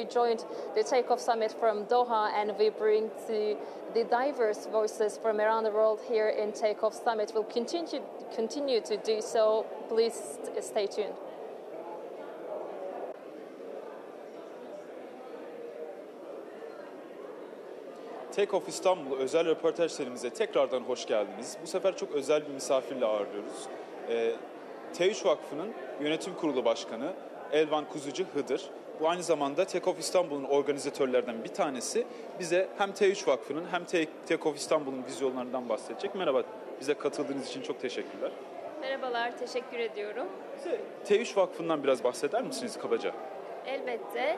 joined the Take Off Summit from Doha, and we bring to the diverse voices from around the world here in Take Off Summit. We'll continue to do so. Please stay tuned.
Take Off İstanbul özel röportaj serimize tekrardan hoş geldiniz. Bu sefer çok özel bir misafirle ağırlıyoruz. T3 Vakfı'nın Yönetim Kurulu Başkanı Elvan Kuzucu Hıdır. Bu aynı zamanda Take Off İstanbul'un organizatörlerden bir tanesi. Bize hem T3 Vakfı'nın hem Take Off İstanbul'un vizyonlarından bahsedecek. Merhaba, bize katıldığınız için çok teşekkürler.
Merhabalar, teşekkür ediyorum.
T3 Vakfı'ndan biraz bahseder misiniz kabaca?
Elbette.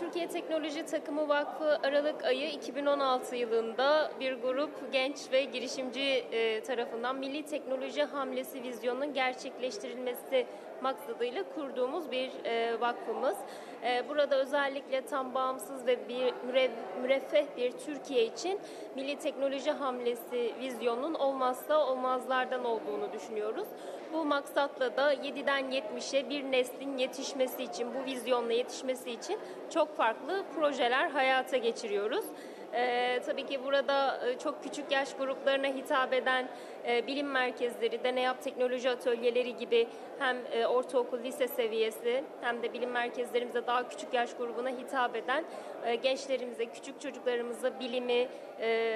Türkiye Teknoloji Takımı Vakfı Aralık ayı 2016 yılında bir grup genç ve girişimci tarafından Milli Teknoloji Hamlesi vizyonunun gerçekleştirilmesi maksadıyla kurduğumuz bir vakfımız. Burada özellikle tam bağımsız ve müreffeh bir Türkiye için Milli Teknoloji Hamlesi vizyonunun olmazsa olmazlardan olduğunu düşünüyoruz. Bu maksatla da 7'den 70'e bir neslin yetişmesi için, bu vizyonla yetişmesi için çok farklı projeler hayata geçiriyoruz. Tabii ki burada çok küçük yaş gruplarına hitap eden bilim merkezleri, deney yap teknoloji atölyeleri gibi hem ortaokul, lise seviyesi hem de bilim merkezlerimize daha küçük yaş grubuna hitap eden gençlerimize, küçük çocuklarımıza bilimi,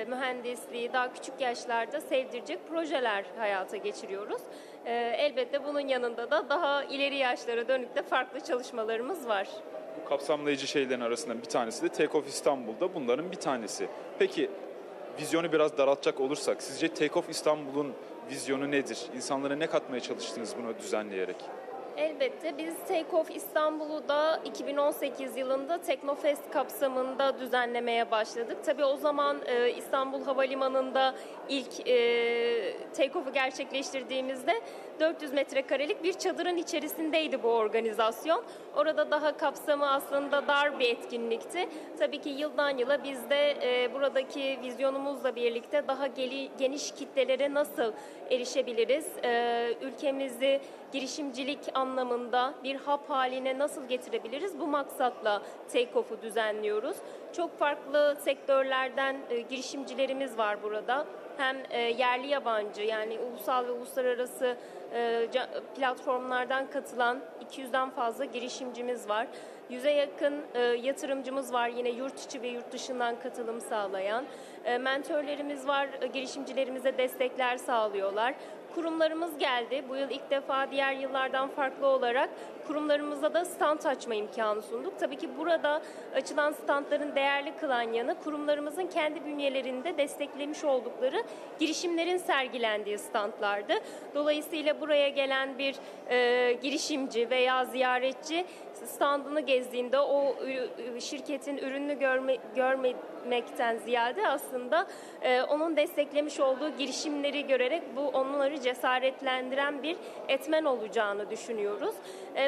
mühendisliği daha küçük yaşlarda sevdirecek projeler hayata geçiriyoruz. Elbette bunun yanında da daha ileri yaşlara dönük de farklı çalışmalarımız var.
Bu kapsamlayıcı şeylerin arasından bir tanesi de Take Off İstanbul'da bunların bir tanesi. Peki vizyonu biraz daraltacak olursak, sizce Take Off İstanbul'un vizyonu nedir? İnsanlara ne katmaya çalıştınız bunu düzenleyerek?
Elbette biz Take Off İstanbul'u da 2018 yılında TEKNOFEST kapsamında düzenlemeye başladık. Tabii o zaman İstanbul Havalimanı'nda ilk Take Off'u gerçekleştirdiğimizde 400 metrekarelik bir çadırın içerisindeydi bu organizasyon. Orada daha kapsamı aslında dar bir etkinlikti. Tabii ki yıldan yıla biz de buradaki vizyonumuzla birlikte daha geniş kitlelere nasıl erişebiliriz? Ülkemizi girişimcilik anlamında bir hub haline nasıl getirebiliriz? Bu maksatla Take Off'u düzenliyoruz. Çok farklı sektörlerden girişimcilerimiz var burada. Hem yerli yabancı yani ulusal ve uluslararası platformlardan katılan 200'den fazla girişimcimiz var. 100'e yakın yatırımcımız var yine yurt içi ve yurt dışından katılım sağlayan. Mentörlerimiz var, girişimcilerimize destekler sağlıyorlar. Kurumlarımız geldi. Bu yıl ilk defa diğer yıllardan farklı olarak kurumlarımıza da stand açma imkanı sunduk. Tabii ki burada açılan standların değerli kılan yanı kurumlarımızın kendi bünyelerinde desteklemiş oldukları girişimlerin sergilendiği standlardı. Dolayısıyla buraya gelen bir girişimci veya ziyaretçi standını gezdiğinde o şirketin ürününü görmekten ziyade aslında onun desteklemiş olduğu girişimleri görerek bu onları cesaretlendiren bir etmen olacağını düşünüyoruz.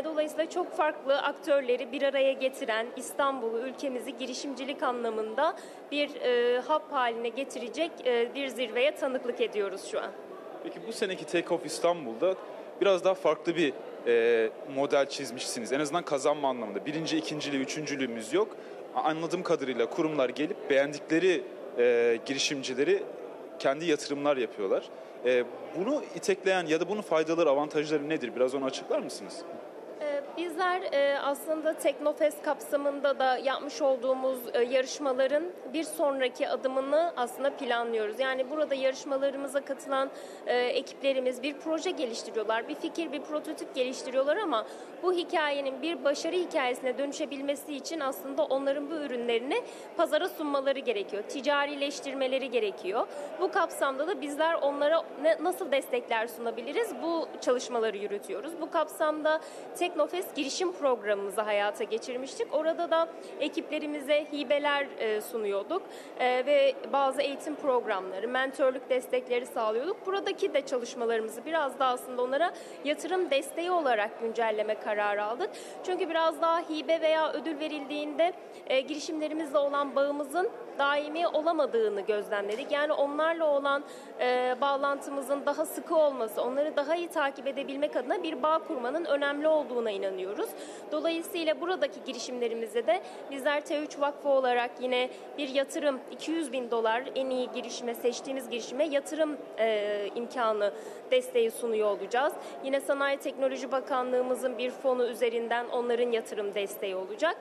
Dolayısıyla çok farklı aktörleri bir araya getiren İstanbul'u, ülkemizi girişimcilik anlamında bir hub haline getirecek bir zirveye tanıklık ediyoruz şu an.
Peki bu seneki Take Off İstanbul'da biraz daha farklı bir model çizmişsiniz. En azından kazanma anlamında. Birinci, ikinciliği, üçüncülüğümüz yok. Anladığım kadarıyla kurumlar gelip beğendikleri girişimcileri kendi yatırımlar yapıyorlar. Bunu itekleyen ya da bunun faydaları, avantajları nedir? Biraz onu açıklar mısınız?
Bizler aslında TEKNOFEST kapsamında da yapmış olduğumuz yarışmaların bir sonraki adımını aslında planlıyoruz. Yani burada yarışmalarımıza katılan ekiplerimiz bir proje geliştiriyorlar, bir fikir, bir prototip geliştiriyorlar ama bu hikayenin bir başarı hikayesine dönüşebilmesi için aslında onların bu ürünlerini pazara sunmaları gerekiyor, ticarileştirmeleri gerekiyor. Bu kapsamda da bizler onlara nasıl destekler sunabiliriz? Bu çalışmaları yürütüyoruz. Bu kapsamda TEKNOFEST girişim programımızı hayata geçirmiştik. Orada da ekiplerimize hibeler sunuyorduk ve bazı eğitim programları, mentörlük destekleri sağlıyorduk. Buradaki de çalışmalarımızı biraz daha aslında onlara yatırım desteği olarak güncelleme kararı aldık. Çünkü biraz daha hibe veya ödül verildiğinde girişimlerimizle olan bağımızın daimi olamadığını gözlemledik. Yani onlarla olan bağlantımızın daha sıkı olması, onları daha iyi takip edebilmek adına bir bağ kurmanın önemli olduğuna inanıyoruz. Dolayısıyla buradaki girişimlerimizde de bizler T3 Vakfı olarak yine bir yatırım, $200.000 en iyi girişime, seçtiğimiz girişime yatırım imkanı desteği sunuyor olacağız. Yine Sanayi Teknoloji Bakanlığımızın bir fonu üzerinden onların yatırım desteği olacak.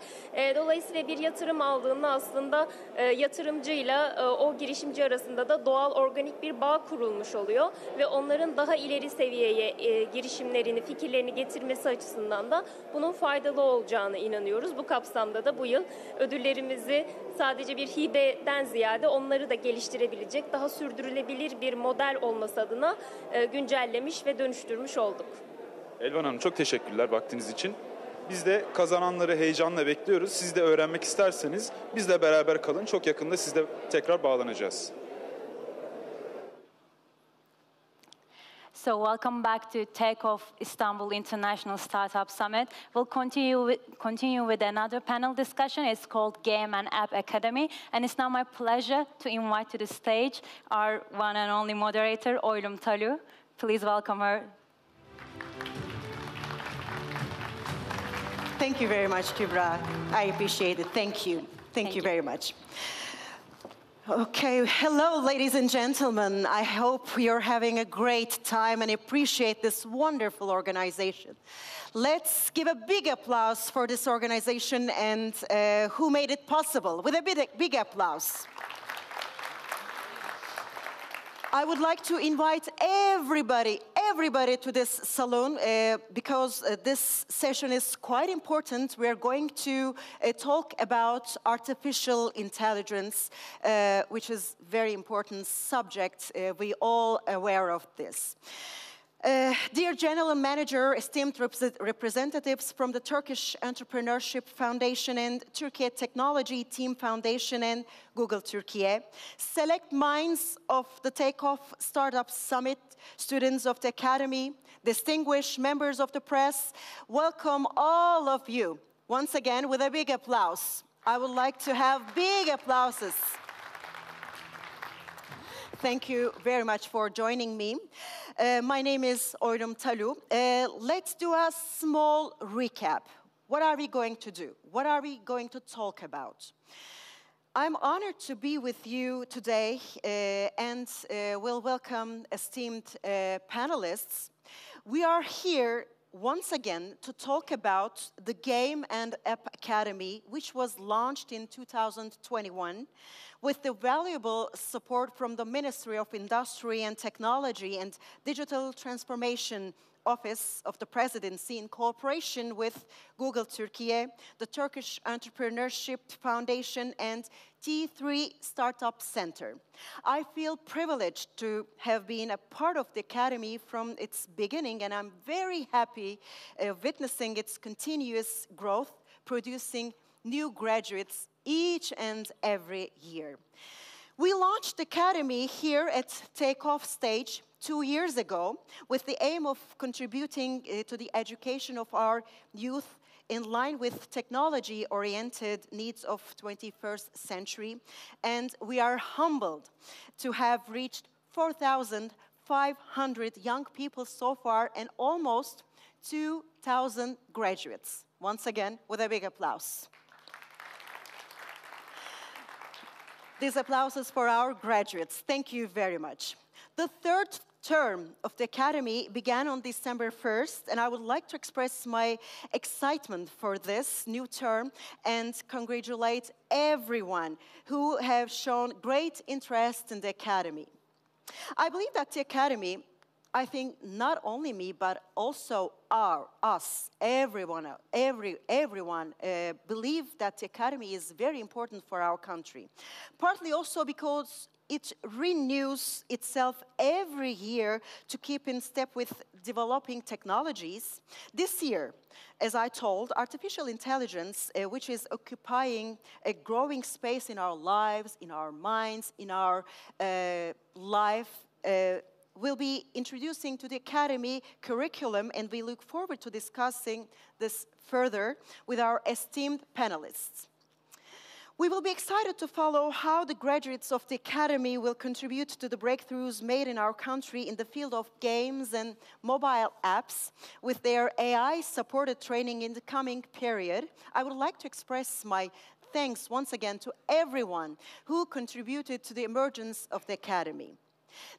Dolayısıyla bir yatırım aldığında aslında yatırımcıyla o girişimci arasında da doğal organik bir bağ kurulmuş oluyor ve onların daha ileri seviyeye girişimlerini, fikirlerini getirmesi açısından da bunun faydalı olacağına inanıyoruz. Bu kapsamda da bu yıl ödüllerimizi sadece bir hibeden ziyade onları da geliştirebilecek, daha sürdürülebilir bir model olması adına güncellemiş ve dönüştürmüş olduk.
Elvan Hanım çok teşekkürler vaktiniz için. Biz de kazananları heyecanla bekliyoruz. Siz de öğrenmek isterseniz bizle beraber kalın. Çok yakında sizle tekrar bağlanacağız.
So welcome back to Take Off İstanbul International Startup Summit. We'll continue with another panel discussion. It's called Game and App Academy. And it's now my pleasure to invite to the stage our one and only moderator, Oylum Talu. Please welcome her.
Thank you very much, Kübra. I appreciate it. Thank you. Thank you very much. Okay, hello, ladies and gentlemen. I hope you're having a great time and appreciate this wonderful organization. Let's give a big applause for this organization and who made it possible, with a big applause. I would like to invite everybody to this salon because this session is quite important. We are going to talk about artificial intelligence, which is a very important subject. We all aware of this. Dear General Manager, esteemed representatives from the Turkish Entrepreneurship Foundation and Turkey Technology Team Foundation and Google Turkey, select minds of the Take Off Startup Summit, students of the Academy, distinguished members of the press, welcome all of you once again with a big applause. I would like to have big applauses. Thank you very much for joining me. My name is Oyrum Talu. Let's do a small recap. What are we going to do? What are we going to talk about? I'm honored to be with you today and will welcome esteemed panelists. We are here once again to talk about the Game and App Academy, which was launched in 2021 with the valuable support from the Ministry of Industry and Technology and Digital Transformation Office of the Presidency in cooperation with Google Turkey, the Turkish Entrepreneurship Foundation, and T3 Startup Center. I feel privileged to have been a part of the Academy from its beginning, and I'm very happy witnessing its continuous growth, producing new graduates each and every year. We launched the Academy here at Take Off stage 2 years ago with the aim of contributing to the education of our youth in line with technology-oriented needs of 21st century. And we are humbled to have reached 4,500 young people so far and almost 2,000 graduates. Once again, with a big applause. These applauses for our graduates. Thank you very much. The third term of the Academy began on December 1st, and I would like to express my excitement for this new term and congratulate everyone who have shown great interest in the Academy. I believe that the Academy, I think not only me, but also everyone believe that the Academy is very important for our country. Partly also because it renews itself every year to keep in step with developing technologies. This year, as I told, artificial intelligence, which is occupying a growing space in our lives, in our minds, in our life, will be introducing to the Academy curriculum, and we look forward to discussing this further with our esteemed panelists. We will be excited to follow how the graduates of the Academy will contribute to the breakthroughs made in our country in the field of games and mobile apps with their AI-supported training in the coming period. I would like to express my thanks once again to everyone who contributed to the emergence of the Academy.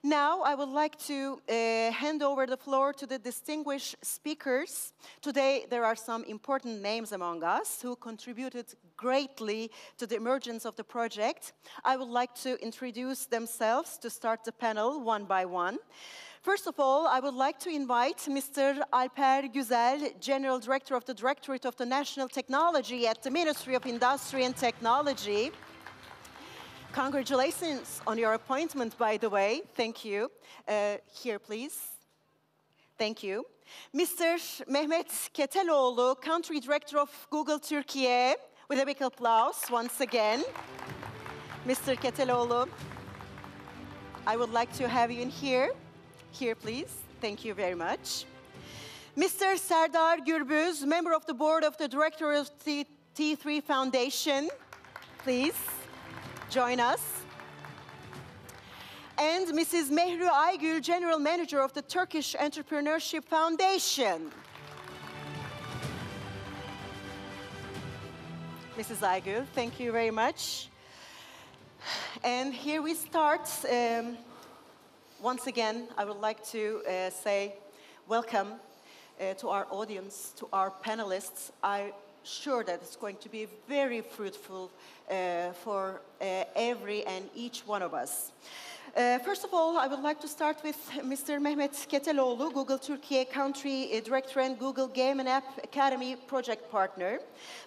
Now, I would like to hand over the floor to the distinguished speakers. Today, there are some important names among us who contributed greatly to the emergence of the project. I would like to introduce themselves to start the panel one by one. First of all, I would like to invite Mr. Alper Güzel, General Director of the Directorate of the National Technology at the Ministry of Industry and Technology. Congratulations on your appointment, by the way. Thank you. Here, please. Thank you. Mr. Mehmet Keteloğlu, Country Director of Google Turkey, with a big applause once again. Mr. Keteloğlu, I would like to have you in here. Here, please. Thank you very much. Mr. Serdar Gürbüz, member of the board of the director of the T3 Foundation. Please join us. And Mrs. Mehru Aygül, General Manager of the Turkish Entrepreneurship Foundation. Mrs. Aygül, thank you very much. And here we start. Once again, I would like to say welcome to our audience, to our panelists. I'm sure that it's going to be very fruitful for every and each one of us. First of all, I would like to start with Mr. Mehmet Keteloğlu, Google Turkey Country Director and Google Game and App Academy project partner.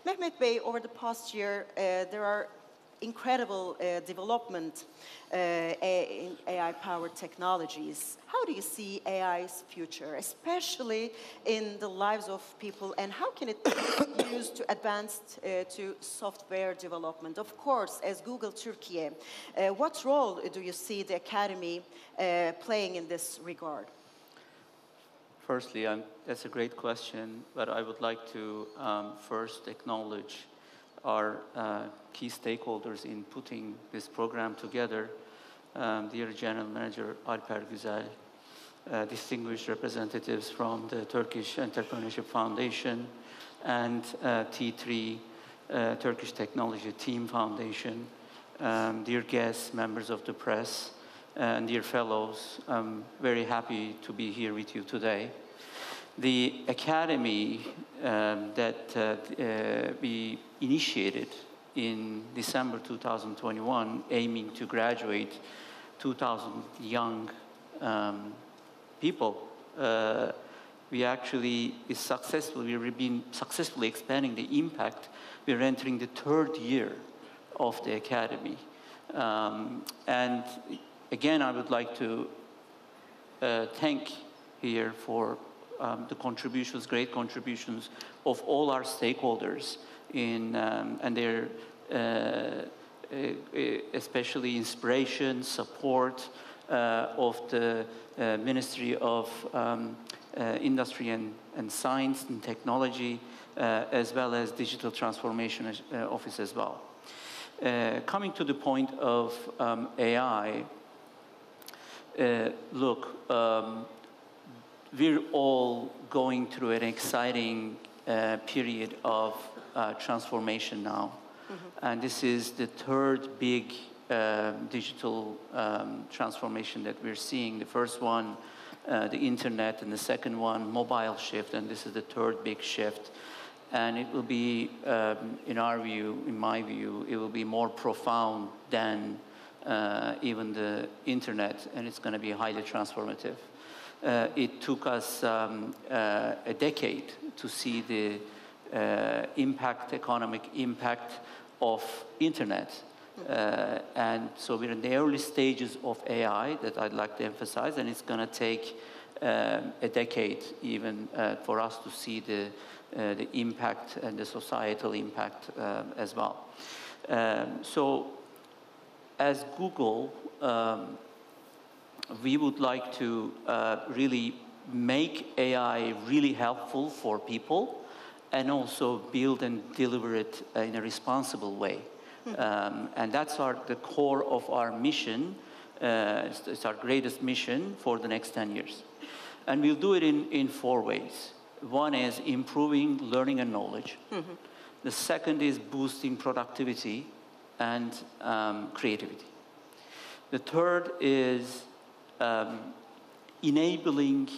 Mehmet Bey, over the past year, there are incredible development in AI-powered technologies. How do you see AI's future, especially in the lives of people, and how can it be used to advance to software development? Of course, as Google Turkey, what role do you see the Academy playing in this regard?
Firstly, that's a great question, but I would like to first acknowledge our key stakeholders in putting this program together, dear General Manager Alper Güzel, distinguished representatives from the Turkish Entrepreneurship Foundation, and T3, Turkish Technology Team Foundation, dear guests, members of the press, and dear fellows. I'm very happy to be here with you today. The Academy that we initiated in December 2021, aiming to graduate 2,000 young people, we've been successfully expanding the impact. We're entering the 3rd year of the Academy. And again, I would like to thank here for the contributions, great contributions of all our stakeholders in, and their especially inspiration, support of the Ministry of Industry and Science and Technology, as well as Digital Transformation Office as well. Coming to the point of AI, look, we're all going through an exciting period of transformation now. And this is the 3rd big digital transformation that we're seeing. The first one, the internet, and the second one, mobile shift, and this is the 3rd big shift. And it will be, in our view, in my view, it will be more profound than even the internet, and it's going to be highly transformative. It took us a decade to see the economic impact of internet. And so we're in the early stages of AI that I'd like to emphasize, and it's going to take a decade even for us to see the impact and the societal impact as well. So as Google, we would like to really make AI really helpful for people and also build and deliver it in a responsible way. And that's the core of our mission. It's our greatest mission for the next 10 years. And we'll do it in 4 ways. One is improving learning and knowledge. The second is boosting productivity and creativity. The third is enabling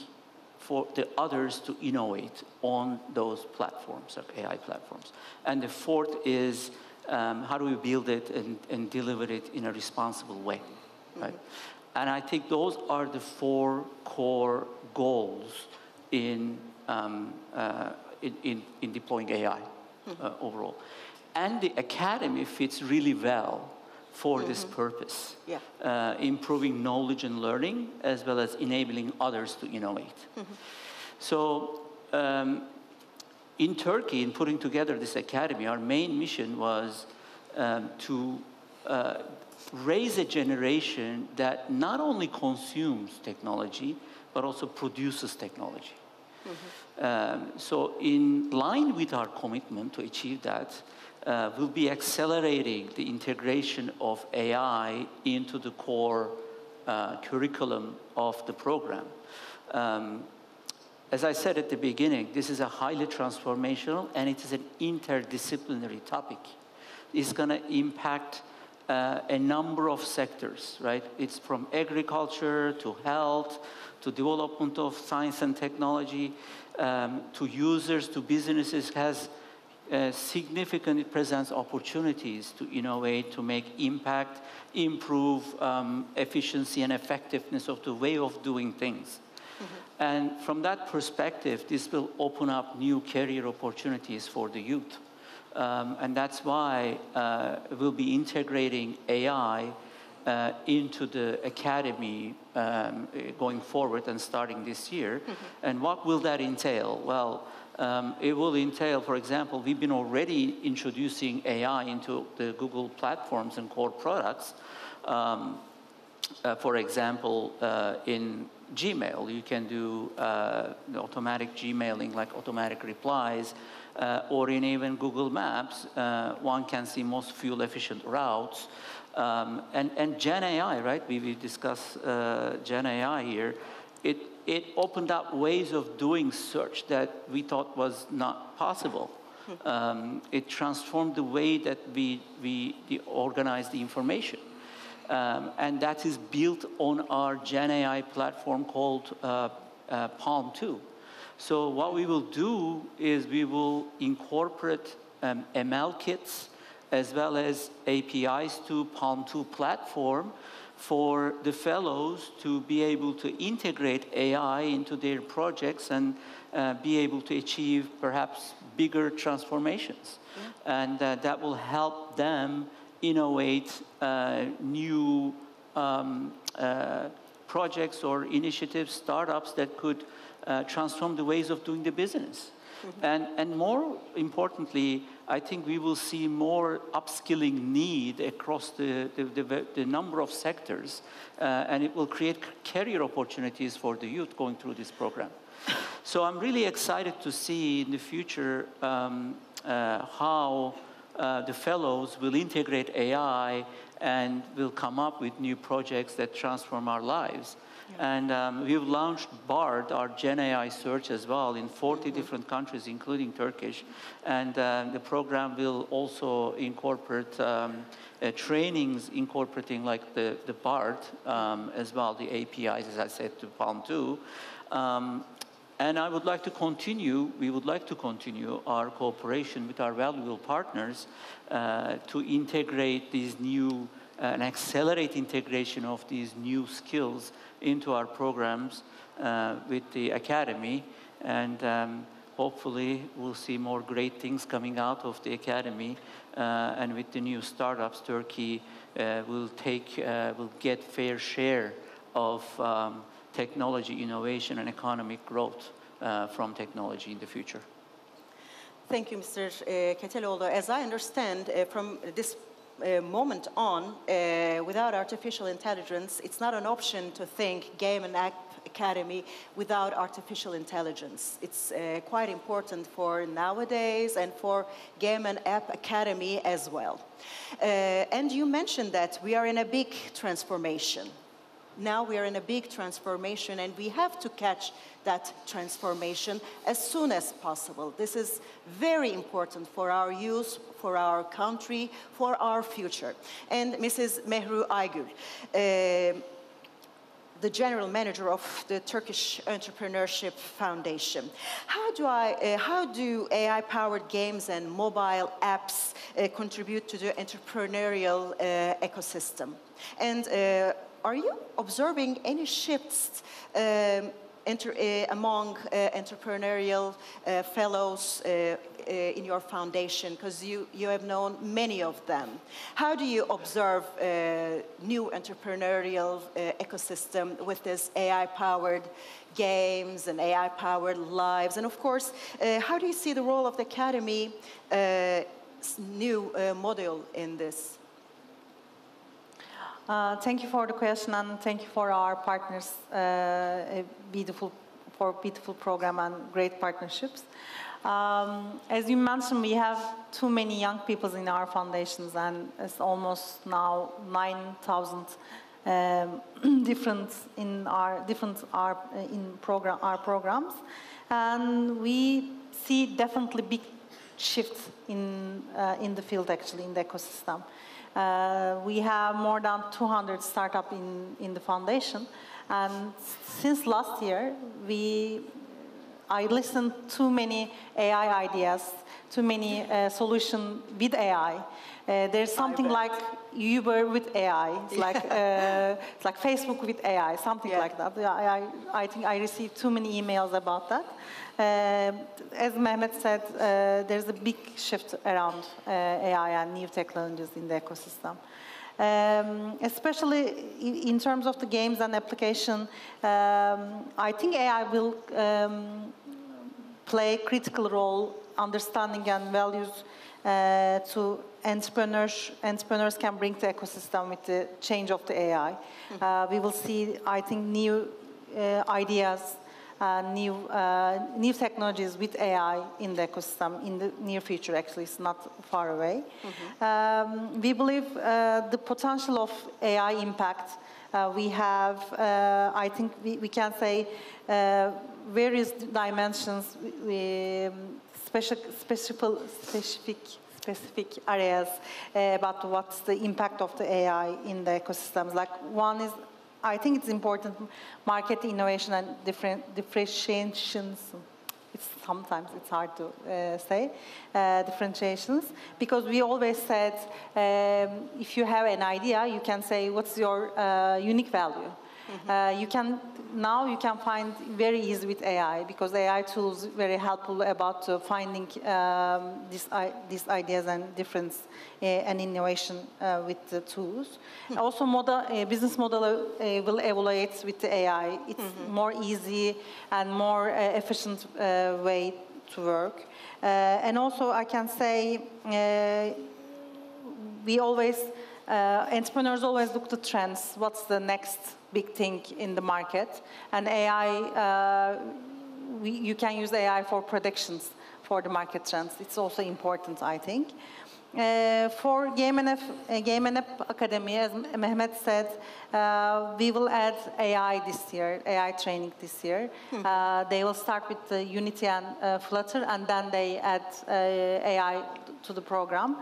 for the others to innovate on those platforms, of AI platforms. And the fourth is how do we build it and deliver it in a responsible way, right? And I think those are the 4 core goals in deploying AI overall. And the Academy fits really well for this purpose, improving knowledge and learning, as well as enabling others to innovate. So in Turkey, in putting together this academy, our main mission was to raise a generation that not only consumes technology, but also produces technology. So in line with our commitment to achieve that, we'll be accelerating the integration of AI into the core curriculum of the program. As I said at the beginning, this is a highly transformational and it is an interdisciplinary topic. It's going to impact a number of sectors, right? It's from agriculture to health, to development of science and technology, to users, to businesses, has significantly presents opportunities to innovate, to make impact, improve efficiency and effectiveness of the way of doing things. And from that perspective, this will open up new career opportunities for the youth. And that's why we'll be integrating AI into the academy going forward and starting this year. And what will that entail? Well, it will entail, for example, we've been already introducing AI into the Google platforms and core products. For example, in Gmail, you can do automatic Gmailing, like automatic replies, or in even Google Maps, one can see most fuel-efficient routes. And Gen AI, right? We discussed Gen AI here. It opened up ways of doing search that we thought was not possible. It transformed the way that we organize the information. And that is built on our Gen AI platform called Palm 2. So what we will do is we will incorporate ML kits as well as APIs to Palm 2 platform for the fellows to be able to integrate AI into their projects and be able to achieve perhaps bigger transformations. And that will help them innovate new projects or initiatives, startups that could transform the ways of doing the business. And more importantly, I think we will see more upskilling need across the number of sectors, and it will create career opportunities for the youth going through this program. So I'm really excited to see in the future how the fellows will integrate AI and will come up with new projects that transform our lives. And we've launched BARD, our Gen AI search as well, in 40 different countries, including Turkish. And the program will also incorporate trainings incorporating like the BARD as well, the APIs, as I said, to Palm 2. And I would like to continue, we would like to continue our cooperation with our valuable partners to integrate these new and accelerate integration of these new skills into our programs with the Academy. And hopefully we'll see more great things coming out of the Academy. And with the new startups, Turkey will get fair share of technology innovation and economic growth from technology in the future.
Thank you, Mr. Keteloğlu. As I understand, from this moment on, without artificial intelligence, it's not an option to think game and app academy without artificial intelligence. It's quite important for nowadays and for game and app academy as well. And you mentioned that we are in a big transformation. Now we are in a big transformation, and we have to catch that transformation as soon as possible. This is very important for our youth, for our country, for our future. And Mrs. Mehru Aygül, the general manager of the Turkish Entrepreneurship Foundation. How do AI-powered games and mobile apps contribute to the entrepreneurial ecosystem? And are you observing any shifts among entrepreneurial fellows in your foundation? Because you have known many of them. How do you observe new entrepreneurial ecosystem with this AI-powered games and AI-powered lives? And of course, how do you see the role of the Academy new model in this?
Thank you for the question, and thank you for our partners, a beautiful program and great partnerships. As you mentioned, we have too many young people in our foundations, and it's almost now 9,000 different in our programs, and we see definitely big shifts in the field, actually, in the ecosystem. We have more than 200 startups in the foundation, and since last year, we I listen too many AI ideas, too many solutions with AI. There's something like Uber with AI. It's like Facebook with AI, something like that. I think I received too many emails about that. As Mehmet said, there's a big shift around AI and new technologies in the ecosystem. Especially in terms of the games and application, I think AI will play a critical role understanding and values to entrepreneurs. Entrepreneurs can bring to the ecosystem with the change of the AI. We will see, I think, new ideas, new technologies with AI in the ecosystem in the near future. Actually, it's not far away. We believe the potential of AI impact. We have, I think, we can say various dimensions, specific areas about what's the impact of the AI in the ecosystems. Like one is, I think it's important, market innovation and differentiations. Sometimes it's hard to say, differentiations, because we always said if you have an idea, you can say what's your unique value. Now you can find very easy with AI, because AI tools very helpful about finding these ideas and difference and innovation with the tools. Also, business model will evaluate with the AI. It's more easy and more efficient way to work. And also, I can say we always entrepreneurs always look to trends. What's the next big thing in the market? And AI, you can use AI for predictions for the market trends. It's also important, I think. For Game and App Academy, as Mehmet said, we will add AI this year, AI training this year. They will start with the Unity and Flutter, and then they add AI to the program.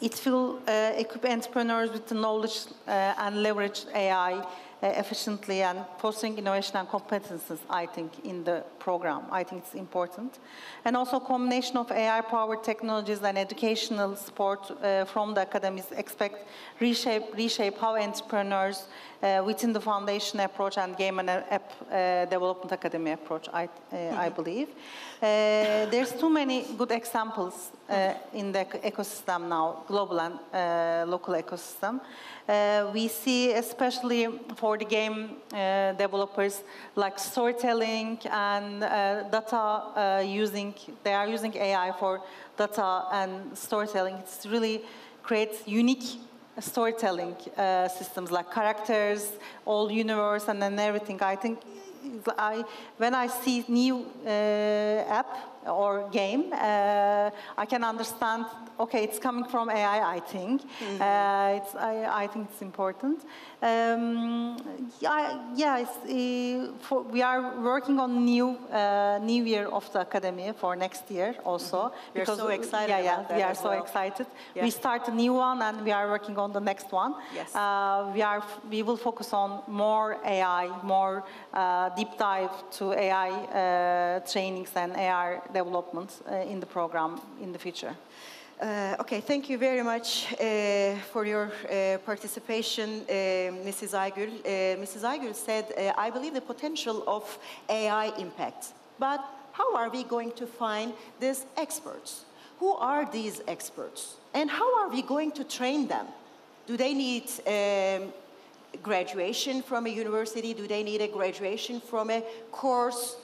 It will equip entrepreneurs with the knowledge and leverage AI efficiently and fostering innovation and competences, I think, in the program. I think it's important. And also combination of AI-powered technologies and educational support from the academies expect reshape how entrepreneurs within the foundation approach and game and app development academy approach, I believe. There's too many good examples in the ecosystem now, global and local ecosystem. We see, especially for the game developers, like storytelling and data they are using AI for data and storytelling. It's really creates unique storytelling systems like characters, all universe, and then everything. I think when I see new app or game, I can understand, okay, it's coming from AI, I think. I think it's important. We are working on new year of the academy for next year also.
We're so excited about that.
We are so excited. Yeah. We start a new one and we are working on the next one.
Yes.
We will focus on more AI, more deep dive to AI trainings and AI development in the program in the future.
Okay, thank you very much for your participation, Mrs. Aygül. Mrs. Aygül said, I believe the potential of AI impacts, but how are we going to find these experts? Who are these experts? And how are we going to train them? Do they need graduation from a university? Do they need a graduation from a course?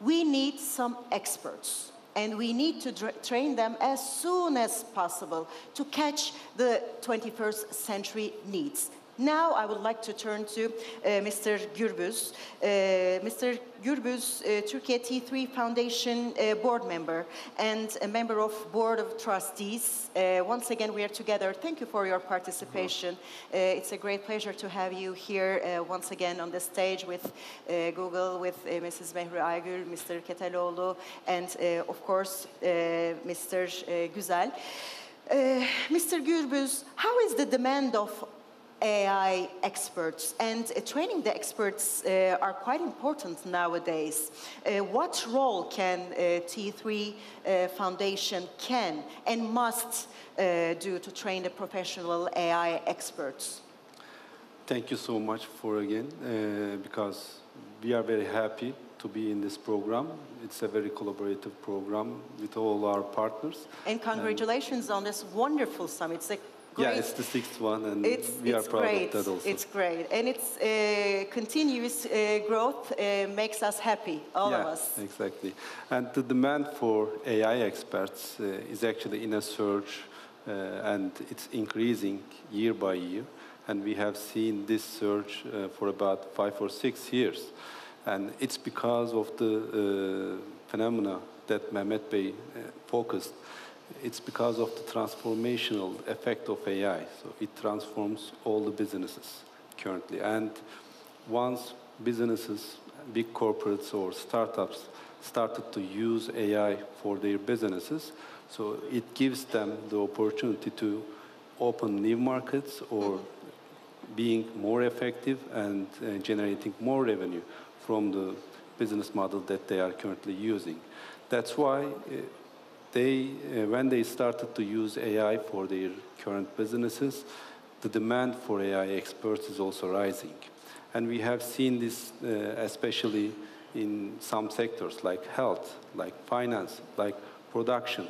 We need some experts. And we need to train them as soon as possible to catch the 21st century needs. Now I would like to turn to Mr. Gürbüz. Mr. Gürbüz, Türkiye T3 Foundation board member and a member of Board of Trustees. Once again, we are together. Thank you for your participation. It's a great pleasure to have you here once again on the stage with Google, with Mrs. Mehri Aygül, Mr. Keteloğlu, and of course, Mr. Güzel. Mr. Gürbüz, how is the demand of AI experts, and training the experts are quite important nowadays. What role can T3 Foundation can and must do to train the professional AI experts?
Thank you so much for again, because we are very happy to be in this program. It's a very collaborative program with all our partners.
And congratulations on this wonderful summit. It's a great,
yeah, it's the 6th one, and we are proud of that also.
It's great, and its continuous growth makes us happy, all of us.
Yeah, exactly. And the demand for AI experts is actually in a surge, and it's increasing year by year. And we have seen this surge for about 5 or 6 years. And it's because of the phenomena that Mehmet Bey focused. It's because of the transformational effect of AI. So it transforms all the businesses currently. And once businesses, big corporates or startups started to use AI for their businesses, so it gives them the opportunity to open new markets or being more effective and generating more revenue from the business model that they are currently using. That's why when they started to use AI for their current businesses, the demand for AI experts is also rising. And we have seen this especially in some sectors like health, like finance, like production.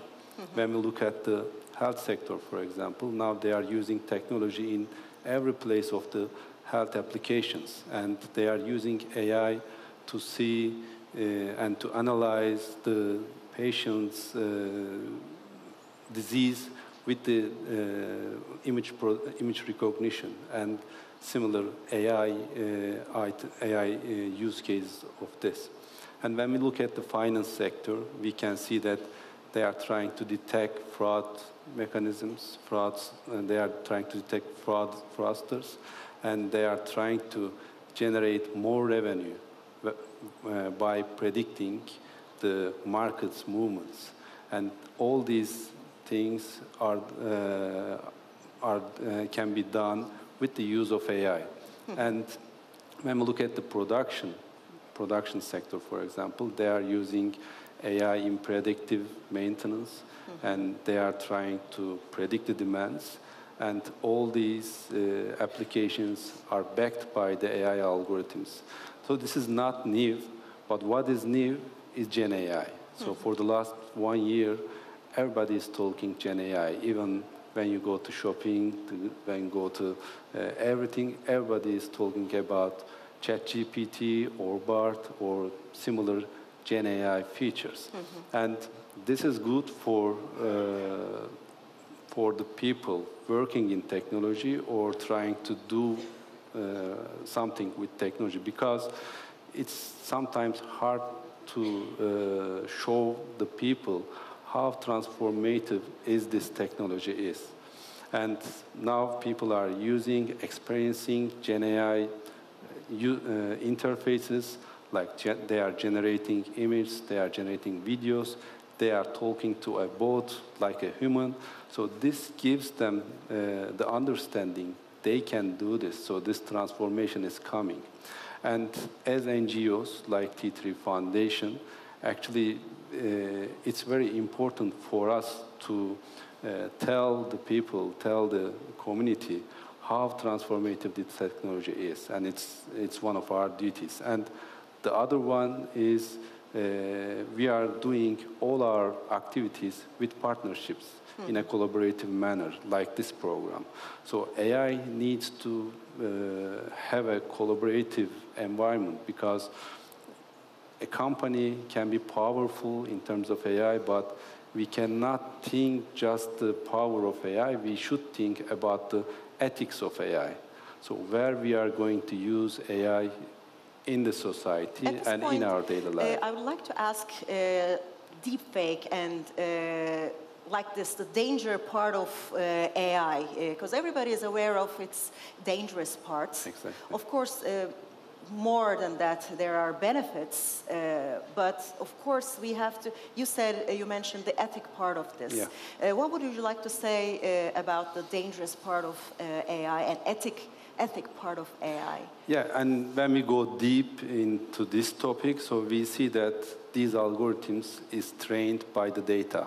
When we look at the health sector, for example, now they are using technology in every place of the health applications, and they are using AI to see and to analyze the patient's disease with the image recognition and similar AI use cases of this. And when we look at the finance sector, we can see that they are trying to detect fraud mechanisms, frauds, and they are trying to detect fraudsters, and they are trying to generate more revenue by predicting the market's movements. And all these things can be done with the use of AI. And when we look at the production sector, for example, they are using AI in predictive maintenance, and they are trying to predict the demands. And all these applications are backed by the AI algorithms. So this is not new, but what is new is Gen AI. So for the last 1 year, everybody is talking Gen AI. Even when you go to shopping, when you go to everything, everybody is talking about ChatGPT or BART or similar Gen AI features. And this is good for the people working in technology or trying to do something with technology, because it's sometimes hard to show the people how transformative this technology is. And now people are experiencing Gen AI interfaces, like they are generating images, they are generating videos, they are talking to a bot like a human. So this gives them the understanding they can do this. So this transformation is coming. And as NGOs like T3 Foundation, actually it's very important for us to tell the people, tell the community how transformative this technology is. And it's one of our duties. And the other one is we are doing all our activities with partnerships in a collaborative manner, like this program. So AI needs to have a collaborative environment, because a company can be powerful in terms of AI, but we cannot think just the power of AI. We should think about the ethics of AI. So where we are going to use AI in the society and in our daily life.
I would like to ask deepfake and like the danger part of AI, because everybody is aware of its dangerous parts.
Exactly.
Of course, more than that, there are benefits, but of course we have to, you mentioned the ethic part of this.
Yeah.
What would you like to say about the dangerous part of AI and ethic part of AI.
Yeah, and when we go deep into this topic, so we see that these algorithms is trained by the data.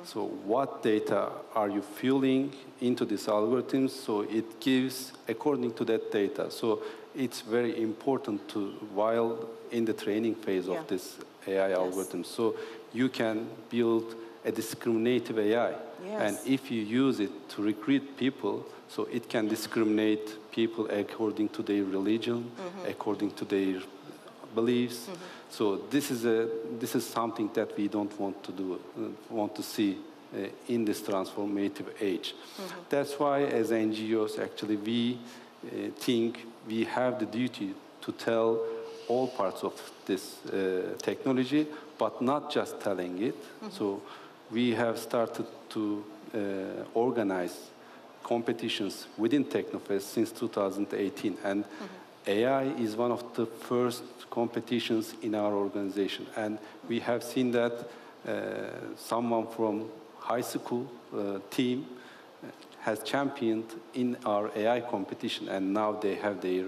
So what data are you fueling into these algorithms? So it gives according to that data. So it's very important to, while in the training phase of this AI algorithm, so you can build a discriminative AI. And if you use it to recruit people, so it can discriminate people according to their religion, according to their beliefs. So this is something that we don't want to do, want to see in this transformative age. That's why, as NGOs, actually, we think we have the duty to tell all parts of this technology, but not just telling it. So we have started to organize competitions within TEKNOFEST since 2018, and AI is one of the first competitions in our organization. And we have seen that someone from high school team has championed in our AI competition, and now they have their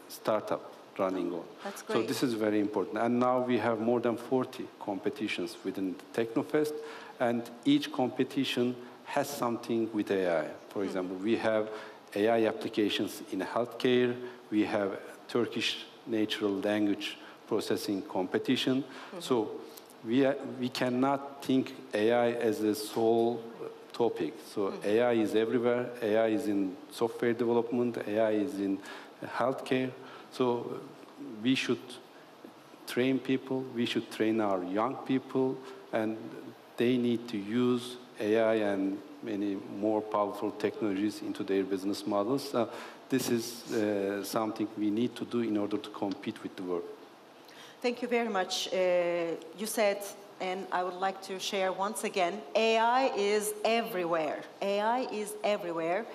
startup running on.
That's great.
So this is very important. And now we have more than 40 competitions within TEKNOFEST, and each competition has something with AI. For example, we have AI applications in healthcare. We have Turkish natural language processing competition. So we cannot think AI as a sole topic. So AI is everywhere. AI is in software development. AI is in healthcare. So we should train people. We should train our young people, and they need to use AI and many more powerful technologies into their business models. This is something we need to do in order to compete with the world.
Thank you very much. You said, and I would like to share once again, AI is everywhere. AI is everywhere.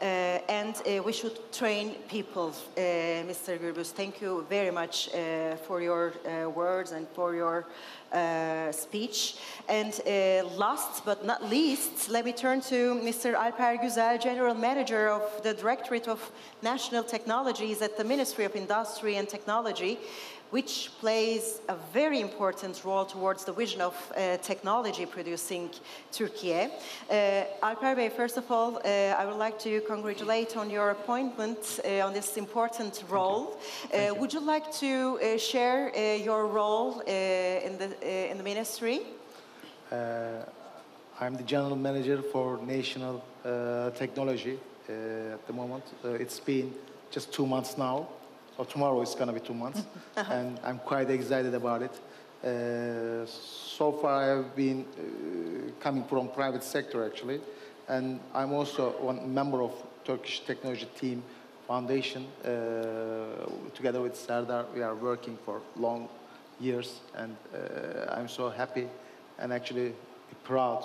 And we should train people, Mr. Gürbüz. Thank you very much for your words and for your speech. And last but not least, let me turn to Mr. Alper Güzel, General Manager of the Directorate of National Technologies at the Ministry of Industry and Technology, which plays a very important role towards the vision of technology producing Turkey. Alper Bey, first of all, I would like to congratulate on your appointment on this important role. Would you like to share your role in the ministry?
I'm the General Manager for National Technology at the moment. It's been just 2 months now. So tomorrow it's going to be 2 months, and I'm quite excited about it. So far I've been coming from private sector actually, and I'm also one member of Turkish Technology Team Foundation. Together with Serdar, we are working for long years, and I'm so happy and actually proud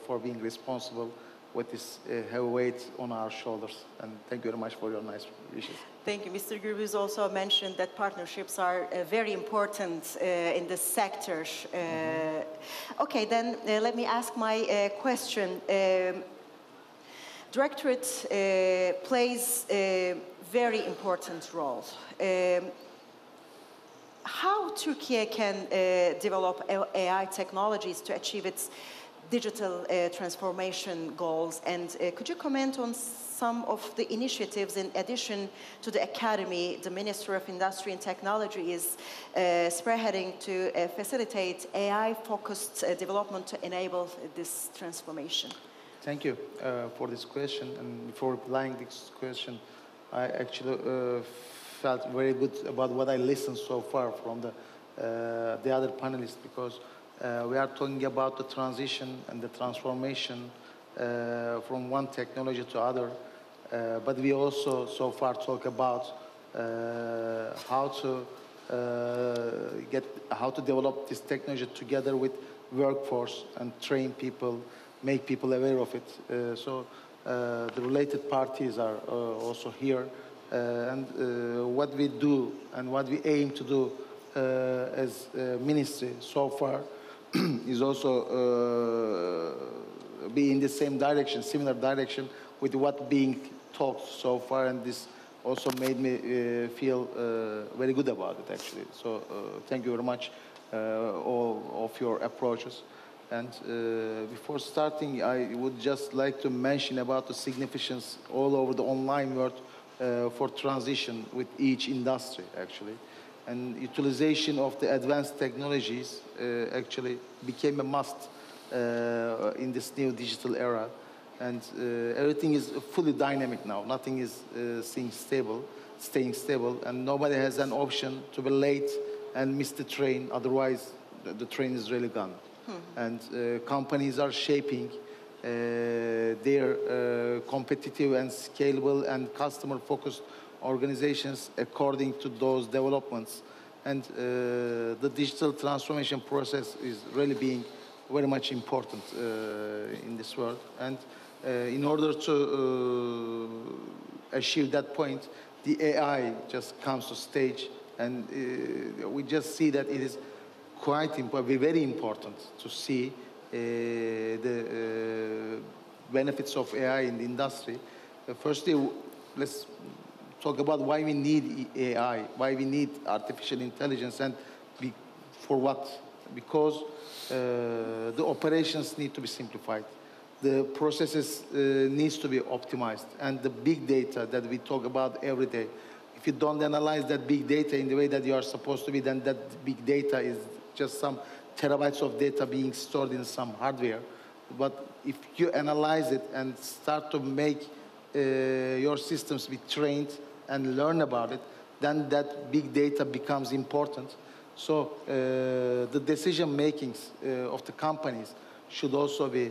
for being responsible with this heavy weight on our shoulders. And thank you very much for your nice wishes.
Thank you. Mr. Gürbüz also mentioned that partnerships are very important in this sector. Okay, then let me ask my question. Directorate plays a very important role. How Turkey can develop AI technologies to achieve its digital transformation goals, and could you comment on some of the initiatives in addition to the Academy the Ministry of Industry and Technology is spearheading to facilitate AI-focused development to enable this transformation?
Thank you for this question, and before replying this question, I actually felt very good about what I listened so far from the other panelists, because we are talking about the transition and the transformation from one technology to other, but we also so far talk about how to develop this technology together with workforce and train people, make people aware of it. So the related parties are also here, and what we do and what we aim to do as a ministry so far is also be in the same direction, similar direction with what being talked so far, and this also made me feel very good about it, actually. So thank you very much, all of your approaches. And before starting, I would just like to mention about the significance all over the online world for transition with each industry, actually. And utilization of the advanced technologies actually became a must in this new digital era. And everything is fully dynamic now. Nothing is staying stable, and nobody has an option to be late and miss the train. Otherwise, the train is really gone. And companies are shaping their competitive and scalable and customer-focused organizations according to those developments. And the digital transformation process is really being very much important in this world. And in order to achieve that point, the AI just comes to stage, and we just see that it is quite very important to see the benefits of AI in the industry. Firstly, let's talk about why we need AI, why we need artificial intelligence, and for what? Because the operations need to be simplified. The processes needs to be optimized, and the big data that we talk about every day. If you don't analyze that big data in the way that you are supposed to be, then that big data is just some terabytes of data being stored in some hardware. But if you analyze it and start to make your systems be trained and learn about it, then that big data becomes important. So the decision makings of the companies should also be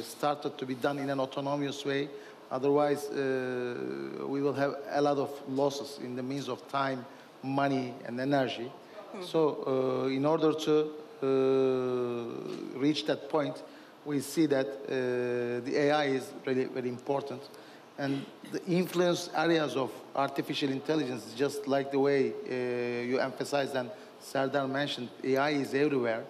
started to be done in an autonomous way. Otherwise, we will have a lot of losses in the means of time, money, and energy. So in order to reach that point, we see that the AI is really very important. And the influence areas of artificial intelligence, just like the way you emphasized and Serdar mentioned, AI is everywhere,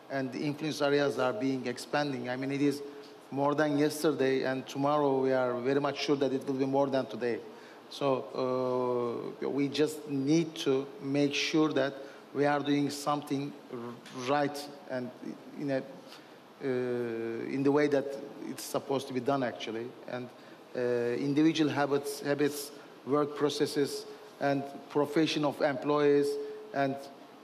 and the influence areas are being expanding. I mean, it is more than yesterday, and tomorrow we are very much sure that it will be more than today. So we just need to make sure that we are doing something right and in the way that it's supposed to be done, actually. And individual habits, work processes, and profession of employees, and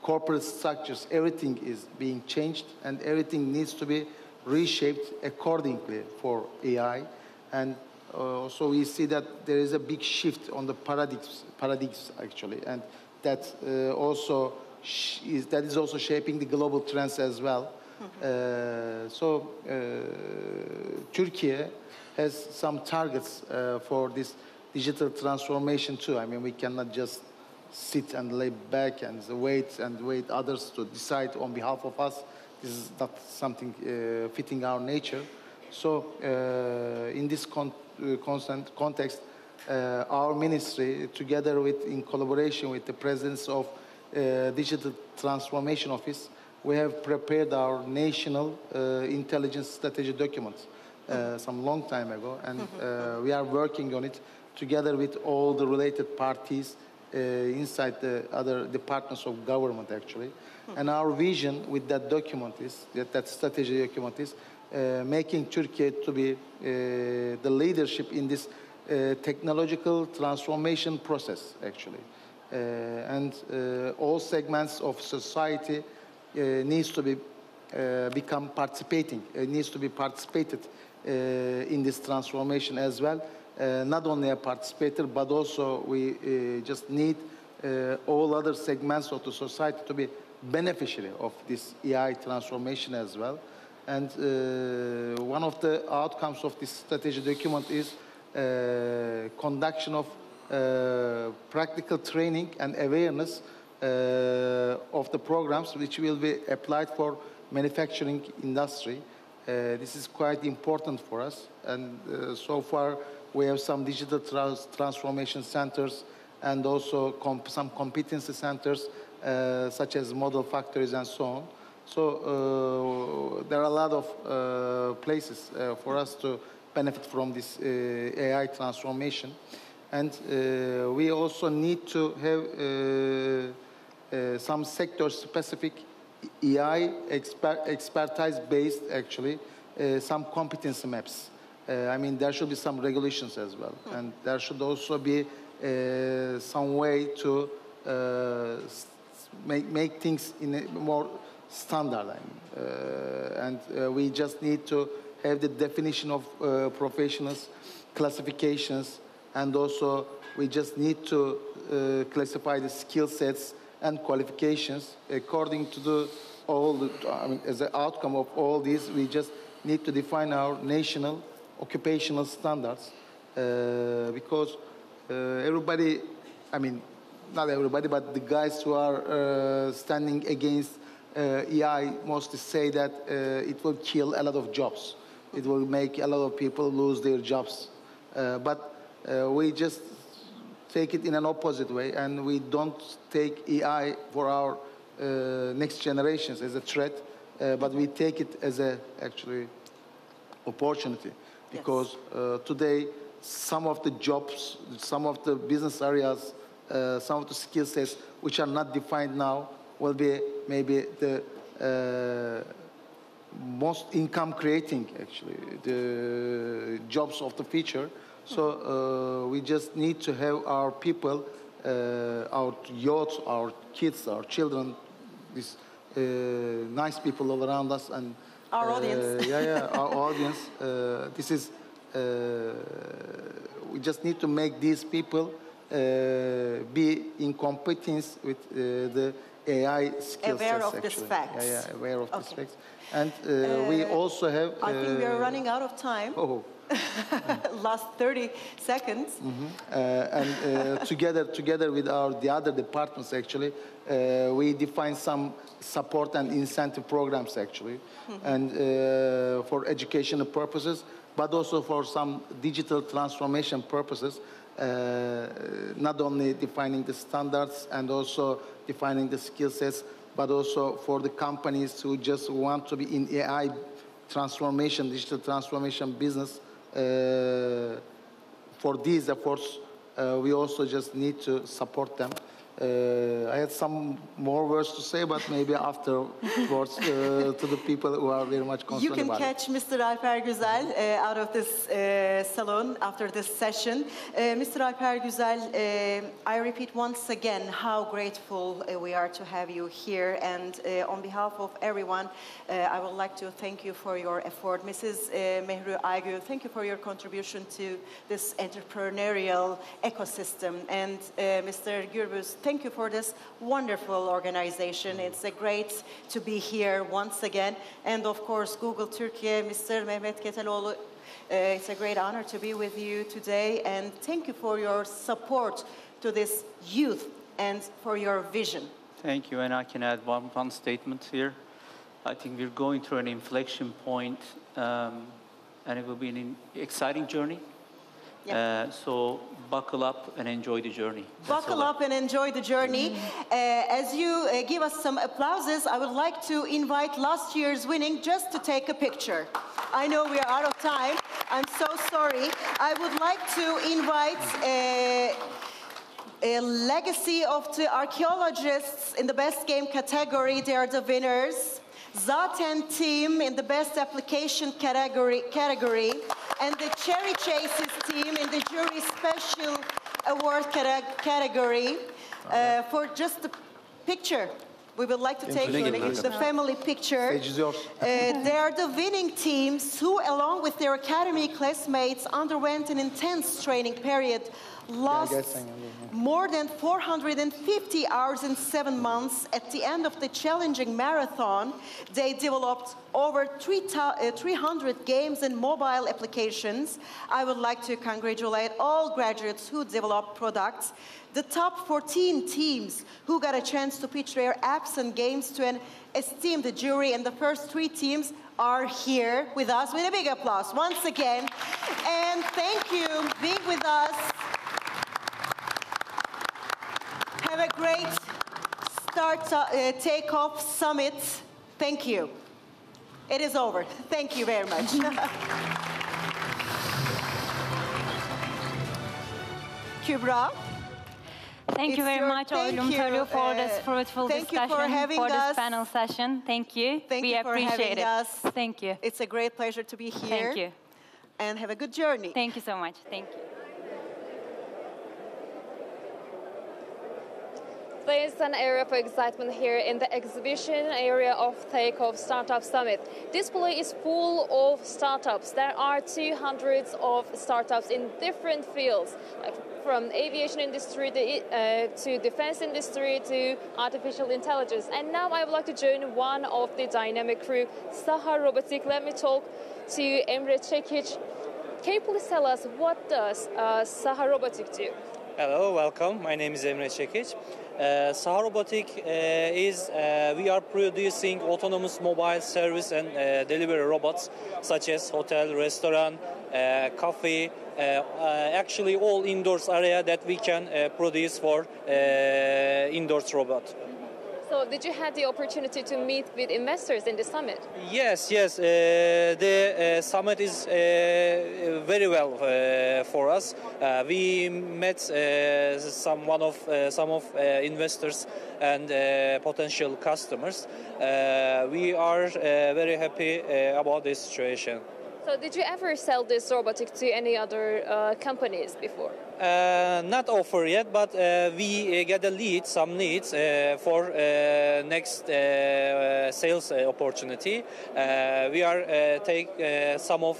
corporate structures, everything is being changed, and everything needs to be reshaped accordingly for AI. And so we see that there is a big shift on the paradigms actually, and that is also shaping the global trends as well. So Turkey has some targets for this digital transformation too. I mean, we cannot just sit and lay back and wait others to decide on behalf of us. This is not something fitting our nature. So in this context, our ministry, together in collaboration with the presence of Digital Transformation Office, we have prepared our national intelligence strategy document some long time ago, and we are working on it together with all the related parties inside the other departments of government, actually. And our vision with that document is, that strategy document is, making Turkey to be the leadership in this technological transformation process, actually. And all segments of society needs to be become participating, needs to be participated in this transformation as well. Not only a participator, but also we just need all other segments of the society to be beneficiary of this AI transformation as well. And one of the outcomes of this strategy document is conduction of practical training and awareness of the programs which will be applied for manufacturing industry. This is quite important for us, and so far we have some digital transformation centers and also some competency centers such as model factories and so on. So there are a lot of places for us to benefit from this AI transformation. And we also need to have some sector-specific AI expertise-based, actually, some competency maps. I mean, there should be some regulations as well. And there should also be some way to make things in a more standard. And we just need to have the definition of professionals, classifications, and also we just need to classify the skill sets and qualifications according to as an outcome of all these. We just need to define our national occupational standards because everybody, I mean, not everybody, but the guys who are standing against AI mostly say that it will kill a lot of jobs. It will make a lot of people lose their jobs. But we just take it in an opposite way, and we don't take AI for our next generations as a threat, but we take it as a actually opportunity. Because today, some of the jobs, some of the business areas, some of the skill sets which are not defined now will be maybe the most income creating, actually, the jobs of the future. So we just need to have our people, our youth, our kids, our children, these nice people all around us, and
our audience.
Our audience. This is. We just need to make these people be in competence with the AI skill
aware
sets.
Of this fact.
Aware of this fact. And we also have.
I think we are running out of time.
Oh.
Last 30 seconds.
And together with the other departments, actually, we define some support and incentive programs, actually, and for educational purposes, but also for some digital transformation purposes, not only defining the standards and also defining the skill sets, but also for the companies who just want to be in AI transformation, digital transformation business. For these efforts, we also just need to support them. I had some more words to say, but maybe afterwards to the people who are very much concerned about it.
You can catch Mr. Alper Güzel out of this salon after this session. Mr. Alper Güzel, I repeat once again how grateful we are to have you here. And on behalf of everyone, I would like to thank you for your effort. Mrs. Mehru Aygül, thank you for your contribution to this entrepreneurial ecosystem. And Mr. Gürbüz, thank you for this wonderful organization. It's great to be here once again. And of course, Google Turkey, Mr. Mehmet Keteloğlu, it's a great honor to be with you today. And thank you for your support to this youth and for your vision.
Thank you, and I can add one statement here. I think we're going through an inflection point, and it will be an exciting journey. So buckle up and enjoy the journey.
Buckle up and enjoy the journey. As you give us some applauses, I would like to invite last year's winning just to take a picture. I know we are out of time. I'm so sorry. I would like to invite a legacy of the archaeologists in the best game category. They are the winners. Zaten team in the best application category, and the Cherry Chases team in the jury special award category. For just a picture, we would like to take the family picture. They are the winning teams who, along with their academy classmates, underwent an intense training period, lost more than 450 hours in 7 months. At the end of the challenging marathon, they developed over 300 games and mobile applications. I would like to congratulate all graduates who developed products. The top 14 teams who got a chance to pitch their apps and games to an esteemed jury, and the first 3 teams are here with us with a big applause once again. And thank you for being with us. Have a great Take Off Summit. Thank you. It is over. Thank you very much. Kübra.
Thank you very much, Oylum Taru, for this fruitful discussion, for this panel session. Thank you. We appreciate it. Thank you.
It's a great pleasure to be here.
Thank you.
And have a good journey.
Thank you so much. Thank you.
There's an area of excitement here in the exhibition area of Take Off Startup Summit. This display is full of startups. There are 200 of startups in different fields, like from aviation industry to defense industry to artificial intelligence. And now I would like to join one of the dynamic crew, Saha Robotic. Let me talk to Emre Çekiç. Can you please tell us what does Saha Robotic do?
Hello, welcome. My name is Emre Çekiç. Saha Robotic we are producing autonomous mobile service and delivery robots such as hotel, restaurant, coffee, actually all indoors area that we can produce for indoors robot.
So did you have the opportunity to meet with investors in the summit?
Yes. The summit is very well for us. We met some of investors and potential customers. We are very happy about this situation.
So did you ever sell this robotic to any other companies before?
Not offer yet, but we get some leads for next sales opportunity. We are take some of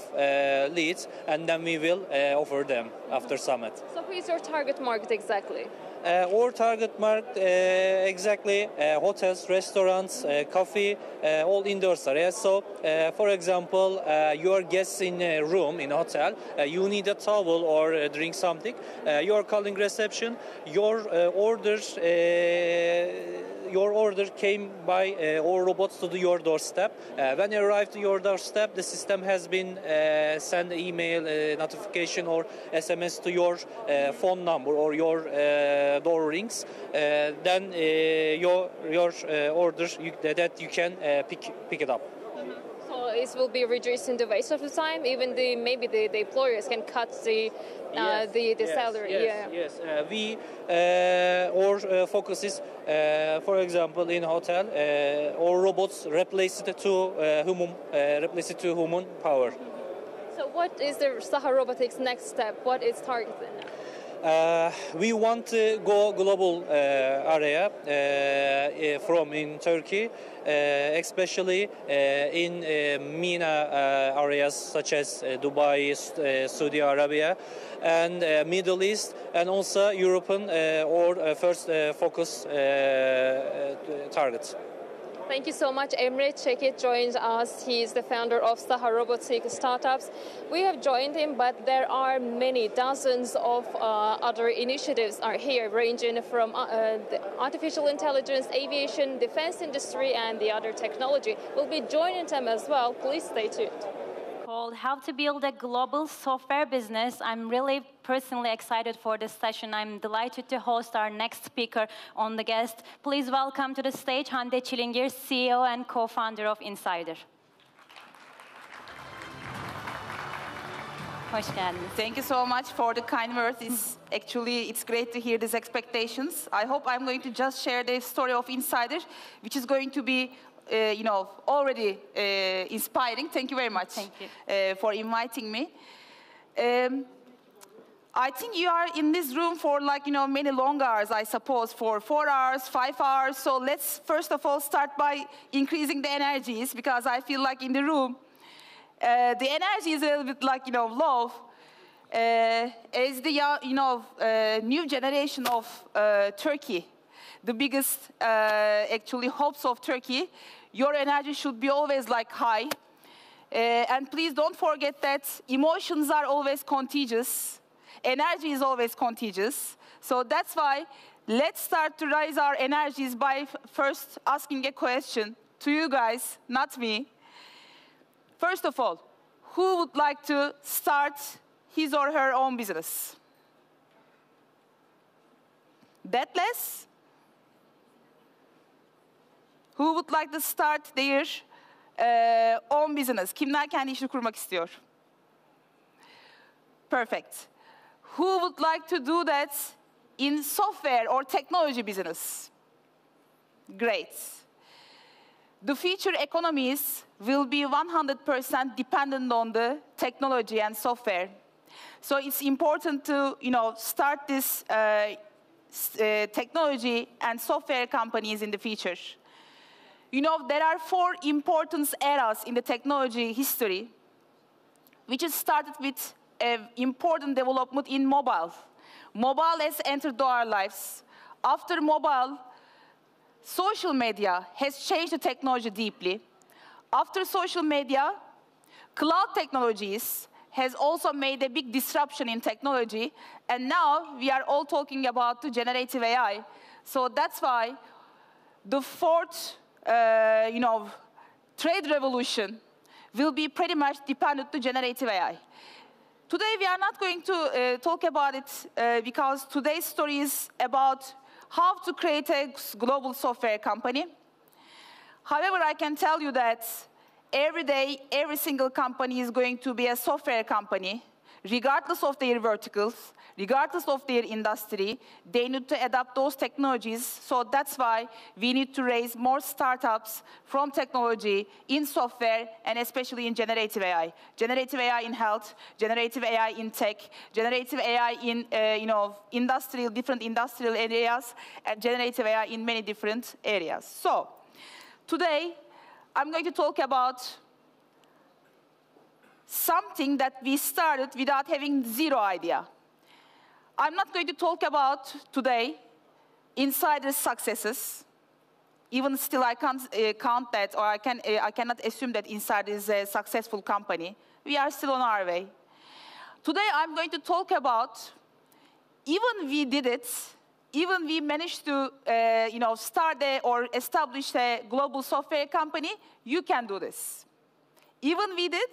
leads and then we will offer them after summit.
So who is your target market exactly?
Our target market exactly hotels, restaurants, coffee, all indoors areas. So, for example, you are guests in a room in a hotel. You need a towel or drink something. You are calling reception. Your order came by our robots to your doorstep. When you arrive to your doorstep, the system has been send email notification or SMS to your phone number or your door rings. Then your order that you can pick it up.
So it will be reducing the waste of the time. Even maybe the employers can cut the salary.
Yes. Our focus is, for example, in hotel, our robots replace it to human power.
So what is the Saha Robotics next step? What is targeted now?
We want to go global area from in Turkey, especially in MENA areas such as Dubai, Saudi Arabia, and Middle East, and also European or first focus targets.
Thank you so much. Emre Çekiç joins us. He is the founder of Saha Robotic Startups. We have joined him, but there are many dozens of other initiatives are here, ranging from the artificial intelligence, aviation, defense industry, and the other technology. We'll be joining them as well. Please stay tuned.
Called How to Build a Global Software Business. I'm really personally excited for this session. I'm delighted to host our next speaker on the guest. Please welcome to the stage Hande Çilingir, CEO and co-founder of Insider.
Hoş geldiniz. Thank you so much for the kind words. It's great to hear these expectations. I hope I'm going to just share the story of Insider, which is going to be already inspiring. Thank you very much for inviting me. I think you are in this room for many long hours, I suppose, for 4 hours, 5 hours. So let's first of all start by increasing the energies, because I feel like in the room, the energy is a little bit low. As the new generation of Turkey, the biggest actually hopes of Turkey, your energy should be always high. And please don't forget that emotions are always contagious. Energy is always contagious. So that's why let's start to raise our energies by first asking a question to you guys, not me. First of all, who would like to start his or her own business? Deathless? Who would like to start their own business? Kimler kendi işini kurmak istiyor? Perfect. Who would like to do that in software or technology business? Great. The future economies will be 100% dependent on the technology and software. So it's important to, start this technology and software companies in the future. There are 4 important eras in the technology history, which has started with an important development in mobile. Mobile has entered our lives. After mobile, social media has changed the technology deeply. After social media, cloud technologies has also made a big disruption in technology, and now we are all talking about the generative AI. So that's why the 4th, trade revolution will be pretty much dependent to generative AI. Today we are not going to talk about it because today's story is about how to create a global software company. However, I can tell you that every day, every single company is going to be a software company, regardless of their verticals, regardless of their industry. They need to adapt those technologies. So that's why we need to raise more startups from technology in software and especially in generative AI. Generative AI in health, generative AI in tech, generative AI in different industrial areas, and generative AI in many different areas. So today, I'm going to talk about something that we started without having zero idea. I'm not going to talk about today insider successes. Even still, I can't count that, or I cannot assume that Insider is a successful company. We are still on our way. Today, I'm going to talk about even we did it, even we managed to start or establish a global software company, you can do this. Even we did,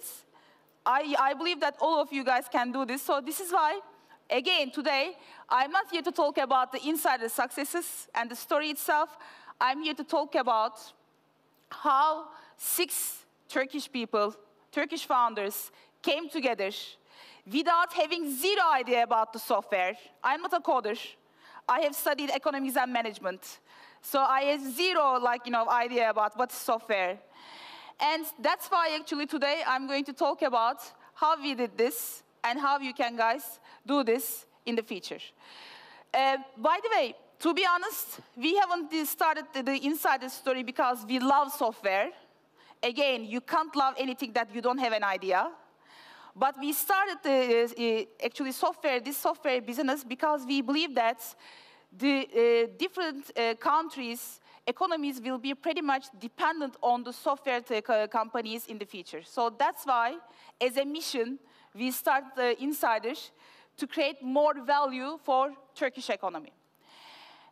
I believe that all of you guys can do this. So this is why, again, today, I'm not here to talk about the insider successes and the story itself. I'm here to talk about how 6 Turkish people, Turkish founders, came together without having zero idea about the software. I'm not a coder. I have studied economics and management. So I have zero idea about what's software. And that's why actually today I'm going to talk about how we did this and how you can guys do this in the future. By the way, to be honest, we haven't started the insider story because we love software. Again, you can't love anything that you don't have an idea. But we started this software business because we believe that the different countries' economies will be pretty much dependent on the software companies in the future. So that's why, as a mission, we start the Insiders to create more value for Turkish economy.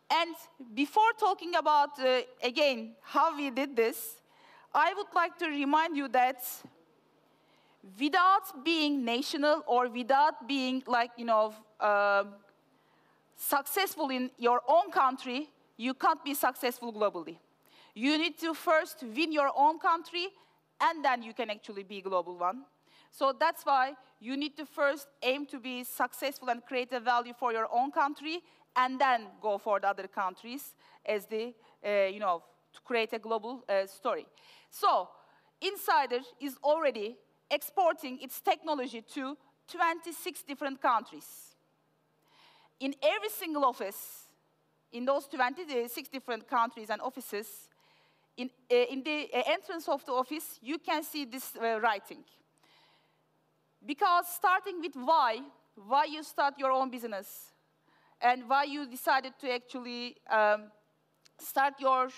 And before talking about, again, how we did this, I would like to remind you that without being national or without being successful in your own country, you can't be successful globally. You need to first win your own country, and then you can actually be a global one. So that's why you need to first aim to be successful and create a value for your own country, and then go for the other countries as to create a global story. So Insider is already exporting its technology to 26 different countries. In every single office, in those 26 different countries and offices, in the entrance of the office, you can see this writing. Because starting with why you start your own business, and why you decided to actually start your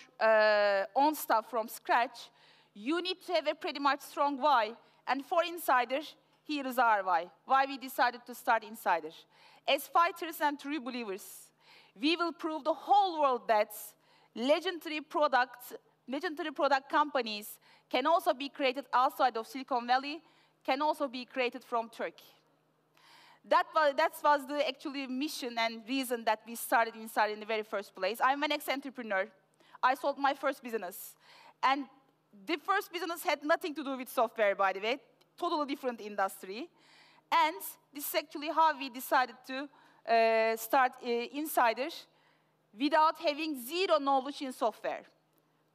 own stuff from scratch, you need to have a pretty much strong why. And for Insiders, here is our why. Why we decided to start Insiders. As fighters and true believers, we will prove the whole world that legendary product companies can also be created outside of Silicon Valley, can also be created from Turkey. That was the actually mission and reason that we started Insider in the very first place. I'm an ex-entrepreneur. I sold my first business. And the first business had nothing to do with software, by the way, totally different industry. And this is actually how we decided to start Insider without having zero knowledge in software.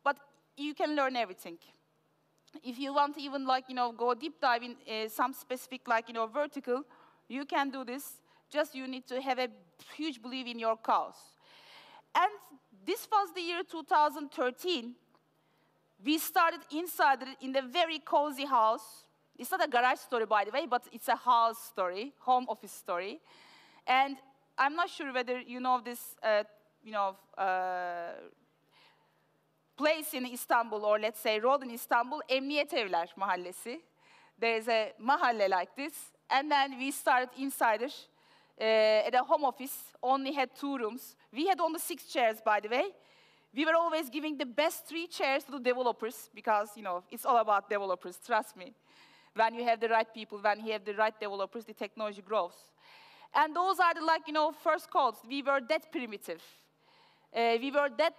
But you can learn everything. If you want to even go deep dive in some specific vertical, you can do this. Just you need to have a huge belief in your cause. And this was the year 2013. We started Insider in a very cozy house. It's not a garage story, by the way, but it's a house story, home office story. And I'm not sure whether you know this, place in Istanbul, or let's say road in Istanbul, Emniyet Evler Mahallesi. There's a mahalle like this. And then we started Insider at a home office, only had 2 rooms. We had only 6 chairs, by the way. We were always giving the best 3 chairs to the developers because, it's all about developers, trust me. When you have the right people, when you have the right developers, the technology grows. And those are the, first codes. We were that primitive. We were that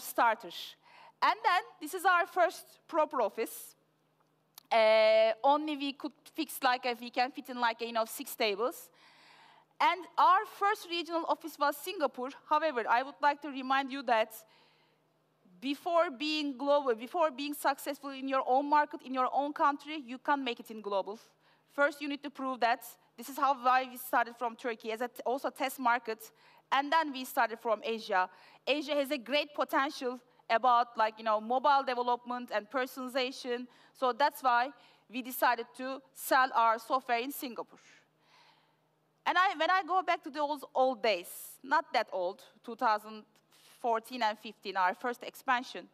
starters. And then this is our first proper office. Only we could fix we can fit in 6 tables. And our first regional office was Singapore. However, I would like to remind you that before being global, before being successful in your own market, in your own country, you can't make it in global. First, you need to prove that. This is why we started from Turkey as also a test market. And then we started from Asia. Asia has a great potential about mobile development and personalization. So that's why we decided to sell our software in Singapore. And when I go back to those old days, not that old, 2014 and 15, our first expansion,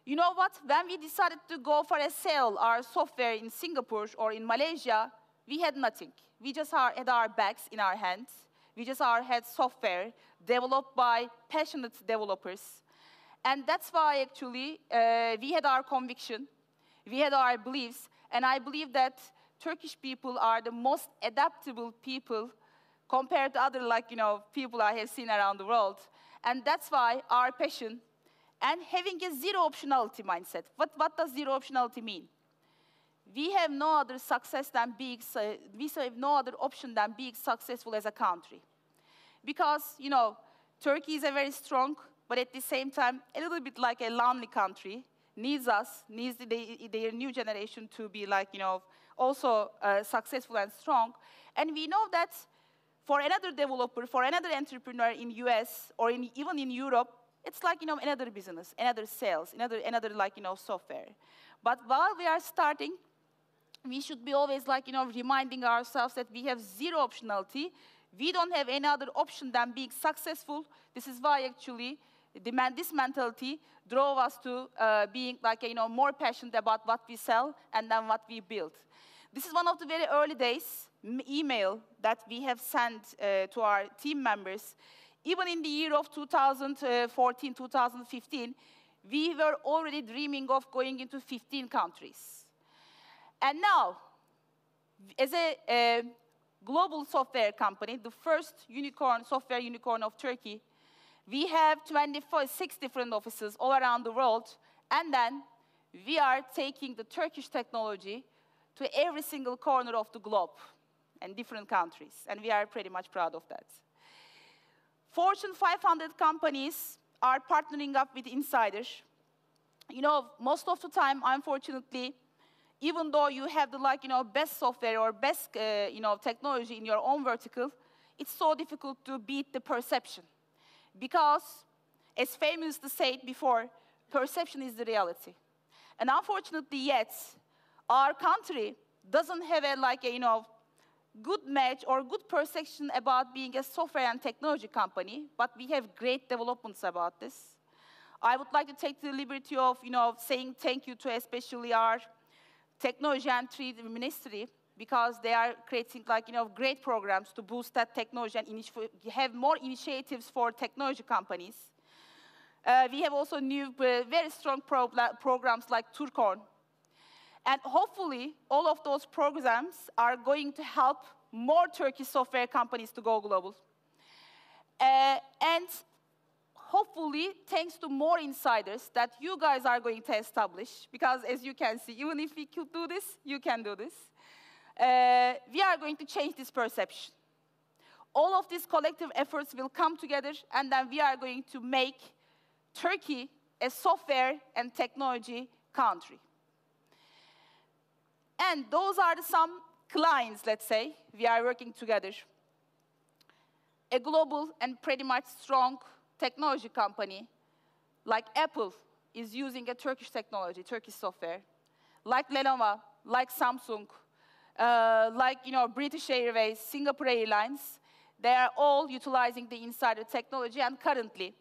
you know what? When we decided to go for a sale, our software in Singapore or in Malaysia, we had nothing. We just had our bags in our hands. We just had software developed by passionate developers. And that's why, actually, we had our conviction. We had our beliefs. And I believe that Turkish people are the most adaptable people compared to other, people I have seen around the world. And that's why our passion and having a zero optionality mindset. What does zero optionality mean? We have no other we have no other option than being successful as a country. Because, Turkey is a very strong, but at the same time, a little bit like a lonely country, needs us, needs their new generation to be also successful and strong. And we know that for another developer, for another entrepreneur in US or even in Europe, it's another business, another sales, another software. But while we are starting, we should be always reminding ourselves that we have zero optionality. We don't have any other option than being successful. This is why actually this mentality drove us to being more passionate about what we sell and then what we build. This is one of the very early days email that we have sent to our team members. Even in the year of 2014, 2015, we were already dreaming of going into 15 countries. And now, as a global software company, the first software unicorn of Turkey, we have 26 different offices all around the world, and then we are taking the Turkish technology to every single corner of the globe and different countries, and we are pretty much proud of that. Fortune 500 companies are partnering up with Insiders. Most of the time, unfortunately, even though you have the best software or best technology in your own vertical, it's so difficult to beat the perception. Because, as famously said before, perception is the reality. And unfortunately, yet, our country doesn't have a good match or good perception about being a software and technology company, but we have great developments about this. I would like to take the liberty of, saying thank you to especially our Technology and Trade Ministry, because they are creating great programs to boost that technology and have more initiatives for technology companies. We have also new, very strong programs like Turkorn. And hopefully, all of those programs are going to help more Turkish software companies to go global. And hopefully, thanks to more insiders that you guys are going to establish, because as you can see, even if we could do this, you can do this. we are going to change this perception. All of these collective efforts will come together, and then we are going to make Turkey a software and technology country. And those are some clients, let's say, we are working together. A global and pretty much strong technology company like Apple is using a Turkish technology, Turkish software. Like Lenovo, like Samsung, like British Airways, Singapore Airlines, they are all utilizing the insider technology, and currently,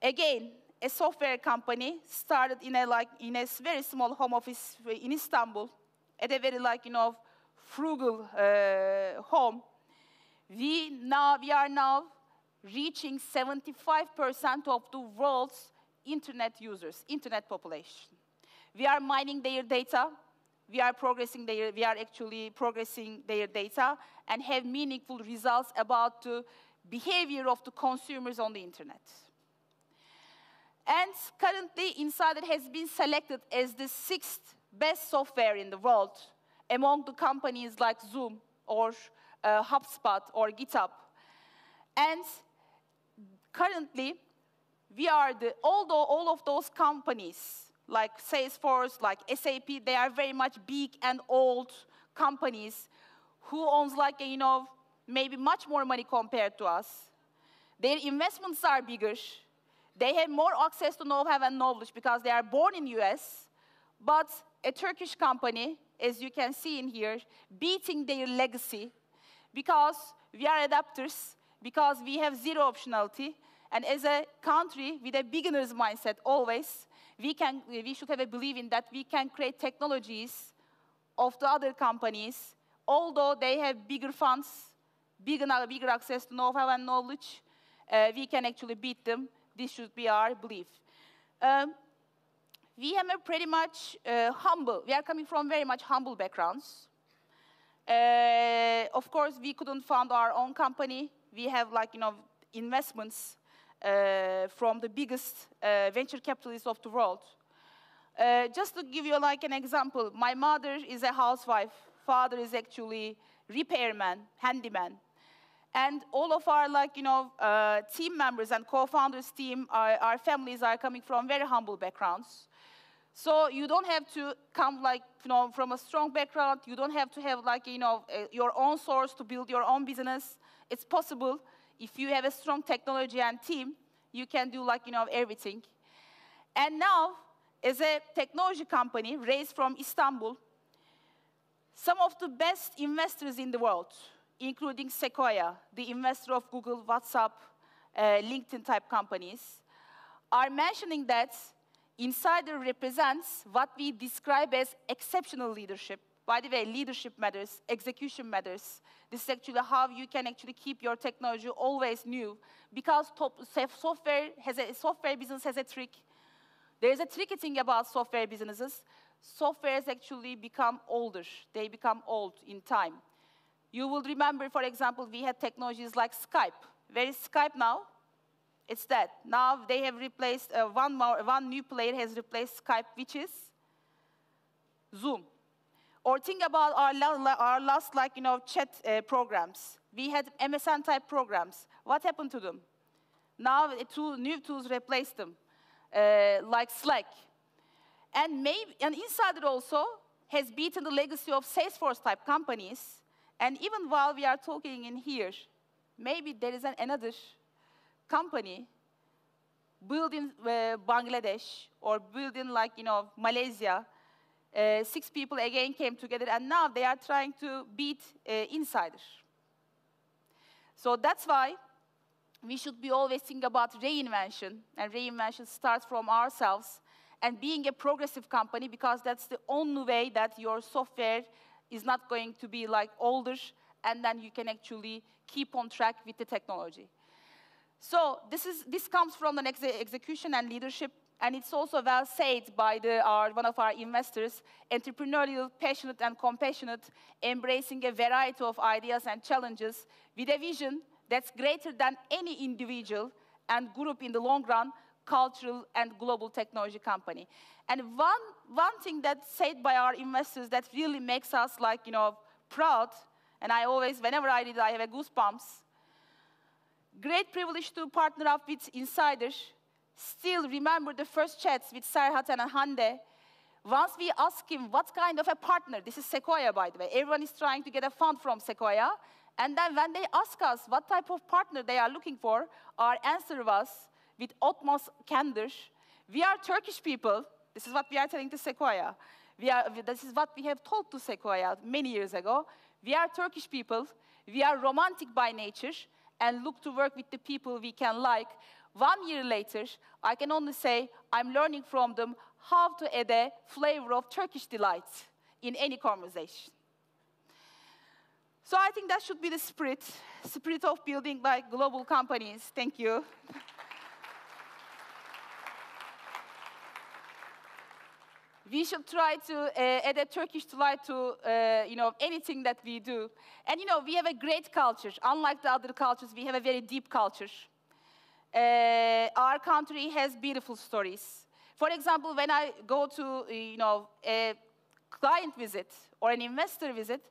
again, a software company started in a very small home office in Istanbul, at a very frugal home. We are now reaching 75% of the world's internet users, internet population. We are mining their data. We are actually progressing their data and have meaningful results about the behavior of the consumers on the internet. And currently, Insider has been selected as the 6th best software in the world among the companies like Zoom or HubSpot or GitHub. And currently, although all of those companies, like Salesforce, like SAP, they are very much big and old companies who owns maybe much more money compared to us. Their investments are bigger. They have more access to know-how and knowledge because they are born in US. But a Turkish company, as you can see in here, beating their legacy because we are adapters, because we have zero optionality, and as a country with a beginner's mindset always, we should have a belief in that we can create technologies of the other companies, although they have bigger funds, bigger access to know-how and knowledge, we can actually beat them. This should be our belief. We have a pretty much humble, we are coming from very much humble backgrounds. Of course, we couldn't found our own company. We have investments from the biggest venture capitalists of the world. Just to give you an example, my mother is a housewife. Father is actually repairman, handyman. And all of our team members and co-founders team, our families are coming from very humble backgrounds. So you don't have to come from a strong background. You don't have to have your own source to build your own business. It's possible. If you have a strong technology and team, you can do everything. And now, as a technology company raised from Istanbul, some of the best investors in the world, including Sequoia, the investor of Google, WhatsApp, LinkedIn type companies, are mentioning that Insider represents what we describe as exceptional leadership. By the way, leadership matters, execution matters. This is actually how you can actually keep your technology always new, because software business has a trick. There is a tricky thing about software businesses. Softwares actually become older. They become old in time. You will remember, for example, we had technologies like Skype. Where is Skype now? It's dead. Now they have replaced, one new player has replaced Skype, which is Zoom. Or think about our last chat programs. We had MSN-type programs. What happened to them? Now new tools replaced them, like Slack. And Insider also has beaten the legacy of Salesforce-type companies. And even while we are talking in here, maybe there is another company built in Bangladesh or built in Malaysia. 6 people again came together, and now they are trying to beat Insider. So that's why we should be always thinking about reinvention, and reinvention starts from ourselves and being a progressive company, because that's the only way that your software is not going to be older, and then you can actually keep on track with the technology. So this comes from the execution and leadership, and it's also well said by one of our investors: entrepreneurial, passionate, and compassionate, embracing a variety of ideas and challenges with a vision that's greater than any individual and group in the long run, cultural, and global technology company. And one thing that's said by our investors that really makes us like, proud, and I always, whenever I read it, I have a goosebumps. Great privilege to partner up with insiders. Still remember the first chats with Serhat and Hande. Once we ask him what kind of a partner, this is Sequoia, by the way. Everyone is trying to get a fund from Sequoia. And then when they ask us what type of partner they are looking for, our answer was, with utmost candor, we are Turkish people. This is what we are telling to Sequoia. This is what we have told to Sequoia many years ago. We are Turkish people. We are romantic by nature and look to work with the people we can like. 1 year later, I can only say I'm learning from them how to add a flavor of Turkish delight in any conversation. So I think that should be the spirit of building like global companies. Thank you. We should try to add a Turkish delight to anything that we do. And we have a great culture. Unlike the other cultures, we have a very deep culture. Our country has beautiful stories. For example, when I go to a client visit or an investor visit,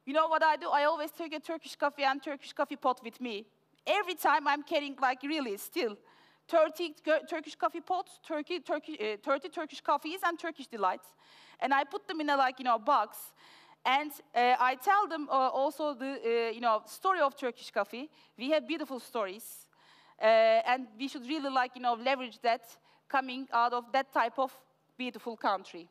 you know what I do? I always take a Turkish coffee and Turkish coffee pot with me. Every time I'm carrying like really still 30 Turkish coffee pots, 30 Turkish coffees, and Turkish delights. And I put them in a box. And I tell them also the story of Turkish coffee. We have beautiful stories. And we should really leverage that coming out of that type of beautiful country.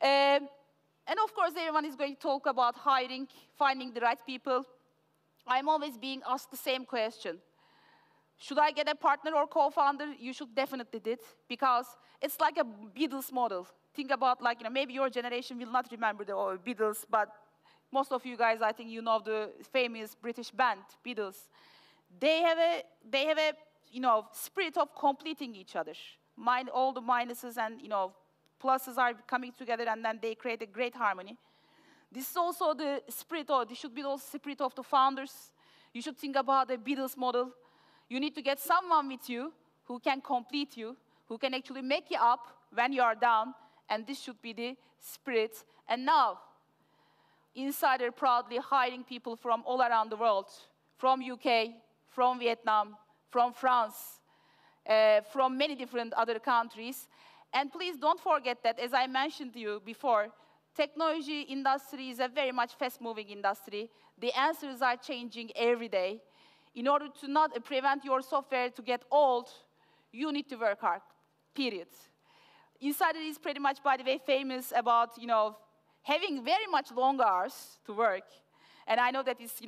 And of course, everyone is going to talk about hiring, finding the right people. I'm always being asked the same question. Should I get a partner or co-founder? You should definitely do it, because it's like a Beatles model. Think about maybe your generation will not remember the Beatles, but most of you guys, I think you know the famous British band, Beatles. They have a spirit of completing each other. All the minuses and pluses are coming together, and then they create a great harmony. This is also the spirit, or this should be the spirit of the founders. You should think about the Beatles model. You need to get someone with you who can complete you, who can actually make you up when you are down, and this should be the spirit. And now, Insider proudly hiring people from all around the world, from UK, from Vietnam, from France, from many different other countries. And please don't forget that, as I mentioned to you before, technology industry is a very much fast-moving industry. The answers are changing every day. In order to not prevent your software to get old, you need to work hard, period. Insider is pretty much, by the way, famous about, having very much long hours to work. And I know that it's,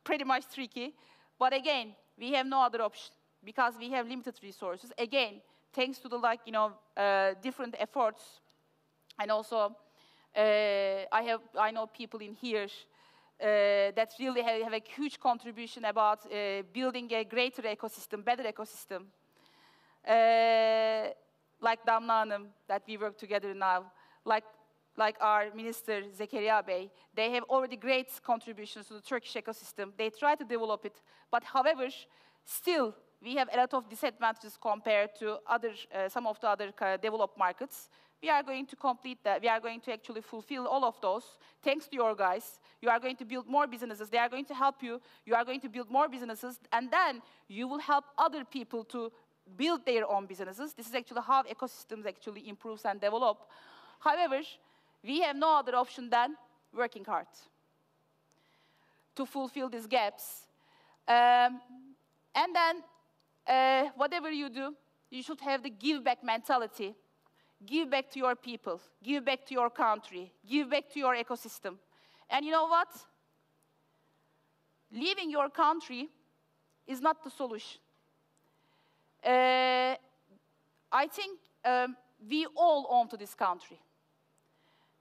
pretty much tricky. But again, we have no other option because we have limited resources. Again, thanks to the, different efforts. And also, I know people in here that really have a huge contribution about building a greater ecosystem, better ecosystem. Like Damla Hanım, that we work together now, like our minister, Zekeriya Bey, they have already great contributions to the Turkish ecosystem. They try to develop it, but however, still, we have a lot of disadvantages compared to some of the other developed markets. We are going to complete that. We are going to actually fulfill all of those. Thanks to your guys, you are going to build more businesses. They are going to help you. You are going to build more businesses, and then you will help other people to build their own businesses. This is actually how ecosystems actually improve and develop. However, we have no other option than working hard to fulfill these gaps. And then, whatever you do, you should have the give-back mentality. Give back to your people. Give back to your country. Give back to your ecosystem. And you know what? Leaving your country is not the solution. I think we all own to this country.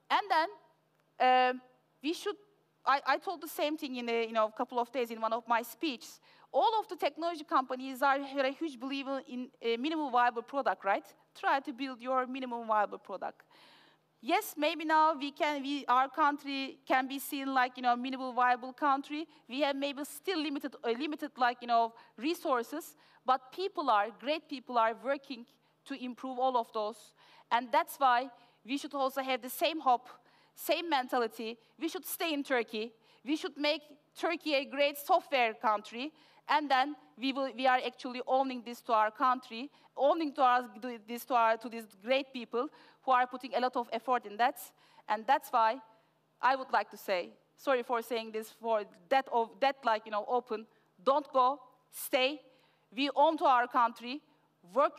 And then we should, I told the same thing in a couple of days in one of my speeches. All of the technology companies are a huge believer in a minimum viable product, right? Try to build your minimum viable product. Yes, maybe now our country can be seen like, minimal viable country. We have maybe still limited like, resources, but great people are working to improve all of those. And that's why we should also have the same hope, same mentality. We should stay in Turkey. We should make Turkey a great software country. And then we are actually owning this to our country, owning to these great people who are putting a lot of effort in that. And that's why I would like to say, sorry for saying this, for that like, open, don't go, stay. We own to our country, work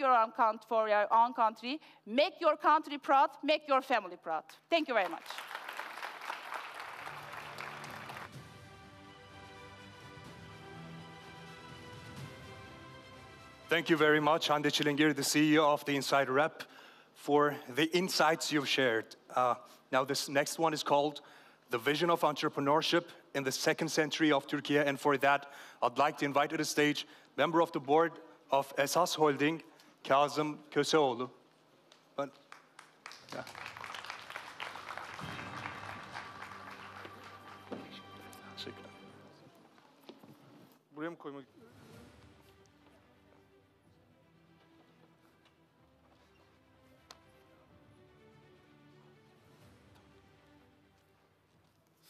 for your own country, make your country proud, make your family proud. Thank you very much.
Thank you very much, Hande Çilingir, the CEO of the Inside Rep, for the insights you've shared. Now, this next one is called The Vision of Entrepreneurship in the Second Century of Turkey. And for that, I'd like to invite to the stage member of the board of Esas Holding, Kazım Köseoğlu. Yeah.
Buraya mı koymak?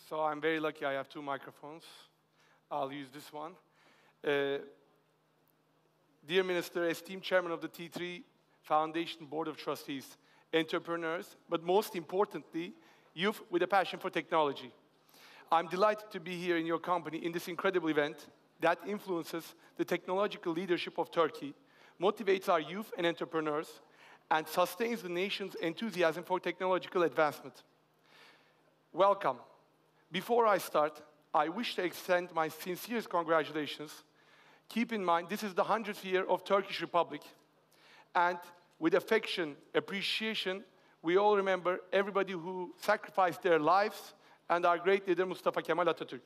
So I'm very lucky I have two microphones. I'll use this one. Dear Minister, esteemed Chairman of the T3 Foundation Board of Trustees, entrepreneurs, but most importantly, youth with a passion for technology. I'm delighted to be here in your company in this incredible event that influences the technological leadership of Turkey, motivates our youth and entrepreneurs, and sustains the nation's enthusiasm for technological advancement. Welcome. Before I start, I wish to extend my sincerest congratulations. Keep in mind, this is the 100th year of Turkish Republic. And with affection, appreciation, we all remember everybody who sacrificed their lives and our great leader, Mustafa Kemal Atatürk.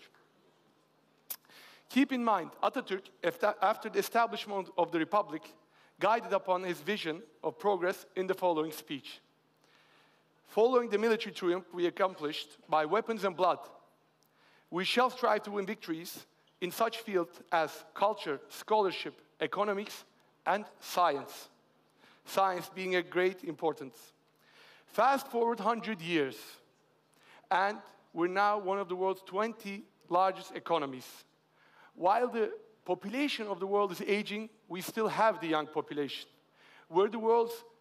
Keep in mind, Atatürk, after the establishment of the Republic, guided upon his vision of progress in the following speech. Following the military triumph we accomplished by weapons and blood, we shall strive to win victories in such fields as culture, scholarship, economics, and science. Science being a great importance. Fast forward 100 years, and we're now one of the world's 20 largest economies. While the population of the world is aging, we still have the young population. We're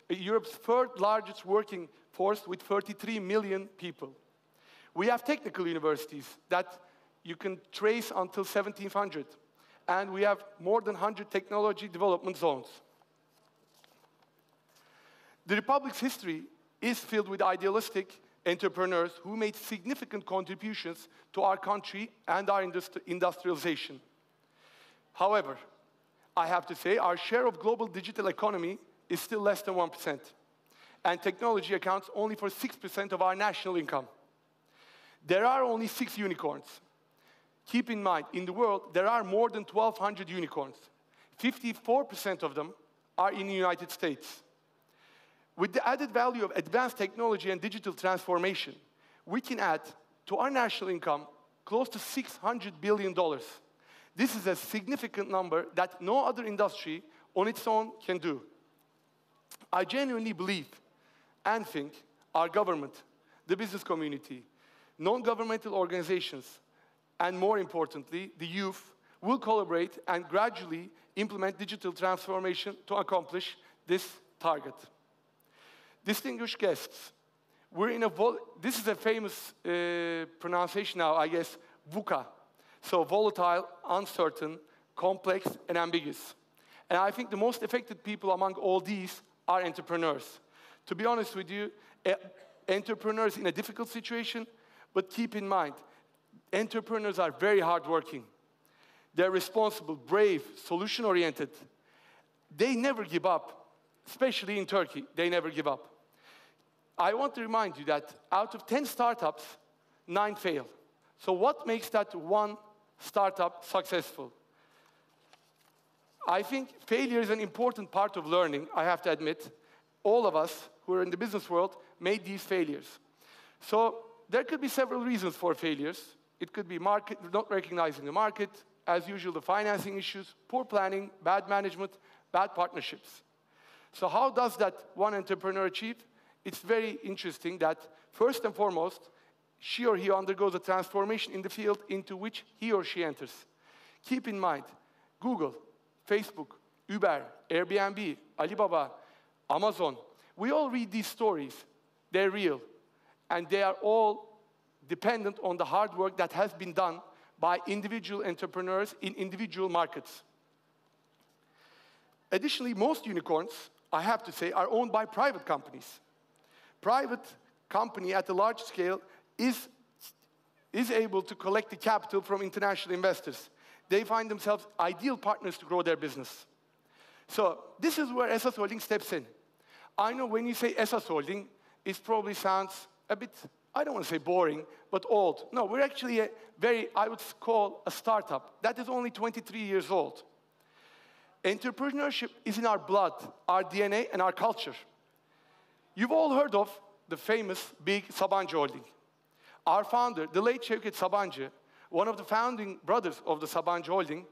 Europe's third largest working force with 33 million people. We have technical universities that you can trace until 1700, and we have more than 100 technology development zones. The Republic's history is filled with idealistic entrepreneurs who made significant contributions to our country and our industrialization. However, I have to say our share of global digital economy is still less than 1%, and technology accounts only for 6% of our national income. There are only 6 unicorns. Keep in mind, in the world, there are more than 1,200 unicorns. 54% of them are in the United States. With the added value of advanced technology and digital transformation, we can add to our national income close to $600 billion. This is a significant number that no other industry on its own can do. I genuinely believe and think our government, the business community, non-governmental organizations, and more importantly, the youth, will collaborate and gradually implement digital transformation to accomplish this target. Distinguished guests, this is a famous pronunciation now, I guess, VUCA. So volatile, uncertain, complex, and ambiguous. And I think the most affected people among all these are entrepreneurs. To be honest with you, entrepreneurs in a difficult situation, but keep in mind, entrepreneurs are very hardworking. They're responsible, brave, solution-oriented. They never give up, especially in Turkey, they never give up. I want to remind you that out of 10 startups, 9 fail. So what makes that one startup successful? I think failure is an important part of learning, I have to admit, all of us who are in the business world made these failures. So there could be several reasons for failures. It could be market, not recognizing the market, as usual, the financing issues, poor planning, bad management, bad partnerships. So how does that one entrepreneur achieve? It's very interesting that, first and foremost, she or he undergoes a transformation in the field into which he or she enters. Keep in mind, Google, Facebook, Uber, Airbnb, Alibaba, Amazon, we all read these stories. They're real. And they are all dependent on the hard work that has been done by individual entrepreneurs in individual markets. Additionally, most unicorns, I have to say, are owned by private companies. Private company at a large scale is able to collect the capital from international investors. They find themselves ideal partners to grow their business. So this is where SS Holding steps in. I know when you say SS Holding, it probably sounds a bit, I don't want to say boring, but old. No, we're actually a very, I would call a startup that is only 23 years old. Entrepreneurship is in our blood, our DNA, and our culture. You've all heard of the famous big Sabancı Holding. Our founder, the late Şevket Sabancı, one of the founding brothers of the Sabancı Holding,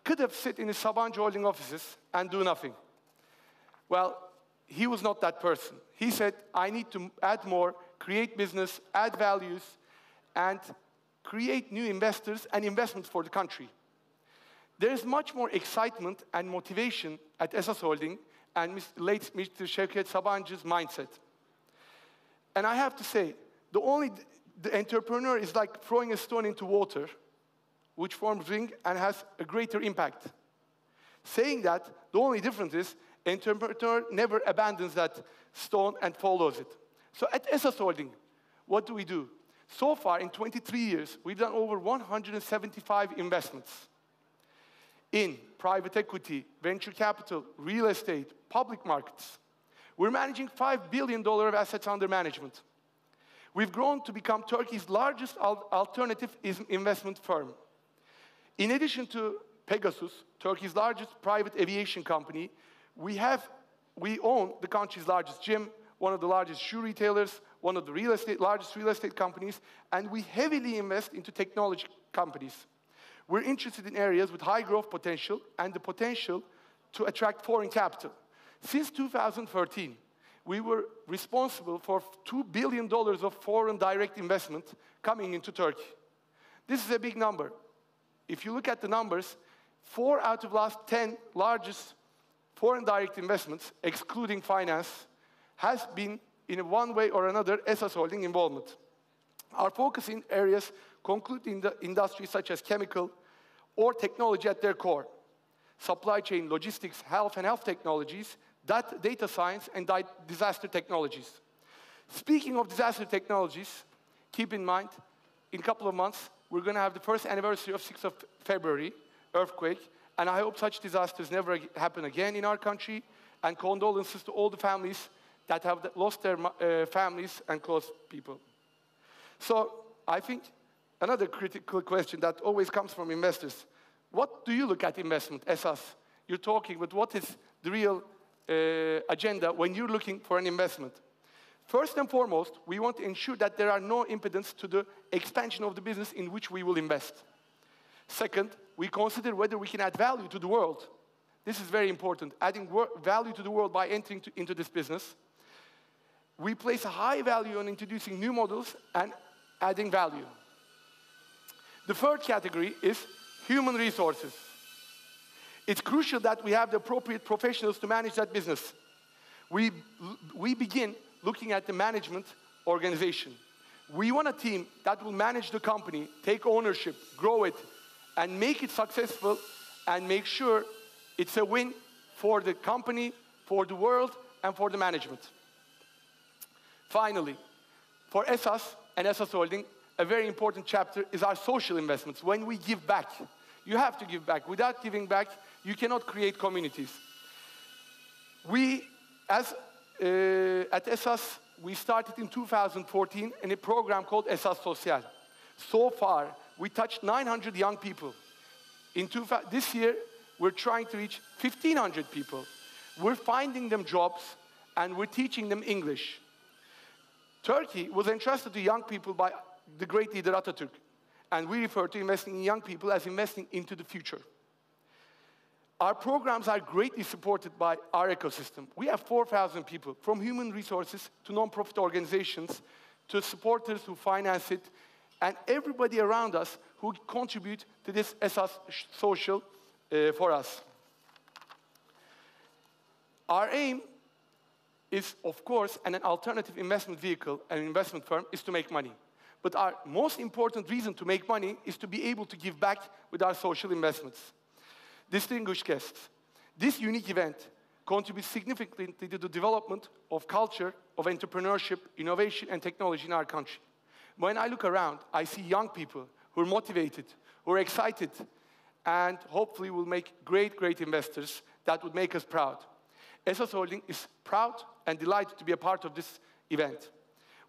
could have sit in his Sabancı Holding offices and do nothing. Well, he was not that person. He said, I need to add more, create business, add values, and create new investors and investments for the country. There is much more excitement and motivation at SS Holding and late Mr. Şevket Sabancı's mindset. And I have to say, the entrepreneur is like throwing a stone into water, which forms ring and has a greater impact. Saying that, the only difference is, entrepreneur never abandons that stone and follows it. So at SS Holding, what do? So far, in 23 years, we've done over 175 investments in private equity, venture capital, real estate, public markets. We're managing $5 billion of assets under management. We've grown to become Turkey's largest alternative investment firm. In addition to Pegasus, Turkey's largest private aviation company, we own the country's largest gym, one of the largest shoe retailers, one of the largest real estate companies, and we heavily invest into technology companies. We're interested in areas with high growth potential and the potential to attract foreign capital. Since 2013, we were responsible for $2 billion of foreign direct investment coming into Turkey. This is a big number. If you look at the numbers, 4 out of the last 10 largest foreign direct investments, excluding finance, has been, in one way or another, SS Holding involvement. Our focus in areas conclude in the industries such as chemical or technology at their core, supply chain, logistics, health and health technologies, data science, and disaster technologies. Speaking of disaster technologies, keep in mind, in a couple of months, we're going to have the first anniversary of 6th of February, earthquake, and I hope such disasters never happen again in our country, and condolences to all the families that have lost their families and close people. So I think another critical question that always comes from investors, what do you look at investment as us? You're talking, but what is the real agenda when you're looking for an investment? First and foremost, we want to ensure that there are no impediments to the expansion of the business in which we will invest. Second, we consider whether we can add value to the world. This is very important, adding value to the world by entering into this business. We place a high value on introducing new models and adding value. The third category is human resources. It's crucial that we have the appropriate professionals to manage that business. We begin looking at the management organization. We want a team that will manage the company, take ownership, grow it, and make it successful, and make sure it's a win for the company, for the world, and for the management. Finally, for SS and SS Holding, a very important chapter is our social investments. When we give back, you have to give back. Without giving back, you cannot create communities. At SS, we started in 2014 in a program called SS Social. So far, we touched 900 young people. This year, we're trying to reach 1,500 people. We're finding them jobs, and we're teaching them English. Turkey was entrusted to young people by the great leader Atatürk, and we refer to investing in young people as investing into the future. Our programs are greatly supported by our ecosystem. We have 4,000 people, from human resources to non-profit organizations, to supporters who finance it, and everybody around us who contribute to this esas social for us. Our aim is, of course, an alternative investment vehicle, an investment firm, is to make money. But our most important reason to make money is to be able to give back with our social investments. Distinguished guests, this unique event contributes significantly to the development of culture, of entrepreneurship, innovation, and technology in our country. When I look around, I see young people who are motivated, who are excited, and hopefully will make great, great investors that would make us proud. ESAS Holding is proud and delighted to be a part of this event.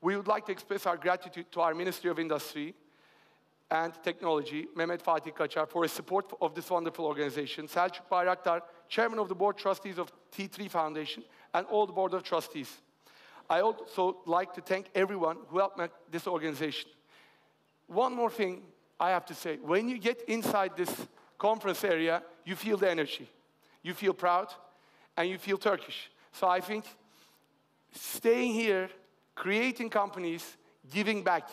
We would like to express our gratitude to our Ministry of Industry and Technology, Mehmet Fatih Kaçar, for his support of this wonderful organization, Selçuk Bayraktar, Chairman of the Board Trustees of T3 Foundation, and all the Board of Trustees. I also like to thank everyone who helped make this organization. One more thing I have to say. When you get inside this conference area, you feel the energy. You feel proud, and you feel Turkish. So I think staying here, creating companies, giving back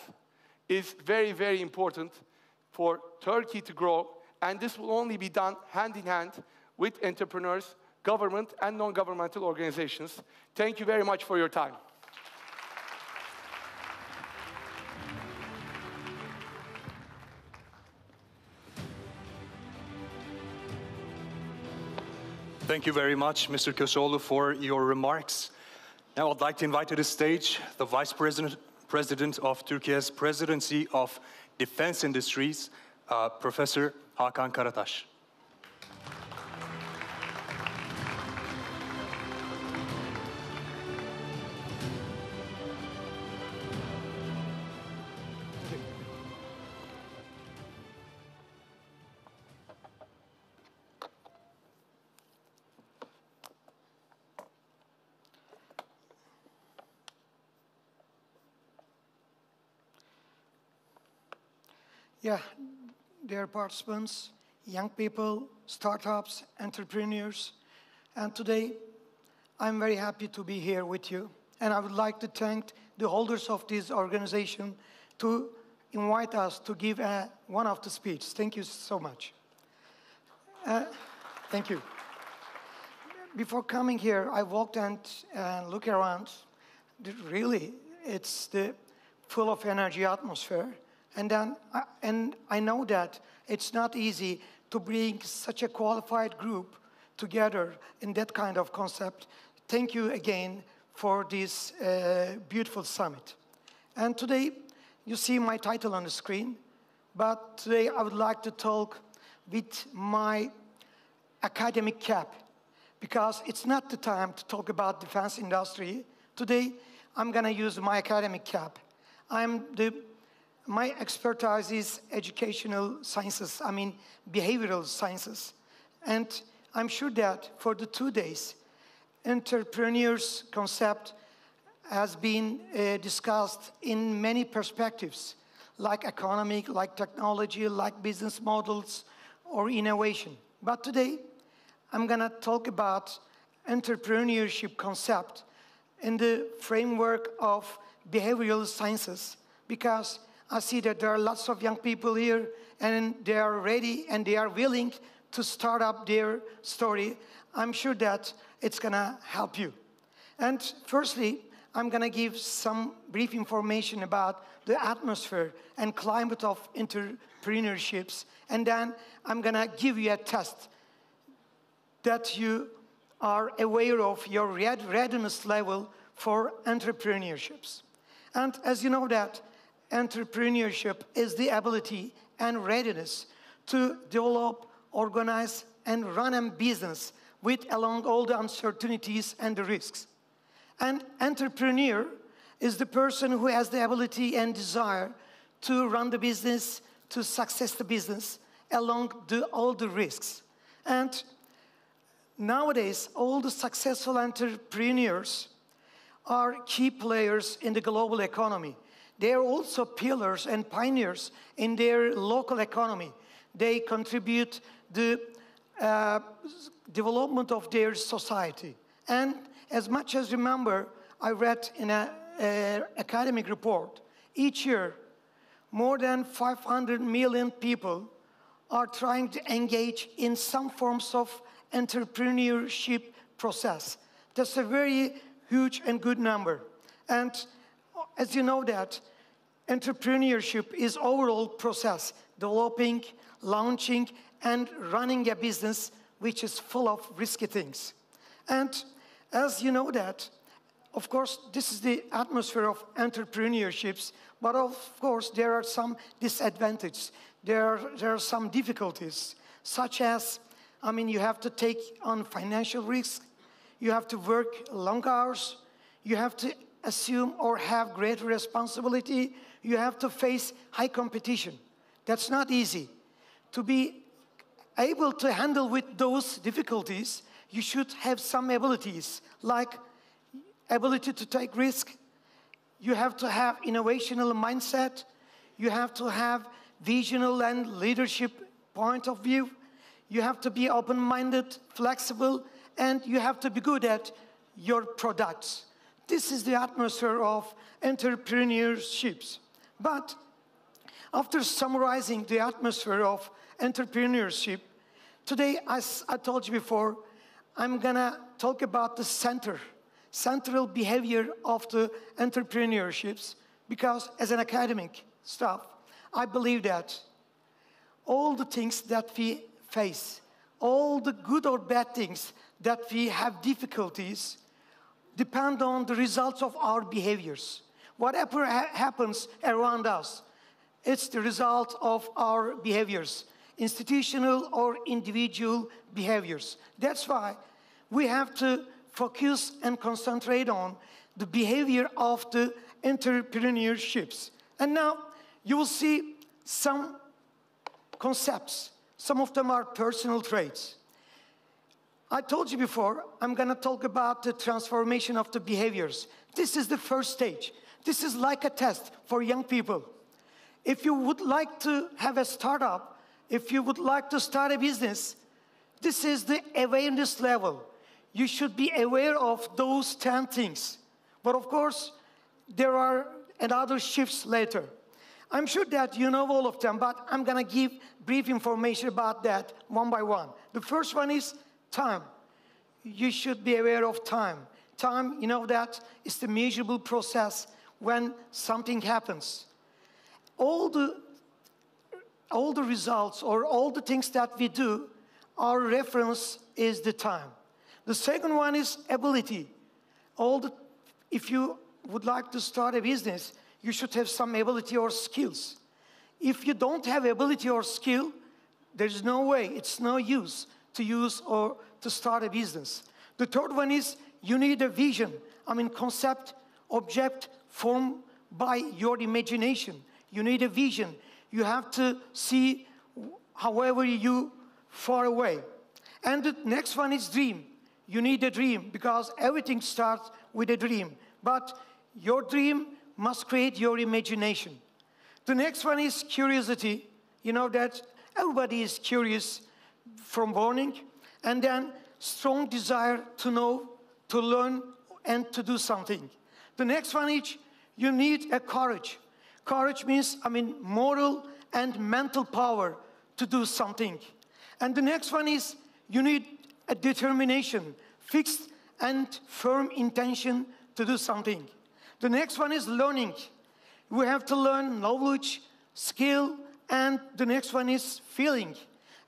is very, very important for Turkey to grow. And this will only be done hand in hand with entrepreneurs, government, and non-governmental organizations. Thank you very much for your time.
Thank you very much, Mr. Köseoğlu, for your remarks. Now I'd like to invite to the stage the Vice President of Turkey's Presidency of Defense Industries, Professor Hakan Karataş.
Yeah, dear participants, young people, startups, entrepreneurs, and today I'm very happy to be here with you. And I would like to thank the holders of this organization to invite us to give one of the speeches. Thank you so much. Thank you. Before coming here, I walked and looked around. Really, it's the full of energy atmosphere. And I know that it's not easy to bring such a qualified group together in that kind of concept. Thank you again for this beautiful summit. And today, you see my title on the screen, but today I would like to talk with my academic cap, because it's not the time to talk about defense industry. Today, I'm going to use my academic cap. My expertise is educational sciences, behavioral sciences. And I'm sure that for the 2 days, entrepreneurs concept has been discussed in many perspectives, like economic, like technology, like business models, or innovation. But today, I'm going to talk about entrepreneurship concept in the framework of behavioral sciences, because I see that there are lots of young people here, and they are ready and they are willing to start up their story. I'm sure that it's going to help you. And firstly, I'm going to give some brief information about the atmosphere and climate of entrepreneurships. And then I'm going to give you a test that you are aware of your readiness level for entrepreneurships. And as you know that, entrepreneurship is the ability and readiness to develop, organize, and run a business along all the uncertainties and the risks. And entrepreneur is the person who has the ability and desire to run the business, to success the business along all the risks. And nowadays, all the successful entrepreneurs are key players in the global economy. They are also pillars and pioneers in their local economy. They contribute the development of their society. And as much as remember, I read in an academic report, each year, more than 500 million people are trying to engage in some forms of entrepreneurship process. That's a very huge and good number. And as you know that, entrepreneurship is overall process, developing, launching, and running a business which is full of risky things. And as you know that, of course, this is the atmosphere of entrepreneurships, but of course, there are some disadvantages. There are some difficulties, such as, you have to take on financial risk, you have to work long hours, you have to assume or have great responsibility, you have to face high competition. That's not easy. To be able to handle with those difficulties, you should have some abilities, like ability to take risk. You have to have innovational mindset. You have to have visional and leadership point of view. You have to be open-minded, flexible, and you have to be good at your products. This is the atmosphere of entrepreneurships. But after summarizing the atmosphere of entrepreneurship, today, as I told you before, I'm gonna talk about the central behavior of the entrepreneurships, because as an academic staff, I believe that all the things that we face, all the good or bad things that we have difficulties, depend on the results of our behaviors. Whatever happens around us, it's the result of our behaviors, institutional or individual behaviors. That's why we have to focus and concentrate on the behavior of the entrepreneurships. And now you will see some concepts. Some of them are personal traits. I told you before, I'm going to talk about the transformation of the behaviors. This is the first stage. This is like a test for young people. If you would like to have a startup, if you would like to start a business, this is the awareness level. You should be aware of those 10 things. But of course, there are other shifts later. I'm sure that you know all of them, but I'm going to give brief information about that one by one. The first one is time. You should be aware of time. Time, you know that, is the measurable process when something happens. All the results or all the things that we do, our reference is the time. The second one is ability. If you would like to start a business, you should have some ability or skills. If you don't have ability or skill, there's no way, it's no use or to start a business. The third one is you need a vision. Concept, object, formed by your imagination. You need a vision. You have to see however you far away. And the next one is dream. You need a dream because everything starts with a dream. But your dream must create your imagination. The next one is curiosity. You know that everybody is curious from born. And then strong desire to know, to learn, and to do something. The next one is you need a courage. Courage means, moral and mental power to do something. And the next one is you need a determination, fixed and firm intention to do something. The next one is learning. We have to learn knowledge, skill, and the next one is feeling.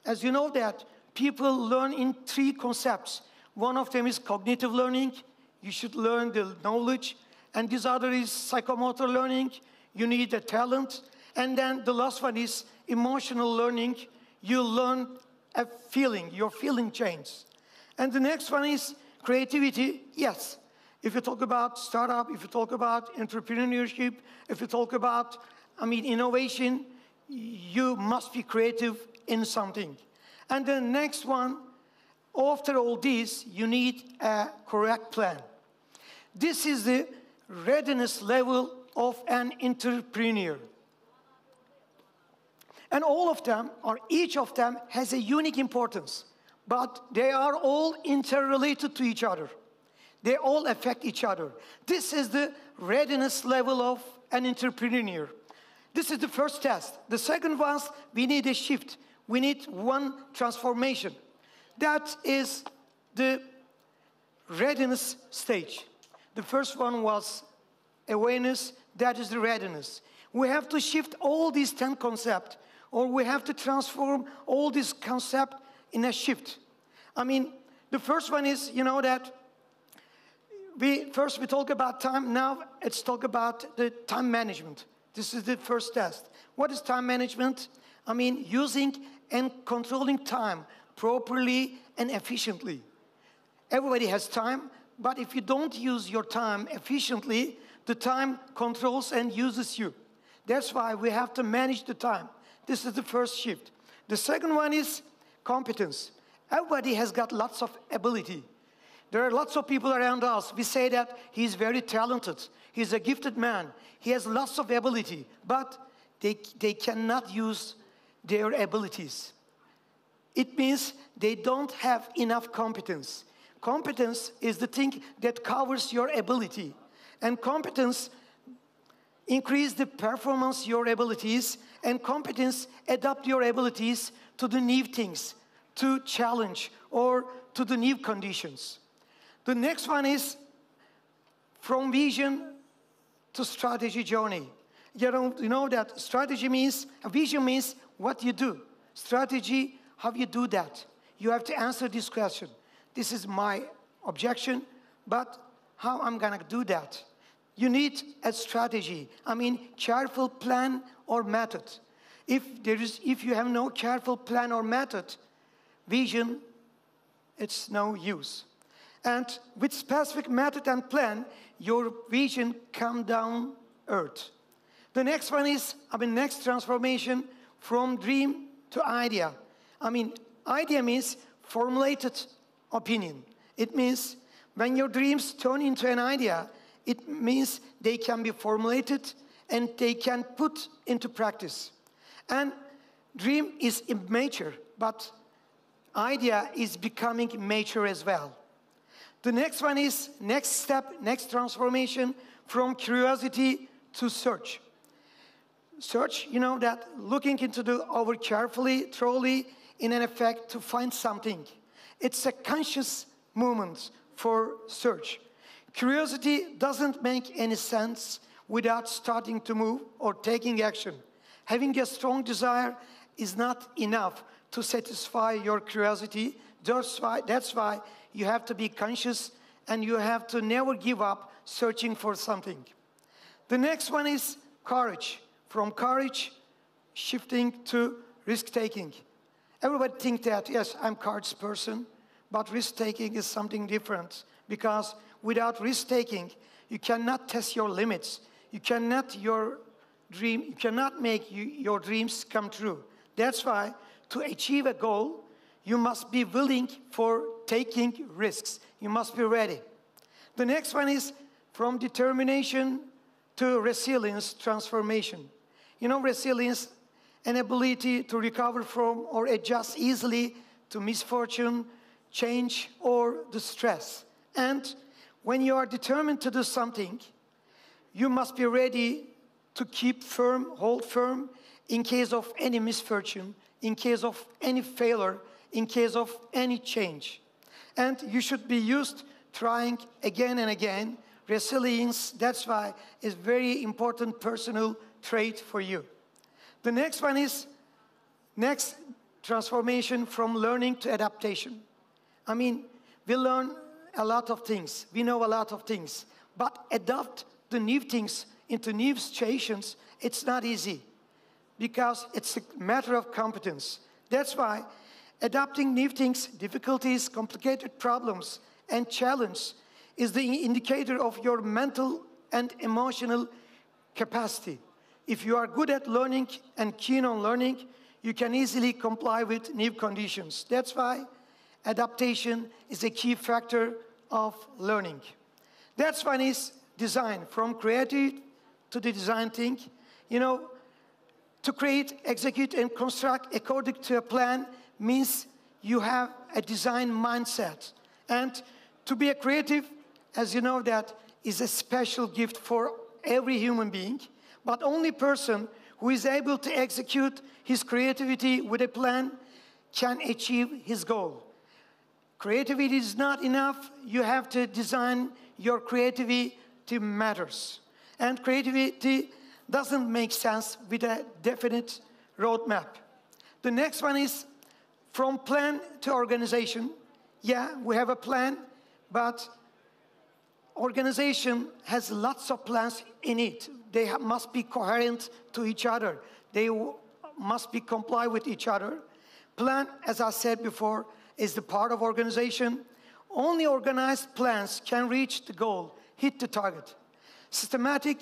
As you know that, people learn in 3 concepts. One of them is cognitive learning. You should learn the knowledge. And this other is psychomotor learning. You need a talent. And then the last one is emotional learning. You learn a feeling, your feeling changes. And the next one is creativity. Yes, if you talk about startup, if you talk about entrepreneurship, if you talk about, innovation, you must be creative in something. And the next one, after all this, you need a correct plan. This is the readiness level of an entrepreneur. And all of them, or each of them, has a unique importance. But they are all interrelated to each other. They all affect each other. This is the readiness level of an entrepreneur. This is the first test. The second was, we need a shift. We need one transformation. That is the readiness stage. The first one was awareness. That is the readiness. We have to shift all these 10 concepts, or we have to transform all this concept in a shift. I mean, the first one is, you know, that we talk about time. Now let's talk about the time management. This is the first test. What is time management? I mean, using and controlling time properly and efficiently. Everybody has time, but if you don't use your time efficiently, the time controls and uses you. That's why we have to manage the time. This is the first shift. The second one is competence. Everybody has got lots of ability. There are lots of people around us. We say that he's very talented. He's a gifted man. He has lots of ability, but they cannot use their abilities. It means they don't have enough competence. Competence is the thing that covers your ability. And competence increase the performance, your abilities, and competence adapt your abilities to the new things, to challenge, or to the new conditions. The next one is from vision to strategy journey. You know that strategy means, vision means what you do. Strategy, how you do that. You have to answer this question. This is my objection, but how I'm gonna do that? You need a strategy. I mean, careful plan or method. If you have no careful plan or method, vision, it's no use. And with specific method and plan, your vision come down earth. The next one is, next transformation from dream to idea. Idea means formulated opinion. It means when your dreams turn into an idea, it means they can be formulated and they can put into practice. And dream is immature, but idea is becoming mature as well. The next one is next step, next transformation from curiosity to search. Search, you know that looking into the over carefully, thoroughly, in an effect to find something. It's a conscious movement for search. Curiosity doesn't make any sense without starting to move or taking action. Having a strong desire is not enough to satisfy your curiosity. That's why you have to be conscious and you have to never give up searching for something. The next one is courage. From courage, shifting to risk-taking. Everybody thinks that, yes, I'm a courage person, but risk-taking is something different. Because without risk-taking, you cannot test your limits. You cannot make your dreams come true. That's why, to achieve a goal, you must be willing for taking risks. You must be ready. The next one is from determination to resilience transformation. You know, resilience, an ability to recover from or adjust easily to misfortune, change, or the stress. And when you are determined to do something, you must be ready to keep firm, hold firm in case of any misfortune, in case of any failure, in case of any change. And you should be used trying again and again. Resilience, that's why, is very important personal trait for you. The next one is next transformation from learning to adaptation. We learn a lot of things. We know a lot of things. But adapt the new things into new situations, it's not easy because it's a matter of competence. That's why adapting new things, difficulties, complicated problems, and challenge is the indicator of your mental and emotional capacity. If you are good at learning and keen on learning, you can easily comply with new conditions. That's why adaptation is a key factor of learning. That's one is design, from creative to the design thing. You know, to create, execute, and construct according to a plan means you have a design mindset. And to be a creative, as you know, that is a special gift for every human being. But only person who is able to execute his creativity with a plan can achieve his goal. Creativity is not enough. You have to design your creativity to matters. And creativity doesn't make sense with a definite roadmap. The next one is from plan to organization. Yeah, we have a plan, but organization has lots of plans in it. They must be coherent to each other. They must be comply with each other. Plan, as I said before, is the part of organization. Only organized plans can reach the goal, hit the target. Systematic,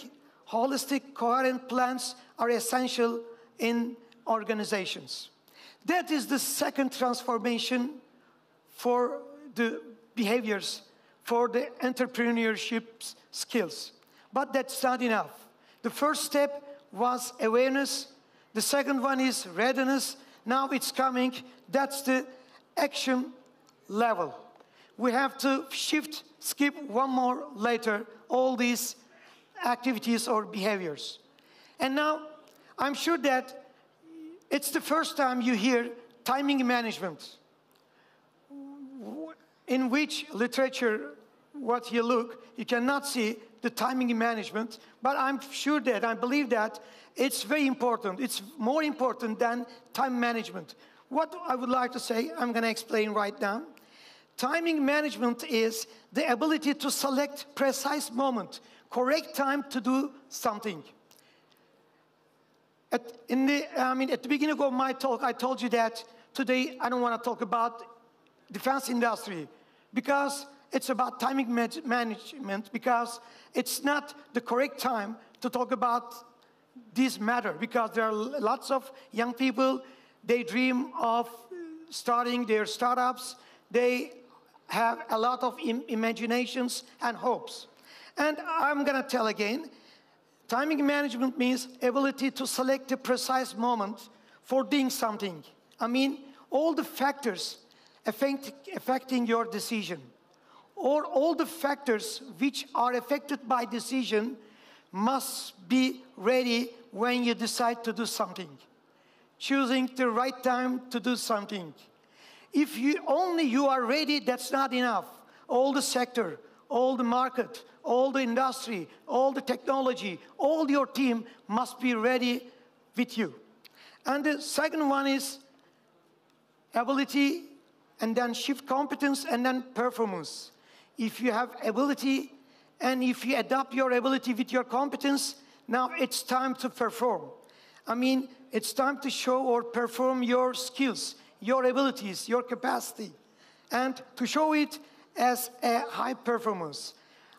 holistic, coherent plans are essential in organizations. That is the second transformation for the behaviors, for the entrepreneurship skills. But that's not enough. The first step was awareness. The second one is readiness. Now it's coming. That's the action level. We have to skip one more later, all these activities or behaviors. And now, I'm sure that it's the first time you hear timing management. In which literature, what you look, you cannot see the timing management, but I'm sure that, I believe that it's very important. It's more important than time management. What I would like to say, I'm going to explain right now. Timing management is the ability to select precise moment, correct time to do something. At the beginning of my talk, I told you that today I don't want to talk about defense industry because it's about timing management, because it's not the correct time to talk about this matter, because there are lots of young people, they dream of starting their startups, they have a lot of imaginations and hopes. And I'm going to tell again, timing management means ability to select a precise moment for doing something. I mean, all the factors affecting your decision, or all the factors which are affected by decision must be ready when you decide to do something. Choosing the right time to do something. If you are ready, that's not enough. All the sector, all the market, all the industry, all the technology, all your team must be ready with you. And the second one is ability, and then shift competence, and then performance. If you have ability, and if you adapt your ability with your competence, now it's time to perform. I mean, it's time to show or perform your skills, your abilities, your capacity, and to show it as a high performance.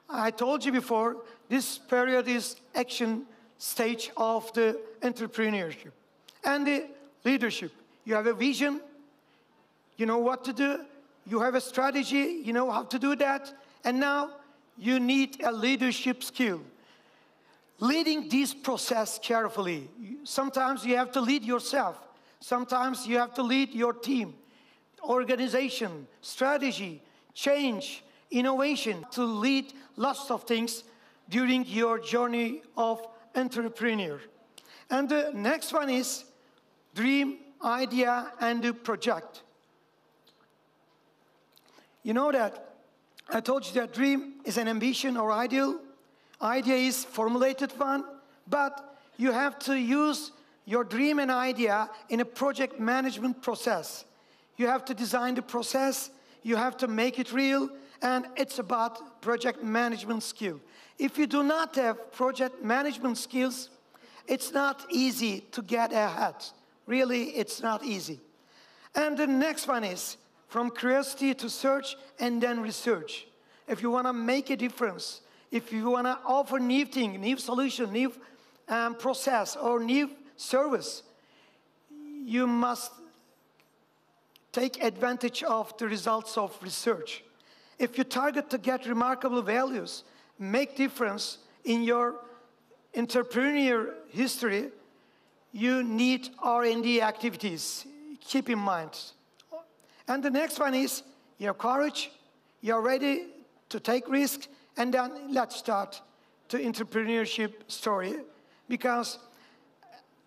I told you before, this period is action stage of the entrepreneurship and the leadership. You have a vision, you know what to do, you have a strategy, you know how to do that, and now you need a leadership skill. Leading this process carefully. Sometimes you have to lead yourself. Sometimes you have to lead your team, organization, strategy, change, innovation, to lead lots of things during your journey of entrepreneur. And the next one is dream, idea, and the project. You know that I told you that dream is an ambition or ideal. Idea is formulated one, but you have to use your dream and idea in a project management process. You have to design the process, you have to make it real, and it's about project management skill. If you do not have project management skills, it's not easy to get ahead. Really, it's not easy. And the next one is from curiosity to search and then research. If you want to make a difference, if you want to offer new thing, new solution, new process or new service, you must take advantage of the results of research. If you target to get remarkable values make difference in your entrepreneur history, you need R&D activities. Keep in mind. And the next one is you have courage, you're ready to take risk, and then let's start the entrepreneurship story, because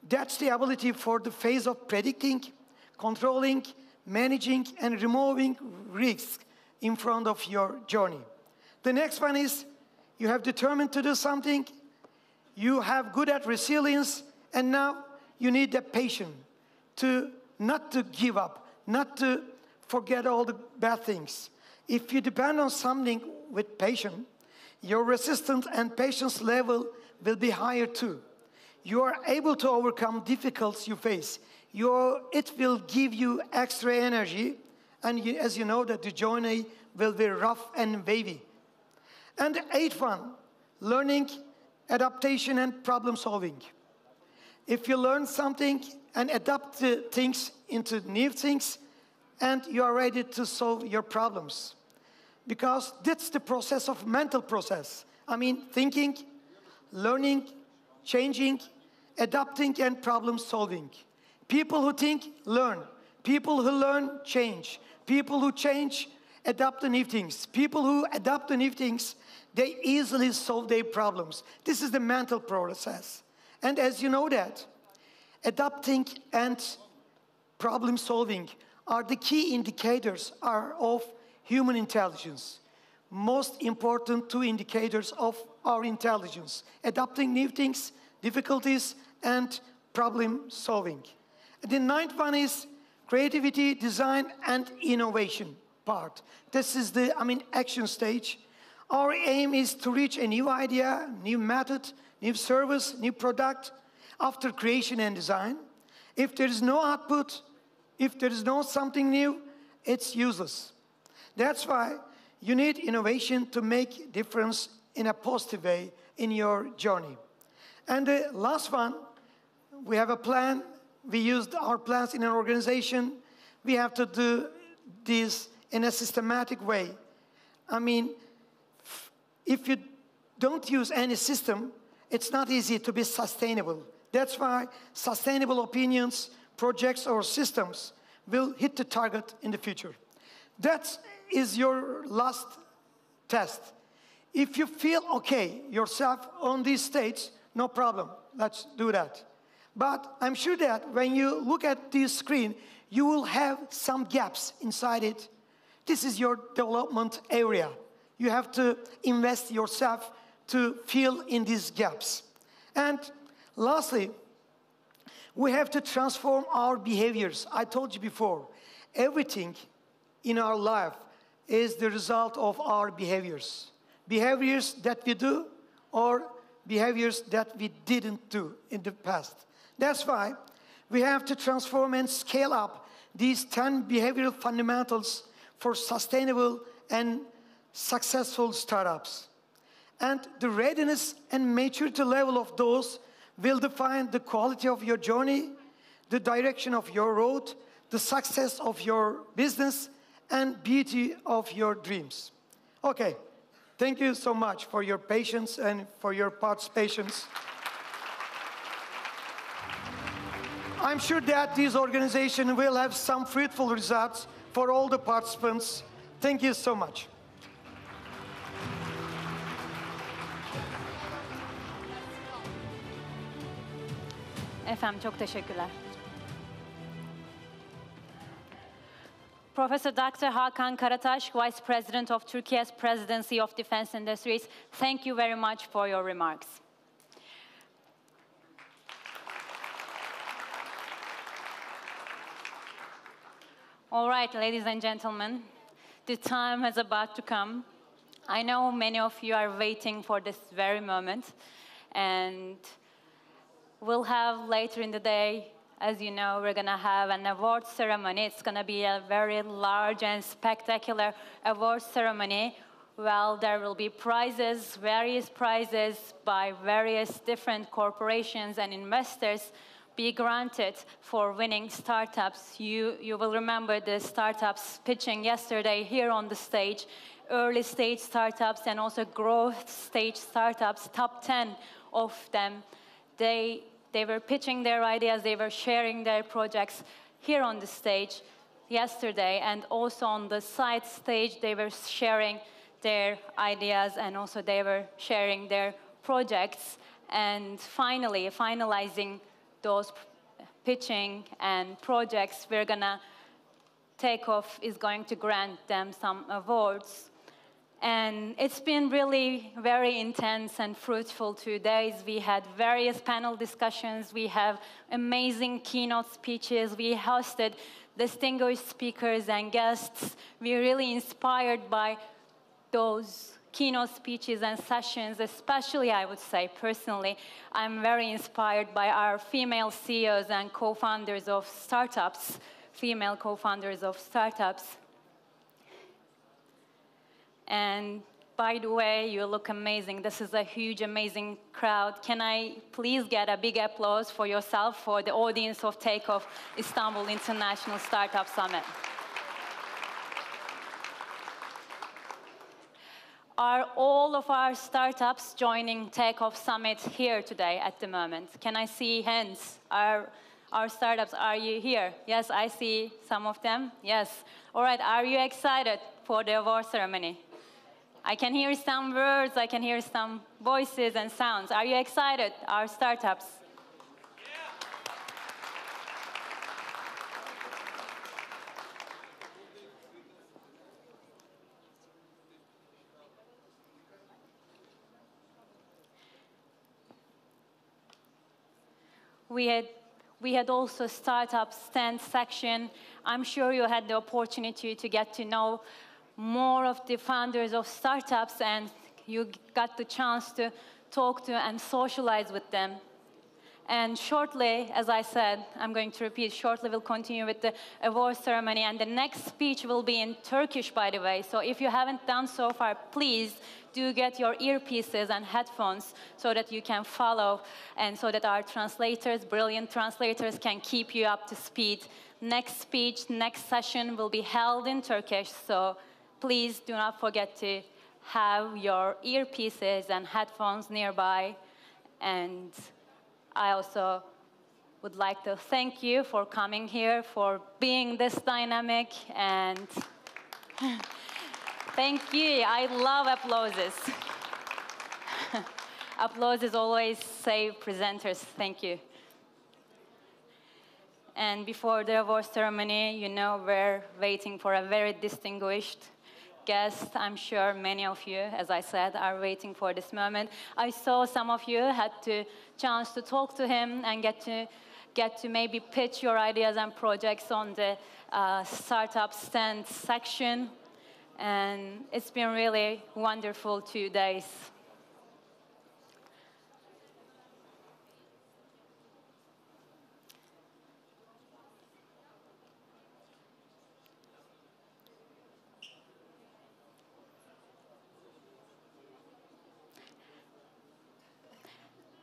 that's the ability for the phase of predicting, controlling, managing, and removing risks in front of your journey. The next one is you have determined to do something, you have good at resilience, and now you need the patience to not to give up, not to forget all the bad things. If you depend on something with patience, your resistance and patience level will be higher too. You are able to overcome difficulties you face. It will give you extra energy, and as you know that the journey will be rough and wavy. And the eighth one, learning, adaptation, and problem solving. If you learn something and adapt the things into new things, and you are ready to solve your problems. Because that's the process of mental process. I mean, thinking, learning, changing, adapting, and problem solving. People who think, learn. People who learn, change. People who change, adapt to new things. People who adapt to new things, they easily solve their problems. This is the mental process. And as you know that, adapting and problem solving are the key indicators of human intelligence. Most important two indicators of our intelligence: adapting new things, difficulties, and problem solving. The ninth one is creativity, design, and innovation part. This is the, action stage. Our aim is to reach a new idea, new method, new service, new product after creation and design. If there is no output, if there is no something new, it's useless. That's why you need innovation to make difference in a positive way in your journey. And the last one, we have a plan. We used our plans in an organization. We have to do this in a systematic way. If you don't use any system, it's not easy to be sustainable. That's why sustainable opinions, projects, or systems will hit the target in the future. That is your last test. If you feel okay yourself on these states, no problem, let's do that. But I'm sure that when you look at this screen, you will have some gaps inside it. This is your development area. You have to invest yourself to fill in these gaps. And lastly, we have to transform our behaviors. I told you before, everything in our life is the result of our behaviors. Behaviors that we do or behaviors that we didn't do in the past. That's why we have to transform and scale up these 10 behavioral fundamentals for sustainable and successful startups. And the readiness and maturity level of those will define the quality of your journey, the direction of your road, the success of your business, and beauty of your dreams. Okay, thank you so much for your patience and for your participation. I'm sure that this organization will have some fruitful results for all the participants. Thank you so much.
Efendim çok teşekkürler. Professor Dr. Hakan Karataş, Vice President of Turkey's Presidency of Defense Industries, thank you very much for your remarks. All right, ladies and gentlemen, the time is about to come. I know many of you are waiting for this very moment, and we'll have later in the day, as you know, we're going to have an award ceremony. It's going to be a very large and spectacular award ceremony. Well, there will be prizes, various prizes by various different corporations and investors be granted for winning startups. You will remember the startups pitching yesterday here on the stage. early stage startups and also growth stage startups, top 10 of them, they were pitching their ideas, they were sharing their projects here on the stage yesterday, and also on the side stage, they were sharing their ideas and also they were sharing their projects. And finally, finalizing those pitching and projects, we're gonna Take Off is going to grant them some awards. And it's been really very intense and fruitful 2 days. We had various panel discussions. We have amazing keynote speeches. We hosted distinguished speakers and guests. We're really inspired by those keynote speeches and sessions, especially, I would say, personally, I'm very inspired by our female CEOs and co-founders of startups, female co-founders of startups. And by the way, you look amazing. This is a huge, amazing crowd. Can I please get a big applause for yourself, for the audience of Take Off Istanbul International Startup Summit? Are all of our startups joining Take Off Summit here today at the moment? Can I see hands? Our startups, are you here? Yes, I see some of them. Yes. All right, are you excited for the award ceremony? I can hear some words, I can hear some voices and sounds. Are you excited, our startups? We had also startup stand section. I'm sure you had the opportunity to get to know more of the founders of startups, and you got the chance to talk to and socialize with them. And shortly, as I said, I'm going to repeat, shortly we'll continue with the award ceremony, and the next speech will be in Turkish, by the way. So if you haven't done so far, please do get your earpieces and headphones so that you can follow and so that our translators, brilliant translators, can keep you up to speed. Next speech, next session will be held in Turkish, so please do not forget to have your earpieces and headphones nearby. And I also would like to thank you for coming here, for being this dynamic, and thank you. I love applauses. Applauses always save presenters. Thank you. And before the award ceremony, you know, we're waiting for a very distinguished guest. I'm sure many of you, as I said, are waiting for this moment. I saw some of you had the chance to talk to him and get to maybe pitch your ideas and projects on the startup stand section. And it's been really wonderful 2 days.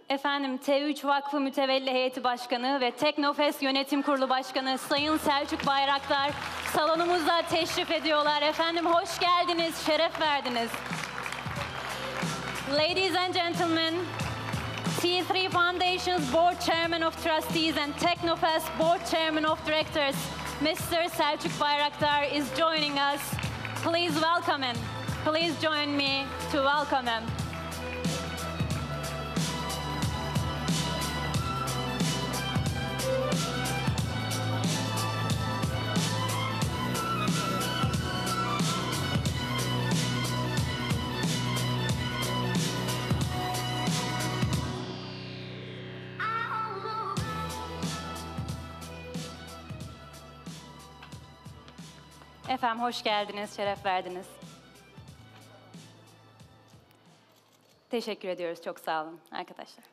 Efendim, T3 Vakfı Mütevelli Heyeti Başkanı ve TEKNOFEST Yönetim Kurulu Başkanı Sayın Selçuk Bayraktar salonumuzda teşrif ediyorlar. Efendim, hoş geldiniz, şeref verdiniz. Ladies and gentlemen, T3 Foundation's Board Chairman of Trustees and TEKNOFEST Board Chairman of Directors, Mr. Selçuk Bayraktar, is joining us. Please welcome him. Please join me to welcome him. Efendim, hoş geldiniz, şeref verdiniz. Teşekkür ediyoruz, çok sağ olun arkadaşlar.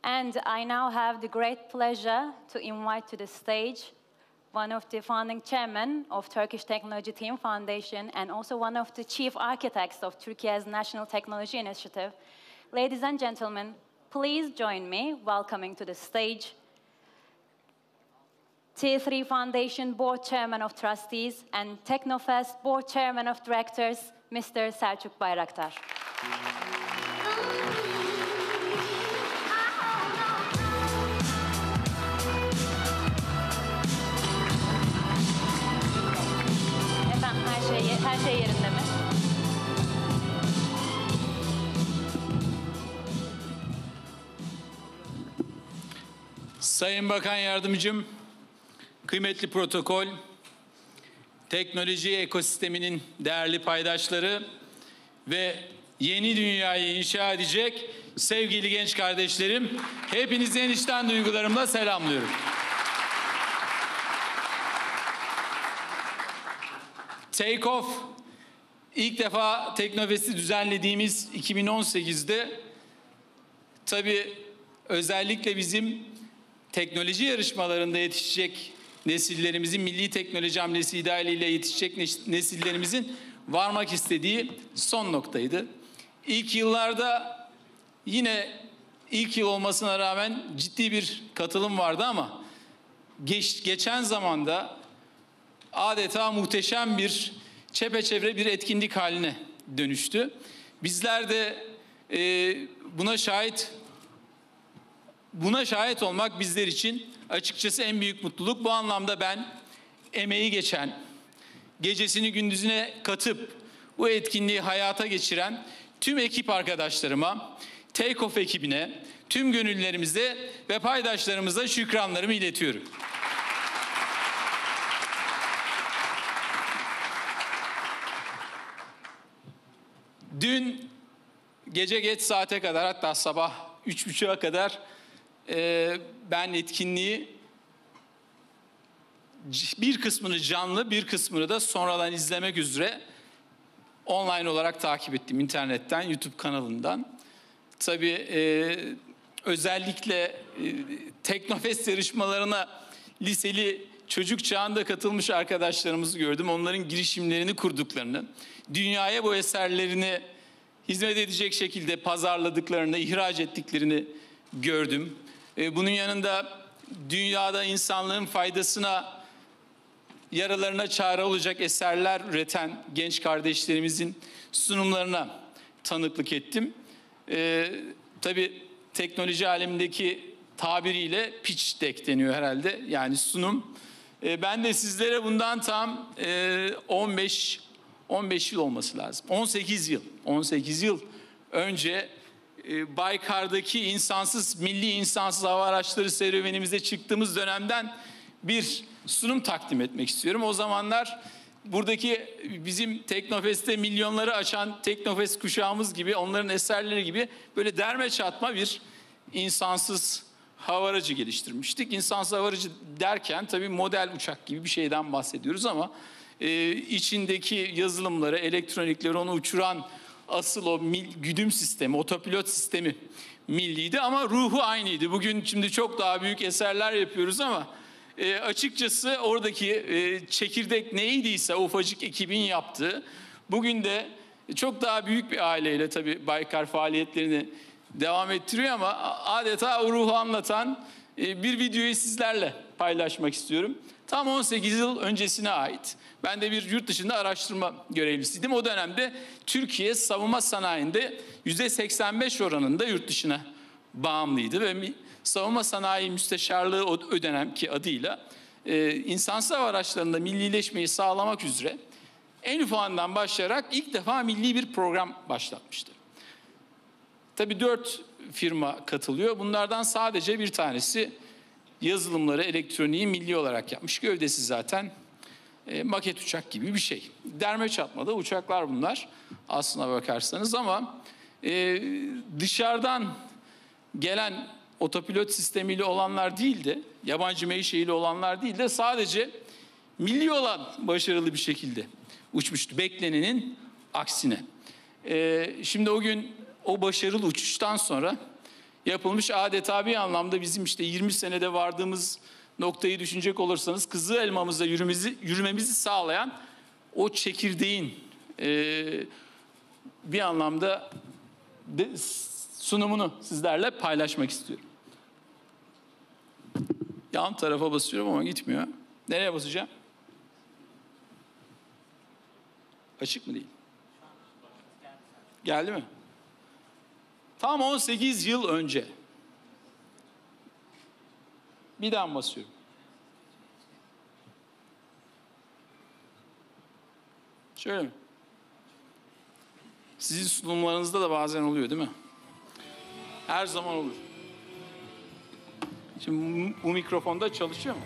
And I now have the great pleasure to invite to the stage one of the founding chairmen of Turkish Technology Team Foundation and also one of the chief architects of Turkey's National Technology Initiative. Ladies and gentlemen, please join me welcoming to the stage T3 Foundation Board Chairman of Trustees, and TEKNOFEST Board Chairman of Directors, Mr. Selçuk Bayraktar. Efendim her şey yerinde mi?
Sayın Bakan Yardımcım, kıymetli protokol, teknoloji ekosisteminin değerli paydaşları ve yeni dünyayı inşa edecek sevgili genç kardeşlerim, hepinizi en içten duygularımla selamlıyorum. Take Off ilk defa TEKNOFEST'i düzenlediğimiz 2018'de tabii özellikle bizim teknoloji yarışmalarında yetişecek nesillerimizin, Milli Teknoloji Hamlesi idealiyle yetişecek nesillerimizin varmak istediği son noktaydı. İlk yıllarda yine ilk yıl olmasına rağmen ciddi bir katılım vardı ama geçen zamanda adeta muhteşem bir çepeçevre bir etkinlik haline dönüştü. Bizler de buna şahit olmak bizler için açıkçası en büyük mutluluk. Bu anlamda ben emeği geçen, gecesini gündüzüne katıp bu etkinliği hayata geçiren tüm ekip arkadaşlarıma, Take Off ekibine, tüm gönüllerimize ve paydaşlarımıza şükranlarımı iletiyorum. Dün gece geç saate kadar, hatta sabah 3.30'a kadar ben etkinliği bir kısmını canlı, bir kısmını da sonradan izlemek üzere online olarak takip ettim. İnternetten, YouTube kanalından. Tabii özellikle TEKNOFEST yarışmalarına liseli çocuk çağında katılmış arkadaşlarımızı gördüm. Onların girişimlerini kurduklarını, dünyaya bu eserlerini hizmet edecek şekilde pazarladıklarını, ihraç ettiklerini gördüm. Bunun yanında dünyada insanlığın faydasına, yaralarına çare olacak eserler üreten genç kardeşlerimizin sunumlarına tanıklık ettim. Tabii teknoloji alemindeki tabiriyle pitch deck deniyor herhalde. Yani sunum. Ben de sizlere bundan tam 15 yıl olması lazım. 18 yıl önce Baykar'daki milli insansız hava araçları serüvenimize çıktığımız dönemden bir sunum takdim etmek istiyorum. O zamanlar buradaki bizim TEKNOFEST'te milyonları açan TEKNOFEST kuşağımız gibi, onların eserleri gibi böyle derme çatma bir insansız hava aracı geliştirmiştik. İnsansız hava aracı derken tabii model uçak gibi bir şeyden bahsediyoruz ama içindeki yazılımları, elektronikleri, onu uçuran asıl o güdüm sistemi, otopilot sistemi milliydi ama ruhu aynıydı. Bugün şimdi çok daha büyük eserler yapıyoruz ama açıkçası oradaki çekirdek neydiyse ufacık ekibin yaptığı, bugün de çok daha büyük bir aileyle tabii Baykar faaliyetlerini devam ettiriyor ama adeta o ruhu anlatan bir videoyu sizlerle paylaşmak istiyorum. Tam 18 yıl öncesine ait. Ben de bir yurt dışında araştırma görevlisiydim. O dönemde Türkiye savunma sanayinde %85 oranında yurt dışına bağımlıydı ve savunma sanayi müsteşarlığı o dönemki adıyla insansız hava araçlarında millileşmeyi sağlamak üzere en ufağından başlayarak ilk defa milli bir program başlatmıştı. Tabii 4 firma katılıyor. Bunlardan sadece bir tanesi yazılımları, elektroniği milli olarak yapmış. Gövdesi zaten maket uçak gibi bir şey. Derme çatmada uçaklar bunlar aslına bakarsanız ama dışarıdan gelen otopilot sistemiyle olanlar değil de, yabancı menşeili olanlar değil de sadece milli olan başarılı bir şekilde uçmuştu. Beklenenin aksine. Şimdi o gün o başarılı uçuştan sonra yapılmış adeta bir anlamda bizim işte 20 senede vardığımız noktayı düşünecek olursanız kızıl elmamızda yürümemizi sağlayan o çekirdeğin bir anlamda sunumunu sizlerle paylaşmak istiyorum. Yan tarafa basıyorum ama gitmiyor. Nereye basacağım? Açık mı değil? Geldi mi? Tam 18 yıl önce. Bir daha basıyorum. Şöyle mi? Sizin sunumlarınızda da bazen oluyor değil mi? Her zaman olur. Şimdi bu mikrofonda çalışıyor mu?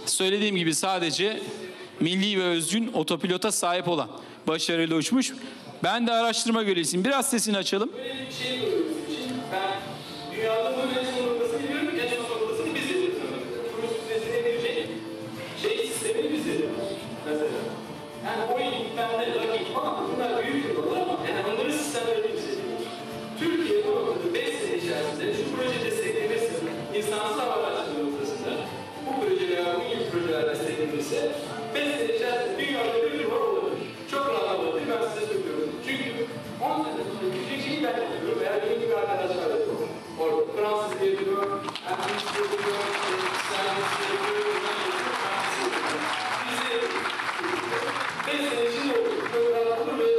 Söylediğim gibi sadece milli ve özgün otopilota sahip olan başarıyla uçmuş. Ben de araştırma görevlisiyim. Biraz sesini açalım.
Böyle bir şey görüyoruz. Ben dünyada bu en son noktasını biliyorum. En son noktasını biz yapıyoruz. Kurum süresine girecek sistemini biz yapıyoruz. Mesela. Yani Boeing, bende, Lockheed falan bunlar büyük firmalar ama yani onların sistemlerini biz yapıyoruz. Türkiye bu noktada 5 sene içerisinde şu proje desteklemesi, insansız hava araçları noktasında bu proje veya bu gibi projeler desteklemesi 5 sene içerisinde dünyada bir firma olabilir. Çok rahat olabilir, ben size söylüyorum. Çünkü 10 sene sonra gidecek şeyi ben yapıyorum veya benim gibi arkadaşlar yapıyorum. Orada Fransız yapıyor, Ermiş yapıyor, İsrail'imiz yapıyor, Yunan yapıyor, Fransız yapıyor. Biz de yapıyoruz. 5 sene içinde olur. Çok rahat olur ve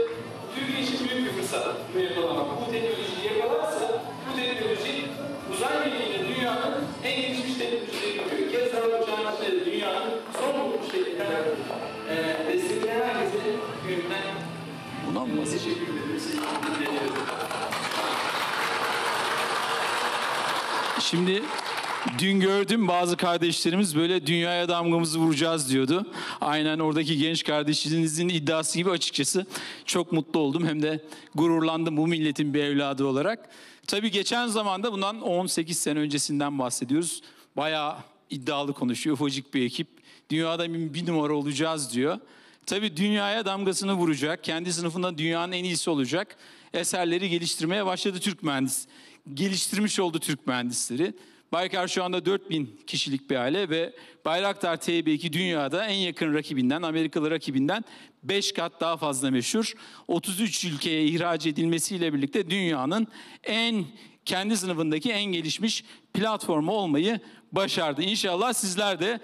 Türkiye için büyük bir fırsat bu yakalamak. Bu teknolojiyi yakalarsa bu teknoloji uzay bilgiyle dünyanın en gelişmiş teknolojileri yapıyor. Kez daha uçağın içinde dünyanın son bulmuş teknolojiler destekleyen herkese büyümden
buna mı
teşekkür ederim.
Şimdi dün gördüm bazı kardeşlerimiz böyle dünyaya damgamızı vuracağız diyordu. Aynen oradaki genç kardeşinizin iddiası gibi açıkçası çok mutlu oldum. Hem de gururlandım bu milletin bir evladı olarak. Tabii geçen zamanda bundan 18 sene öncesinden bahsediyoruz. Bayağı iddialı konuşuyor ufacık bir ekip. Dünyada bir numara olacağız diyor. Tabii dünyaya damgasını vuracak, kendi sınıfında dünyanın en iyisi olacak eserleri geliştirmeye başladı Türk mühendis. Geliştirmiş oldu Türk mühendisleri. Baykar şu anda 4000 kişilik bir aile ve Bayraktar TB2 dünyada en yakın rakibinden, Amerikalı rakibinden 5 kat daha fazla meşhur. 33 ülkeye ihraç edilmesiyle birlikte dünyanın kendi sınıfındaki en gelişmiş platformu olmayı başardı. İnşallah sizler de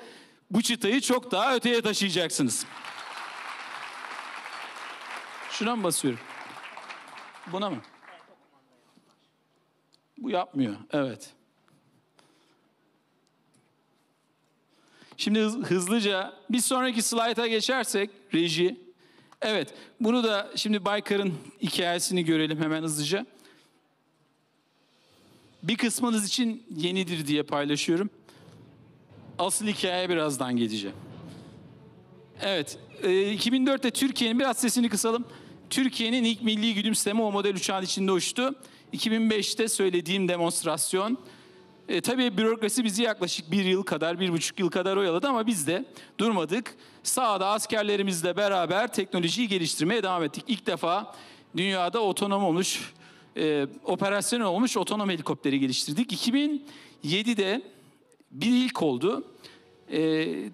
bu çıtayı çok daha öteye taşıyacaksınız. Şuna mı basıyorum? Buna mı? Bu yapmıyor. Evet. Şimdi hızlıca bir sonraki slayta geçersek reji. Evet. Bunu da şimdi Baykar'ın hikayesini görelim hemen hızlıca. Bir kısmınız için yenidir diye paylaşıyorum. Asıl hikayeye birazdan geleceğim. Evet. 2004'te Türkiye'nin biraz sesini kısalım. Türkiye'nin ilk milli güdüm sistemi o model uçağın içinde uçtu. 2005'te söylediğim demonstrasyon. Tabii bürokrasi bizi yaklaşık 1,5 yıl kadar oyaladı ama biz de durmadık. Sahada askerlerimizle beraber teknolojiyi geliştirmeye devam ettik. İlk defa dünyada otonom olmuş, operasyonel olmuş otonom helikopteri geliştirdik. 2007'de bir ilk oldu.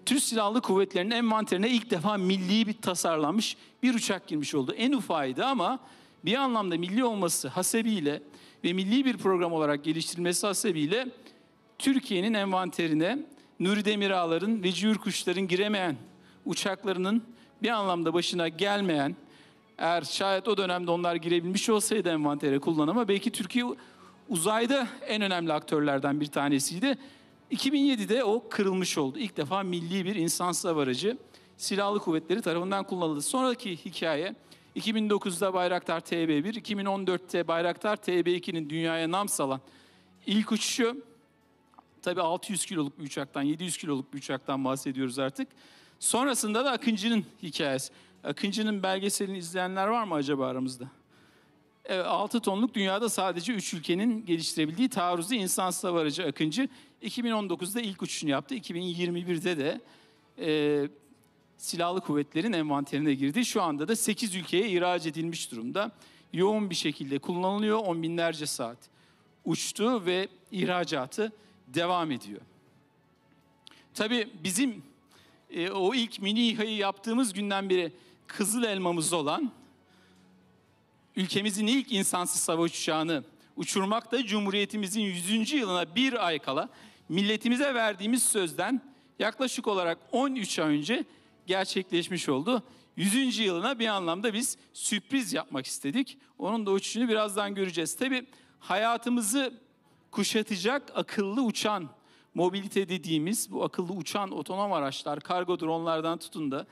Türk Silahlı Kuvvetleri'nin envanterine ilk defa milli bir tasarlanmış bir uçak girmiş oldu. En ufağıydı ama bir anlamda milli olması hasebiyle ve milli bir program olarak geliştirilmesi hasebiyle Türkiye'nin envanterine Nuri Demirağlar'ın ve Cüyürkuşların giremeyen uçaklarının bir anlamda başına gelmeyen, eğer şayet o dönemde onlar girebilmiş olsaydı envantere kullanıma belki Türkiye uzayda en önemli aktörlerden bir tanesiydi. 2007'de o kırılmış oldu. İlk defa milli bir insansız hava aracı silahlı kuvvetleri tarafından kullanıldı. Sonraki hikaye 2009'da Bayraktar TB1, 2014'te Bayraktar TB2'nin dünyaya nam salan ilk uçuşu. Tabii 600 kiloluk bir uçaktan, 700 kiloluk bir uçaktan bahsediyoruz artık. Sonrasında da Akıncı'nın hikayesi. Akıncı'nın belgeselini izleyenler var mı acaba aramızda? Evet, 6 tonluk dünyada sadece 3 ülkenin geliştirebildiği taarruzlu insansız hava aracı Akıncı 2019'da ilk uçuşunu yaptı. 2021'de de silahlı kuvvetlerin envanterine girdi. Şu anda da 8 ülkeye ihraç edilmiş durumda. Yoğun bir şekilde kullanılıyor. 10 binlerce saat uçtu ve ihracatı devam ediyor. Tabii bizim o ilk mini İHA'yı yaptığımız günden beri kızıl elmamız olan ülkemizin ilk insansız hava uçağını uçurmakta Cumhuriyetimizin 100. yılına bir ay kala milletimize verdiğimiz sözden yaklaşık olarak 13 ay önce gerçekleşmiş oldu. 100. yılına bir anlamda biz sürpriz yapmak istedik. Onun da uçuşunu birazdan göreceğiz. Tabii hayatımızı kuşatacak akıllı uçan mobilite dediğimiz bu akıllı uçan otonom araçlar, kargo dronlardan tutun da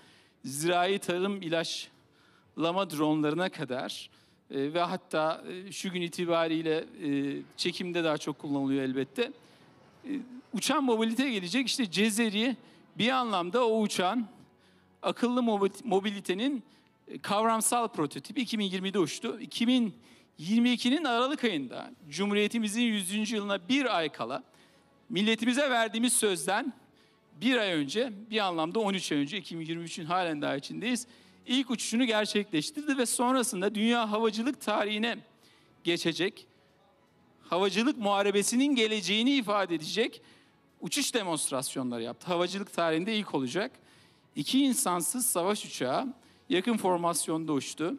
zirai tarım ilaçlama dronlarına kadar ve hatta şu gün itibariyle çekimde daha çok kullanılıyor elbette. Uçan mobilite gelecek. İşte Cezeri bir anlamda o uçan akıllı mobilitenin kavramsal prototipi 2020'de uçtu. 2022'nin Aralık ayında Cumhuriyetimizin 100. yılına bir ay kala milletimize verdiğimiz sözden bir ay önce, bir anlamda 13 ay önce, 2023'ün halen daha içindeyiz, ilk uçuşunu gerçekleştirdi ve sonrasında dünya havacılık tarihine geçecek, havacılık muharebesinin geleceğini ifade edecek uçuş demonstrasyonları yaptı. Havacılık tarihinde ilk olacak. 2 insansız savaş uçağı yakın formasyonda uçtu.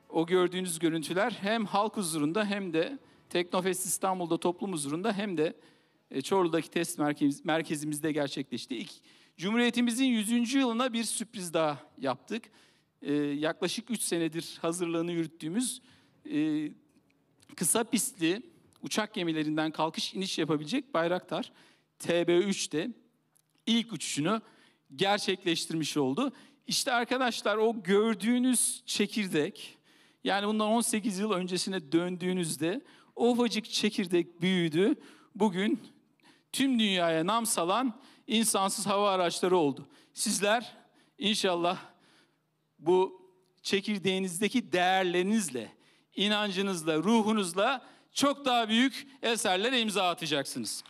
O gördüğünüz görüntüler hem halk huzurunda hem de TEKNOFEST İstanbul'da toplum huzurunda hem de Çorlu'daki test merkezimizde gerçekleşti. Cumhuriyetimizin 100. yılına bir sürpriz daha yaptık. Yaklaşık 3 senedir hazırlığını yürüttüğümüz kısa pistli uçak gemilerinden kalkış iniş yapabilecek Bayraktar TB3'te ilk uçuşunu gerçekleştirmiş oldu. İşte arkadaşlar o gördüğünüz çekirdek, yani bundan 18 yıl öncesine döndüğünüzde o ufacık çekirdek büyüdü. Bugün tüm dünyaya nam salan insansız hava araçları oldu. Sizler inşallah bu çekirdeğinizdeki değerlerinizle, inancınızla, ruhunuzla çok daha büyük eserlere imza atacaksınız.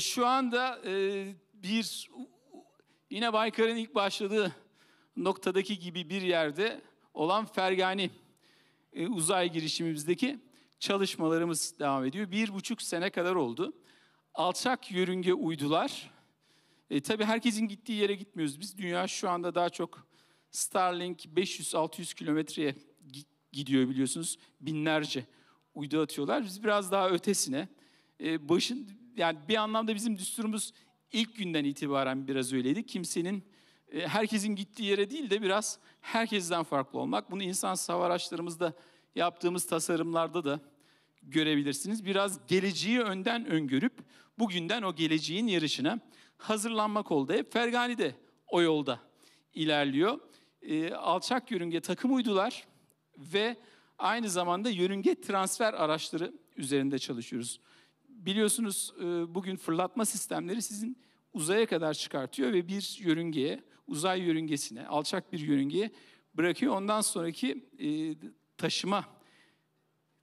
Şu anda yine Baykar'ın ilk başladığı noktadaki gibi bir yerde olan Fergani uzay girişimimizdeki çalışmalarımız devam ediyor. 1,5 sene kadar oldu. Alçak yörünge uydular. Tabii herkesin gittiği yere gitmiyoruz. Biz dünya şu anda daha çok Starlink 500-600 kilometreye gidiyor biliyorsunuz. Binlerce uydu atıyorlar. Biz biraz daha ötesine. Yani bir anlamda bizim düsturumuz ilk günden itibaren biraz öyleydi. Herkesin gittiği yere değil de biraz herkesten farklı olmak. Bunu insansız hava araçlarımızda yaptığımız tasarımlarda da görebilirsiniz. Biraz geleceği önden öngörüp bugünden o geleceğin yarışına hazırlanmak oldu. Hep Fergani de o yolda ilerliyor. Alçak yörünge takım uydular ve aynı zamanda yörünge transfer araçları üzerinde çalışıyoruz. Biliyorsunuz bugün fırlatma sistemleri sizin uzaya kadar çıkartıyor ve bir yörüngeye, uzay yörüngesine, alçak bir yörüngeye bırakıyor. Ondan sonraki taşıma,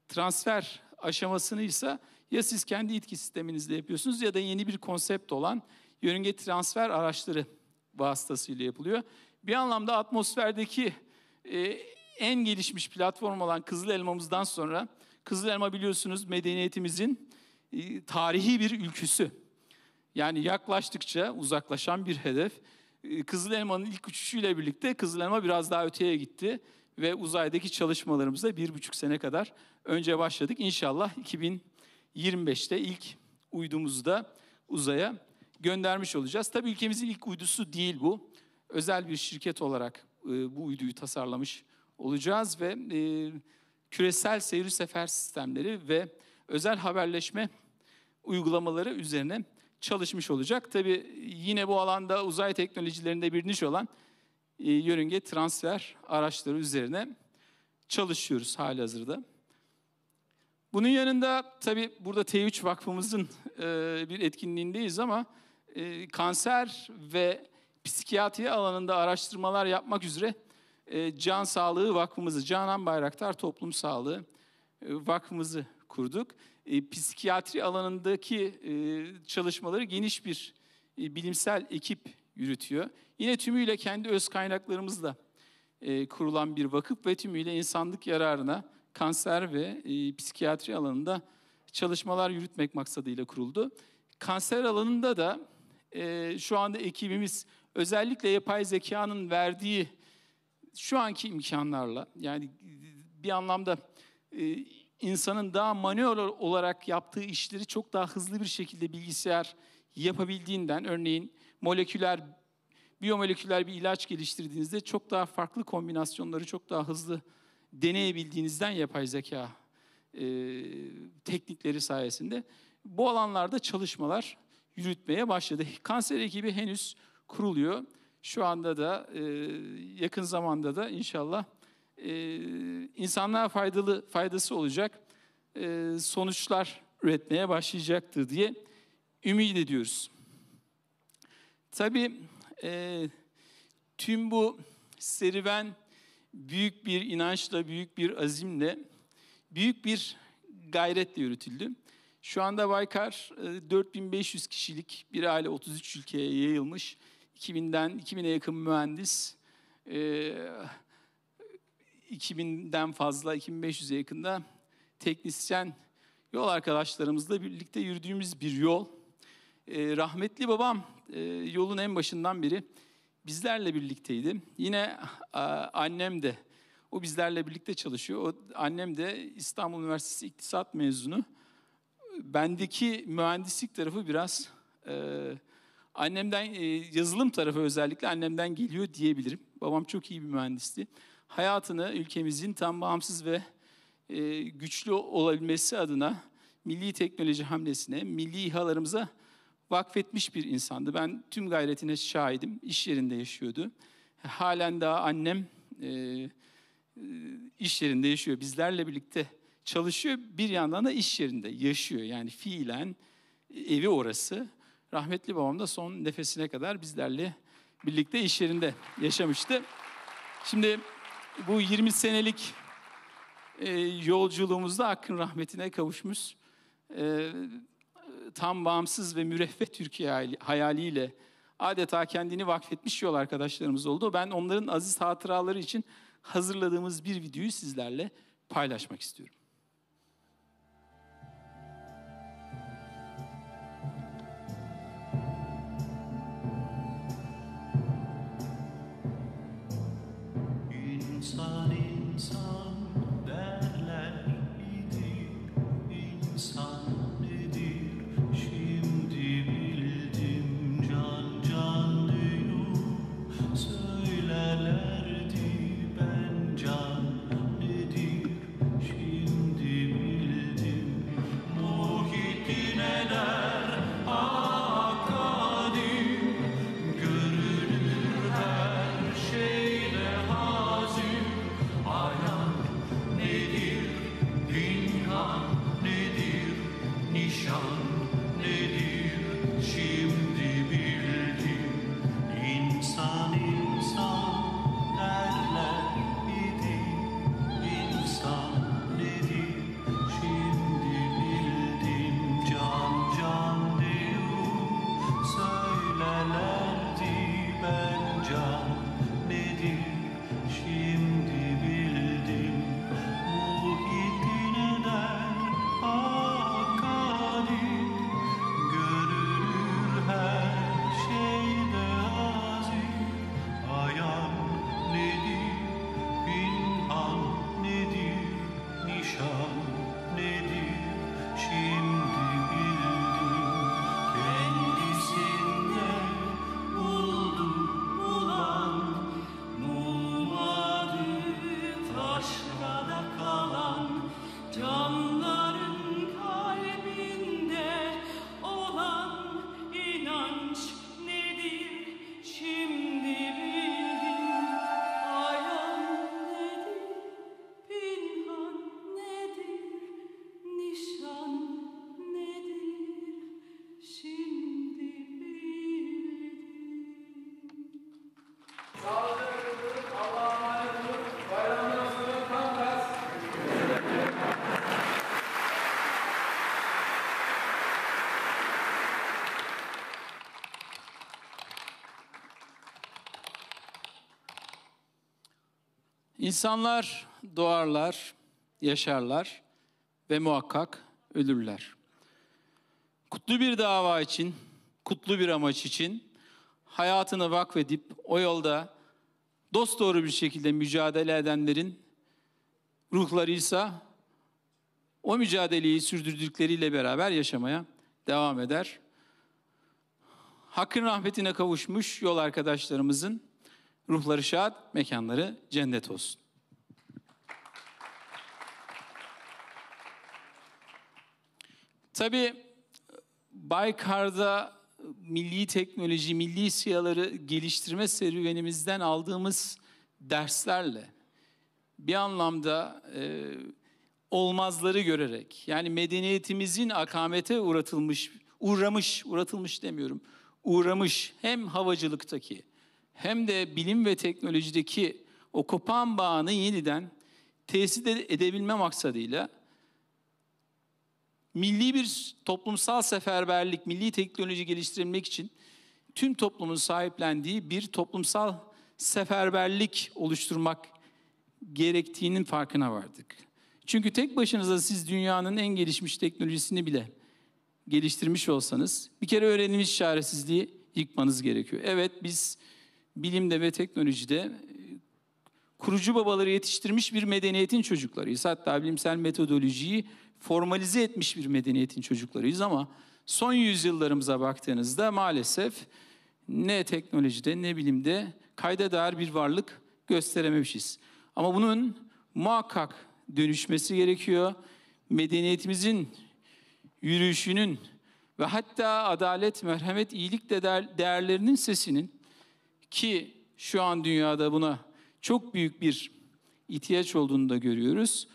transfer aşamasını ise ya siz kendi itki sisteminizle yapıyorsunuz ya da yeni bir konsept olan yörünge transfer araçları vasıtasıyla yapılıyor. Bir anlamda atmosferdeki en gelişmiş platform olan Kızıl Elma'mızdan sonra, Kızıl Elma biliyorsunuz medeniyetimizin tarihi bir ülküsü. Yani yaklaştıkça uzaklaşan bir hedef. Kızıl Elma'nın ilk uçuşuyla birlikte Kızıl Elma biraz daha öteye gitti ve uzaydaki çalışmalarımıza 1,5 sene kadar önce başladık. İnşallah 2025'te ilk uydumuzu da uzaya göndermiş olacağız. Tabii ülkemizin ilk uydusu değil bu. Özel bir şirket olarak bu uyduyu tasarlamış olacağız ve küresel seyir sefer sistemleri ve özel haberleşme uygulamaları üzerine çalışmış olacak. Tabii yine bu alanda uzay teknolojilerinde bir niş olan yörünge transfer araçları üzerine çalışıyoruz halihazırda. Bunun yanında tabii burada T3 Vakfımızın bir etkinliğindeyiz ama kanser ve psikiyatri alanında araştırmalar yapmak üzere Can Sağlığı Vakfımızı, Canan Bayraktar Toplum Sağlığı Vakfımızı kurduk. Psikiyatri alanındaki çalışmaları geniş bir bilimsel ekip yürütüyor. Yine tümüyle kendi öz kaynaklarımızla kurulan bir vakıf ve tümüyle insanlık yararına kanser ve psikiyatri alanında çalışmalar yürütmek maksadıyla kuruldu. Kanser alanında da şu anda ekibimiz özellikle yapay zekanın verdiği şu anki imkanlarla, yani bir anlamda insanın daha manuel olarak yaptığı işleri çok daha hızlı bir şekilde bilgisayar yapabildiğinden, örneğin biyomoleküler bir ilaç geliştirdiğinizde çok daha farklı kombinasyonları çok daha hızlı deneyebildiğinizden yapay zeka teknikleri sayesinde bu alanlarda çalışmalar yürütmeye başladı. Kanser ekibi henüz kuruluyor. Şu anda da yakın zamanda da inşallah insanlığa faydası olacak sonuçlar üretmeye başlayacaktır diye ümit ediyoruz. Tabii tüm bu serüven büyük bir inançla, büyük bir azimle, büyük bir gayretle yürütüldü. Şu anda Baykar 4500 kişilik bir aile, 33 ülkeye yayılmış. 2000'e yakın mühendis, 2000'den fazla, 2500'e yakında teknisyen yol arkadaşlarımızla birlikte yürüdüğümüz bir yol. Rahmetli babam yolun en başından beri bizlerle birlikteydi. Yine annem de, o bizlerle birlikte çalışıyor. Annem de İstanbul Üniversitesi İktisat mezunu. Bendeki mühendislik tarafı biraz annemden, yazılım tarafı özellikle annemden geliyor diyebilirim. Babam çok iyi bir mühendisti. Hayatını ülkemizin tam bağımsız ve güçlü olabilmesi adına Milli Teknoloji Hamlesi'ne, milli İHA'larımıza vakfetmiş bir insandı. Ben tüm gayretine şahidim. İş yerinde yaşıyordu. Halen daha annem iş yerinde yaşıyor. Bizlerle birlikte çalışıyor. Bir yandan da iş yerinde yaşıyor. Yani fiilen evi orası. Rahmetli babam da son nefesine kadar bizlerle birlikte iş yerinde yaşamıştı. Şimdi bu 20 senelik yolculuğumuzda Hakk'ın rahmetine kavuşmuş, tam bağımsız ve müreffeh Türkiye hayaliyle adeta kendini vakfetmiş yol arkadaşlarımız oldu. Ben onların aziz hatıraları için hazırladığımız bir videoyu sizlerle paylaşmak istiyorum.
İnsan insan derler idi, insan nedir şimdi bildim, can can diyor, söylerlerdi ben can nedir şimdi bildim, muhittin eder akadim, görünür her şeyle hazin, ayan nedir, pinhan nedir, nişan nedir, şimdi bildim, insan insan derler idi, insan nedir, şimdi bildim, can can diyor, söylerlerdi ben can nedir, şimdi bildim, muhittin eder akadim, görünür her şeyde azim, ayan nedir, pinhan nedir, nişan nedir, şimdi bildim, kendisinde buldu bulan, mumadı taşrada kalan, canların kalbinde olan inanç nedir, şimdi bildim, ayan nedir, pinhan nedir, nişan nedir, şimdi bildim.
Allah'a emanet olun. Bayramınız tam ters.
İnsanlar doğarlar, yaşarlar ve muhakkak ölürler. Kutlu bir dava için, kutlu bir amaç için hayatını vakfedip o yolda dosdoğru bir şekilde mücadele edenlerin ruhlarıysa o mücadeleyi sürdürdükleriyle beraber yaşamaya devam eder. Hakkın rahmetine kavuşmuş yol arkadaşlarımızın ruhları şad, mekanları cennet olsun. Tabii Baykar'da milli teknoloji, milli sihaları geliştirme serüvenimizden aldığımız derslerle bir anlamda olmazları görerek, yani medeniyetimizin akamete uğramış hem havacılıktaki hem de bilim ve teknolojideki o kopan bağını yeniden tesis edebilme maksadıyla milli bir toplumsal seferberlik, milli teknoloji geliştirilmek için tüm toplumun sahiplendiği bir toplumsal seferberlik oluşturmak gerektiğinin farkına vardık. Çünkü tek başınıza siz dünyanın en gelişmiş teknolojisini bile geliştirmiş olsanız bir kere öğrenilmiş çaresizliği yıkmanız gerekiyor. Evet, biz bilimde ve teknolojide kurucu babaları yetiştirmiş bir medeniyetin çocuklarıyız. Hatta bilimsel metodolojiyi formalize etmiş bir medeniyetin çocuklarıyız ama son yüzyıllarımıza baktığınızda maalesef ne teknolojide ne bilimde kayda değer bir varlık gösterememişiz. Ama bunun muhakkak dönüşmesi gerekiyor. Medeniyetimizin yürüyüşünün ve hatta adalet, merhamet, iyilik değerlerinin sesinin, ki şu an dünyada buna çok büyük bir ihtiyaç olduğunu da görüyoruz.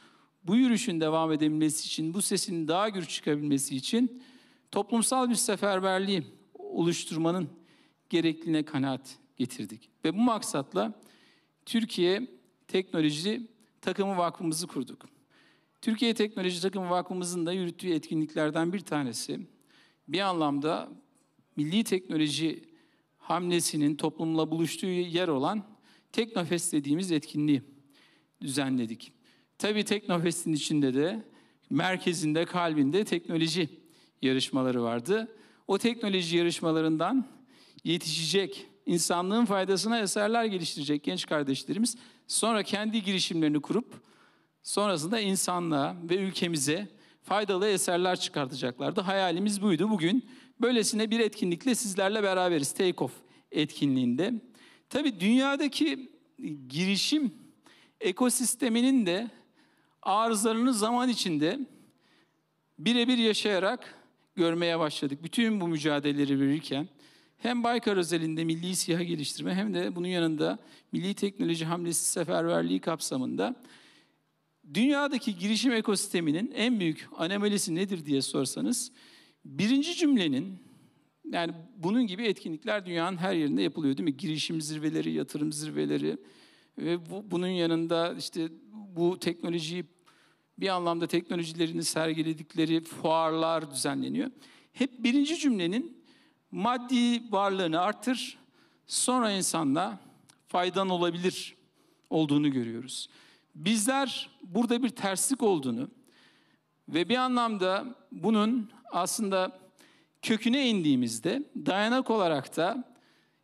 Bu yürüyüşün devam edebilmesi için, bu sesin daha gür çıkabilmesi için toplumsal bir seferberliği oluşturmanın gerekliliğine kanaat getirdik. Ve bu maksatla Türkiye Teknoloji Takımı Vakfımızı kurduk. Türkiye Teknoloji Takımı Vakfımızın da yürüttüğü etkinliklerden bir tanesi, bir anlamda Milli Teknoloji Hamlesi'nin toplumla buluştuğu yer olan TEKNOFEST dediğimiz etkinliği düzenledik. Tabii TEKNOFEST'in içinde de merkezinde, kalbinde teknoloji yarışmaları vardı. O teknoloji yarışmalarından yetişecek, insanlığın faydasına eserler geliştirecek genç kardeşlerimiz sonra kendi girişimlerini kurup sonrasında insanlığa ve ülkemize faydalı eserler çıkartacaklardı. Hayalimiz buydu. Bugün böylesine bir etkinlikle sizlerle beraberiz. Take Off etkinliğinde. Tabii dünyadaki girişim ekosisteminin de arızalarını zaman içinde birebir yaşayarak görmeye başladık. Bütün bu mücadeleleri verirken hem Baykar özelinde milli SİHA geliştirme hem de bunun yanında Milli Teknoloji Hamlesi seferberliği kapsamında dünyadaki girişim ekosisteminin en büyük anomalisi nedir diye sorsanız, birinci cümlenin, yani bunun gibi etkinlikler dünyanın her yerinde yapılıyor değil mi? Girişim zirveleri, yatırım zirveleri ve bunun yanında işte bu teknolojiyi bir anlamda teknolojilerini sergiledikleri fuarlar düzenleniyor. Hep birinci cümlenin maddi varlığını artır, sonra insanla faydan olabilir olduğunu görüyoruz. Bizler burada bir terslik olduğunu ve bir anlamda bunun aslında köküne indiğimizde dayanak olarak da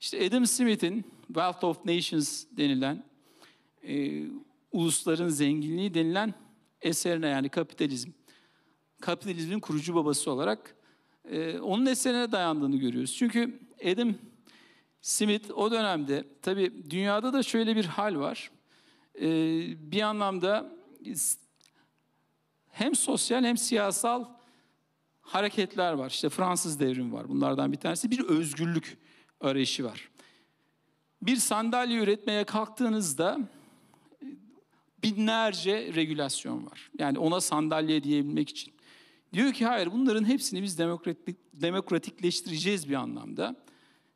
işte Adam Smith'in Wealth of Nations denilen ulusların zenginliği denilen eserine, yani kapitalizmin kurucu babası olarak onun eserine dayandığını görüyoruz. Çünkü Adam Smith o dönemde, tabii dünyada da şöyle bir hal var. Bir anlamda hem sosyal hem siyasal hareketler var. İşte Fransız devrimi var. Bunlardan bir tanesi bir özgürlük arayışı var. Bir sandalye üretmeye kalktığınızda binlerce regülasyon var. Yani ona sandalye diyebilmek için. Diyor ki hayır, bunların hepsini biz demokratikleştireceğiz bir anlamda.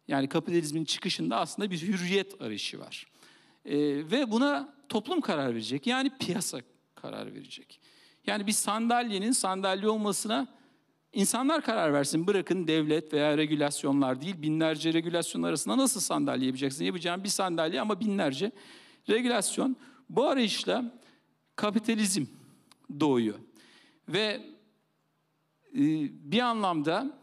Yani kapitalizmin çıkışında aslında bir hürriyet arayışı var. Ve buna toplum karar verecek. Yani piyasa karar verecek. Yani bir sandalyenin sandalye olmasına insanlar karar versin. Bırakın devlet veya regülasyonlar değil, binlerce regülasyon arasında nasıl sandalye yapacaksın? Yapacağın bir sandalye ama binlerce regülasyon. Bu arayışla kapitalizm doğuyor. Ve bir anlamda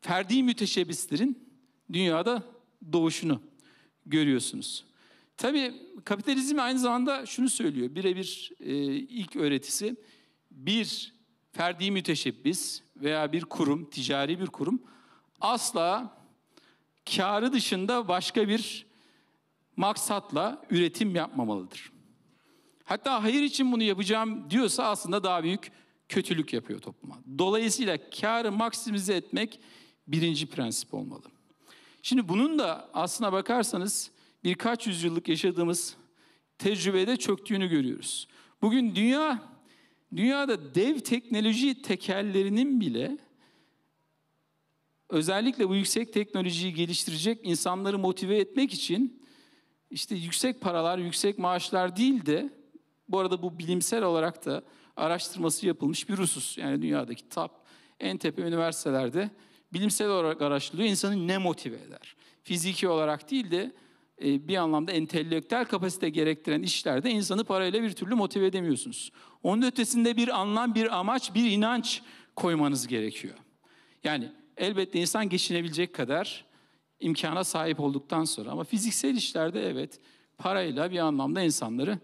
ferdi müteşebbislerin dünyada doğuşunu görüyorsunuz. Tabii kapitalizm aynı zamanda şunu söylüyor. Birebir ilk öğretisi, bir ferdi müteşebbis veya bir kurum, ticari bir kurum asla kârı dışında başka bir maksatla üretim yapmamalıdır. Hatta hayır için bunu yapacağım diyorsa aslında daha büyük kötülük yapıyor topluma. Dolayısıyla kârı maksimize etmek birinci prensip olmalı. Şimdi bunun da aslına bakarsanız birkaç yüzyıllık yaşadığımız tecrübede çöktüğünü görüyoruz. Bugün dünyada dev teknoloji tekellerinin bile özellikle bu yüksek teknolojiyi geliştirecek insanları motive etmek için işte yüksek paralar, yüksek maaşlar değil de, bu arada bu bilimsel olarak da araştırması yapılmış bir husus. Yani dünyadaki en tepe üniversitelerde bilimsel olarak araştırılıyor. İnsanı ne motive eder? Fiziki olarak değil de bir anlamda entelektüel kapasite gerektiren işlerde insanı parayla bir türlü motive edemiyorsunuz. Onun ötesinde bir anlam, bir amaç, bir inanç koymanız gerekiyor. Yani elbette insan geçinebilecek kadar imkana sahip olduktan sonra, ama fiziksel işlerde evet parayla bir anlamda insanları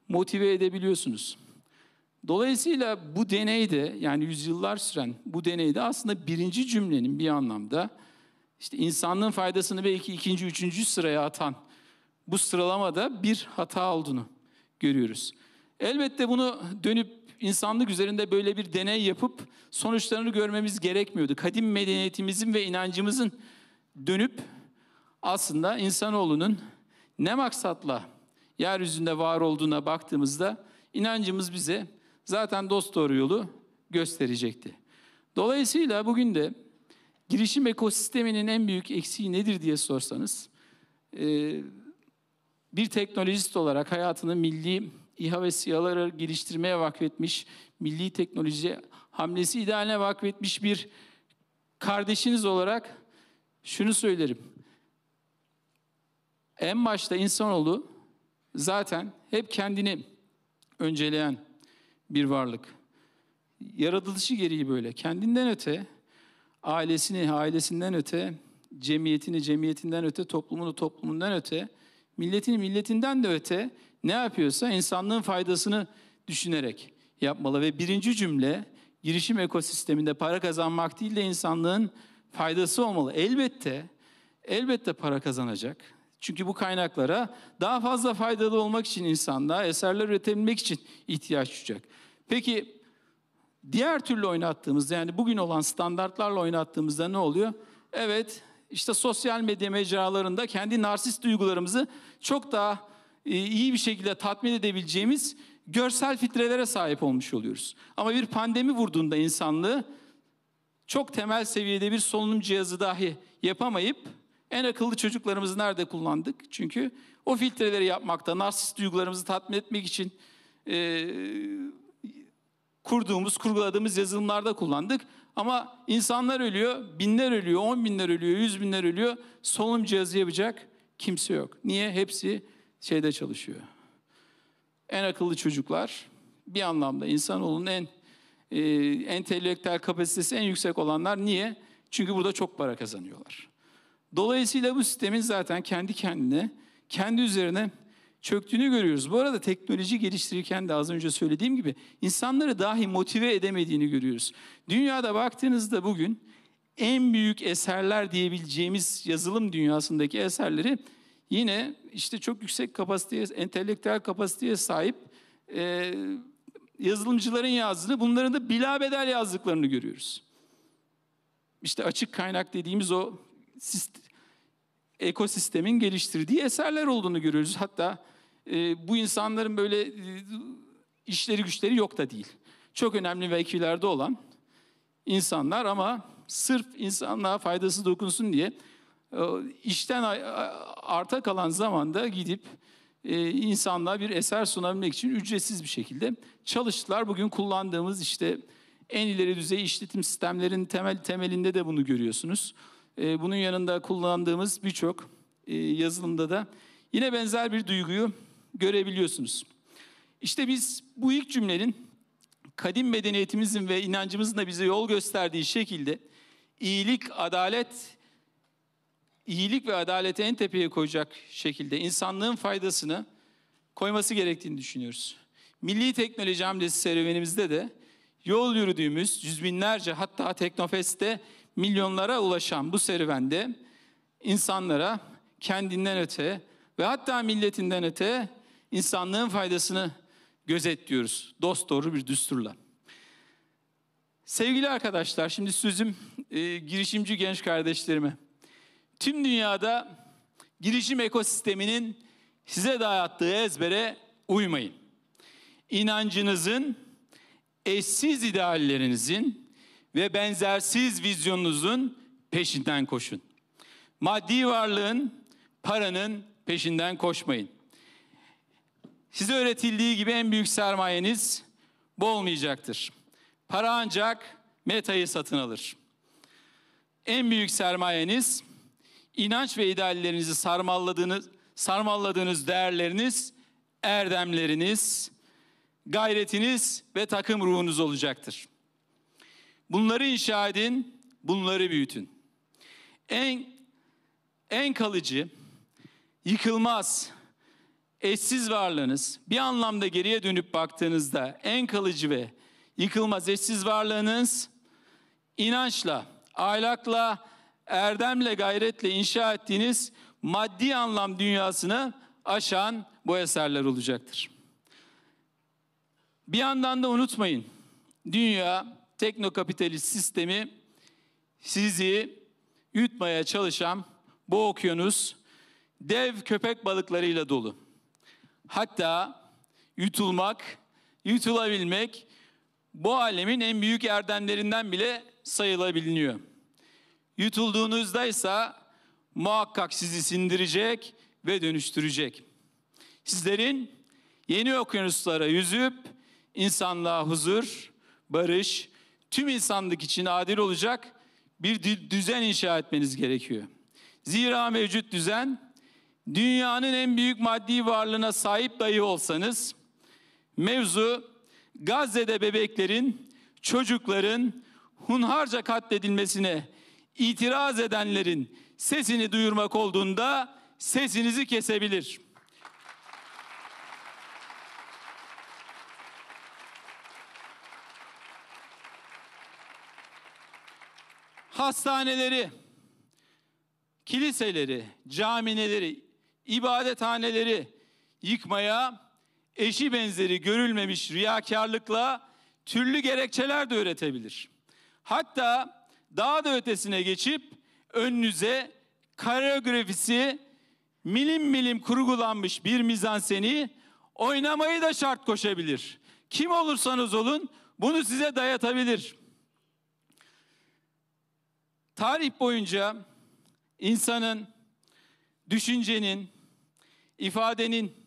motive edebiliyorsunuz. Dolayısıyla bu deneyde, yani yüzyıllar süren bu deneyde aslında birinci cümlenin bir anlamda işte insanlığın faydasını belki ikinci, üçüncü sıraya atan bu sıralamada bir hata olduğunu görüyoruz. Elbette bunu dönüp insanlık üzerinde böyle bir deney yapıp sonuçlarını görmemiz gerekmiyordu. Kadim medeniyetimizin ve inancımızın dönüp aslında insanoğlunun ne maksatla yeryüzünde var olduğuna baktığımızda inancımız bize zaten dosdoğru yolu gösterecekti. Dolayısıyla bugün de girişim ekosisteminin en büyük eksiği nedir diye sorsanız, bir teknolojist olarak hayatını milli İHA ve SİHA'ları geliştirmeye vakfetmiş, Milli Teknoloji Hamlesi idealine vakfetmiş bir kardeşiniz olarak şunu söylerim. En başta insanoğlu zaten hep kendini önceleyen bir varlık. Yaratılışı gereği böyle. Kendinden öte, ailesinden öte, cemiyetinden öte, toplumundan öte, milletinden de öte ne yapıyorsa insanlığın faydasını düşünerek yapmalı. Ve birinci cümle girişim ekosisteminde para kazanmak değil de insanlığın faydası olmalı. Elbette para kazanacak. Çünkü bu kaynaklara daha fazla faydalı olmak için insanlığa eserler üretebilmek için ihtiyaç duyacak. Peki diğer türlü oynattığımızda, yani bugün olan standartlarla oynattığımızda ne oluyor? Evet, işte sosyal medya mecralarında kendi narsist duygularımızı çok daha iyi bir şekilde tatmin edebileceğimiz görsel filtrelere sahip olmuş oluyoruz. Ama bir pandemi vurduğunda insanlığı çok temel seviyede bir solunum cihazı dahi yapamayıp en akıllı çocuklarımızı nerede kullandık? Çünkü o filtreleri yapmakta, narsist duygularımızı tatmin etmek için kurguladığımız yazılımlarda kullandık. Ama insanlar ölüyor, binler ölüyor, 10 binler ölüyor, 100 binler ölüyor. Solunum cihazı yapacak kimse yok. Niye? Hepsi şeyde çalışıyor. En akıllı çocuklar bir anlamda insanoğlunun en entelektüel kapasitesi en yüksek olanlar. Niye? Çünkü burada çok para kazanıyorlar. Dolayısıyla bu sistemin zaten kendi üzerine çöktüğünü görüyoruz. Bu arada teknoloji geliştirirken de az önce söylediğim gibi insanları dahi motive edemediğini görüyoruz. Dünyada baktığınızda bugün en büyük eserler diyebileceğimiz yazılım dünyasındaki eserleri yine işte çok yüksek kapasiteye, entelektüel kapasiteye sahip yazılımcıların yazdığını, bunların da bilabedel yazdıklarını görüyoruz. İşte açık kaynak dediğimiz o ekosistemin geliştirdiği eserler olduğunu görüyoruz. Hatta bu insanların böyle işleri güçleri yok da değil. Çok önemli mevkilerde olan insanlar ama sırf insanlığa faydası dokunsun diye işten arta kalan zamanda gidip insanlığa bir eser sunabilmek için ücretsiz bir şekilde çalıştılar. Bugün kullandığımız işte en ileri düzey işletim sistemlerin temelinde de bunu görüyorsunuz. Bunun yanında kullandığımız birçok yazılımda da yine benzer bir duyguyu görebiliyorsunuz. İşte biz bu ilk cümlenin kadim medeniyetimizin ve inancımızın da bize yol gösterdiği şekilde iyilik ve adaleti en tepeye koyacak şekilde insanlığın faydasını koyması gerektiğini düşünüyoruz. Milli Teknoloji Hamlesi serüvenimizde de yol yürüdüğümüz yüz binlerce, hatta TEKNOFEST'te milyonlara ulaşan bu serüvende insanlara kendinden öte ve hatta milletinden öte insanlığın faydasını gözetliyoruz dosdoğru bir düsturla. Sevgili arkadaşlar, şimdi sözüm girişimci genç kardeşlerime. Tüm dünyada girişim ekosisteminin size dayattığı ezbere uymayın. İnancınızın, eşsiz ideallerinizin ve benzersiz vizyonunuzun peşinden koşun. Maddi varlığın, paranın peşinden koşmayın. Size öğretildiği gibi en büyük sermayeniz bu olmayacaktır. Para ancak metayı satın alır. En büyük sermayeniz inanç ve ideallerinizi sarmalladığınız değerleriniz, erdemleriniz, gayretiniz ve takım ruhunuz olacaktır. Bunları inşa edin, bunları büyütün. En kalıcı, yıkılmaz, eşsiz varlığınız, bir anlamda geriye dönüp baktığınızda en kalıcı ve yıkılmaz eşsiz varlığınız, inançla, ahlakla, erdemle, gayretle inşa ettiğiniz maddi anlam dünyasını aşan bu eserler olacaktır. Bir yandan da unutmayın, dünya teknokapitalist sistemi sizi yutmaya çalışan bu okyanus dev köpek balıklarıyla dolu. Hatta yutulmak, yutulabilmek bu alemin en büyük erdemlerinden bile sayılabiliyor. Yutulduğunuzda ise muhakkak sizi sindirecek ve dönüştürecek. Sizlerin yeni okyanuslara yüzüp insanlığa huzur, barış, tüm insanlık için adil olacak bir düzen inşa etmeniz gerekiyor. Zira mevcut düzen, dünyanın en büyük maddi varlığına sahip dahi olsanız, mevzu Gazze'de bebeklerin, çocukların hunharca katledilmesine itiraz edenlerin sesini duyurmak olduğunda sesinizi kesebilir. Hastaneleri, kiliseleri, camileri, ibadethaneleri yıkmaya eşi benzeri görülmemiş riyakarlıkla türlü gerekçeler de üretebilir. Hatta daha da ötesine geçip önünüze koreografisi milim milim kurgulanmış bir mizanseni oynamayı da şart koşabilir. Kim olursanız olun bunu size dayatabilir. Tarih boyunca insanın, düşüncenin, ifadenin,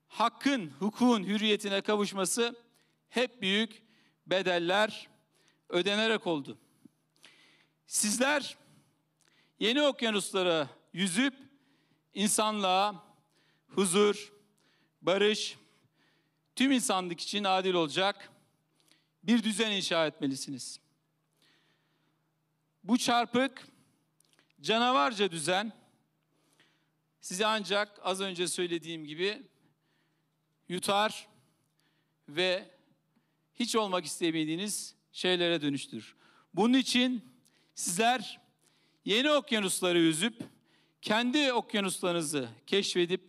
hakkın, hukukun, hürriyetine kavuşması hep büyük bedeller ödenerek oldu. Sizler yeni okyanuslara yüzüp insanlığa huzur, barış, tüm insanlık için adil olacak bir düzen inşa etmelisiniz. Bu çarpık, canavarca düzen sizi ancak az önce söylediğim gibi yutar ve hiç olmak istemediğiniz şeylere dönüştürür. Bunun için sizler yeni okyanusları yüzüp kendi okyanuslarınızı keşfedip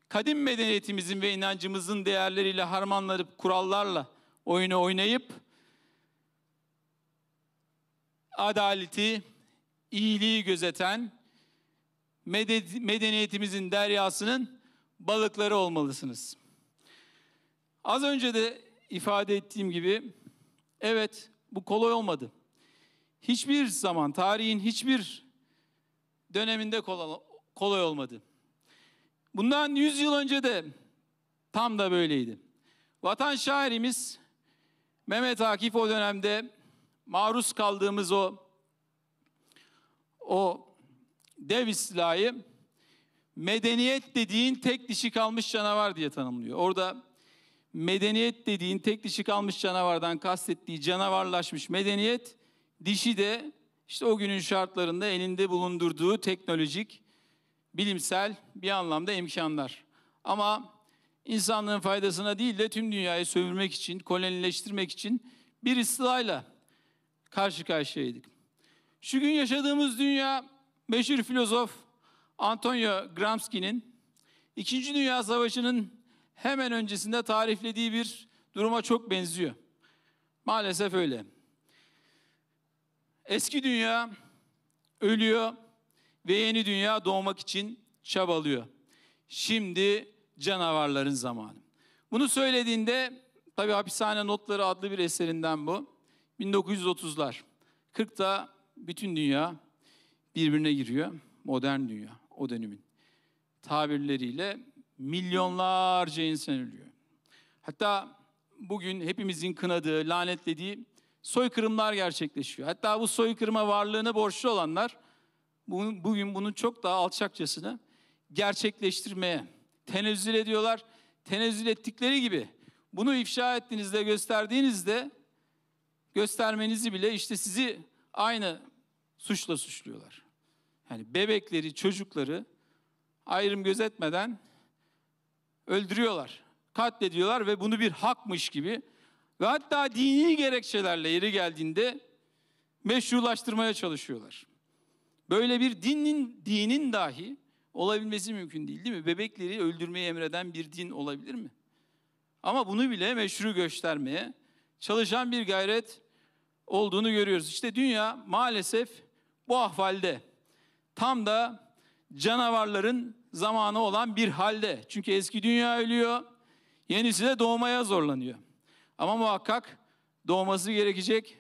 kadim medeniyetimizin ve inancımızın değerleriyle harmanlanıp kurallarla oyunu oynayıp adaleti, iyiliği gözeten medeniyetimizin deryasının balıkları olmalısınız. Az önce de ifade ettiğim gibi evet bu kolay olmadı. Hiçbir zaman tarihin hiçbir döneminde kolay olmadı. Bundan 100 yıl önce de tam da böyleydi. Vatan şairimiz Mehmet Akif o dönemde maruz kaldığımız o dev istilayı medeniyet dediğin tek dişi kalmış canavar diye tanımlıyor. Orada medeniyet dediğin tek dişi kalmış canavardan kastettiği canavarlaşmış medeniyet, dişi de işte o günün şartlarında elinde bulundurduğu teknolojik, bilimsel bir anlamda imkanlar. Ama insanlığın faydasına değil de tüm dünyayı sömürmek için, kolonileştirmek için bir istilayla karşı karşıyaydık. Şu gün yaşadığımız dünya, meşhur filozof Antonio Gramsci'nin İkinci Dünya Savaşı'nın hemen öncesinde tariflediği bir duruma çok benziyor. Maalesef öyle. Eski dünya ölüyor ve yeni dünya doğmak için çabalıyor. Şimdi canavarların zamanı. Bunu söylediğinde, tabii Hapishane Notları adlı bir eserinden bu. 1930'lar. 40'ta bütün dünya birbirine giriyor. Modern dünya, o dönemin tabirleriyle milyonlarca insan ölüyor. Hatta bugün hepimizin kınadığı, lanetlediği soykırımlar gerçekleşiyor. Hatta bu soykırıma varlığını borçlu olanlar bugün bunun çok daha alçakçasını gerçekleştirmeye tenezzül ediyorlar. Tenezzül ettikleri gibi bunu ifşa ettiğinizde, gösterdiğinizde, göstermenizi bile işte sizi aynı suçla suçluyorlar. Yani bebekleri, çocukları ayrım gözetmeden öldürüyorlar, katlediyorlar ve bunu bir hakmış gibi ve hatta dini gerekçelerle yeri geldiğinde meşrulaştırmaya çalışıyorlar. Böyle bir dinin dahi olabilmesi mümkün değil mi? Bebekleri öldürmeyi emreden bir din olabilir mi? Ama bunu bile meşru göstermeye çalışan bir gayret olduğunu görüyoruz. İşte dünya maalesef bu ahvalde. Tam da canavarların zamanı olan bir halde. Çünkü eski dünya ölüyor, yenisi de doğmaya zorlanıyor. Ama muhakkak doğması gerekecek.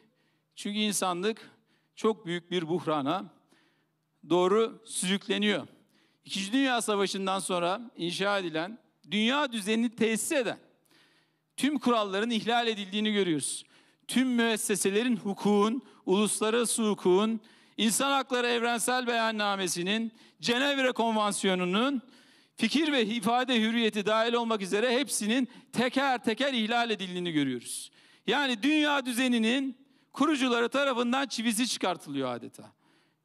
Çünkü insanlık çok büyük bir buhrana doğru sürükleniyor. İkinci Dünya Savaşı'ndan sonra inşa edilen, dünya düzenini tesis eden tüm kuralların ihlal edildiğini görüyoruz. Tüm müesseselerin hukukun, uluslararası hukukun, İnsan Hakları Evrensel Beyannamesi'nin, Cenevre Konvansiyonu'nun, fikir ve ifade hürriyeti dahil olmak üzere hepsinin teker teker ihlal edildiğini görüyoruz. Yani dünya düzeninin kurucuları tarafından çivisi çıkartılıyor adeta.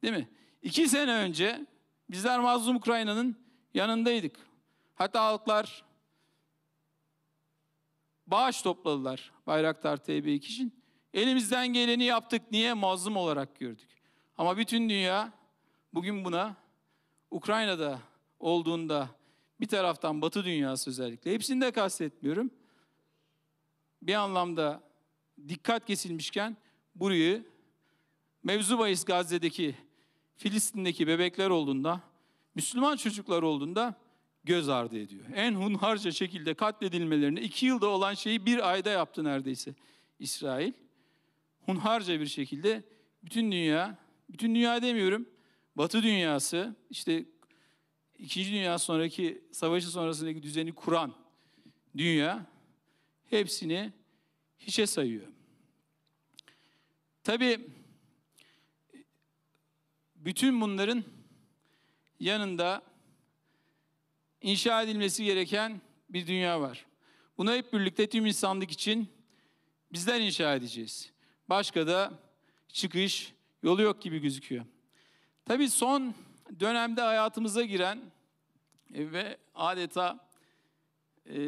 Değil mi? 2 sene önce bizler mazlum Ukrayna'nın yanındaydık. Hatta halklar bağış topladılar Bayraktar TB2 için. Elimizden geleni yaptık. Niye? Mazlum olarak gördük. Ama bütün dünya bugün buna, Ukrayna'da olduğunda bir taraftan Batı dünyası özellikle, hepsini de kastetmiyorum, bir anlamda dikkat kesilmişken burayı mevzu bahis Gazze'deki, Filistin'deki bebekler olduğunda, Müslüman çocuklar olduğunda göz ardı ediyor. En hunharca şekilde katledilmelerini 2 yılda olan şeyi 1 ayda yaptı neredeyse İsrail. Hunharca bir şekilde bütün dünya demiyorum, Batı dünyası, işte İkinci Dünya sonraki, savaşı sonrasındaki düzeni kuran dünya hepsini hiçe sayıyor. Tabii bütün bunların yanında inşa edilmesi gereken bir dünya var. Bunu hep birlikte tüm insanlık için bizler inşa edeceğiz. Başka da çıkış yolu yok gibi gözüküyor. Tabii son dönemde hayatımıza giren ve adeta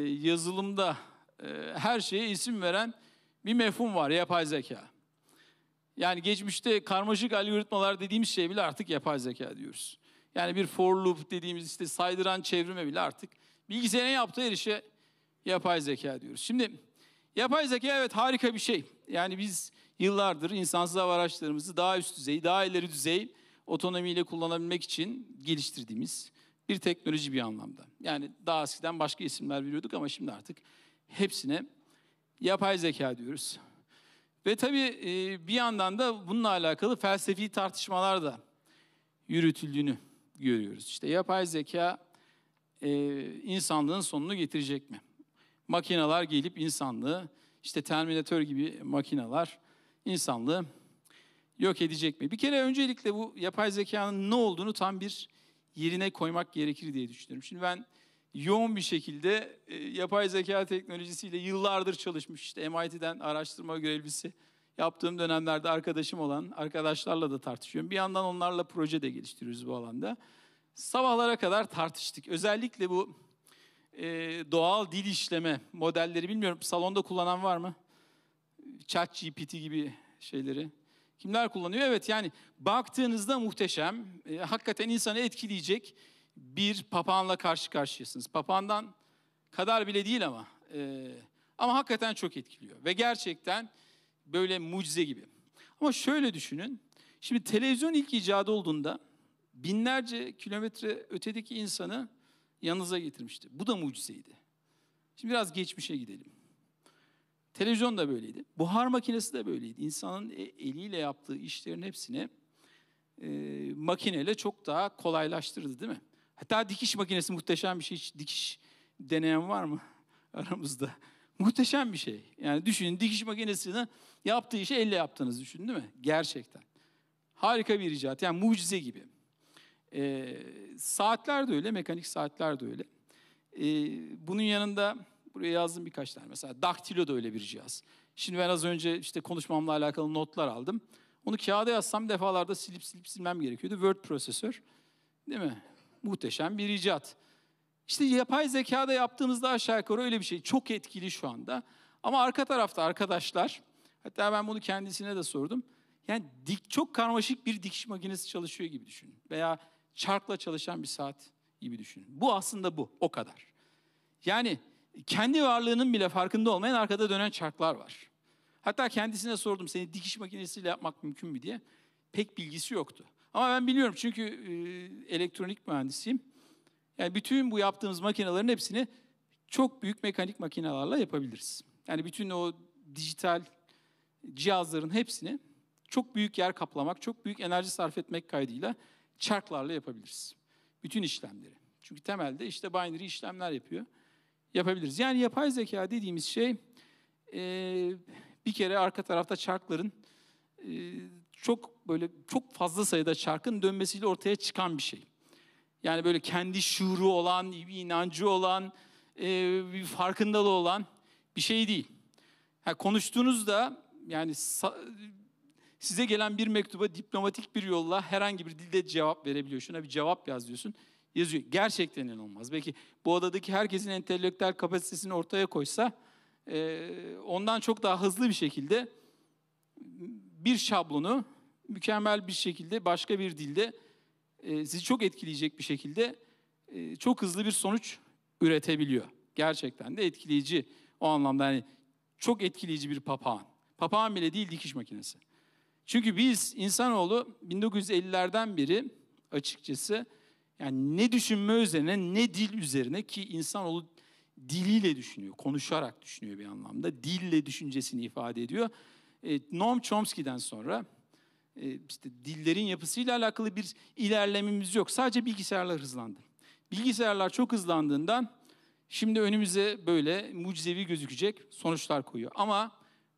yazılımda her şeye isim veren bir mefhum var, yapay zeka. Yani geçmişte karmaşık algoritmalar dediğimiz şey bile artık yapay zeka diyoruz. Yani bir for loop dediğimiz işte saydıran çevrime bile artık bilgisayarın yaptığı her işe yapay zeka diyoruz. Şimdi yapay zeka evet harika bir şey. Yani biz yıllardır insansız hava araçlarımızı daha üst düzey, daha ileri düzey otonomiyle kullanabilmek için geliştirdiğimiz bir teknoloji bir anlamda. Yani daha eskiden başka isimler veriyorduk ama şimdi artık hepsine yapay zeka diyoruz. Ve tabii bir yandan da bununla alakalı felsefi tartışmalar da yürütüldüğünü görüyoruz. İşte yapay zeka insanlığın sonunu getirecek mi? Makineler gelip insanlığı, işte Terminator gibi makineler insanlığı yok edecek mi? Bir kere öncelikle bu yapay zekanın ne olduğunu tam bir yerine koymak gerekir diye düşünüyorum. Şimdi ben yoğun bir şekilde yapay zeka teknolojisiyle yıllardır çalışmış, işte MIT'den araştırma görevlisi yaptığım dönemlerde arkadaşım olan arkadaşlarla da tartışıyorum. Bir yandan onlarla proje de geliştiriyoruz bu alanda. Sabahlara kadar tartıştık. Özellikle bu doğal dil işleme modelleri, bilmiyorum salonda kullanan var mı? ChatGPT gibi şeyleri. Kimler kullanıyor? Evet, yani baktığınızda muhteşem, hakikaten insanı etkileyecek bir papağanla karşı karşıyasınız. Papağandan kadar bile değil ama hakikaten çok etkiliyor. Ve gerçekten böyle mucize gibi. Ama şöyle düşünün, şimdi televizyon ilk icadı olduğunda binlerce kilometre ötedeki insanı yanınıza getirmişti. Bu da mucizeydi. Şimdi biraz geçmişe gidelim. Televizyon da böyleydi. Buhar makinesi de böyleydi. İnsanın eliyle yaptığı işlerin hepsini makineyle çok daha kolaylaştırdı, değil mi? Hatta dikiş makinesi muhteşem bir şey. Hiç dikiş deneyen var mı aramızda? Muhteşem bir şey. Yani düşünün, dikiş makinesini yaptığı işi elle yaptığınızı düşünün, değil mi? Gerçekten. Harika bir icat. Yani mucize gibi. Saatler de öyle, mekanik saatler de öyle. Bunun yanında buraya yazdım birkaç tane. Mesela daktilo da öyle bir cihaz. Şimdi ben az önce işte konuşmamla alakalı notlar aldım. Onu kağıda yazsam defalarda silip silmem gerekiyordu. Word prosesör, değil mi? Muhteşem bir icat. İşte yapay zekada yaptığımızda aşağı yukarı öyle bir şey. Çok etkili şu anda. Ama arka tarafta arkadaşlar, hatta ben bunu kendisine de sordum. Yani çok karmaşık bir dikiş makinesi çalışıyor gibi düşünün. Veya çarkla çalışan bir saat gibi düşünün. Bu aslında bu, o kadar. Yani kendi varlığının bile farkında olmayan arkada dönen çarklar var. Hatta kendisine sordum, seni dikiş makinesiyle yapmak mümkün mü diye. Pek bilgisi yoktu. Ama ben biliyorum çünkü elektronik mühendisiyim. Yani bütün bu yaptığımız makinelerin hepsini çok büyük mekanik makinelerle yapabiliriz. Yani bütün o dijital cihazların hepsini çok büyük yer kaplamak, çok büyük enerji sarf etmek kaydıyla çarklarla yapabiliriz. Bütün işlemleri. Çünkü temelde işte binary işlemler yapabiliriz. Yani yapay zeka dediğimiz şey bir kere arka tarafta çarkların çok fazla sayıda çarkın dönmesiyle ortaya çıkan bir şey. Yani böyle kendi şuuru olan, bir inancı olan, bir farkındalığı olan bir şey değil. Konuştuğunuzda yani size gelen bir mektuba diplomatik bir yolla herhangi bir dilde cevap verebiliyor. Şuna bir cevap yaz diyorsun, yazıyor. Gerçekten inanılmaz. Belki bu odadaki herkesin entelektüel kapasitesini ortaya koysa ondan çok daha hızlı bir şekilde bir şablonu mükemmel bir şekilde başka bir dilde sizi çok etkileyecek bir şekilde çok hızlı bir sonuç üretebiliyor. Gerçekten de etkileyici o anlamda, yani çok etkileyici bir papağan. Papağan bile değil, dikiş makinesi. Çünkü biz insanoğlu 1950'lerden beri açıkçası yani ne düşünme üzerine ne dil üzerine, ki insanoğlu diliyle düşünüyor, konuşarak düşünüyor bir anlamda. Dille düşüncesini ifade ediyor. Noam Chomsky'den sonra işte dillerin yapısıyla alakalı bir ilerlememiz yok. Sadece bilgisayarlar hızlandı. Bilgisayarlar çok hızlandığından şimdi önümüze böyle mucizevi gözükecek sonuçlar koyuyor. Ama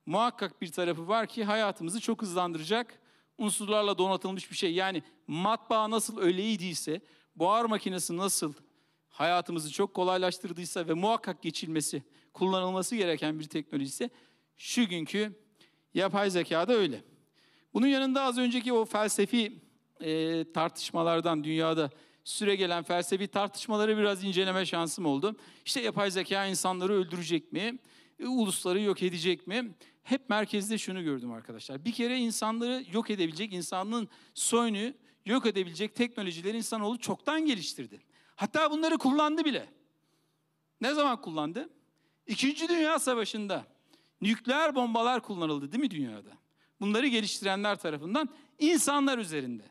muhakkak bir tarafı var ki hayatımızı çok hızlandıracak unsurlarla donatılmış bir şey. Yani matbaa nasıl öyleydiyse, buhar makinesi nasıl hayatımızı çok kolaylaştırdıysa ve muhakkak geçilmesi, kullanılması gereken bir teknolojiyse, şu günkü yapay zeka da öyle. Bunun yanında az önceki o felsefi tartışmalardan, dünyada süregelen felsefi tartışmaları biraz inceleme şansım oldu. İşte yapay zeka insanları öldürecek mi? Ulusları yok edecek mi? Hep merkezde şunu gördüm arkadaşlar. Bir kere insanları yok edebilecek, insanlığın soyunu yok edebilecek teknolojileri insanoğlu çoktan geliştirdi. Hatta bunları kullandı bile. Ne zaman kullandı? İkinci Dünya Savaşı'nda nükleer bombalar kullanıldı, değil mi dünyada? Bunları geliştirenler tarafından insanlar üzerinde.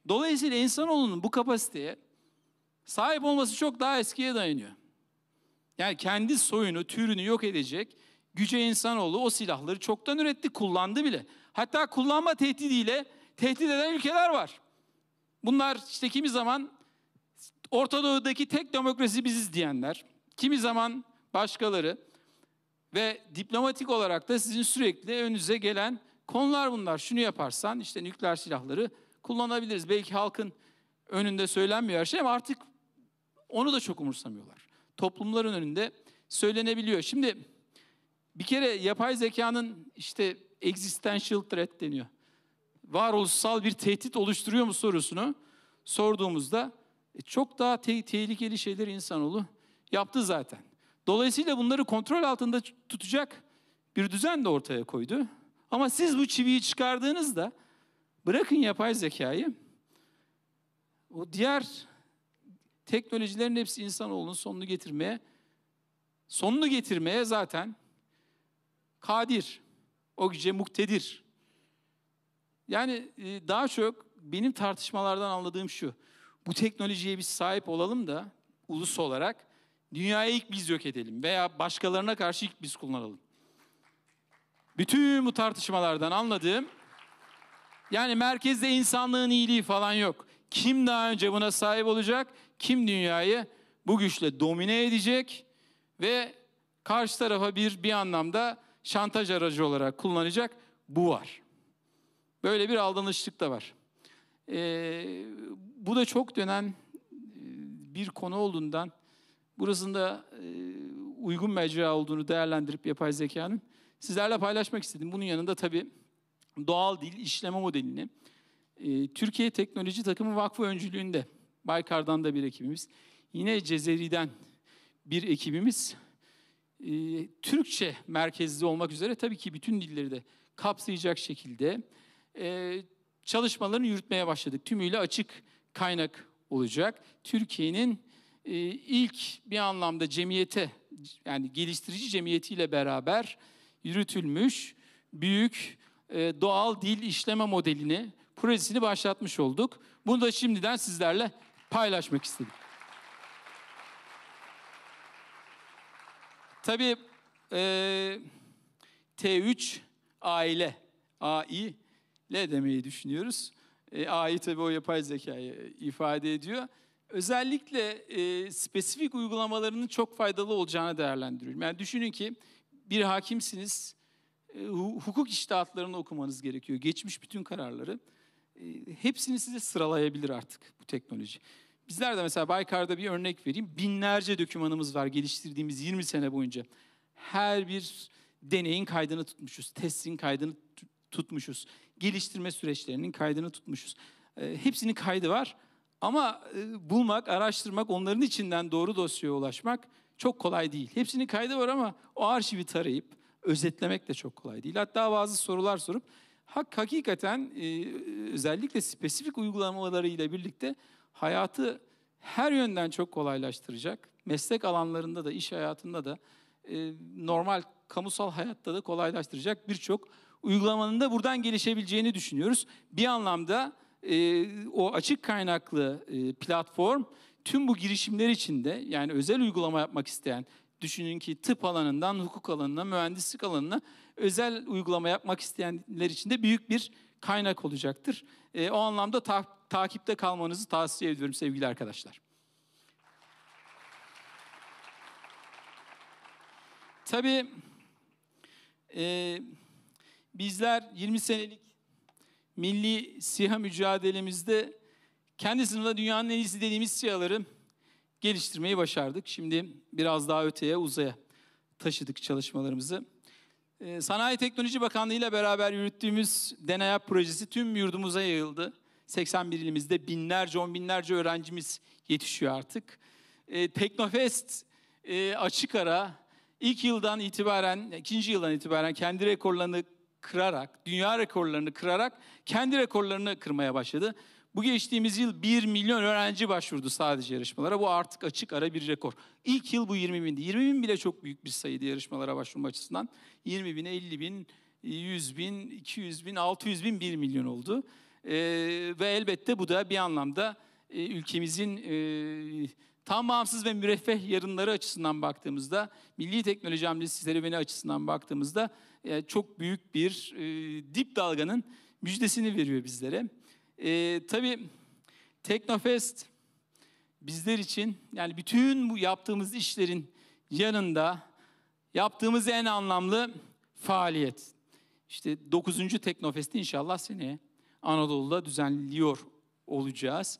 Dolayısıyla insanoğlunun bu kapasiteye sahip olması çok daha eskiye dayanıyor. Yani kendi soyunu, türünü yok edecek güce insanoğlu o silahları çoktan üretti, kullandı bile. Hatta kullanma tehdidiyle tehdit eden ülkeler var. Bunlar işte kimi zaman Orta Doğu'daki tek demokrasi biziz diyenler, kimi zaman başkaları ve diplomatik olarak da sizin sürekli önünüze gelen konular bunlar. Şunu yaparsan işte nükleer silahları kullanabiliriz. Belki halkın önünde söylenmiyor her şey ama artık onu da çok umursamıyorlar. Toplumların önünde söylenebiliyor. Şimdi bir kere yapay zekanın işte existential threat deniyor. Varoluşsal bir tehdit oluşturuyor mu sorusunu sorduğumuzda çok daha tehlikeli şeyler insanoğlu yaptı zaten. Dolayısıyla bunları kontrol altında tutacak bir düzen de ortaya koydu. Ama siz bu çiviyi çıkardığınızda bırakın yapay zekayı, o diğer teknolojilerin hepsi insanoğlunun sonunu getirmeye zaten kadir, o güce muktedir. Yani daha çok benim tartışmalardan anladığım şu, bu teknolojiye biz sahip olalım da ulus olarak dünyayı ilk biz yok edelim veya başkalarına karşı ilk biz kullanalım. Bütün bu tartışmalardan anladığım, yani merkezde insanlığın iyiliği falan yok. Kim daha önce buna sahip olacak, kim dünyayı bu güçle domine edecek ve karşı tarafa bir anlamda şantaj aracı olarak kullanacak, bu var. Böyle bir aldanışlık da var. Bu da çok dönen bir konu olduğundan, burasında uygun mecra olduğunu değerlendirip yapay zekanın sizlerle paylaşmak istedim. Bunun yanında tabii doğal dil işleme modelini Türkiye Teknoloji Takımı Vakfı öncülüğünde, Baykar'dan da bir ekibimiz, yine Cezeri'den bir ekibimiz, Türkçe merkezli olmak üzere tabii ki bütün dilleri de kapsayacak şekilde çalışmalarını yürütmeye başladık. Tümüyle açık kaynak olacak. Türkiye'nin ilk bir anlamda cemiyete, yani geliştirici cemiyetiyle beraber yürütülmüş büyük doğal dil işleme modelini, projesini başlatmış olduk. Bunu da şimdiden sizlerle paylaşmak istedim. Tabii T3 aile, AI ile demeyi düşünüyoruz. AI tabii o yapay zekayı ifade ediyor. Özellikle spesifik uygulamalarının çok faydalı olacağını değerlendiriyorum. Yani düşünün ki bir hakimsiniz, hukuk içtihatlarını okumanız gerekiyor. Geçmiş bütün kararları. Hepsini size sıralayabilir artık bu teknoloji. Bizler de mesela Baykar'da bir örnek vereyim. Binlerce dokümanımız var geliştirdiğimiz 20 sene boyunca. Her bir deneyin kaydını tutmuşuz, testin kaydını tutmuşuz, geliştirme süreçlerinin kaydını tutmuşuz. Hepsinin kaydı var ama bulmak, araştırmak, onların içinden doğru dosyaya ulaşmak çok kolay değil. Hepsinin kaydı var ama o arşivi tarayıp özetlemek de çok kolay değil. Hatta bazı sorular sorup hakikaten özellikle spesifik uygulamalarıyla birlikte hayatı her yönden çok kolaylaştıracak. Meslek alanlarında da, iş hayatında da, normal kamusal hayatta da kolaylaştıracak birçok uygulamanın da buradan gelişebileceğini düşünüyoruz. Bir anlamda o açık kaynaklı platform tüm bu girişimler içinde, yani özel uygulama yapmak isteyen, düşünün ki tıp alanından hukuk alanına, mühendislik alanına özel uygulama yapmak isteyenler için de büyük bir kaynak olacaktır. O anlamda takipte kalmanızı tavsiye ediyorum sevgili arkadaşlar. Tabii bizler 20 senelik milli SİHA mücadelemizde kendi sınıfında dünyanın en iyisi dediğimiz SİHA'ları geliştirmeyi başardık. Şimdi biraz daha öteye, uzaya taşıdık çalışmalarımızı. Sanayi Teknoloji Bakanlığı ile beraber yürüttüğümüz DENAYAP projesi tüm yurdumuza yayıldı. 81 ilimizde binlerce, on binlerce öğrencimiz yetişiyor artık. TEKNOFEST açık ara ilk yıldan itibaren, ikinci yıldan itibaren kendi rekorlarını kırarak, dünya rekorlarını kırarak kendi rekorlarını kırmaya başladı. Bu geçtiğimiz yıl 1 milyon öğrenci başvurdu sadece yarışmalara. Bu artık açık ara bir rekor. İlk yıl bu 20 bindi. 20 bin bile çok büyük bir sayıydı yarışmalara başvurma açısından. 20 bin, 50 bin, 100 bin, 200 bin, 600 bin, 1 milyon oldu. Ve elbette bu da bir anlamda ülkemizin tam bağımsız ve müreffeh yarınları açısından baktığımızda, Milli Teknoloji Hamlesi serüveni açısından baktığımızda çok büyük bir dip dalganın müjdesini veriyor bizlere. Tabii TEKNOFEST bizler için, yani bütün bu yaptığımız işlerin yanında yaptığımız en anlamlı faaliyet. İşte 9. TEKNOFEST'i inşallah seneye Anadolu'da düzenliyor olacağız.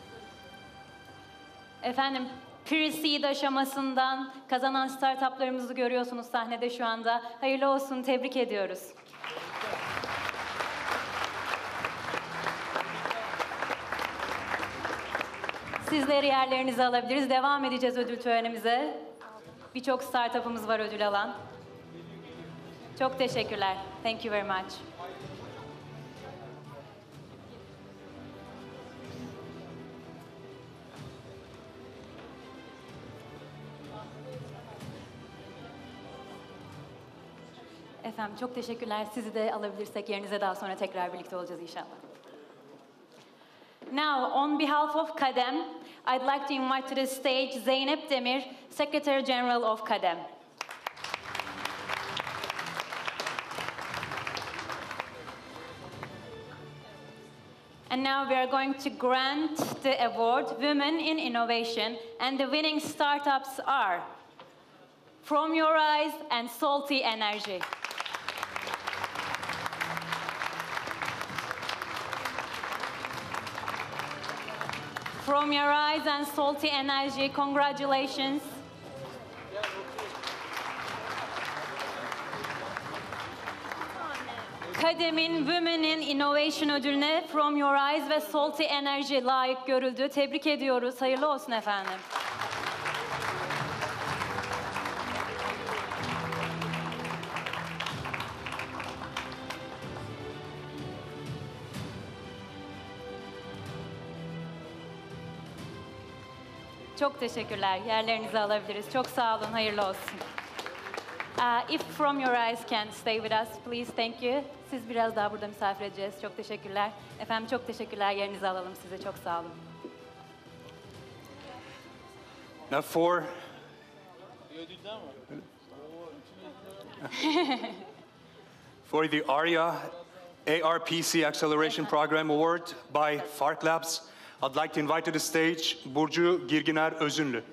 Efendim, pre-seed aşamasından kazanan startuplarımızı görüyorsunuz sahnede şu anda. Hayırlı olsun, tebrik ediyoruz. Sizleri yerlerinize alabiliriz. Devam edeceğiz ödül törenimize. Birçok startup'ımız var ödül alan. Çok teşekkürler. Thank you very much. Efendim çok teşekkürler. Sizi de alabilirsek yerinize daha sonra tekrar birlikte olacağız inşallah. Now, on behalf of KADEM, I'd like to invite to the stage Zeynep Demir, Secretary General of KADEM. And now we are going to grant the award Women in Innovation, and the winning startups are From Your Eyes and Salty Energy. From Your Eyes and Salty Energy, congratulations. KADEM'in Women in Innovation ödülüne From Your Eyes ve Salty Energy layık görüldü. Tebrik ediyoruz. Hayırlı olsun efendim. Çok teşekkürler. Yerlerinizi alabiliriz. Çok sağ olun. Hayırlı olsun. If From Your Eyes can stay with us, please, thank you. Siz biraz daha burada misafir edeceğiz. Çok teşekkürler. Efendim çok teşekkürler. Yerinizi alalım size. Çok sağ olun.
Now for the ARIA ARPC Acceleration Program Award by Fark Labs, I'd like to invite to the stage Burcu Girginer Özünlü.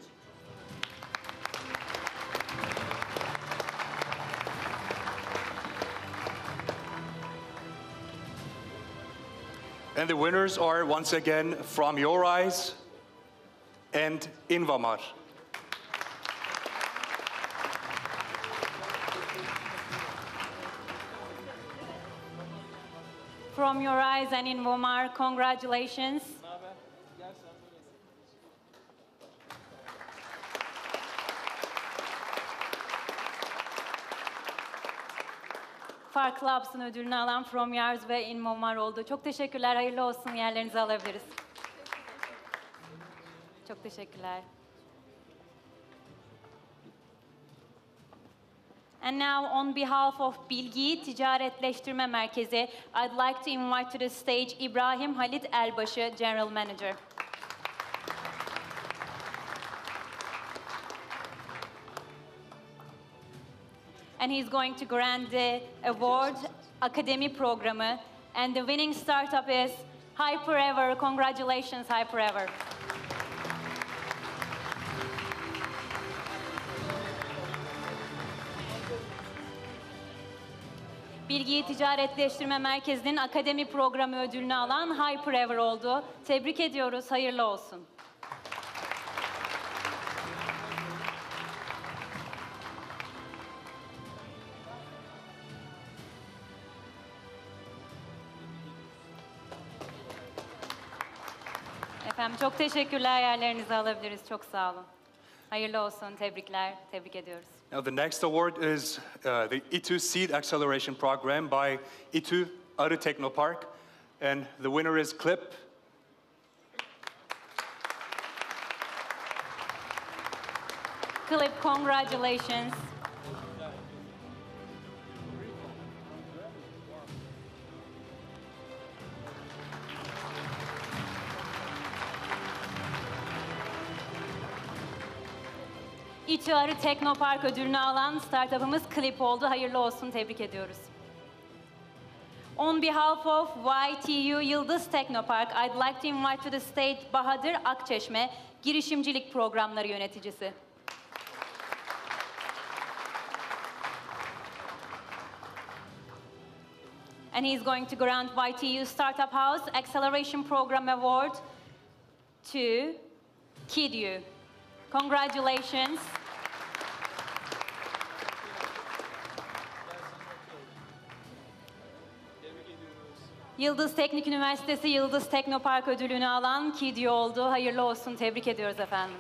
And the winners are once again From Your Eyes and Invamar.
From Your Eyes and Invamar, congratulations. Fark Labs'ın ödülünü alan From Yours ve Invamar oldu. Çok teşekkürler, hayırlı olsun. Yerlerinizi alabiliriz. Çok teşekkürler. And now, on behalf of Bilgi Ticaretleştirme Merkezi, I'd like to invite to the stage İbrahim Halit Elbaşı, General Manager. And he's going to grant the award Akademi Programı. And the winning startup is HyperEver. Congratulations, HyperEver. Bilgi Ticaretleştirme Merkezi'nin Akademi Programı ödülünü alan HyperEver oldu. Tebrik ediyoruz, hayırlı olsun. Efendim çok teşekkürler, yerlerinizi alabiliriz. Çok sağ olun. Hayırlı olsun, tebrikler, tebrik ediyoruz.
Now the next award is the İTÜ Seed Acceleration Program by İTÜ Arı Teknopark, and the winner is Clip.
Clip, congratulations. İTÜ Arı Teknopark ödülünü alan startup'ımız Clip oldu. Hayırlı olsun, tebrik ediyoruz. On behalf of YTU Yıldız Teknopark, I'd like to invite to the stage Bahadır Akçeşme, girişimcilik programları yöneticisi. And he's going to grant YTU Startup House Acceleration Program Award to KidU. Congratulations. Yıldız Teknik Üniversitesi Yıldız Teknopark ödülünü alan KidU oldu. Hayırlı olsun. Tebrik ediyoruz efendim.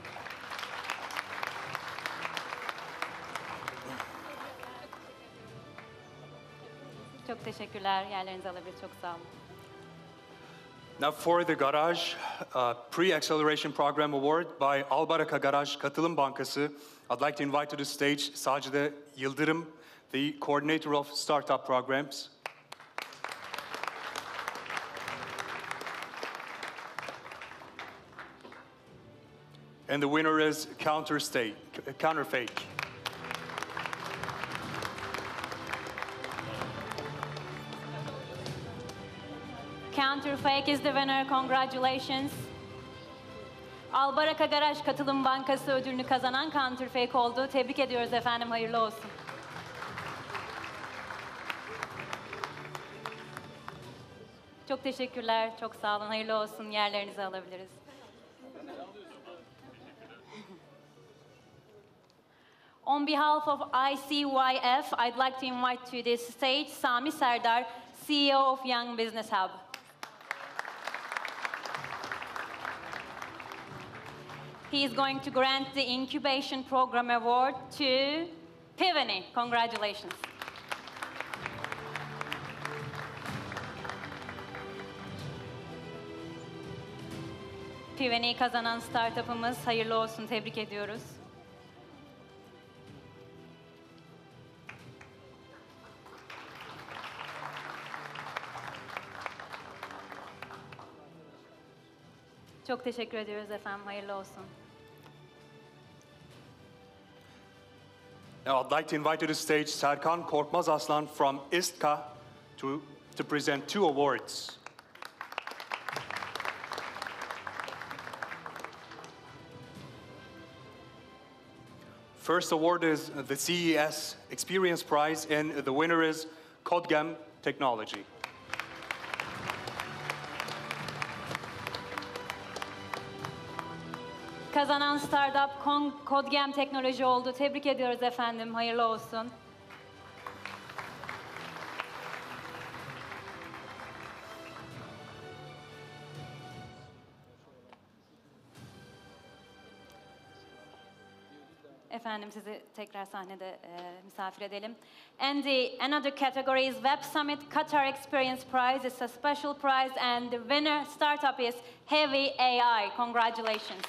Çok teşekkürler. Yerlerinizi alabiliriz. Çok sağ olun.
Now for the Garage Pre-Acceleration Program Award by Albaraka Garaj Katılım Bankası, I'd like to invite to the stage Sacide Yıldırım, the coordinator of startup programs. And the winner is Counterfake.
Counterfake is the winner. Congratulations. Albaraka Garaj Katılım Bankası ödülünü kazanan Counterfake oldu. Tebrik ediyoruz efendim. Hayırlı olsun. Çok teşekkürler. Çok sağ olun. Hayırlı olsun. Yerlerinizi alabiliriz. On behalf of ICYF, I'd like to invite to this stage Sami Serdar, CEO of Young Business Hub. He is going to grant the Incubation Program Award to Piveni. Congratulations. Piveni kazanan startup'ımız hayırlı olsun. Tebrik ediyoruz. Çok teşekkür ediyoruz efendim. Hayırlı olsun.
Now I'd like to invite to the stage Serkan Korkmaz Aslan from ISTKA to present 2 awards. First award is the CES Experience Prize, and the winner is Kodgem Technology.
Kazanan startup Kodgem Teknoloji oldu. Tebrik ediyoruz efendim. Hayırlı olsun. Efendim sizi tekrar sahnede misafir edelim. And another category is Web Summit Qatar Experience Prize. It's a special prize and the winner startup is Heavy AI. Congratulations.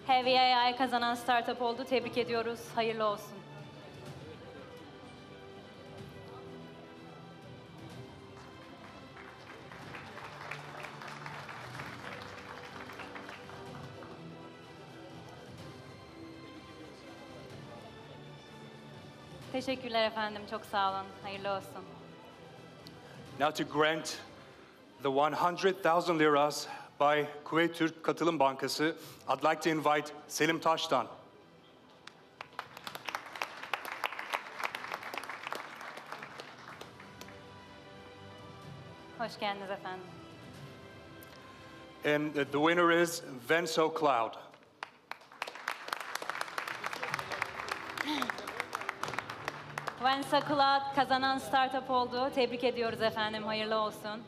Heavy AI kazanan startup oldu. Tebrik ediyoruz. Hayırlı olsun. Teşekkürler efendim. Çok sağ olun. Hayırlı olsun.
Now to grant the 100,000 liras by Kuveyt Türk Katılım Bankası, I'd like to invite Selim Taştan.
Hoş geldiniz efendim.
And the winner is Venso Cloud.
Vensa Cloud kazanan startup oldu. Tebrik ediyoruz efendim. Hayırlı olsun.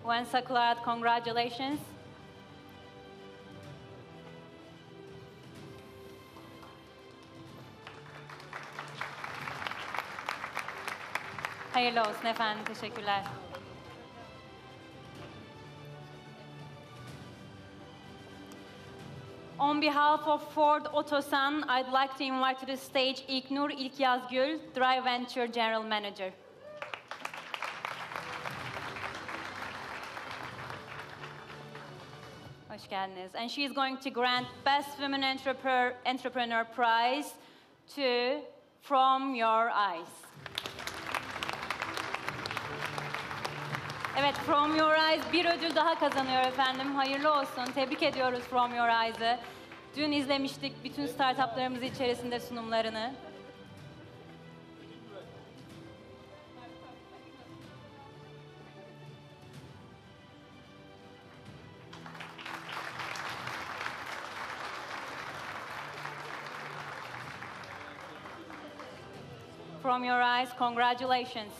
Vensa Cloud, congratulations. Hayırlı olsun efendim. Teşekkürler. On behalf of Ford Otosan, I'd like to invite to the stage İlknur İlkyazgül, Drive Venture General Manager. Hoş geldiniz. And she is going to grant Best Women Entrepreneur Prize to From Your Eyes. Evet, From Your Eyes bir ödül daha kazanıyor efendim. Hayırlı olsun. Tebrik ediyoruz From Your Eyes'ı. Dün izlemiştik bütün startuplarımız içerisinde sunumlarını. from your eyes. Congratulations.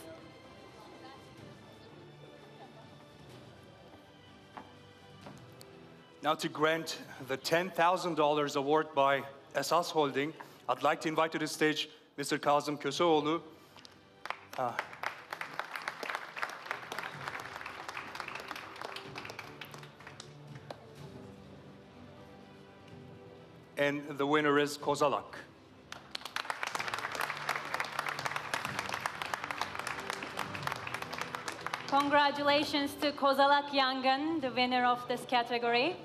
Now to grant the $10,000 award by Esas Holding, I'd like to invite to the stage Mr. Kazım Köseoğlu. And the winner is Kozalak.
Congratulations to Kozalak Yangın, the winner of this category.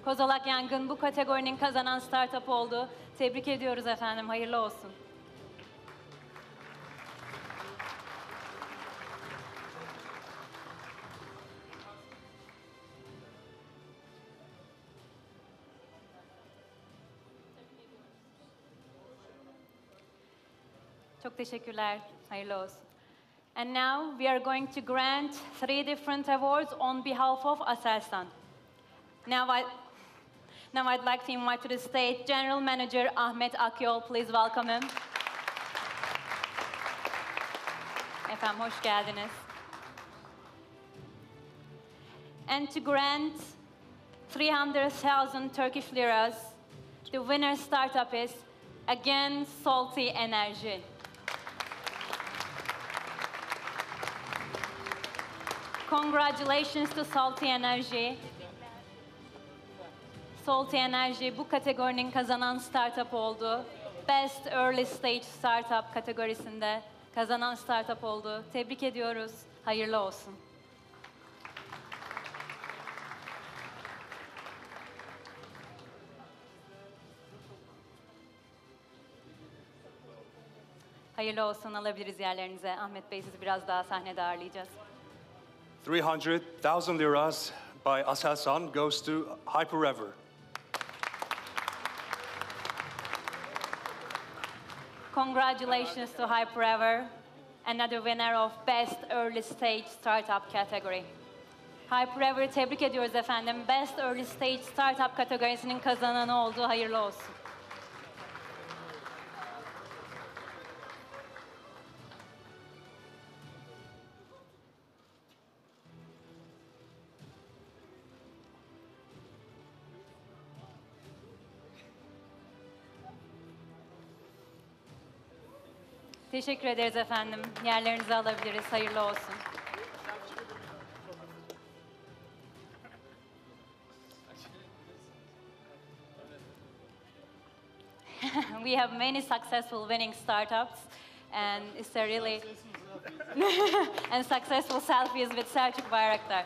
Kozalak Yangın bu kategorinin kazanan startup oldu. Tebrik ediyoruz efendim, hayırlı olsun. Çok teşekkürler, hayırlı olsun. And now we are going to grant 3 different awards on behalf of Aselsan. Now I'd like to invite to the stage General Manager Ahmet Akyol. Please welcome him. Efendim hoş geldiniz. And to grant 300,000 Turkish liras, the winner startup is again Salty Energy. Congratulations to Salty Energy. Salty Energy bu kategorinin kazanan startup oldu. Best Early Stage Startup kategorisinde kazanan startup oldu. Tebrik ediyoruz. Hayırlı olsun. Hayırlı olsun, alabiliriz yerlerinize. Ahmet Bey, sizi biraz daha sahnede ağırlayacağız.
300,000 liras by Aselsan goes to Hyperever.
Congratulations to Hyperever, another winner of Best Early Stage Startup category. Hyperever'ı tebrik ediyoruz efendim. Best Early Stage Startup kategorisinin kazananı oldu. Hayırlı olsun. Teşekkür ederiz efendim. Yerlerinizi alabiliriz. Hayırlı olsun. We have many successful winning startups, and it's a really and successful selfies with Selçuk Bayraktar.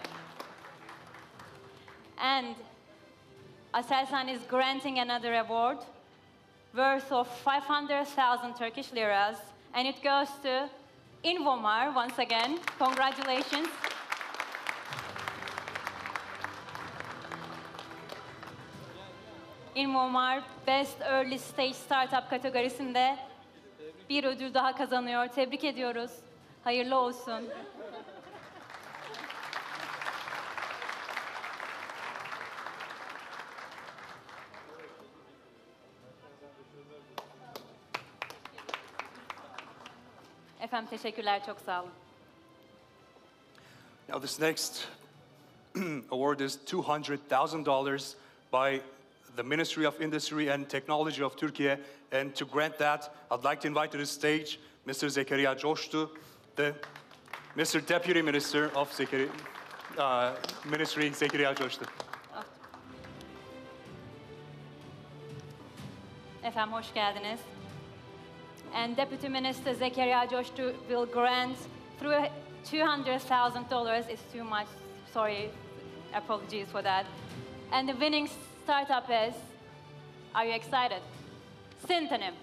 And Aselsan is granting another award worth of 500,000 Turkish liras. And it goes to Invomar once again. Congratulations. Invomar Best Early Stage Startup kategorisinde bir ödül daha kazanıyor. Tebrik ediyoruz. Hayırlı olsun. Efendim teşekkürler, çok sağ olun.
Now this next award is $200,000 by the Ministry of Industry and Technology of Turkey. And to grant that, I'd like to invite to the stage Mr. Zekeriya Coştu, the Mr. Deputy Minister of Ministry, Zekeriya Coştu.
Efendim hoş geldiniz. And Deputy Minister Zekeriya Coştu will grant through $200,000. It's too much. Sorry, apologies for that. And the winning startup is, are you excited? Syntonym.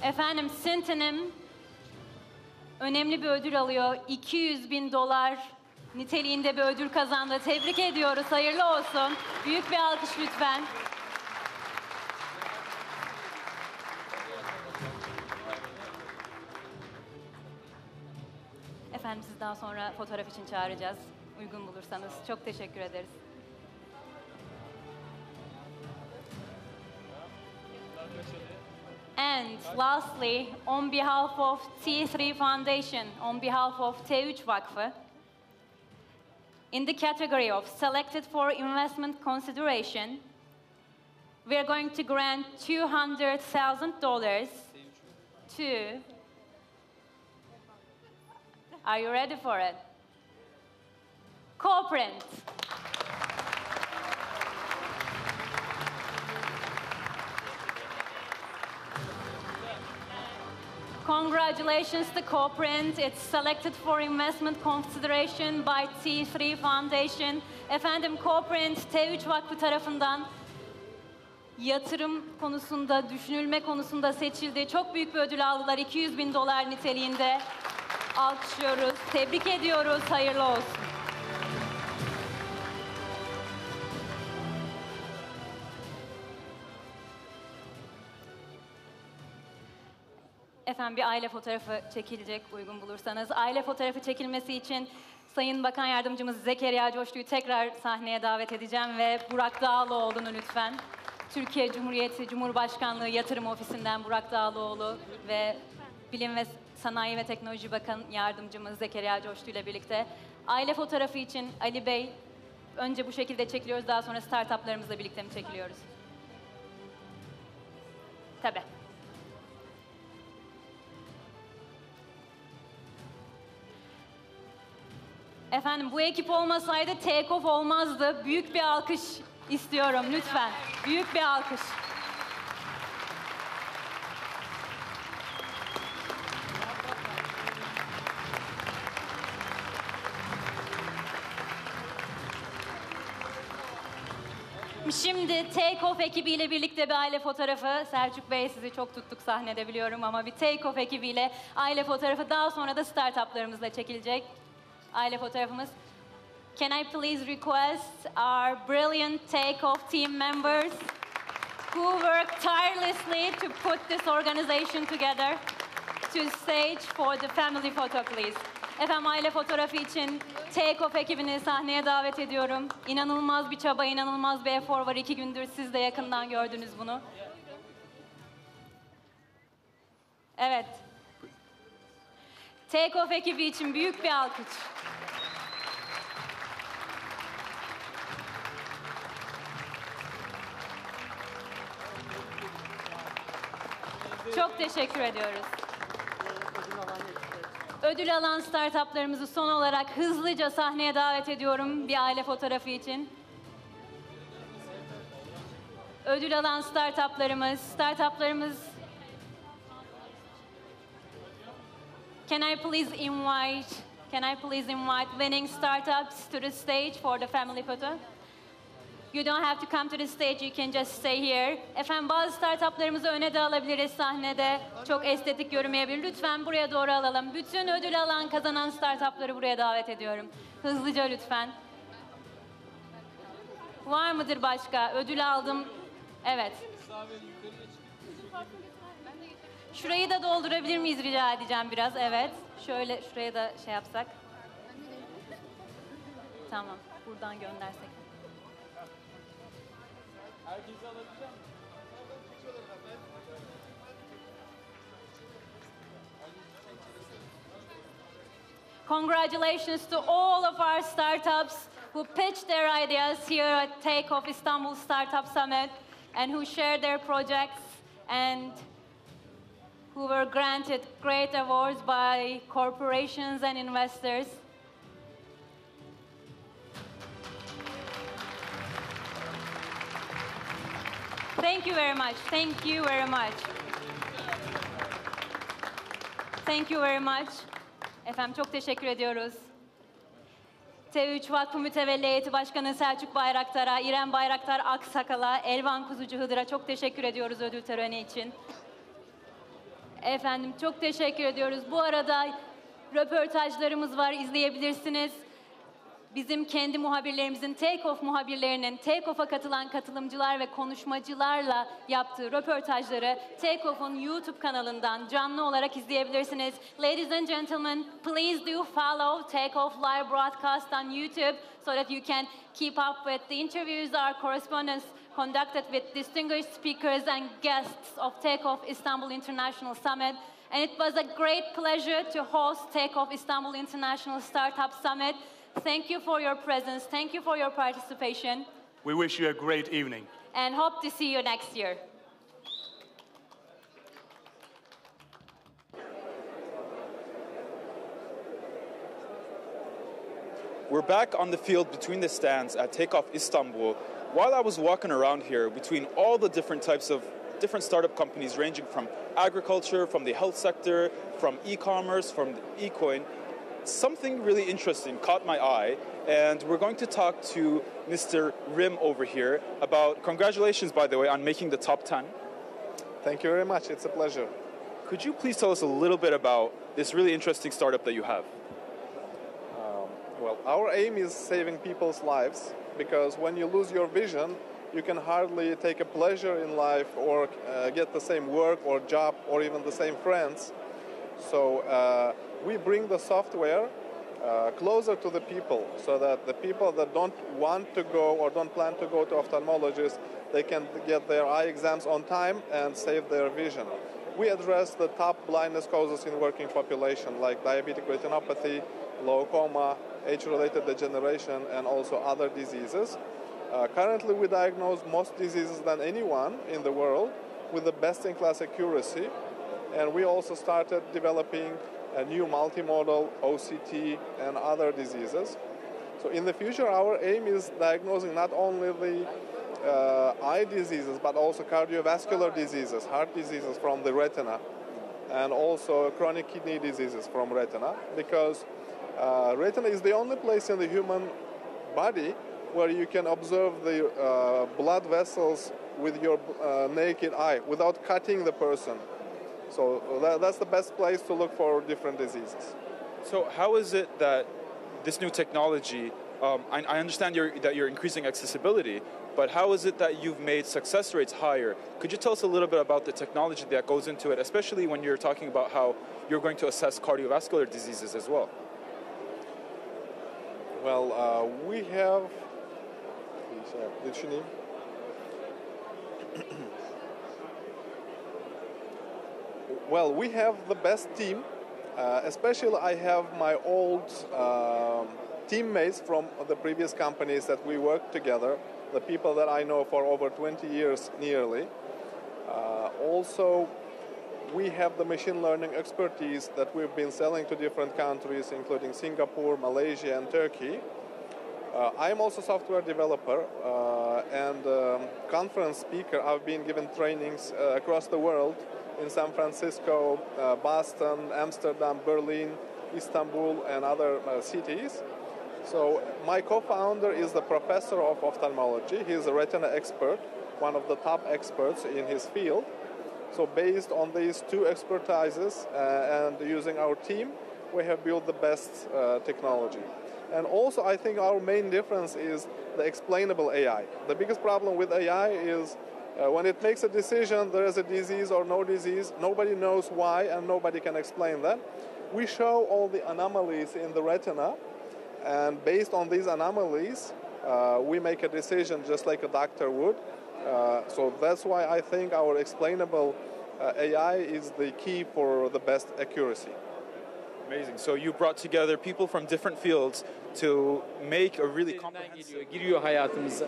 Efendim Syntonym önemli bir ödül alıyor. $200,000 niteliğinde bir ödül kazandı. Tebrik ediyoruz. Hayırlı olsun. Büyük bir alkış lütfen. Efendim sizi daha sonra fotoğraf için çağıracağız. uygun bulursanız. Çok teşekkür ederiz. And lastly, on behalf of T3 Foundation, on behalf of T3 Vakfı, in the category of selected for investment consideration, we are going to grant $200,000 to... Are you ready for it? Corporate. Congratulations to Corprint. It's selected for investment consideration by T3 Foundation. Efendim Corprint, T3 Vakfı tarafından yatırım konusunda, düşünülme konusunda seçildi. Çok büyük bir ödül aldılar. $200.000 niteliğinde. Alkışlıyoruz. Tebrik ediyoruz. Hayırlı olsun. Efendim bir aile fotoğrafı çekilecek uygun bulursanız. Aile fotoğrafı çekilmesi için Sayın Bakan Yardımcımız Zekeriya Coşlu'yu tekrar sahneye davet edeceğim ve Burak Dağlıoğlu'nu lütfen. Türkiye Cumhuriyeti Cumhurbaşkanlığı Yatırım Ofisi'nden Burak Dağlıoğlu ve Bilim ve Sanayi ve Teknoloji Bakan Yardımcımız Zekeriya Coşlu ile birlikte. Aile fotoğrafı için Ali Bey, önce bu şekilde çekiliyoruz, daha sonra startuplarımızla birlikte mi çekiliyoruz? Tabii. Efendim bu ekip olmasaydı Take Off olmazdı. Büyük bir alkış istiyorum lütfen. Büyük bir alkış. Şimdi Take Off ekibiyle birlikte bir aile fotoğrafı. Selçuk Bey sizi çok tuttuk sahnede biliyorum ama bir Take Off ekibiyle aile fotoğrafı, daha sonra da startuplarımızla çekilecek. Aile fotoğrafımız. Can I please request our brilliant Take Off team members who worked tirelessly to put this organization together to stage for the family photo please. Efendim aile fotoğrafı için Take Off ekibini sahneye davet ediyorum. İnanılmaz bir çaba, inanılmaz bir efor var. 2 gündür siz de yakından gördünüz bunu. Evet. Take Off ekibi için büyük bir alkış. Çok teşekkür ediyoruz. Ödül alan startuplarımızı son olarak hızlıca sahneye davet ediyorum bir aile fotoğrafı için. Ödül alan startuplarımız Can I please invite winning startups to the stage for the family photo? You don't have to come to the stage, you can just stay here. Efendim bazı startuplarımızı öne de alabiliriz sahnede. Çok estetik görünmeyebilir. Lütfen buraya doğru alalım. Bütün ödül alan kazanan startupları buraya davet ediyorum. Hızlıca lütfen. Var mıdır başka? Ödül aldım. Evet. Şurayı da doldurabilir miyiz rica edeceğim biraz. Evet. Şöyle şuraya da şey yapsak. Tamam. Buradan göndersek. Congratulations to all of our startups who pitched their ideas here at Take Off İstanbul Startup Summit and who shared their projects and who were granted great awards by corporations and investors. Thank you very much. Thank you very much. Thank you very much. Efendim çok teşekkür ediyoruz. T3 Vakfı Mütevelli Heyeti Başkanı Selçuk Bayraktar'a, İrem Bayraktar Aksakal'a, Elvan Kuzucu Hıdır'a çok teşekkür ediyoruz ödül töreni için. Efendim çok teşekkür ediyoruz. Bu arada röportajlarımız var, izleyebilirsiniz. bizim kendi muhabirlerimizin, Take Off muhabirlerinin, Take Off'a katılan katılımcılar ve konuşmacılarla yaptığı röportajları Take Off'un YouTube kanalından canlı olarak izleyebilirsiniz. Ladies and gentlemen, please do follow Take Off live broadcast on YouTube so that you can keep up with the interviews our correspondents conducted with distinguished speakers and guests of Take Off Istanbul International Summit. And it was a great pleasure to host Take Off Istanbul International Startup Summit. Thank you for your presence. Thank you for your participation.
We wish you a great evening.
And hope to see you next year.
We're back on the field between the stands at Take Off Istanbul. While I was walking around here between all the different types of different startup companies ranging from agriculture, from the health sector, from e-commerce, from e-coin, something really interesting caught my eye, and we're going to talk to Mr. Rim over here about, congratulations by the way on making the top 10.
Thank you very much, it's a pleasure.
Could you please tell us a little bit about this really interesting startup that you have?
Well, our aim is saving people's lives, because when you lose your vision, you can hardly take a pleasure in life or get the same work or job or even the same friends. So we bring the software closer to the people, so that the people that don't want to go or don't plan to go to ophthalmologists, they can get their eye exams on time and save their vision. We address the top blindness causes in working population, like diabetic retinopathy, glaucoma, age-related degeneration, and also other diseases. Currently, we diagnose most diseases than anyone in the world with the best-in-class accuracy. And we also started developing a new multimodal OCT and other diseases. So in the future, our aim is diagnosing not only the eye diseases, but also cardiovascular diseases, heart diseases from the retina, and also chronic kidney diseases from retina, because retina is the only place in the human body where you can observe the blood vessels with your naked eye without cutting the person. So that's the best place to look for different diseases.
So how is it that this new technology, I understand that you're increasing accessibility, but how is it that you've made success rates higher? Could you tell us a little bit about the technology that goes into it, especially when you're talking about how you're going to assess cardiovascular diseases as well?
Well, we have... Well, we have the best team. Especially I have my old teammates from the previous companies that we worked together, the people that I know for over 20 years nearly. Also, we have the machine learning expertise that we've been selling to different countries, including Singapore, Malaysia, and Turkey. I'm also a software developer and conference speaker. I've been given trainings across the world in San Francisco, Boston, Amsterdam, Berlin, Istanbul, and other cities. So my co-founder is the professor of ophthalmology. He is a retina expert, one of the top experts in his field. So based on these two expertises and using our team, we have built the best technology. And also, I think our main difference is the explainable AI. The biggest problem with AI is when it makes a decision, there is a disease or no disease, nobody knows why and nobody can explain that. We show all the anomalies in the retina, and based on these anomalies, we make a decision just like a doctor would. So that's why I think our explainable AI is the key for the best accuracy.
Amazing. So you brought together people from different fields to make a really comprehensive...
Giriyor hayatımıza.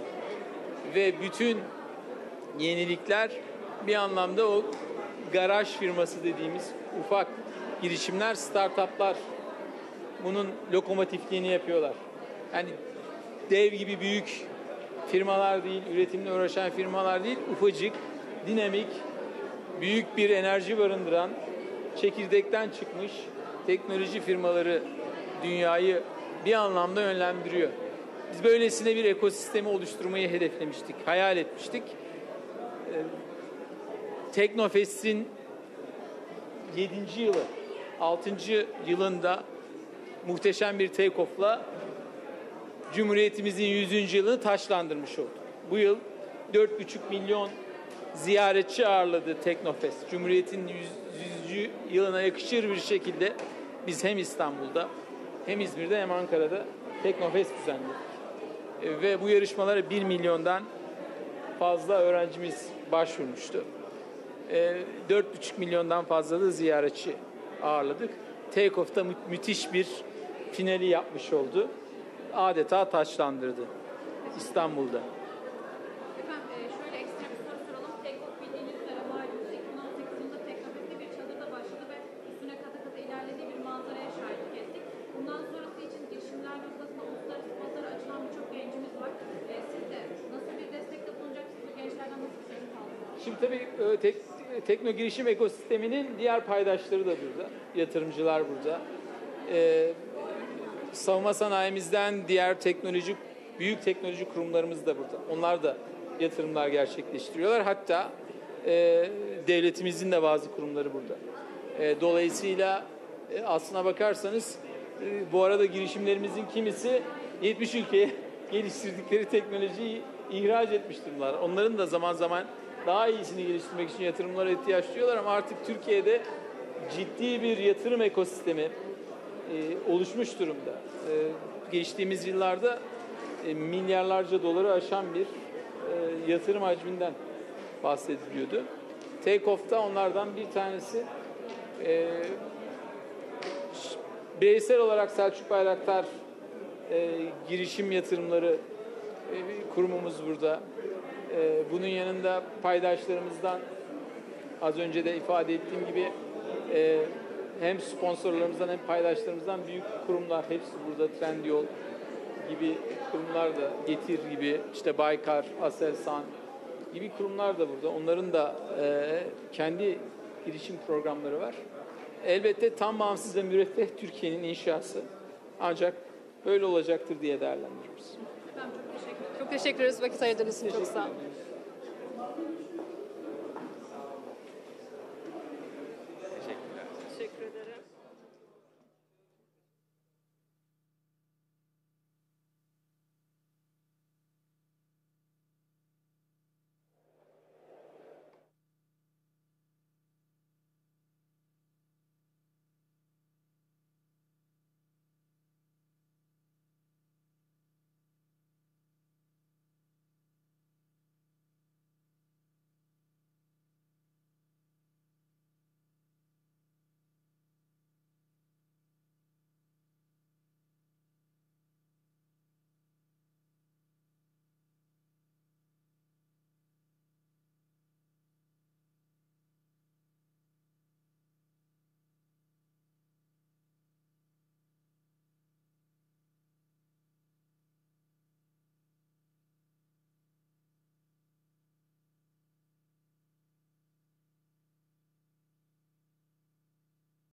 Ve bütün yenilikler bir anlamda o garaj firması dediğimiz ufak girişimler, startuplar bunun lokomotifliğini yapıyorlar. Yani dev gibi büyük firmalar değil, üretimle uğraşan firmalar değil, ufacık, dinamik, büyük bir enerji barındıran, çekirdekten çıkmış teknoloji firmaları dünyayı bir anlamda yönlendiriyor. Biz böylesine bir ekosistemi oluşturmayı hedeflemiştik, hayal etmiştik. TEKNOFEST'in 7. yılı, 6. yılında muhteşem bir take off'la Cumhuriyetimizin 100. yılını taçlandırmış olduk. Bu yıl 4,5 milyon ziyaretçi ağırladı TEKNOFEST. Cumhuriyet'in 100. yılına yakışır bir şekilde biz hem İstanbul'da hem İzmir'de hem Ankara'da TEKNOFEST düzenledik. Ve bu yarışmalara 1 milyondan fazla öğrencimiz başvurmuştu. 4,5 milyondan fazla da ziyaretçi ağırladık. Take Off'ta müthiş bir finali yapmış oldu. Adeta taçlandırdı İstanbul'da.
Efendim şöyle ekstra bir soru soralım. Take Off bildiğiniz üzere malumunuz 2018 yılında TEKNOFEST'te bir çadırda başladı ve üstüne kata kata ilerlediği bir manzaraya şahitlik ettik. Bundan sonrası için girişimler noktasında uluslararası pazara açılan birçok gencimiz var. Siz de nasıl bir destekte bulunacaksınız? Bu gençlerden nasıl bir şey sağlayacaksınız?
Şimdi tabii tekno girişim ekosisteminin diğer paydaşları da burada. Yatırımcılar burada. Savunma sanayimizden diğer büyük teknoloji kurumlarımız da burada. Onlar da yatırımlar gerçekleştiriyorlar. Hatta devletimizin de bazı kurumları burada. Dolayısıyla aslına bakarsanız bu arada girişimlerimizin kimisi 70 ülkeye geliştirdikleri teknolojiyi ihraç etmiş durumlar. Onların da zaman zaman daha iyisini geliştirmek için yatırımlara ihtiyaç duyuyorlar ama artık Türkiye'de ciddi bir yatırım ekosistemi oluşmuş durumda. Geçtiğimiz yıllarda milyarlarca doları aşan bir yatırım hacminden bahsediliyordu. Take Off'ta onlardan bir tanesi. Bireysel olarak Selçuk Bayraktar girişim yatırımları kurumumuz burada. Bunun yanında paydaşlarımızdan az önce de ifade ettiğim gibi hem sponsorlarımızdan hem paydaşlarımızdan büyük kurumlar hepsi burada. Trendyol gibi kurumlar da, Getir gibi, işte Baykar, Aselsan gibi kurumlar da burada. Onların da kendi girişim programları var. Elbette tam bağımsız ve müreffeh Türkiye'nin inşası ancak böyle olacaktır diye değerlendiriyoruz.
Efendim çok teşekkür ederiz. Vakit ayırdığınız için çok sağ olun.